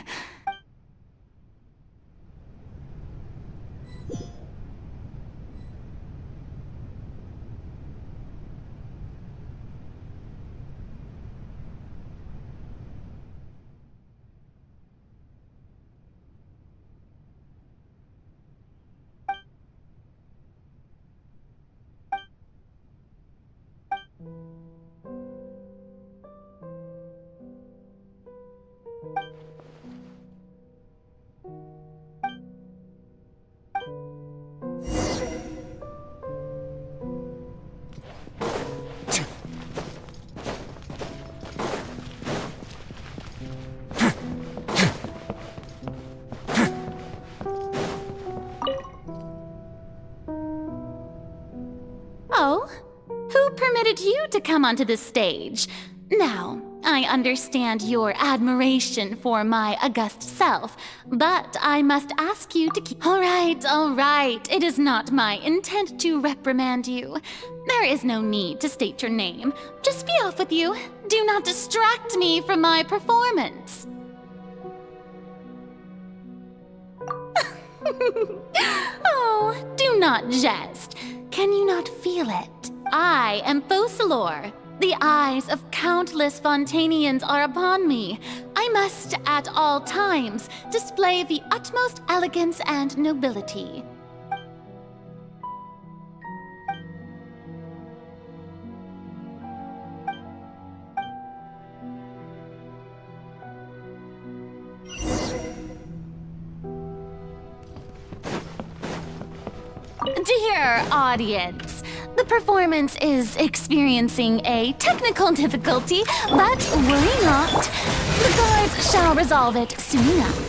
Oh? Who permitted you to come onto the stage? Now, I understand your admiration for my august self, but I must ask you to keep— all right. It is not my intent to reprimand you. There is no need to state your name. Just be off with you. Do not distract me from my performance. Oh, do not jest. Can you not feel it? I am Focalor. The eyes of countless Fontanians are upon me. I must, at all times, display the utmost elegance and nobility. Dear audience, the performance is experiencing a technical difficulty, but worry not. The guards shall resolve it soon enough.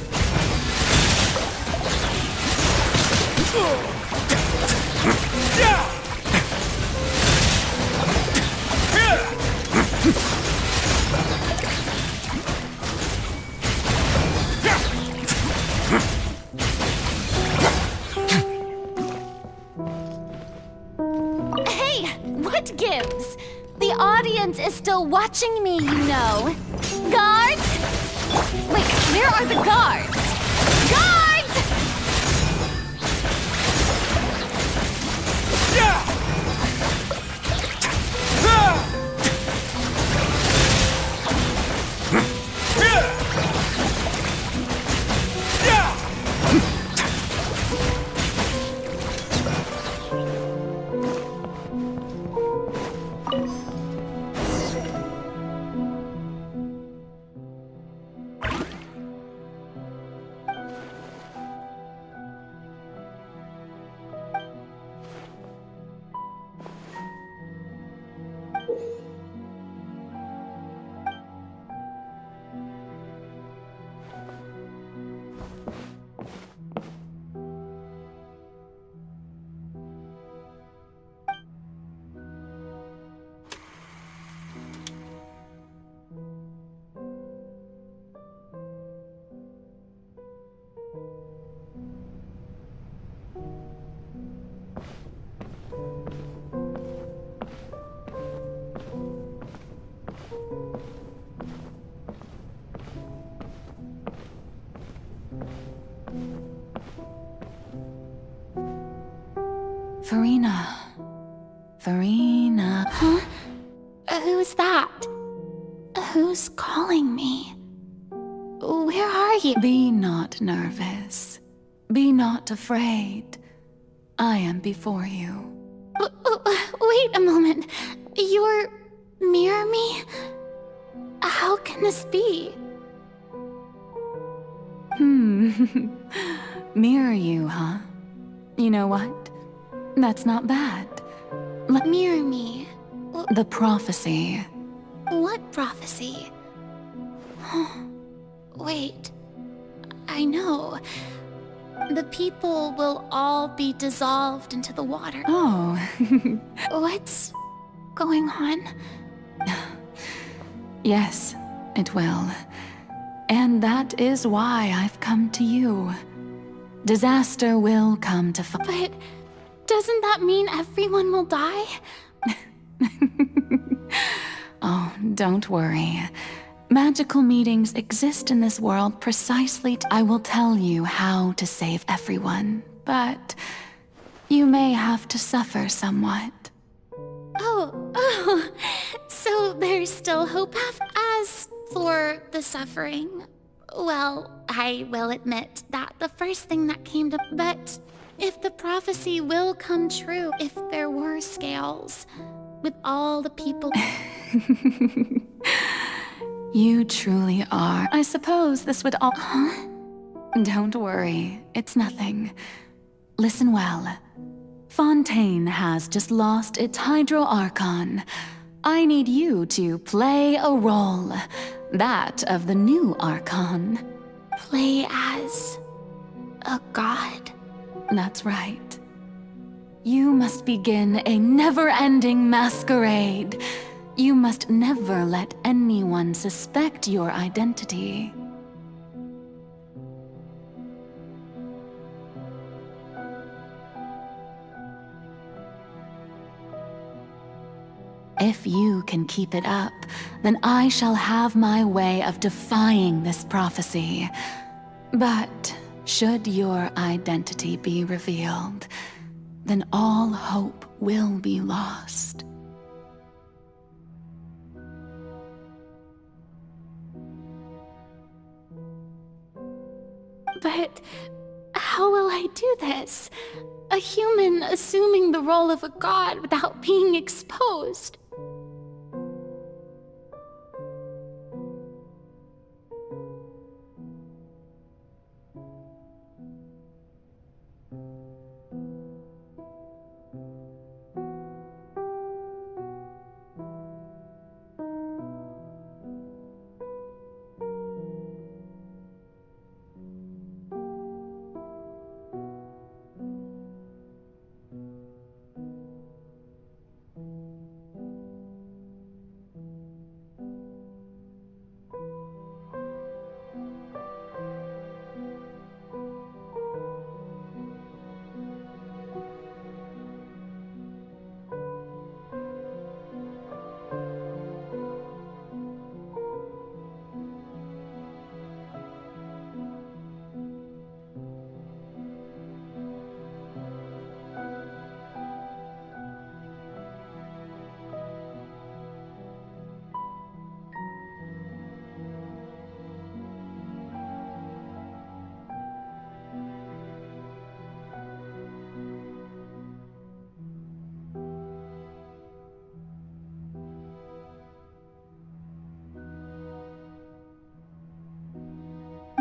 What gives? The audience is still watching me, you know. Guards? Wait, Where are the guards? Guards! Farina. Farina. Huh? Who's that? Who's calling me? Where are you? Be not nervous. Be not afraid. I am before you. Wait a moment. You're mirror me? How can this be? Mirror you, huh? You know what? That's not bad. Mirror me? The prophecy. What prophecy? Wait. I know. The people will all be dissolved into the water. Oh. What's going on? Yes, it will. And that is why I've come to you. Disaster will come to But doesn't that mean everyone will die? Oh, don't worry. Magical meetings exist in this world precisely I will tell you how to save everyone, but you may have to suffer somewhat. Oh, so there's still hope. As for the suffering, well, I will admit that the first thing that came to... But if the prophecy will come true, if there were scales, with all the people... You truly are. I suppose this would all... Huh? Don't worry, it's nothing. Listen well. Fontaine has just lost its Hydro Archon. I need you to play a role. That of the new Archon. Play as... a god? That's right. You must begin a never-ending masquerade. You must never let anyone suspect your identity. If you can keep it up, then I shall have my way of defying this prophecy. But should your identity be revealed, then all hope will be lost. But how will I do this? A human assuming the role of a god without being exposed.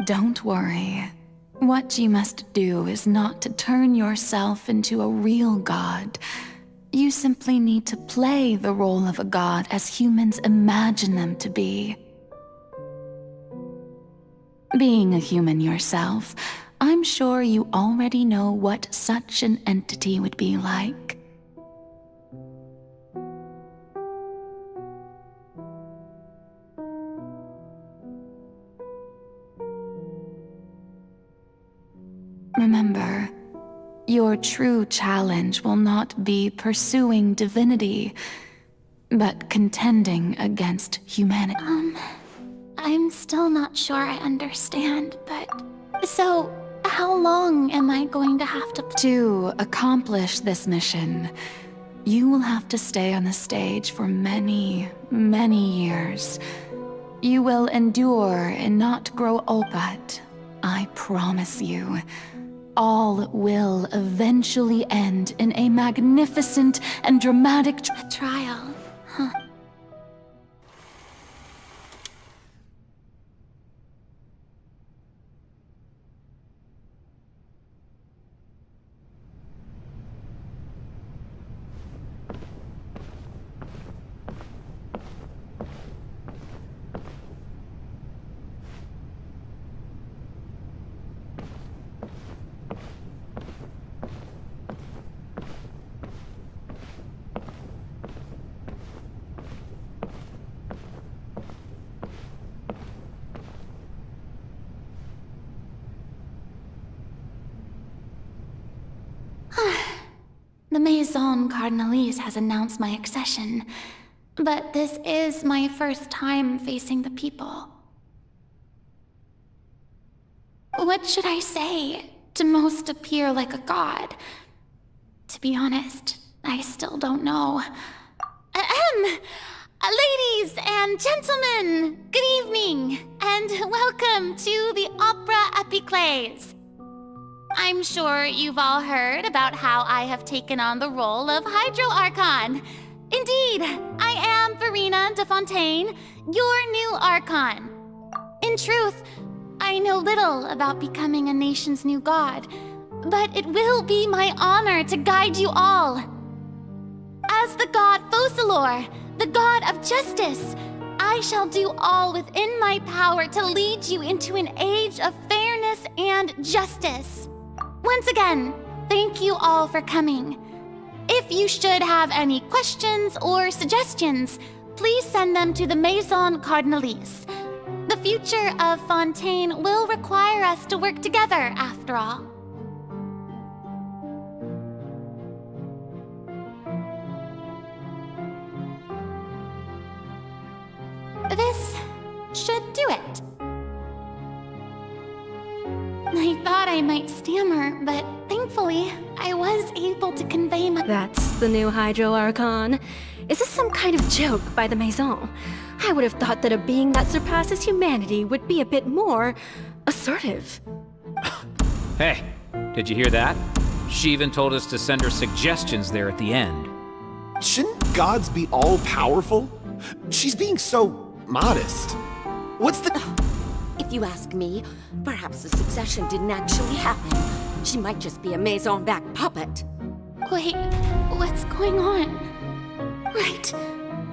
Don't worry. What you must do is not to turn yourself into a real god. You simply need to play the role of a god as humans imagine them to be. Being a human yourself, I'm sure you already know what such an entity would be like. Remember, your true challenge will not be pursuing divinity, but contending against humanity. I'm still not sure I understand, but... So, how long am I going to have to... To accomplish this mission, you will have to stay on the stage for many, many years. You will endure and not grow old, but I promise you, all will eventually end in a magnificent and dramatic trial. Huh. The Maison Cardinalise has announced my accession, but this is my first time facing the people. What should I say to most appear like a god? To be honest, I still don't know. Ladies and gentlemen, good evening, and welcome to the Opera Epiclese. I'm sure you've all heard about how I have taken on the role of Hydro Archon. Indeed, I am Verena de Fontaine, your new Archon. In truth, I know little about becoming a nation's new god, but it will be my honor to guide you all. As the god Focalor, the god of justice, I shall do all within my power to lead you into an age of fairness and justice. Once again, thank you all for coming. If you should have any questions or suggestions, please send them to the Maison Cardinalise. The future of Fontaine will require us to work together, after all. This should do it. I thought I might stammer, but thankfully, I was able to convey my— That's the new Hydro Archon. Is this some kind of joke by the Maison? I would have thought that a being that surpasses humanity would be a bit more assertive. Hey, did you hear that? She even told us to send her suggestions there at the end. Shouldn't gods be all-powerful? She's being so modest. What's the... If you ask me, perhaps the succession didn't actually happen. She might just be a Maison-back puppet. Wait, what's going on? Right.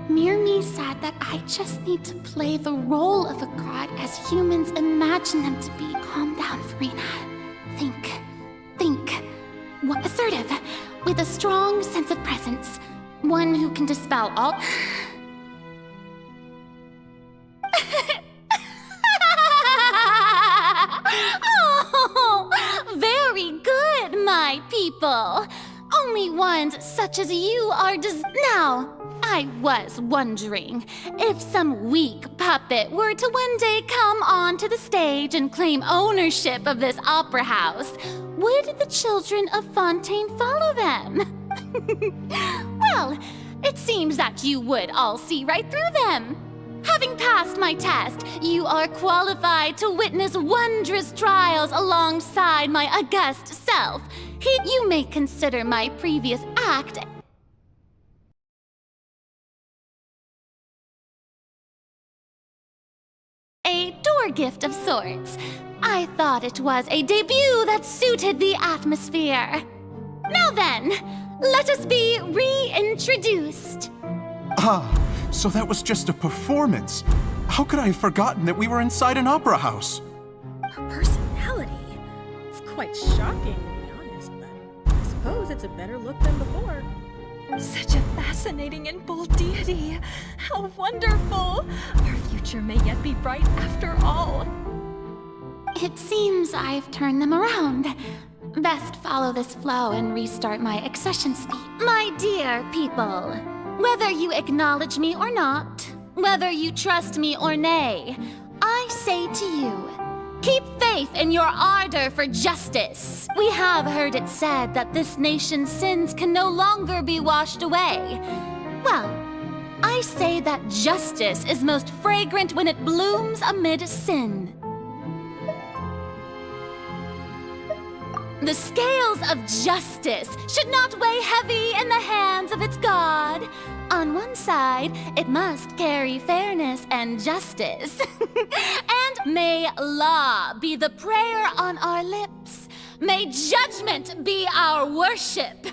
Mirmi said that I just need to play the role of a god as humans imagine them to be. Calm down, Verena. Think. What assertive, with a strong sense of presence. One who can dispel all... Oh, very good, my people. Only ones such as you are Now, I was wondering, if some weak puppet were to one day come onto the stage and claim ownership of this opera house, would the children of Fontaine follow them? Well, it seems that you would all see right through them. Having passed my test, you are qualified to witness wondrous trials alongside my august self. You may consider my previous act a door gift of sorts. I thought it was a debut that suited the atmosphere. Now then, let us be reintroduced. Ah, so that was just a performance. How could I have forgotten that we were inside an opera house? Her personality. It's quite shocking, to be honest, but I suppose it's a better look than before. Such a fascinating and bold deity. How wonderful! Our future may yet be bright after all. It seems I've turned them around. Best follow this flow and restart my accession speech. My dear people, whether you acknowledge me or not, whether you trust me or nay, I say to you, keep faith in your ardor for justice. We have heard it said that this nation's sins can no longer be washed away. Well, I say that justice is most fragrant when it blooms amid sin. The scales of justice should not weigh heavy in the hands of its God. On one side, it must carry fairness and justice. And may law be the prayer on our lips. May judgment be our worship.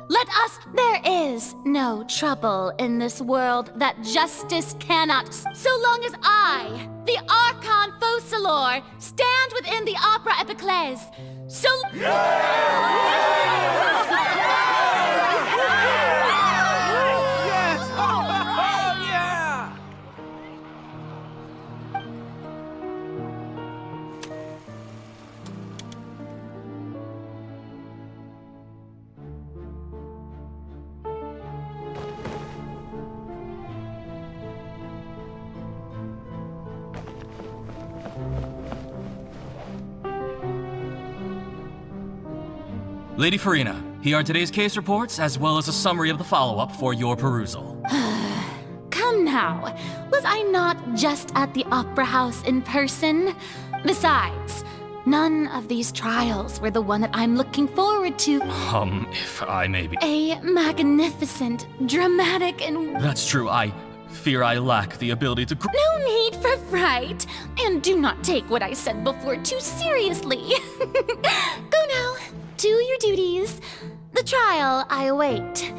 Let us... There is no trouble in this world that justice cannot... So long as I, the Archon Focalor, stand within the Opera Epiclese. So... Lady Farina, here are today's case reports, as well as a summary of the follow-up for your perusal. Come now, was I not just at the Opera House in person? Besides, none of these trials were the one that I'm looking forward to. If I may be... A magnificent, dramatic, and... That's true, I fear I lack the ability to... No need for fright, and do not take what I said before too seriously. Go now. To your duties. The trial I await.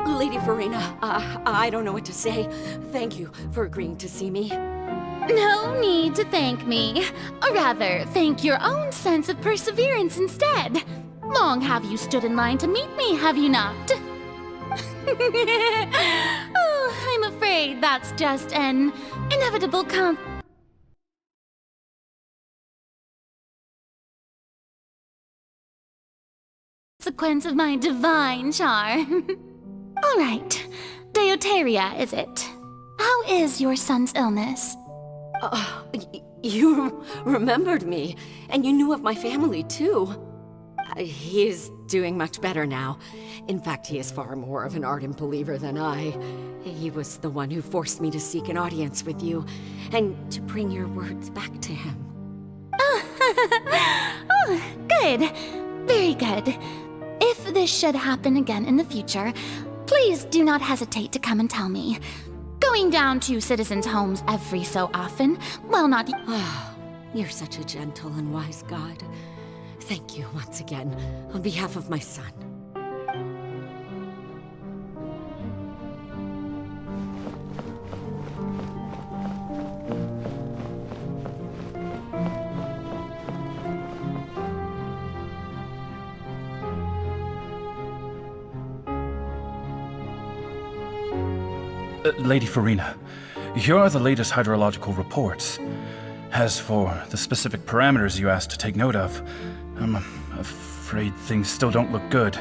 Lady Farina, I don't know what to say. Thank you for agreeing to see me. No need to thank me. Or rather, thank your own sense of perseverance instead. Long have you stood in line to meet me, have you not? Oh, I'm afraid that's just an inevitable consequence of my divine charm. All right, Deoteria, is it? How is your son's illness? You remembered me, and you knew of my family, too. He is doing much better now. In fact, he is far more of an ardent believer than I. He was the one who forced me to seek an audience with you, and to bring your words back to him. Oh, good. Very good. If this should happen again in the future, please do not hesitate to come and tell me. Going down to citizens' homes every so often, while not... You're such a gentle and wise God. Thank you once again, on behalf of my son. Lady Farina, here are the latest hydrological reports. As for the specific parameters you asked to take note of, I'm afraid things still don't look good.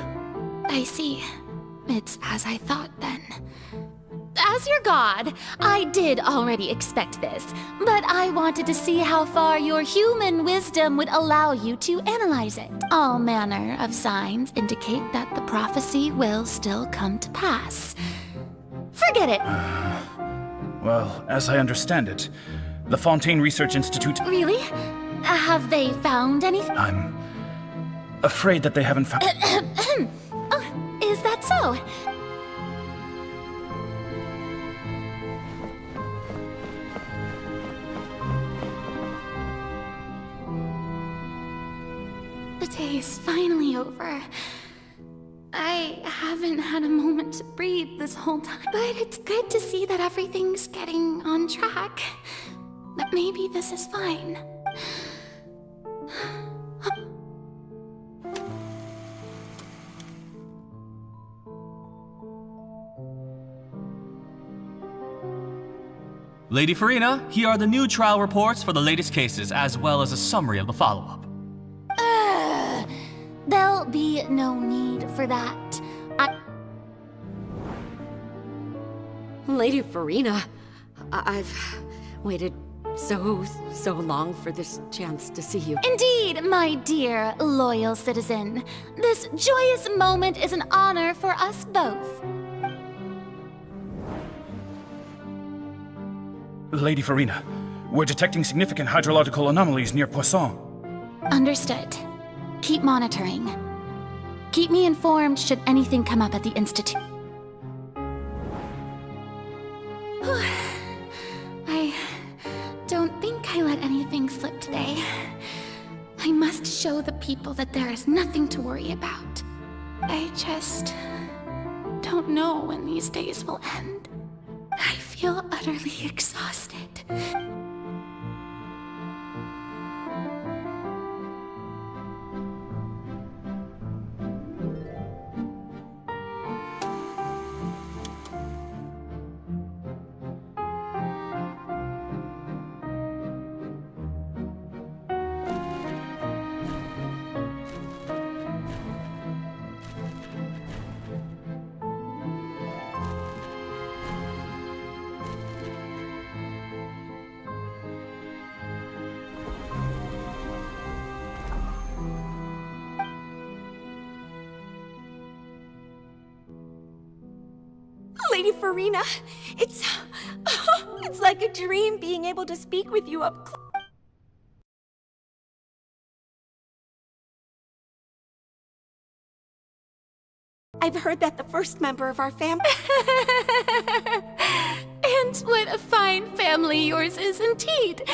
I see. It's as I thought, then. As your god, I did already expect this, but I wanted to see how far your human wisdom would allow you to analyze it. All manner of signs indicate that the prophecy will still come to pass. Forget it. Well, as I understand it, the Fontaine Research Institute... Really? Have they found anything? afraid that they haven't found... Oh, is that so? The day is finally over. I haven't had a moment to breathe this whole time, but it's good to see that everything's getting on track. That maybe this is fine. Lady Farina, here are the new trial reports for the latest cases, as well as a summary of the follow-up. There'll be no need for that. Lady Farina, I've waited so long for this chance to see you. Indeed, my dear, loyal citizen. This joyous moment is an honor for us both. Lady Farina, we're detecting significant hydrological anomalies near Poisson. Understood. Keep monitoring. Keep me informed should anything come up at the Institute. I don't think I let anything slip today. I must show the people that there is nothing to worry about. I just don't know when these days will end. I feel utterly exhausted. Lady Farina, it's like a dream being able to speak with you up close. I've heard that the first member of our family... And what a fine family yours is indeed.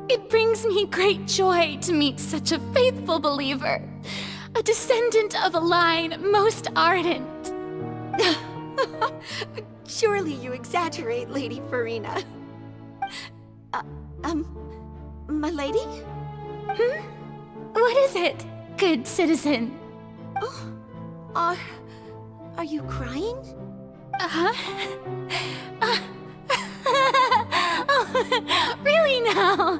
It brings me great joy to meet such a faithful believer. A descendant of a line most ardent. Surely you exaggerate, Lady Farina. My lady? What is it, good citizen? Oh, are you crying? Oh, really now?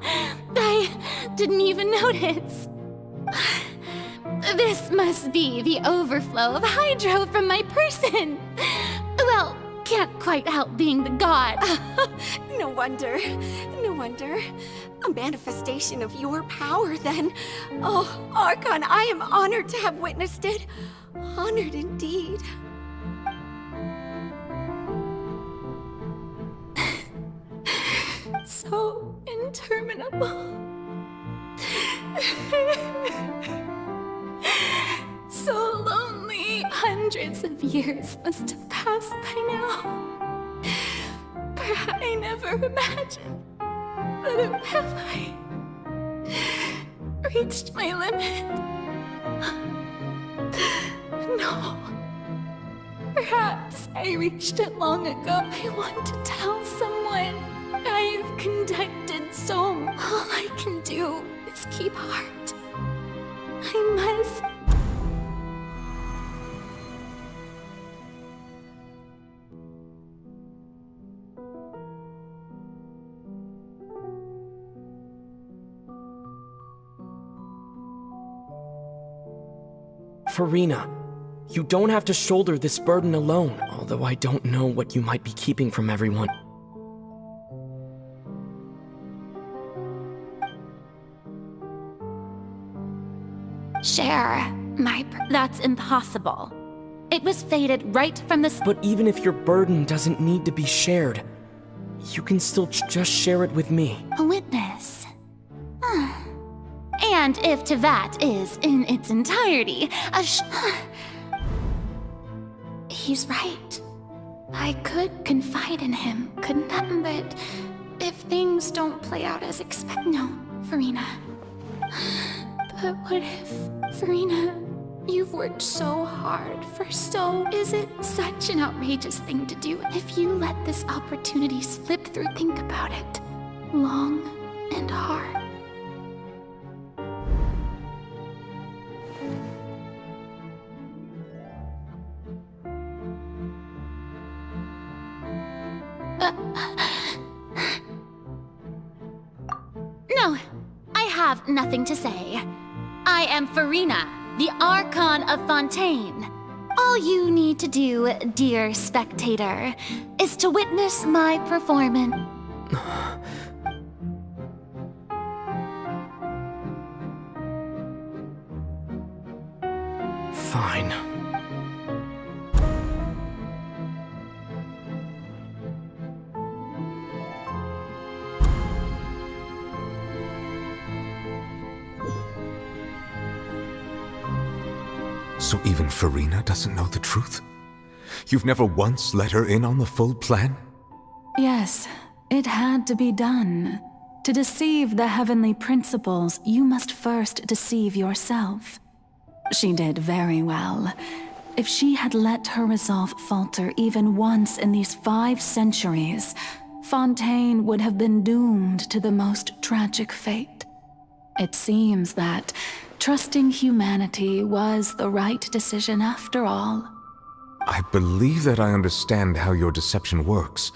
I didn't even notice. This must be the overflow of hydro from my person. Well, can't quite help being the god. No wonder. No wonder. A manifestation of your power, then. Oh, Archon, I am honored to have witnessed it. Honored indeed. So interminable. So lonely. Hundreds of years must have passed by now. Perhaps I never imagined. But have I reached my limit? No. Perhaps I reached it long ago. I want to tell someone. I've conducted so. All I can do is keep heart. I must. Farina, you don't have to shoulder this burden alone, although I don't know what you might be keeping from everyone. Share that's impossible. It was fated right from the But even if your burden doesn't need to be shared, you can still just share it with me. A witness. And if Tevat is, in its entirety, He's right. I could confide in him, couldn't I? But if things don't play out as expected... No, Farina. But what if... Farina, you've worked so hard for so... Is it such an outrageous thing to do if you let this opportunity slip through? Think about it. Long and hard. No, I have nothing to say. I am Farina, the Archon of Fontaine. All you need to do, dear spectator, is to witness my performance. Fine. So even Farina doesn't know the truth? You've never once let her in on the full plan? Yes, it had to be done. To deceive the heavenly principles, you must first deceive yourself. She did very well. If she had let her resolve falter even once in these 5 centuries, Fontaine would have been doomed to the most tragic fate. It seems that trusting humanity was the right decision after all. I believe that I understand how your deception works,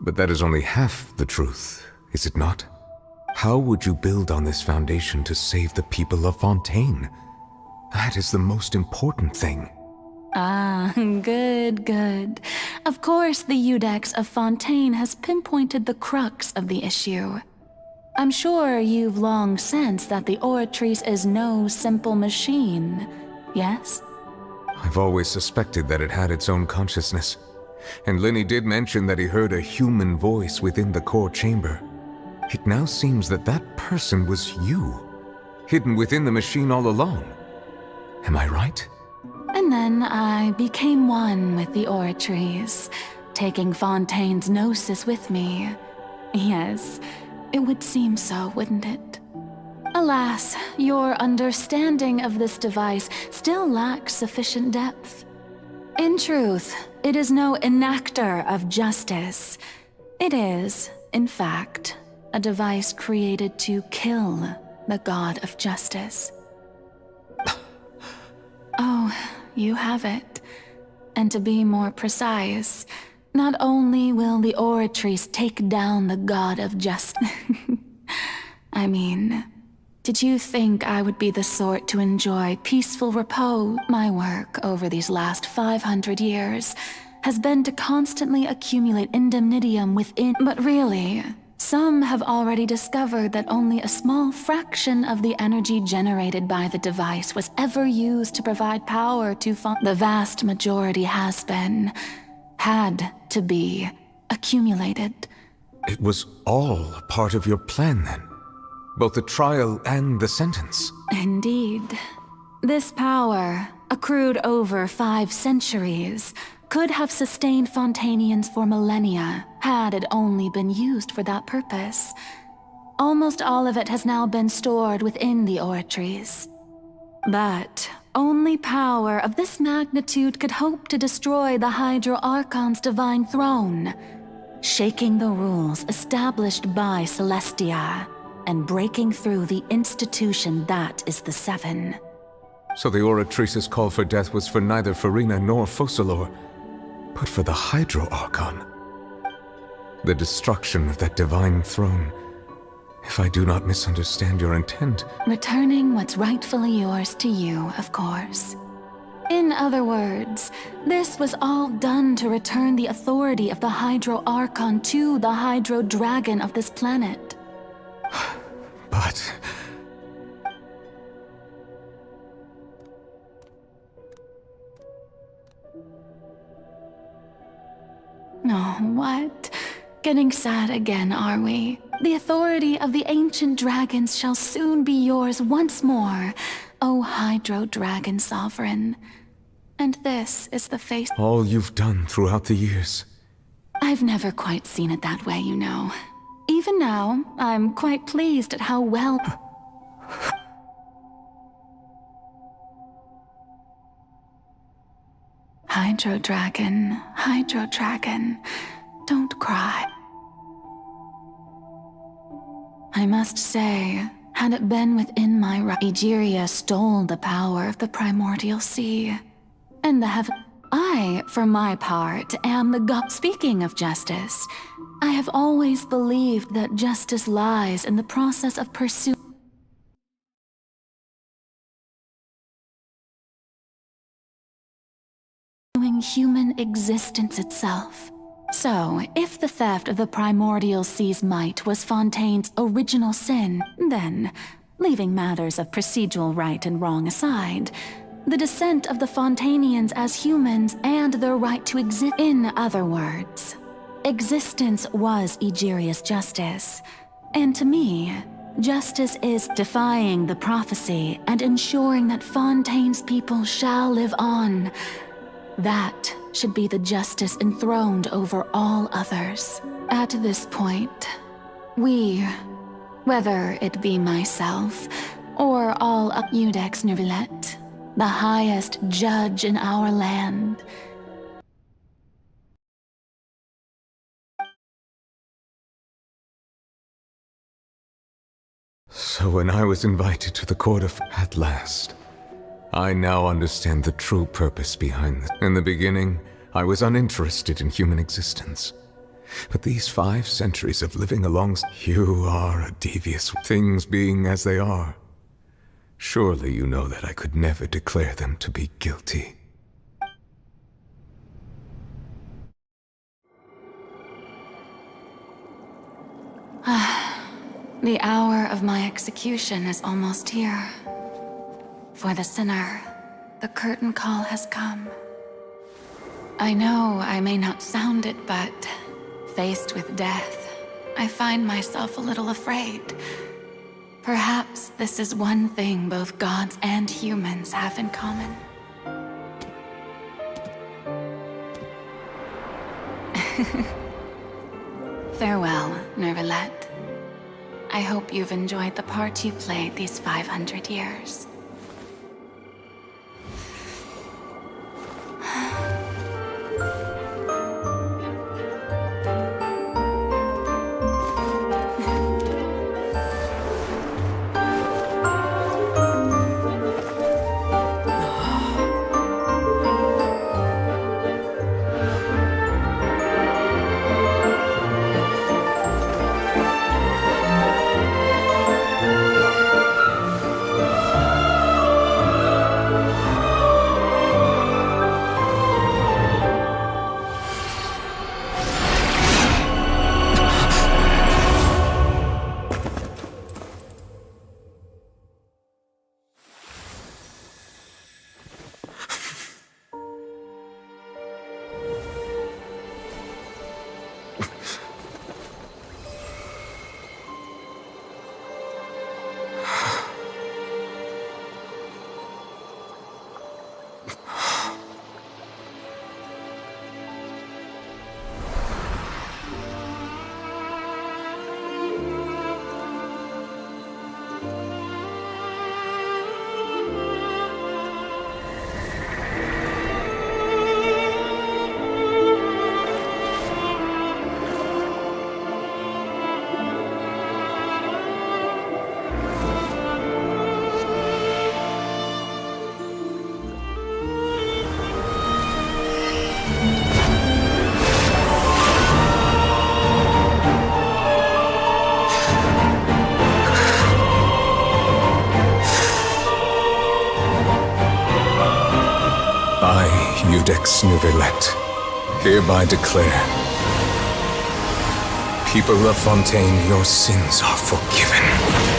but that is only half the truth, is it not? How would you build on this foundation to save the people of Fontaine? That is the most important thing. Ah, good. Of course, the Iudex of Fontaine has pinpointed the crux of the issue. I'm sure you've long sensed that the Oratrice is no simple machine, yes? I've always suspected that it had its own consciousness. And Lenny did mention that he heard a human voice within the core chamber. It now seems that that person was you, hidden within the machine all along. Am I right? And then I became one with the Oratrice, taking Fontaine's gnosis with me. Yes, it would seem so, wouldn't it? Alas, your understanding of this device still lacks sufficient depth. In truth, it is no enactor of justice. It is, in fact, a device created to kill the god of justice. Oh, you have it. And to be more precise, not only will the Oratrice take down the god of justice... I mean, did you think I would be the sort to enjoy peaceful repose? My work over these last 500 years has been to constantly accumulate indemnitium within... But really, some have already discovered that only a small fraction of the energy generated by the device was ever used to provide power to the vast majority had to be accumulated. It was all a part of your plan then? Both the trial and the sentence? Indeed. This power, accrued over 5 centuries, could have sustained Fontainians for millennia, had it only been used for that purpose. Almost all of it has now been stored within the Oratrice. But only power of this magnitude could hope to destroy the Hydro Archon's divine throne, shaking the rules established by Celestia, and breaking through the institution that is the Seven. So the Oratrice's call for death was for neither Farina nor Focalor, but for the Hydro Archon. The destruction of that divine throne. If I do not misunderstand your intent... Returning what's rightfully yours to you, of course. In other words, this was all done to return the authority of the Hydro Archon to the Hydro Dragon of this planet. But... Oh, what? Getting sad again, are we? The authority of the ancient dragons shall soon be yours once more, O Hydro Dragon Sovereign. And this is the face— All you've done throughout the years. I've never quite seen it that way, you know. Even now, I'm quite pleased at how well— Hydro Dragon, don't cry. I must say, had it been within my right, Egeria stole the power of the primordial sea. And the heaven— I, for my part, am the god. Speaking of justice, I have always believed that justice lies in the process of pursuing human existence itself. So, if the theft of the primordial sea's might was Fontaine's original sin, then, leaving matters of procedural right and wrong aside, the descent of the Fontanians as humans and their right to exist— In other words, existence was Egeria's justice. And to me, justice is defying the prophecy and ensuring that Fontaine's people shall live on. That should be the justice enthroned over all others. At this point, we, whether it be myself or all up Iudex Nervillet, the highest judge in our land, So when I was invited to the court of— At last, I now understand the true purpose behind this. In the beginning, I was uninterested in human existence. But these 5 centuries of living alongside— You are a devious— Things being as they are. Surely you know that I could never declare them to be guilty. the hour of my execution is almost here. For the sinner, the curtain call has come. I know I may not sound it, but faced with death, I find myself a little afraid. Perhaps this is one thing both gods and humans have in common. Farewell, Nervillet. I hope you've enjoyed the part you played these 500 years. Iudex Nervillet, hereby declare, people of Fontaine, your sins are forgiven.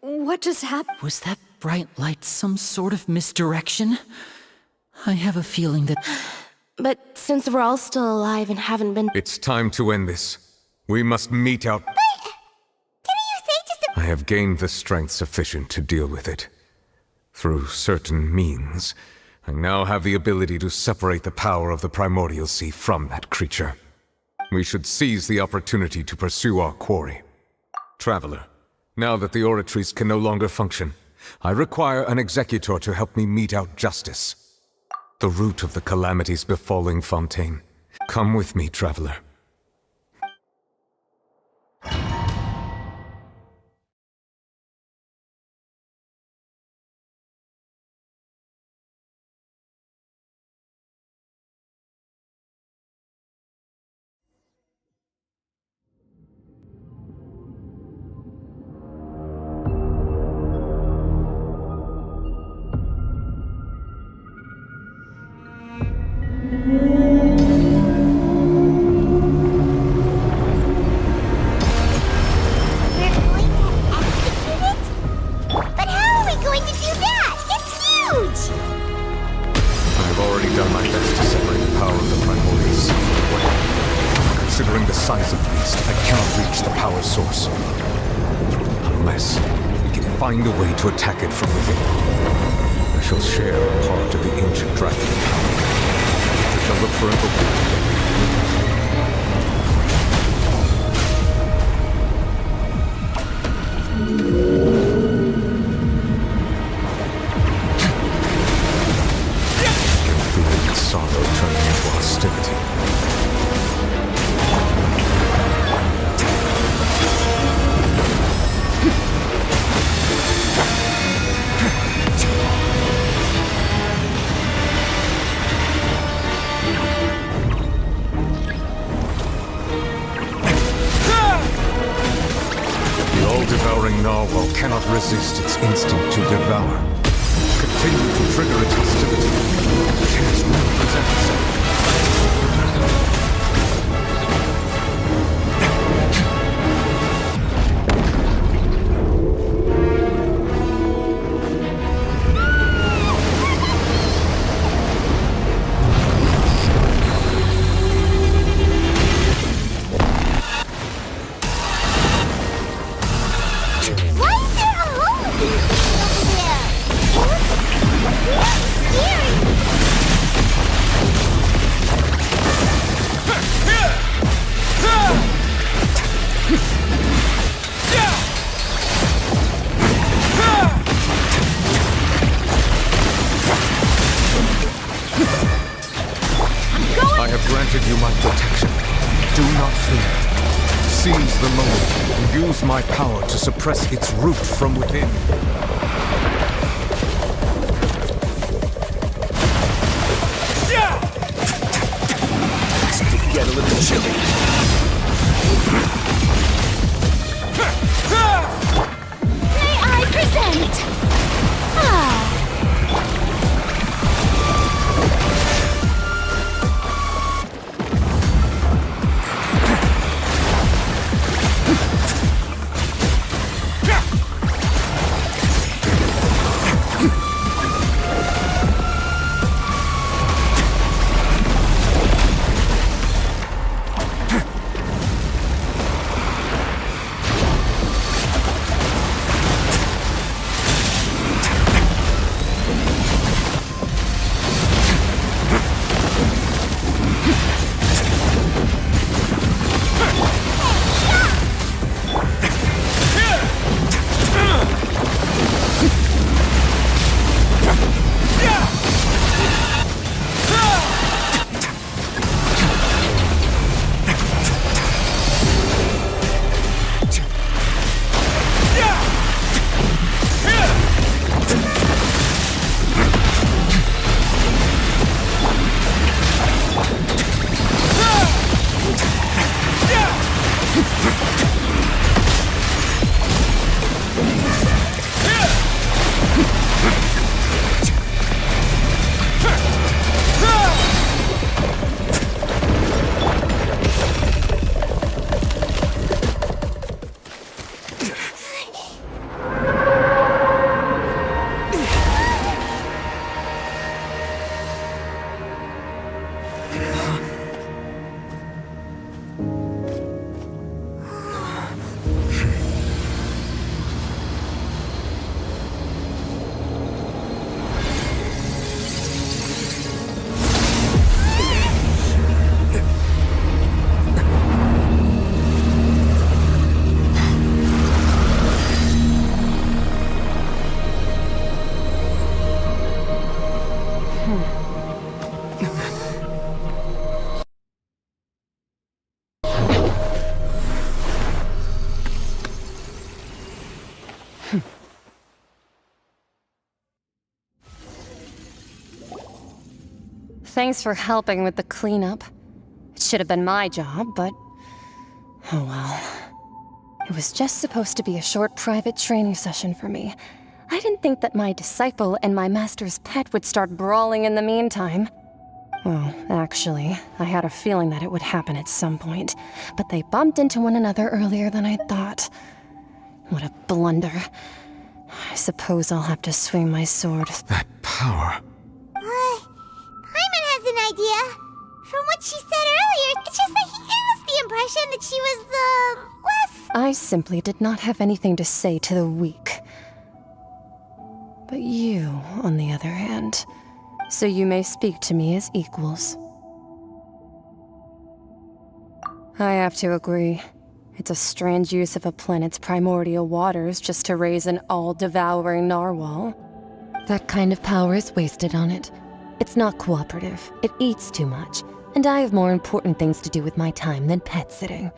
What just happened? Was that bright light some sort of misdirection? I have a feeling that... But since we're all still alive and haven't been... It's time to end this. We must meet out... Didn't you say just a... I have gained the strength sufficient to deal with it. Through certain means, I now have the ability to separate the power of the Primordial Sea from that creature. We should seize the opportunity to pursue our quarry. Traveler, now that the oratories can no longer function, I require an executor to help me mete out justice. The root of the calamities befalling Fontaine. Come with me, traveler. Considering the size of the beast, I cannot reach the power source. Unless we can find a way to attack it from within. I shall share a part of the ancient dragon power. I shall look for an I can feel its sorrow turning into hostility. The all-devouring narwhal cannot resist its instinct to devour. Continue to trigger its hostility. The chance will present itself. I have granted you my protection. Do not fear. Seize the moment and use my power to suppress its root from within. Get a little chilly. May I present? Thanks for helping with the cleanup. It should have been my job, but... oh well. It was just supposed to be a short private training session for me. I didn't think that my disciple and my master's pet would start brawling in the meantime. Well, actually, I had a feeling that it would happen at some point, but they bumped into one another earlier than I thought. What a blunder. I suppose I'll have to swing my sword. That power. Paimon has an idea. From what she said earlier, it's just that he gave us the impression that she was, less... I simply did not have anything to say to the weak. But you, on the other hand, so you may speak to me as equals. I have to agree. It's a strange use of a planet's primordial waters just to raise an all-devouring narwhal. That kind of power is wasted on it. It's not cooperative, it eats too much, and I have more important things to do with my time than pet sitting.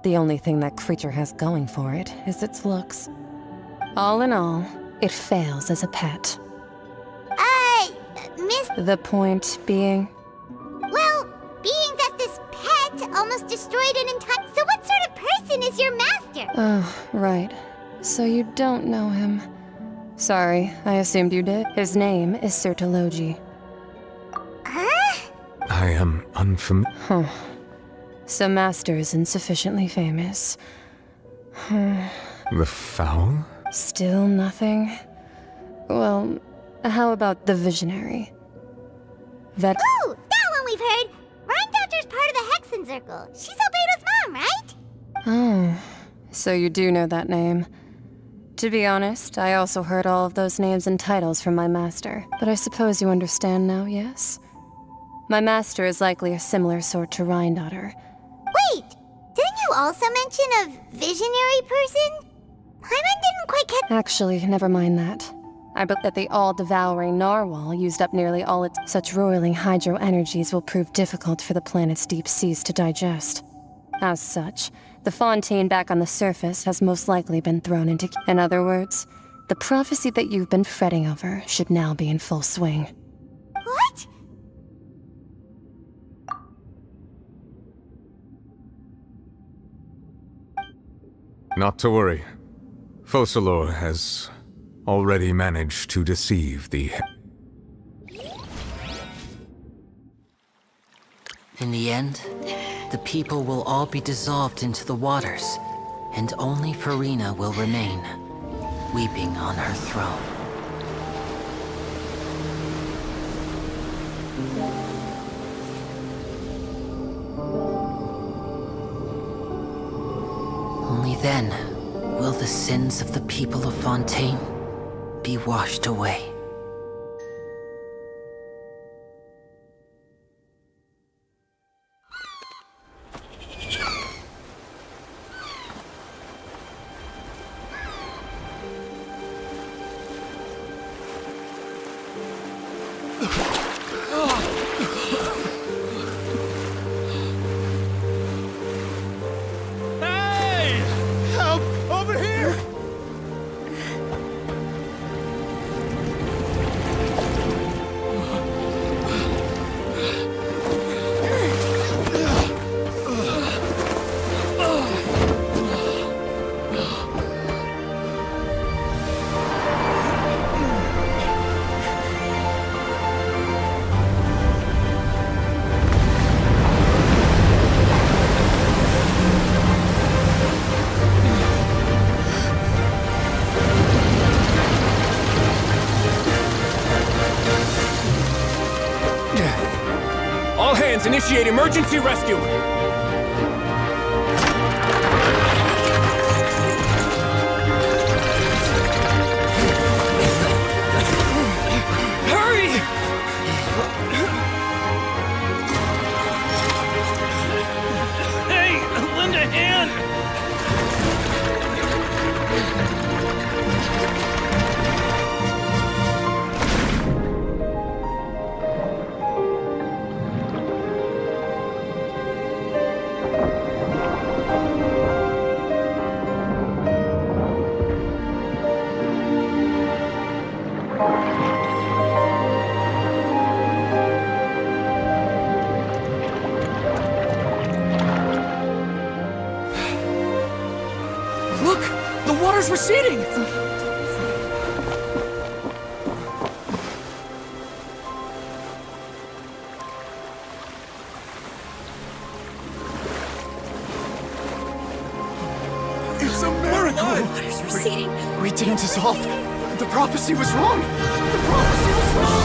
The only thing that creature has going for it is its looks. All in all, it fails as a pet. Miss... The point being? Well, being that this pet almost destroyed an entire... So what sort of person is your master? Oh, right. So you don't know him. Sorry, I assumed you did. His name is Sertologi. Huh? I am unfamiliar. Huh. So Master isn't sufficiently famous. The fowl? Still nothing? Well, how about the Visionary? That... Ooh, that one we've heard! Rhine-Doctor's part of the Hexen Circle. She's Albedo's mom, right? Oh, so you do know that name. To be honest, I also heard all of those names and titles from my master. But I suppose you understand now, yes? My master is likely a similar sort to Rhine-Daughter. Wait! Didn't you also mention a visionary person? Paimon didn't quite catch... Actually, never mind that. I bet that the all-devouring narwhal used up nearly all its... Such roiling hydro energies will prove difficult for the planet's deep seas to digest. As such, the fontaine back on the surface has most likely been thrown into... In other words, the prophecy that you've been fretting over should now be in full swing. What? Not to worry. Focalor has already managed to deceive the... In the end, the people will all be dissolved into the waters, and only Farina will remain, weeping on her throne. Only then will the sins of the people of Fontaine be washed away. All hands, initiate emergency rescue! Hurry! Hey, lend a hand! water's receding! It's a miracle! Water's receding. We didn't dissolve. The prophecy was wrong. The prophecy was wrong.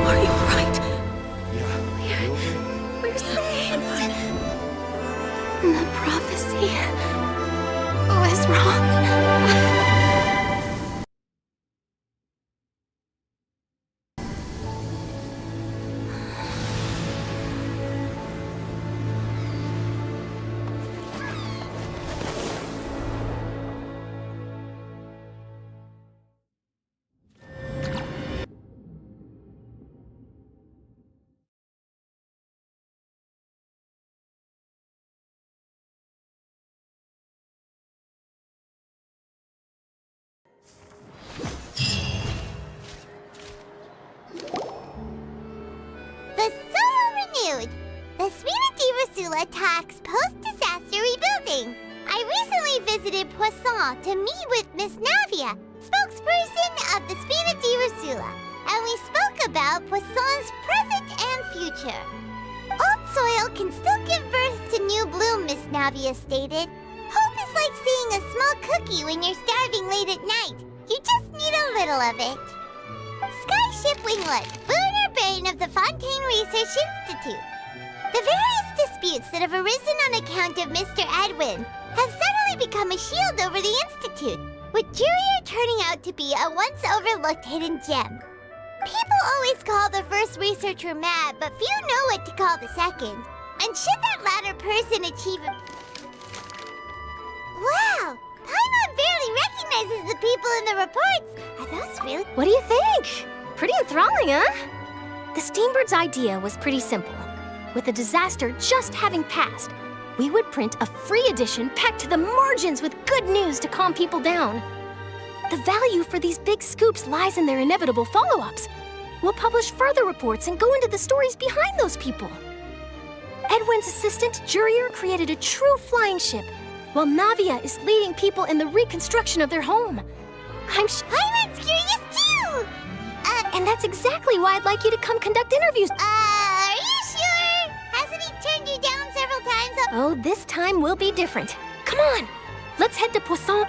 Are you alright? We're saved. The prophecy was wrong. The Soul renewed. The Spina Divasula talks post-disaster rebuilding. I recently visited Poisson to meet with Miss Navia, spokesperson of the Spina Divasula, and we spoke about Poisson's present and future. Old soil can still give birth to new bloom, Miss Navia stated. Hope is like seeing a small cookie when you're starving late at night. You just need a little of it. Skyship Winglet, lunar brain of the Fontaine Research Institute. The various disputes that have arisen on account of Mr. Edwin have suddenly become a shield over the Institute, with Jurier turning out to be a once overlooked hidden gem. People always call the first researcher mad, but few know what to call the second. And should that latter person achieve a... Wow! Paimon barely recognizes the people in the reports. Are those really... What do you think? Pretty enthralling, huh? The Steambird's idea was pretty simple. With the disaster just having passed, we would print a free edition packed to the margins with good news to calm people down. The value for these big scoops lies in their inevitable follow-ups. We'll publish further reports and go into the stories behind those people. Edwin's assistant, Jurier, created a true flying ship, while Navia is leading people in the reconstruction of their home. Paimon's curious too! And that's exactly why I'd like you to come conduct interviews. Are you sure? Hasn't he turned you down several times? Oh, this time will be different. Come on, let's head to Poisson.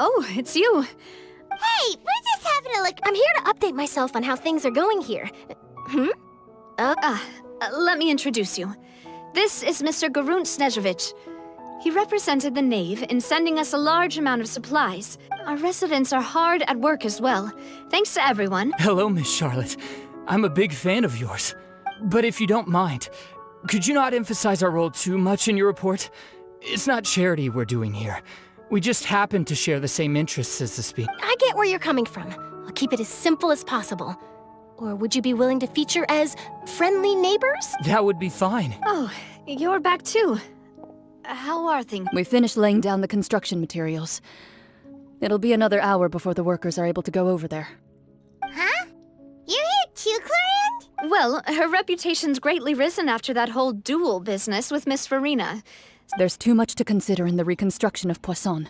Oh, it's you. Hey, we're just having a look. I'm here to update myself on how things are going here. Let me introduce you. This is Mr. Garunt Snezhevich. He represented the Knave in sending us a large amount of supplies. Our residents are hard at work as well. Thanks to everyone. Hello, Miss Charlotte. I'm a big fan of yours. But if you don't mind, could you not emphasize our role too much in your report? It's not charity we're doing here. We just happen to share the same interests as the speaker. I get where you're coming from. I'll keep it as simple as possible. Or would you be willing to feature as friendly neighbors? That would be fine. Oh, you're back too. How are things? We finished laying down the construction materials. It'll be another hour before the workers are able to go over there. Huh? You're here too, Clarant? Well, her reputation's greatly risen after that whole duel business with Miss Farina. There's too much to consider in the reconstruction of Poisson.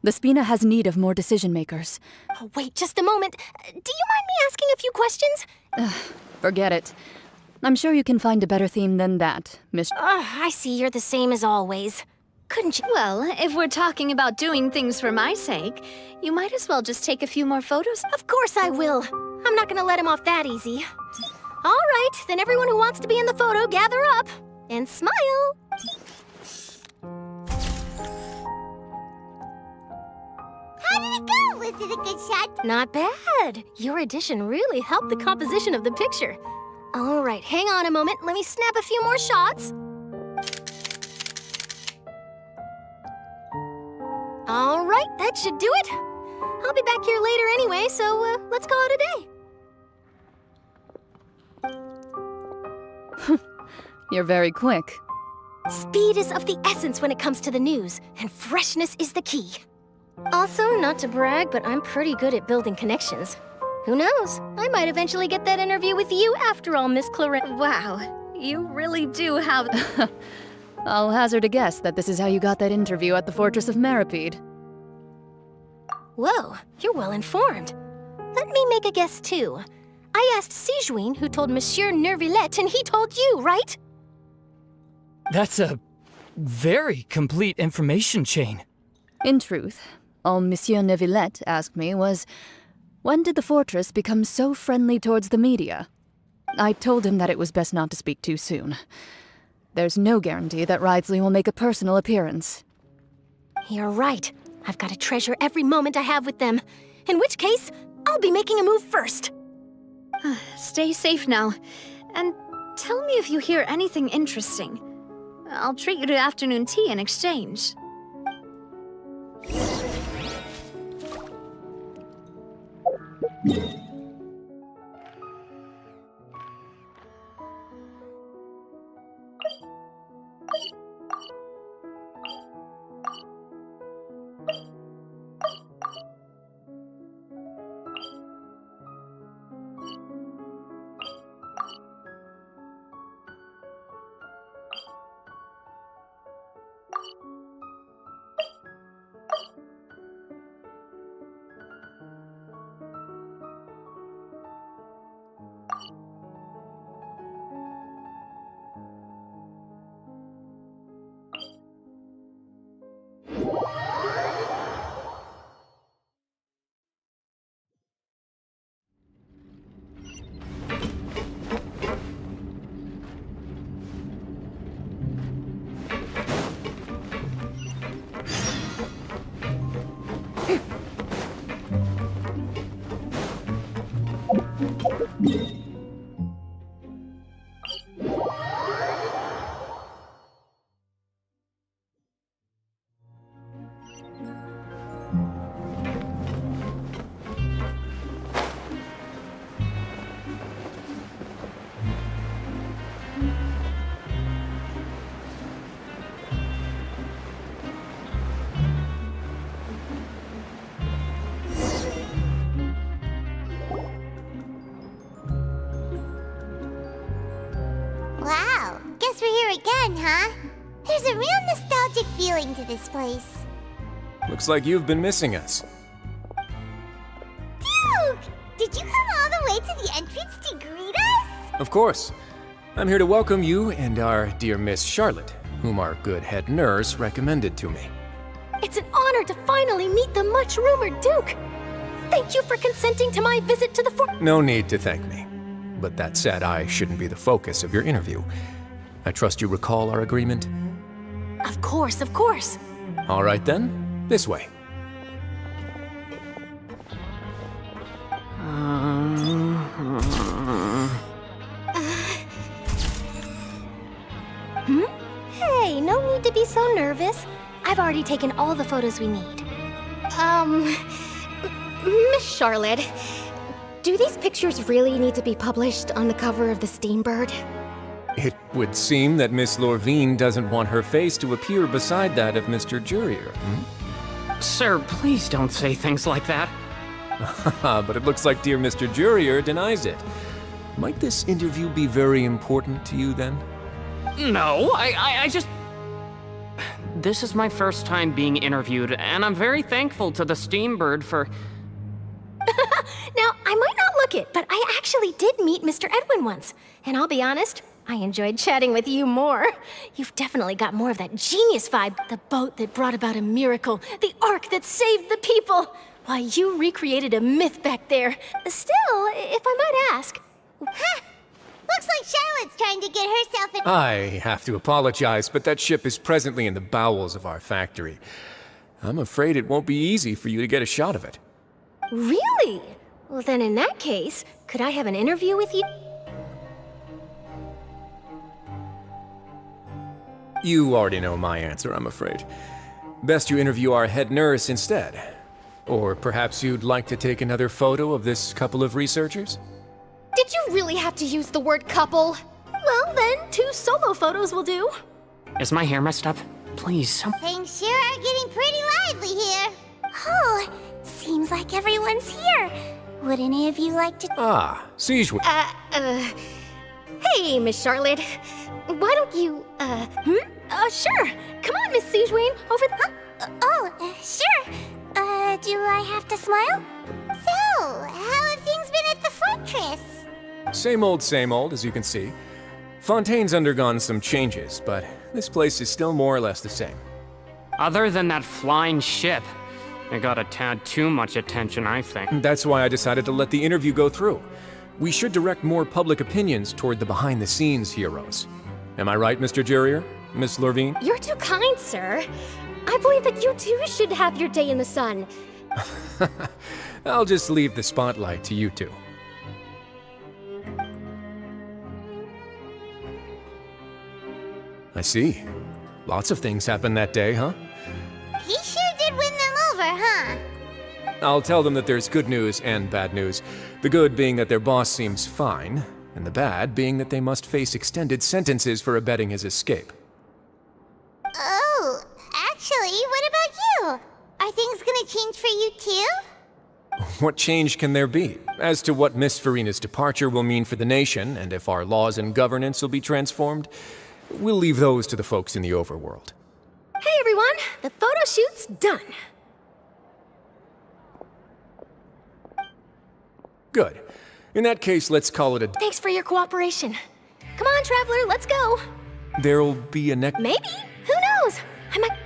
The Spina has need of more decision-makers. Oh, wait just a moment. Do you mind me asking a few questions? Forget it. I'm sure you can find a better theme than that, Miss... I see you're the same as always. Couldn't you? Well, if we're talking about doing things for my sake, you might as well just take a few more photos. Of course I will. I'm not gonna let him off that easy. All right, then everyone who wants to be in the photo, gather up. And smile. How did it go? Was it a good shot? Not bad. Your addition really helped the composition of the picture. All right, hang on a moment. Let me snap a few more shots. All right, that should do it. I'll be back here later anyway, so let's call it a day. You're very quick. Speed is of the essence when it comes to the news, and freshness is the key. Also, not to brag, but I'm pretty good at building connections. Who knows? I might eventually get that interview with you after all, Miss Clarent. Wow, you really do have... I'll hazard a guess that this is how you got that interview at the Fortress of Meripede. Whoa, you're well informed. Let me make a guess too. I asked Sijuin who told Monsieur Nervillette, and he told you, right? That's a very complete information chain. In truth, all Monsieur Nervillette asked me was, when did the fortress become so friendly towards the media? I told him that it was best not to speak too soon. There's no guarantee that Ridsley will make a personal appearance. You're right. I've got to treasure every moment I have with them. In which case, I'll be making a move first. Stay safe now. And tell me if you hear anything interesting. I'll treat you to afternoon tea in exchange. Wow, guess we're here again, huh? There's a real nostalgic feeling to this place. Looks like you've been missing us. Duke! Did you come all the way to the entrance to greet us? Of course. I'm here to welcome you and our dear Miss Charlotte, whom our good head nurse recommended to me. It's an honor to finally meet the much-rumored Duke. Thank you for consenting to my visit to the fort. No need to thank me. But that said, I shouldn't be the focus of your interview. I trust you recall our agreement? Of course, of course. All right then, this way. Hey, no need to be so nervous. I've already taken all the photos we need. Miss Charlotte, do these pictures really need to be published on the cover of the Steambird? It would seem that Miss Lorvine doesn't want her face to appear beside that of Mr. Jurier. Sir, please don't say things like that. But it looks like dear Mr. Jurier denies it. Might this interview be very important to you then? No, I just... This is my first time being interviewed, and I'm very thankful to the Steambird for... Now, I might not look it, but I actually did meet Mr. Edwin once. And I'll be honest, I enjoyed chatting with you more. You've definitely got more of that genius vibe. The boat that brought about a miracle. The ark that saved the people. Why, you recreated a myth back there. Still, if I might ask... Ha! Looks like Charlotte's trying to get herself in... I have to apologize, but that ship is presently in the bowels of our factory. I'm afraid it won't be easy for you to get a shot of it. Really? Well, then in that case, could I have an interview with you? You already know my answer, I'm afraid. Best you interview our head nurse instead. Or perhaps you'd like to take another photo of this couple of researchers? Did you really have to use the word couple? Well, then, 2 solo photos will do. Is my hair messed up? Please. Things sure are getting pretty lively here. Oh, seems like everyone's here. Would any of you like to... Ah, Siege. Hey, Miss Charlotte. Why don't you, sure. Come on, Miss Siegewayne, over the... Sure. Do I have to smile? So, how have things been at the fortress? Same old, as you can see. Fontaine's undergone some changes, but this place is still more or less the same. Other than that flying ship, it got a tad too much attention, I think. That's why I decided to let the interview go through. We should direct more public opinions toward the behind-the-scenes heroes. Am I right, Mr. Jurier? Miss Lorvine? You're too kind, sir. I believe that you too should have your day in the sun. I'll just leave the spotlight to you two. I see. Lots of things happened that day, huh? He sure did win them over, huh? I'll tell them that there's good news and bad news. The good being that their boss seems fine, and the bad being that they must face extended sentences for abetting his escape. Oh, actually, what about you? Are things gonna change for you too? What change can there be? As to what Miss Farina's departure will mean for the nation, and if our laws and governance will be transformed, we'll leave those to the folks in the overworld. Hey everyone, the photo shoot's done. Good. In that case, let's call it a... Thanks for your cooperation. Come on, Traveler, let's go. There'll be a next... Maybe? Who knows? I might...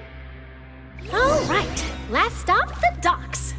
All right, last stop, the docks.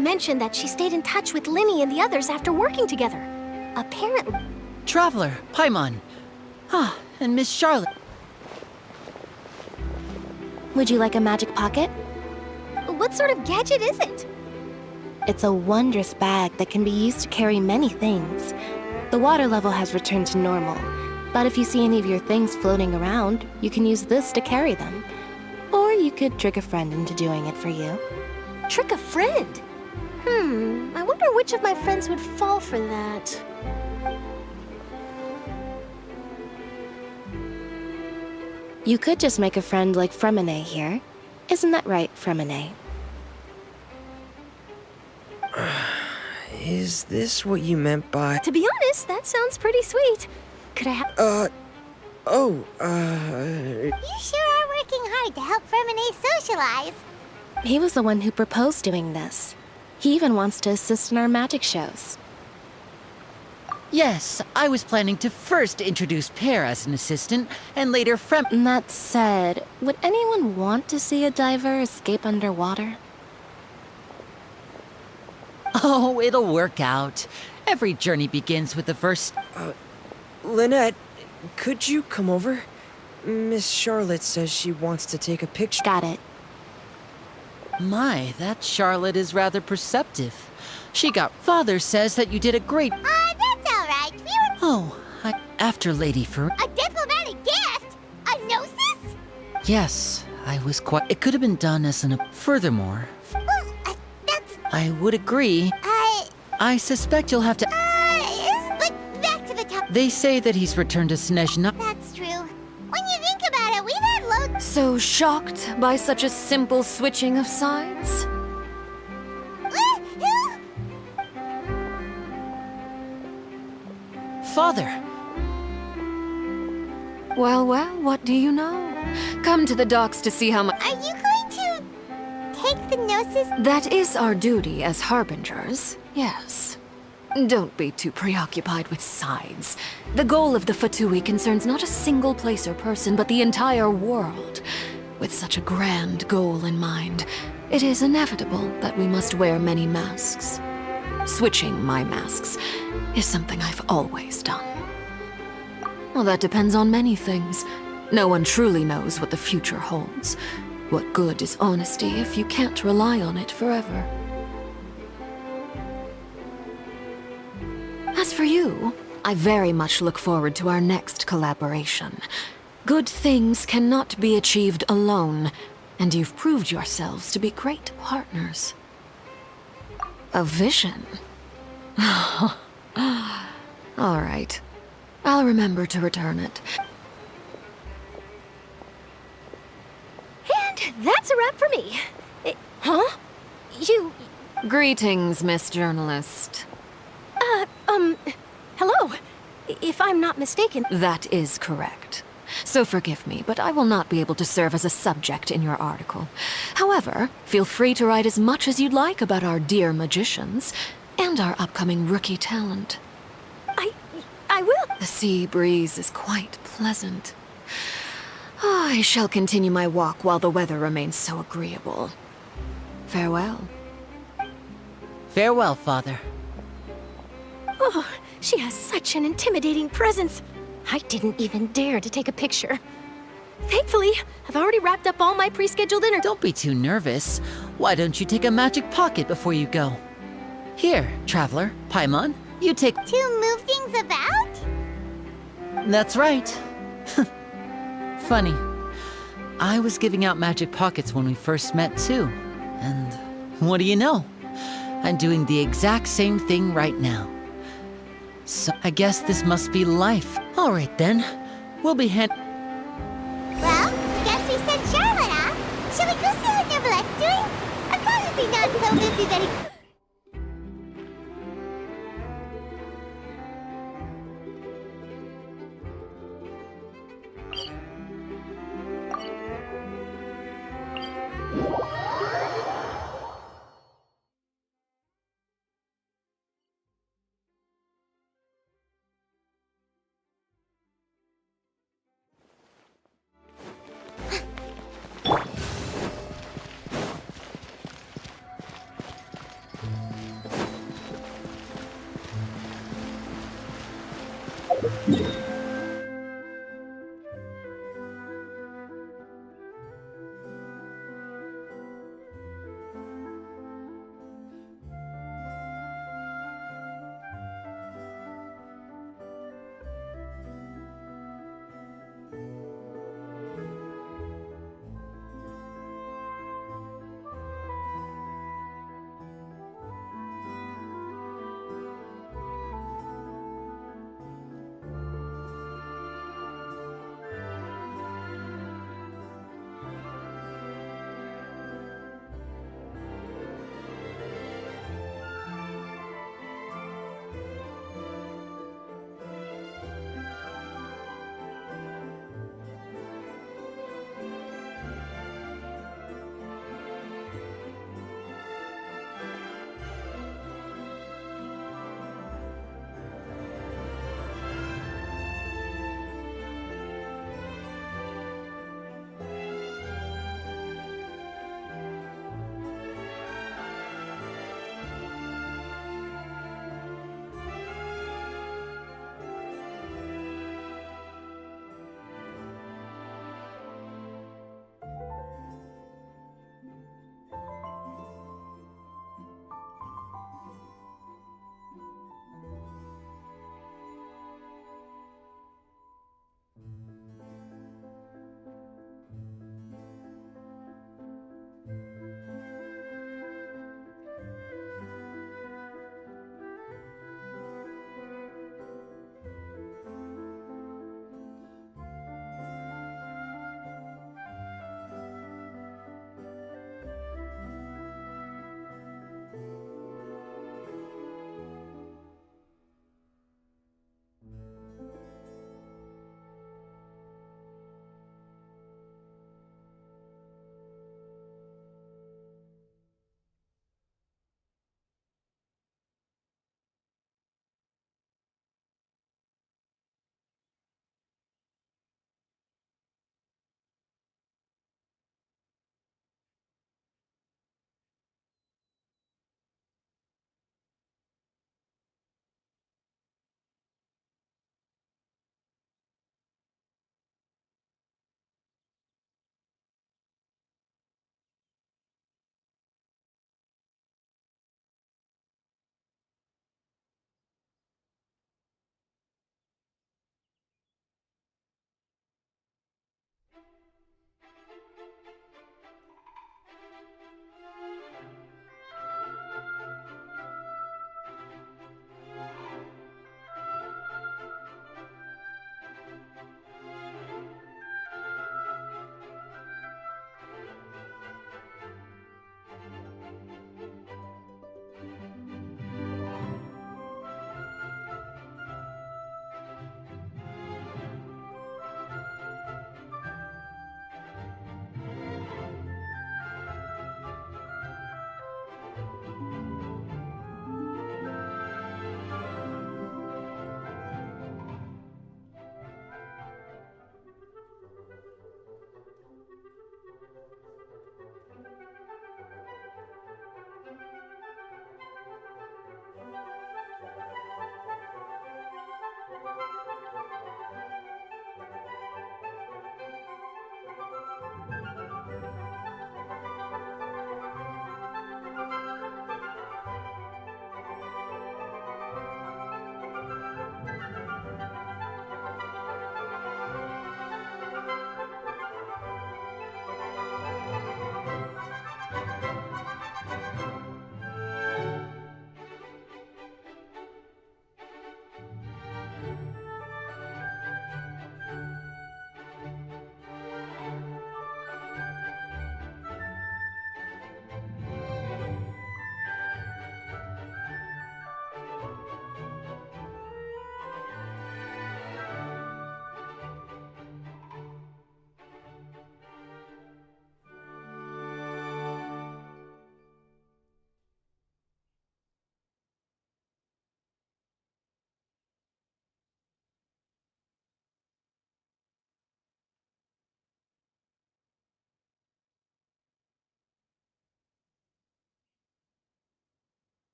Mentioned that she stayed in touch with Linny and the others after working together. Apparently... Traveler, Paimon, Ah, and Miss Charlotte. Would you like a magic pocket? What sort of gadget is it? It's a wondrous bag that can be used to carry many things. The water level has returned to normal, but if you see any of your things floating around, you can use this to carry them. Or you could trick a friend into doing it for you. Trick a friend? I wonder which of my friends would fall for that. You could just make a friend like Fremine here. Isn't that right, Fremine? Is this what you meant by... To be honest, that sounds pretty sweet. Could I have... You sure are working hard to help Fremine socialize. He was the one who proposed doing this. He even wants to assist in our magic shows. Yes, I was planning to first introduce Pear as an assistant, and later That said, would anyone want to see a diver escape underwater? Oh, it'll work out. Every journey begins with the first... Lynette, could you come over? Miss Charlotte says she wants to take a picture. Got it. My, that Charlotte is rather perceptive. Father says that you did a great... That's all right. We were... Oh, after Lady Fer... A diplomatic gift? A gnosis? Yes, I was quite... It could have been done as an... Furthermore... I would agree. I suspect you'll have to... But back to the top... They say that he's returned to Snezhna... That's true. When you think about it, we've had loads... So shocked by such a simple switching of sides? Father! Well, what do you know? Come to the docks to see how much... Are you going to... take the gnosis? That is our duty as harbingers, yes. Don't be too preoccupied with sides. The goal of the Fatui concerns not a single place or person, but the entire world. With such a grand goal in mind, it is inevitable that we must wear many masks. Switching my masks is something I've always done. Well, that depends on many things. No one truly knows what the future holds. What good is honesty if you can't rely on it forever? As for you, I very much look forward to our next collaboration. Good things cannot be achieved alone, and you've proved yourselves to be great partners. A vision? All right. I'll remember to return it. And that's a wrap for me. Huh? You... Greetings, Miss Journalist. Hello. If I'm not mistaken... That is correct. So forgive me, but I will not be able to serve as a subject in your article. However, feel free to write as much as you'd like about our dear magicians and our upcoming rookie talent. I will. The sea breeze is quite pleasant. I shall continue my walk while the weather remains so agreeable. Farewell. Farewell, Father. Oh, she has such an intimidating presence. I didn't even dare to take a picture. Thankfully, I've already wrapped up all my pre-scheduled dinner. Don't be too nervous. Why don't you take a magic pocket before you go? Here, Traveler, Paimon, you take... To move things about? That's right. Funny. I was giving out magic pockets when we first met, too. And what do you know? I'm doing the exact same thing right now. So I guess this must be life. All right, then. We'll be Well, guess we sent Charlotte, huh? Shall we go see what Neverlette's doing? As long as he's not so busy that he...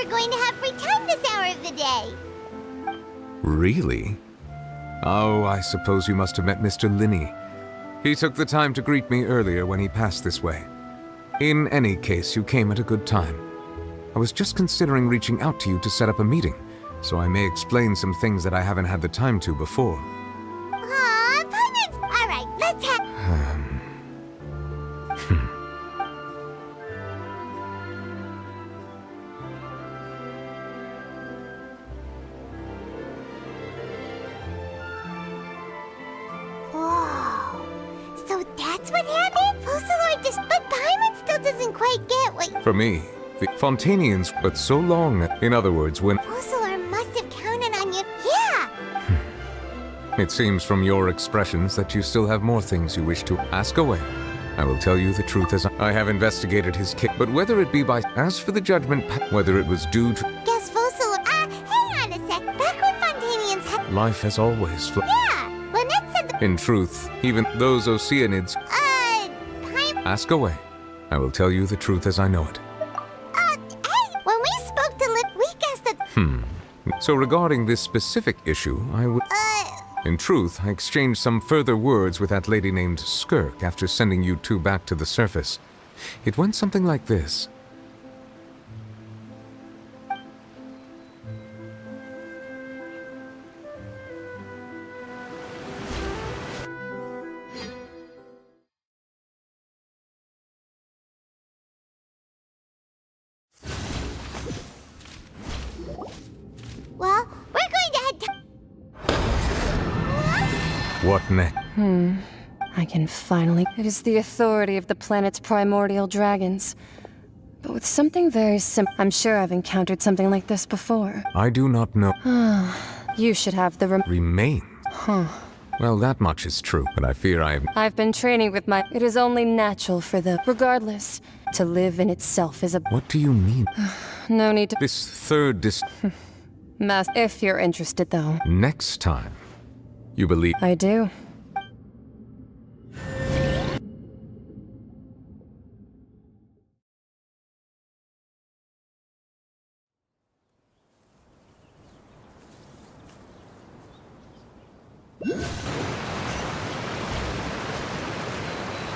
we're going to have free time this hour of the day. Really? Oh, I suppose you must have met Mr. Linney. He took the time to greet me earlier when he passed this way. In any case, you came at a good time. I was just considering reaching out to you to set up a meeting, so I may explain some things that I haven't had the time to before. Aw, 5 minutes! Alright, let's have... Whoa. So that's what happened? Fusselor just... But Paimon still doesn't quite get what... For me, the Fontanians, but so long. In other words, when... Fusselor must have counted on you. Yeah! It seems from your expressions that you still have more things you wish to ask away. I will tell you the truth as I have investigated his case, but whether it be by... As for the judgment, whether it was due to... Guess Fusselor... hang on a sec. Back when Fontanians had... Life has always Yeah! Lynette said the... In truth, even those Oceanids... Paimon... Ask away. I will tell you the truth as I know it. Hey! When we spoke to we guessed that... So regarding this specific issue, I would... In truth, I exchanged some further words with that lady named Skirk after sending you two back to the surface. It went something like this. Well, we're going to head to... What next? I can finally... It is the authority of the planet's primordial dragons. But with something very simple. I'm sure I've encountered something like this before. I do not know. You should have the Remain? Well, that much is true, but I fear I have... I've been training with my... It is only natural for the... Regardless, to live in itself is a... What do you mean? No need to... This third If you're interested, though. Next time, you believe... I do.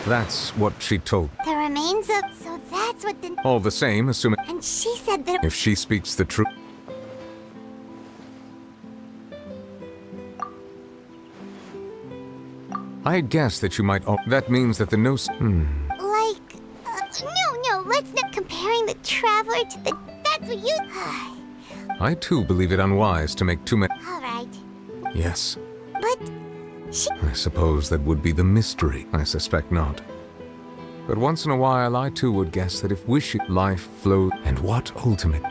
That's what she told. The remains of... So that's what the... All the same, assuming... And she said that... If she speaks the truth... I guess that you might... That means that the no... Like... no, let's not comparing the Traveler to the... That's what you... I too believe it unwise to make too many... Alright. Yes. But... She... I suppose that would be the mystery. I suspect not. But once in a while, I too would guess that if life flowed... And what ultimate...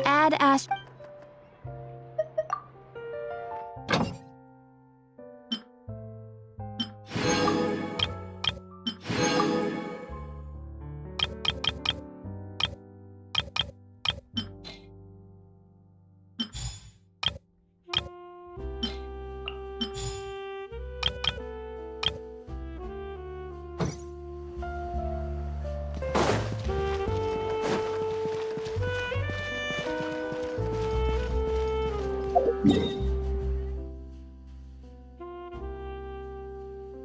Add Ash... Thank you.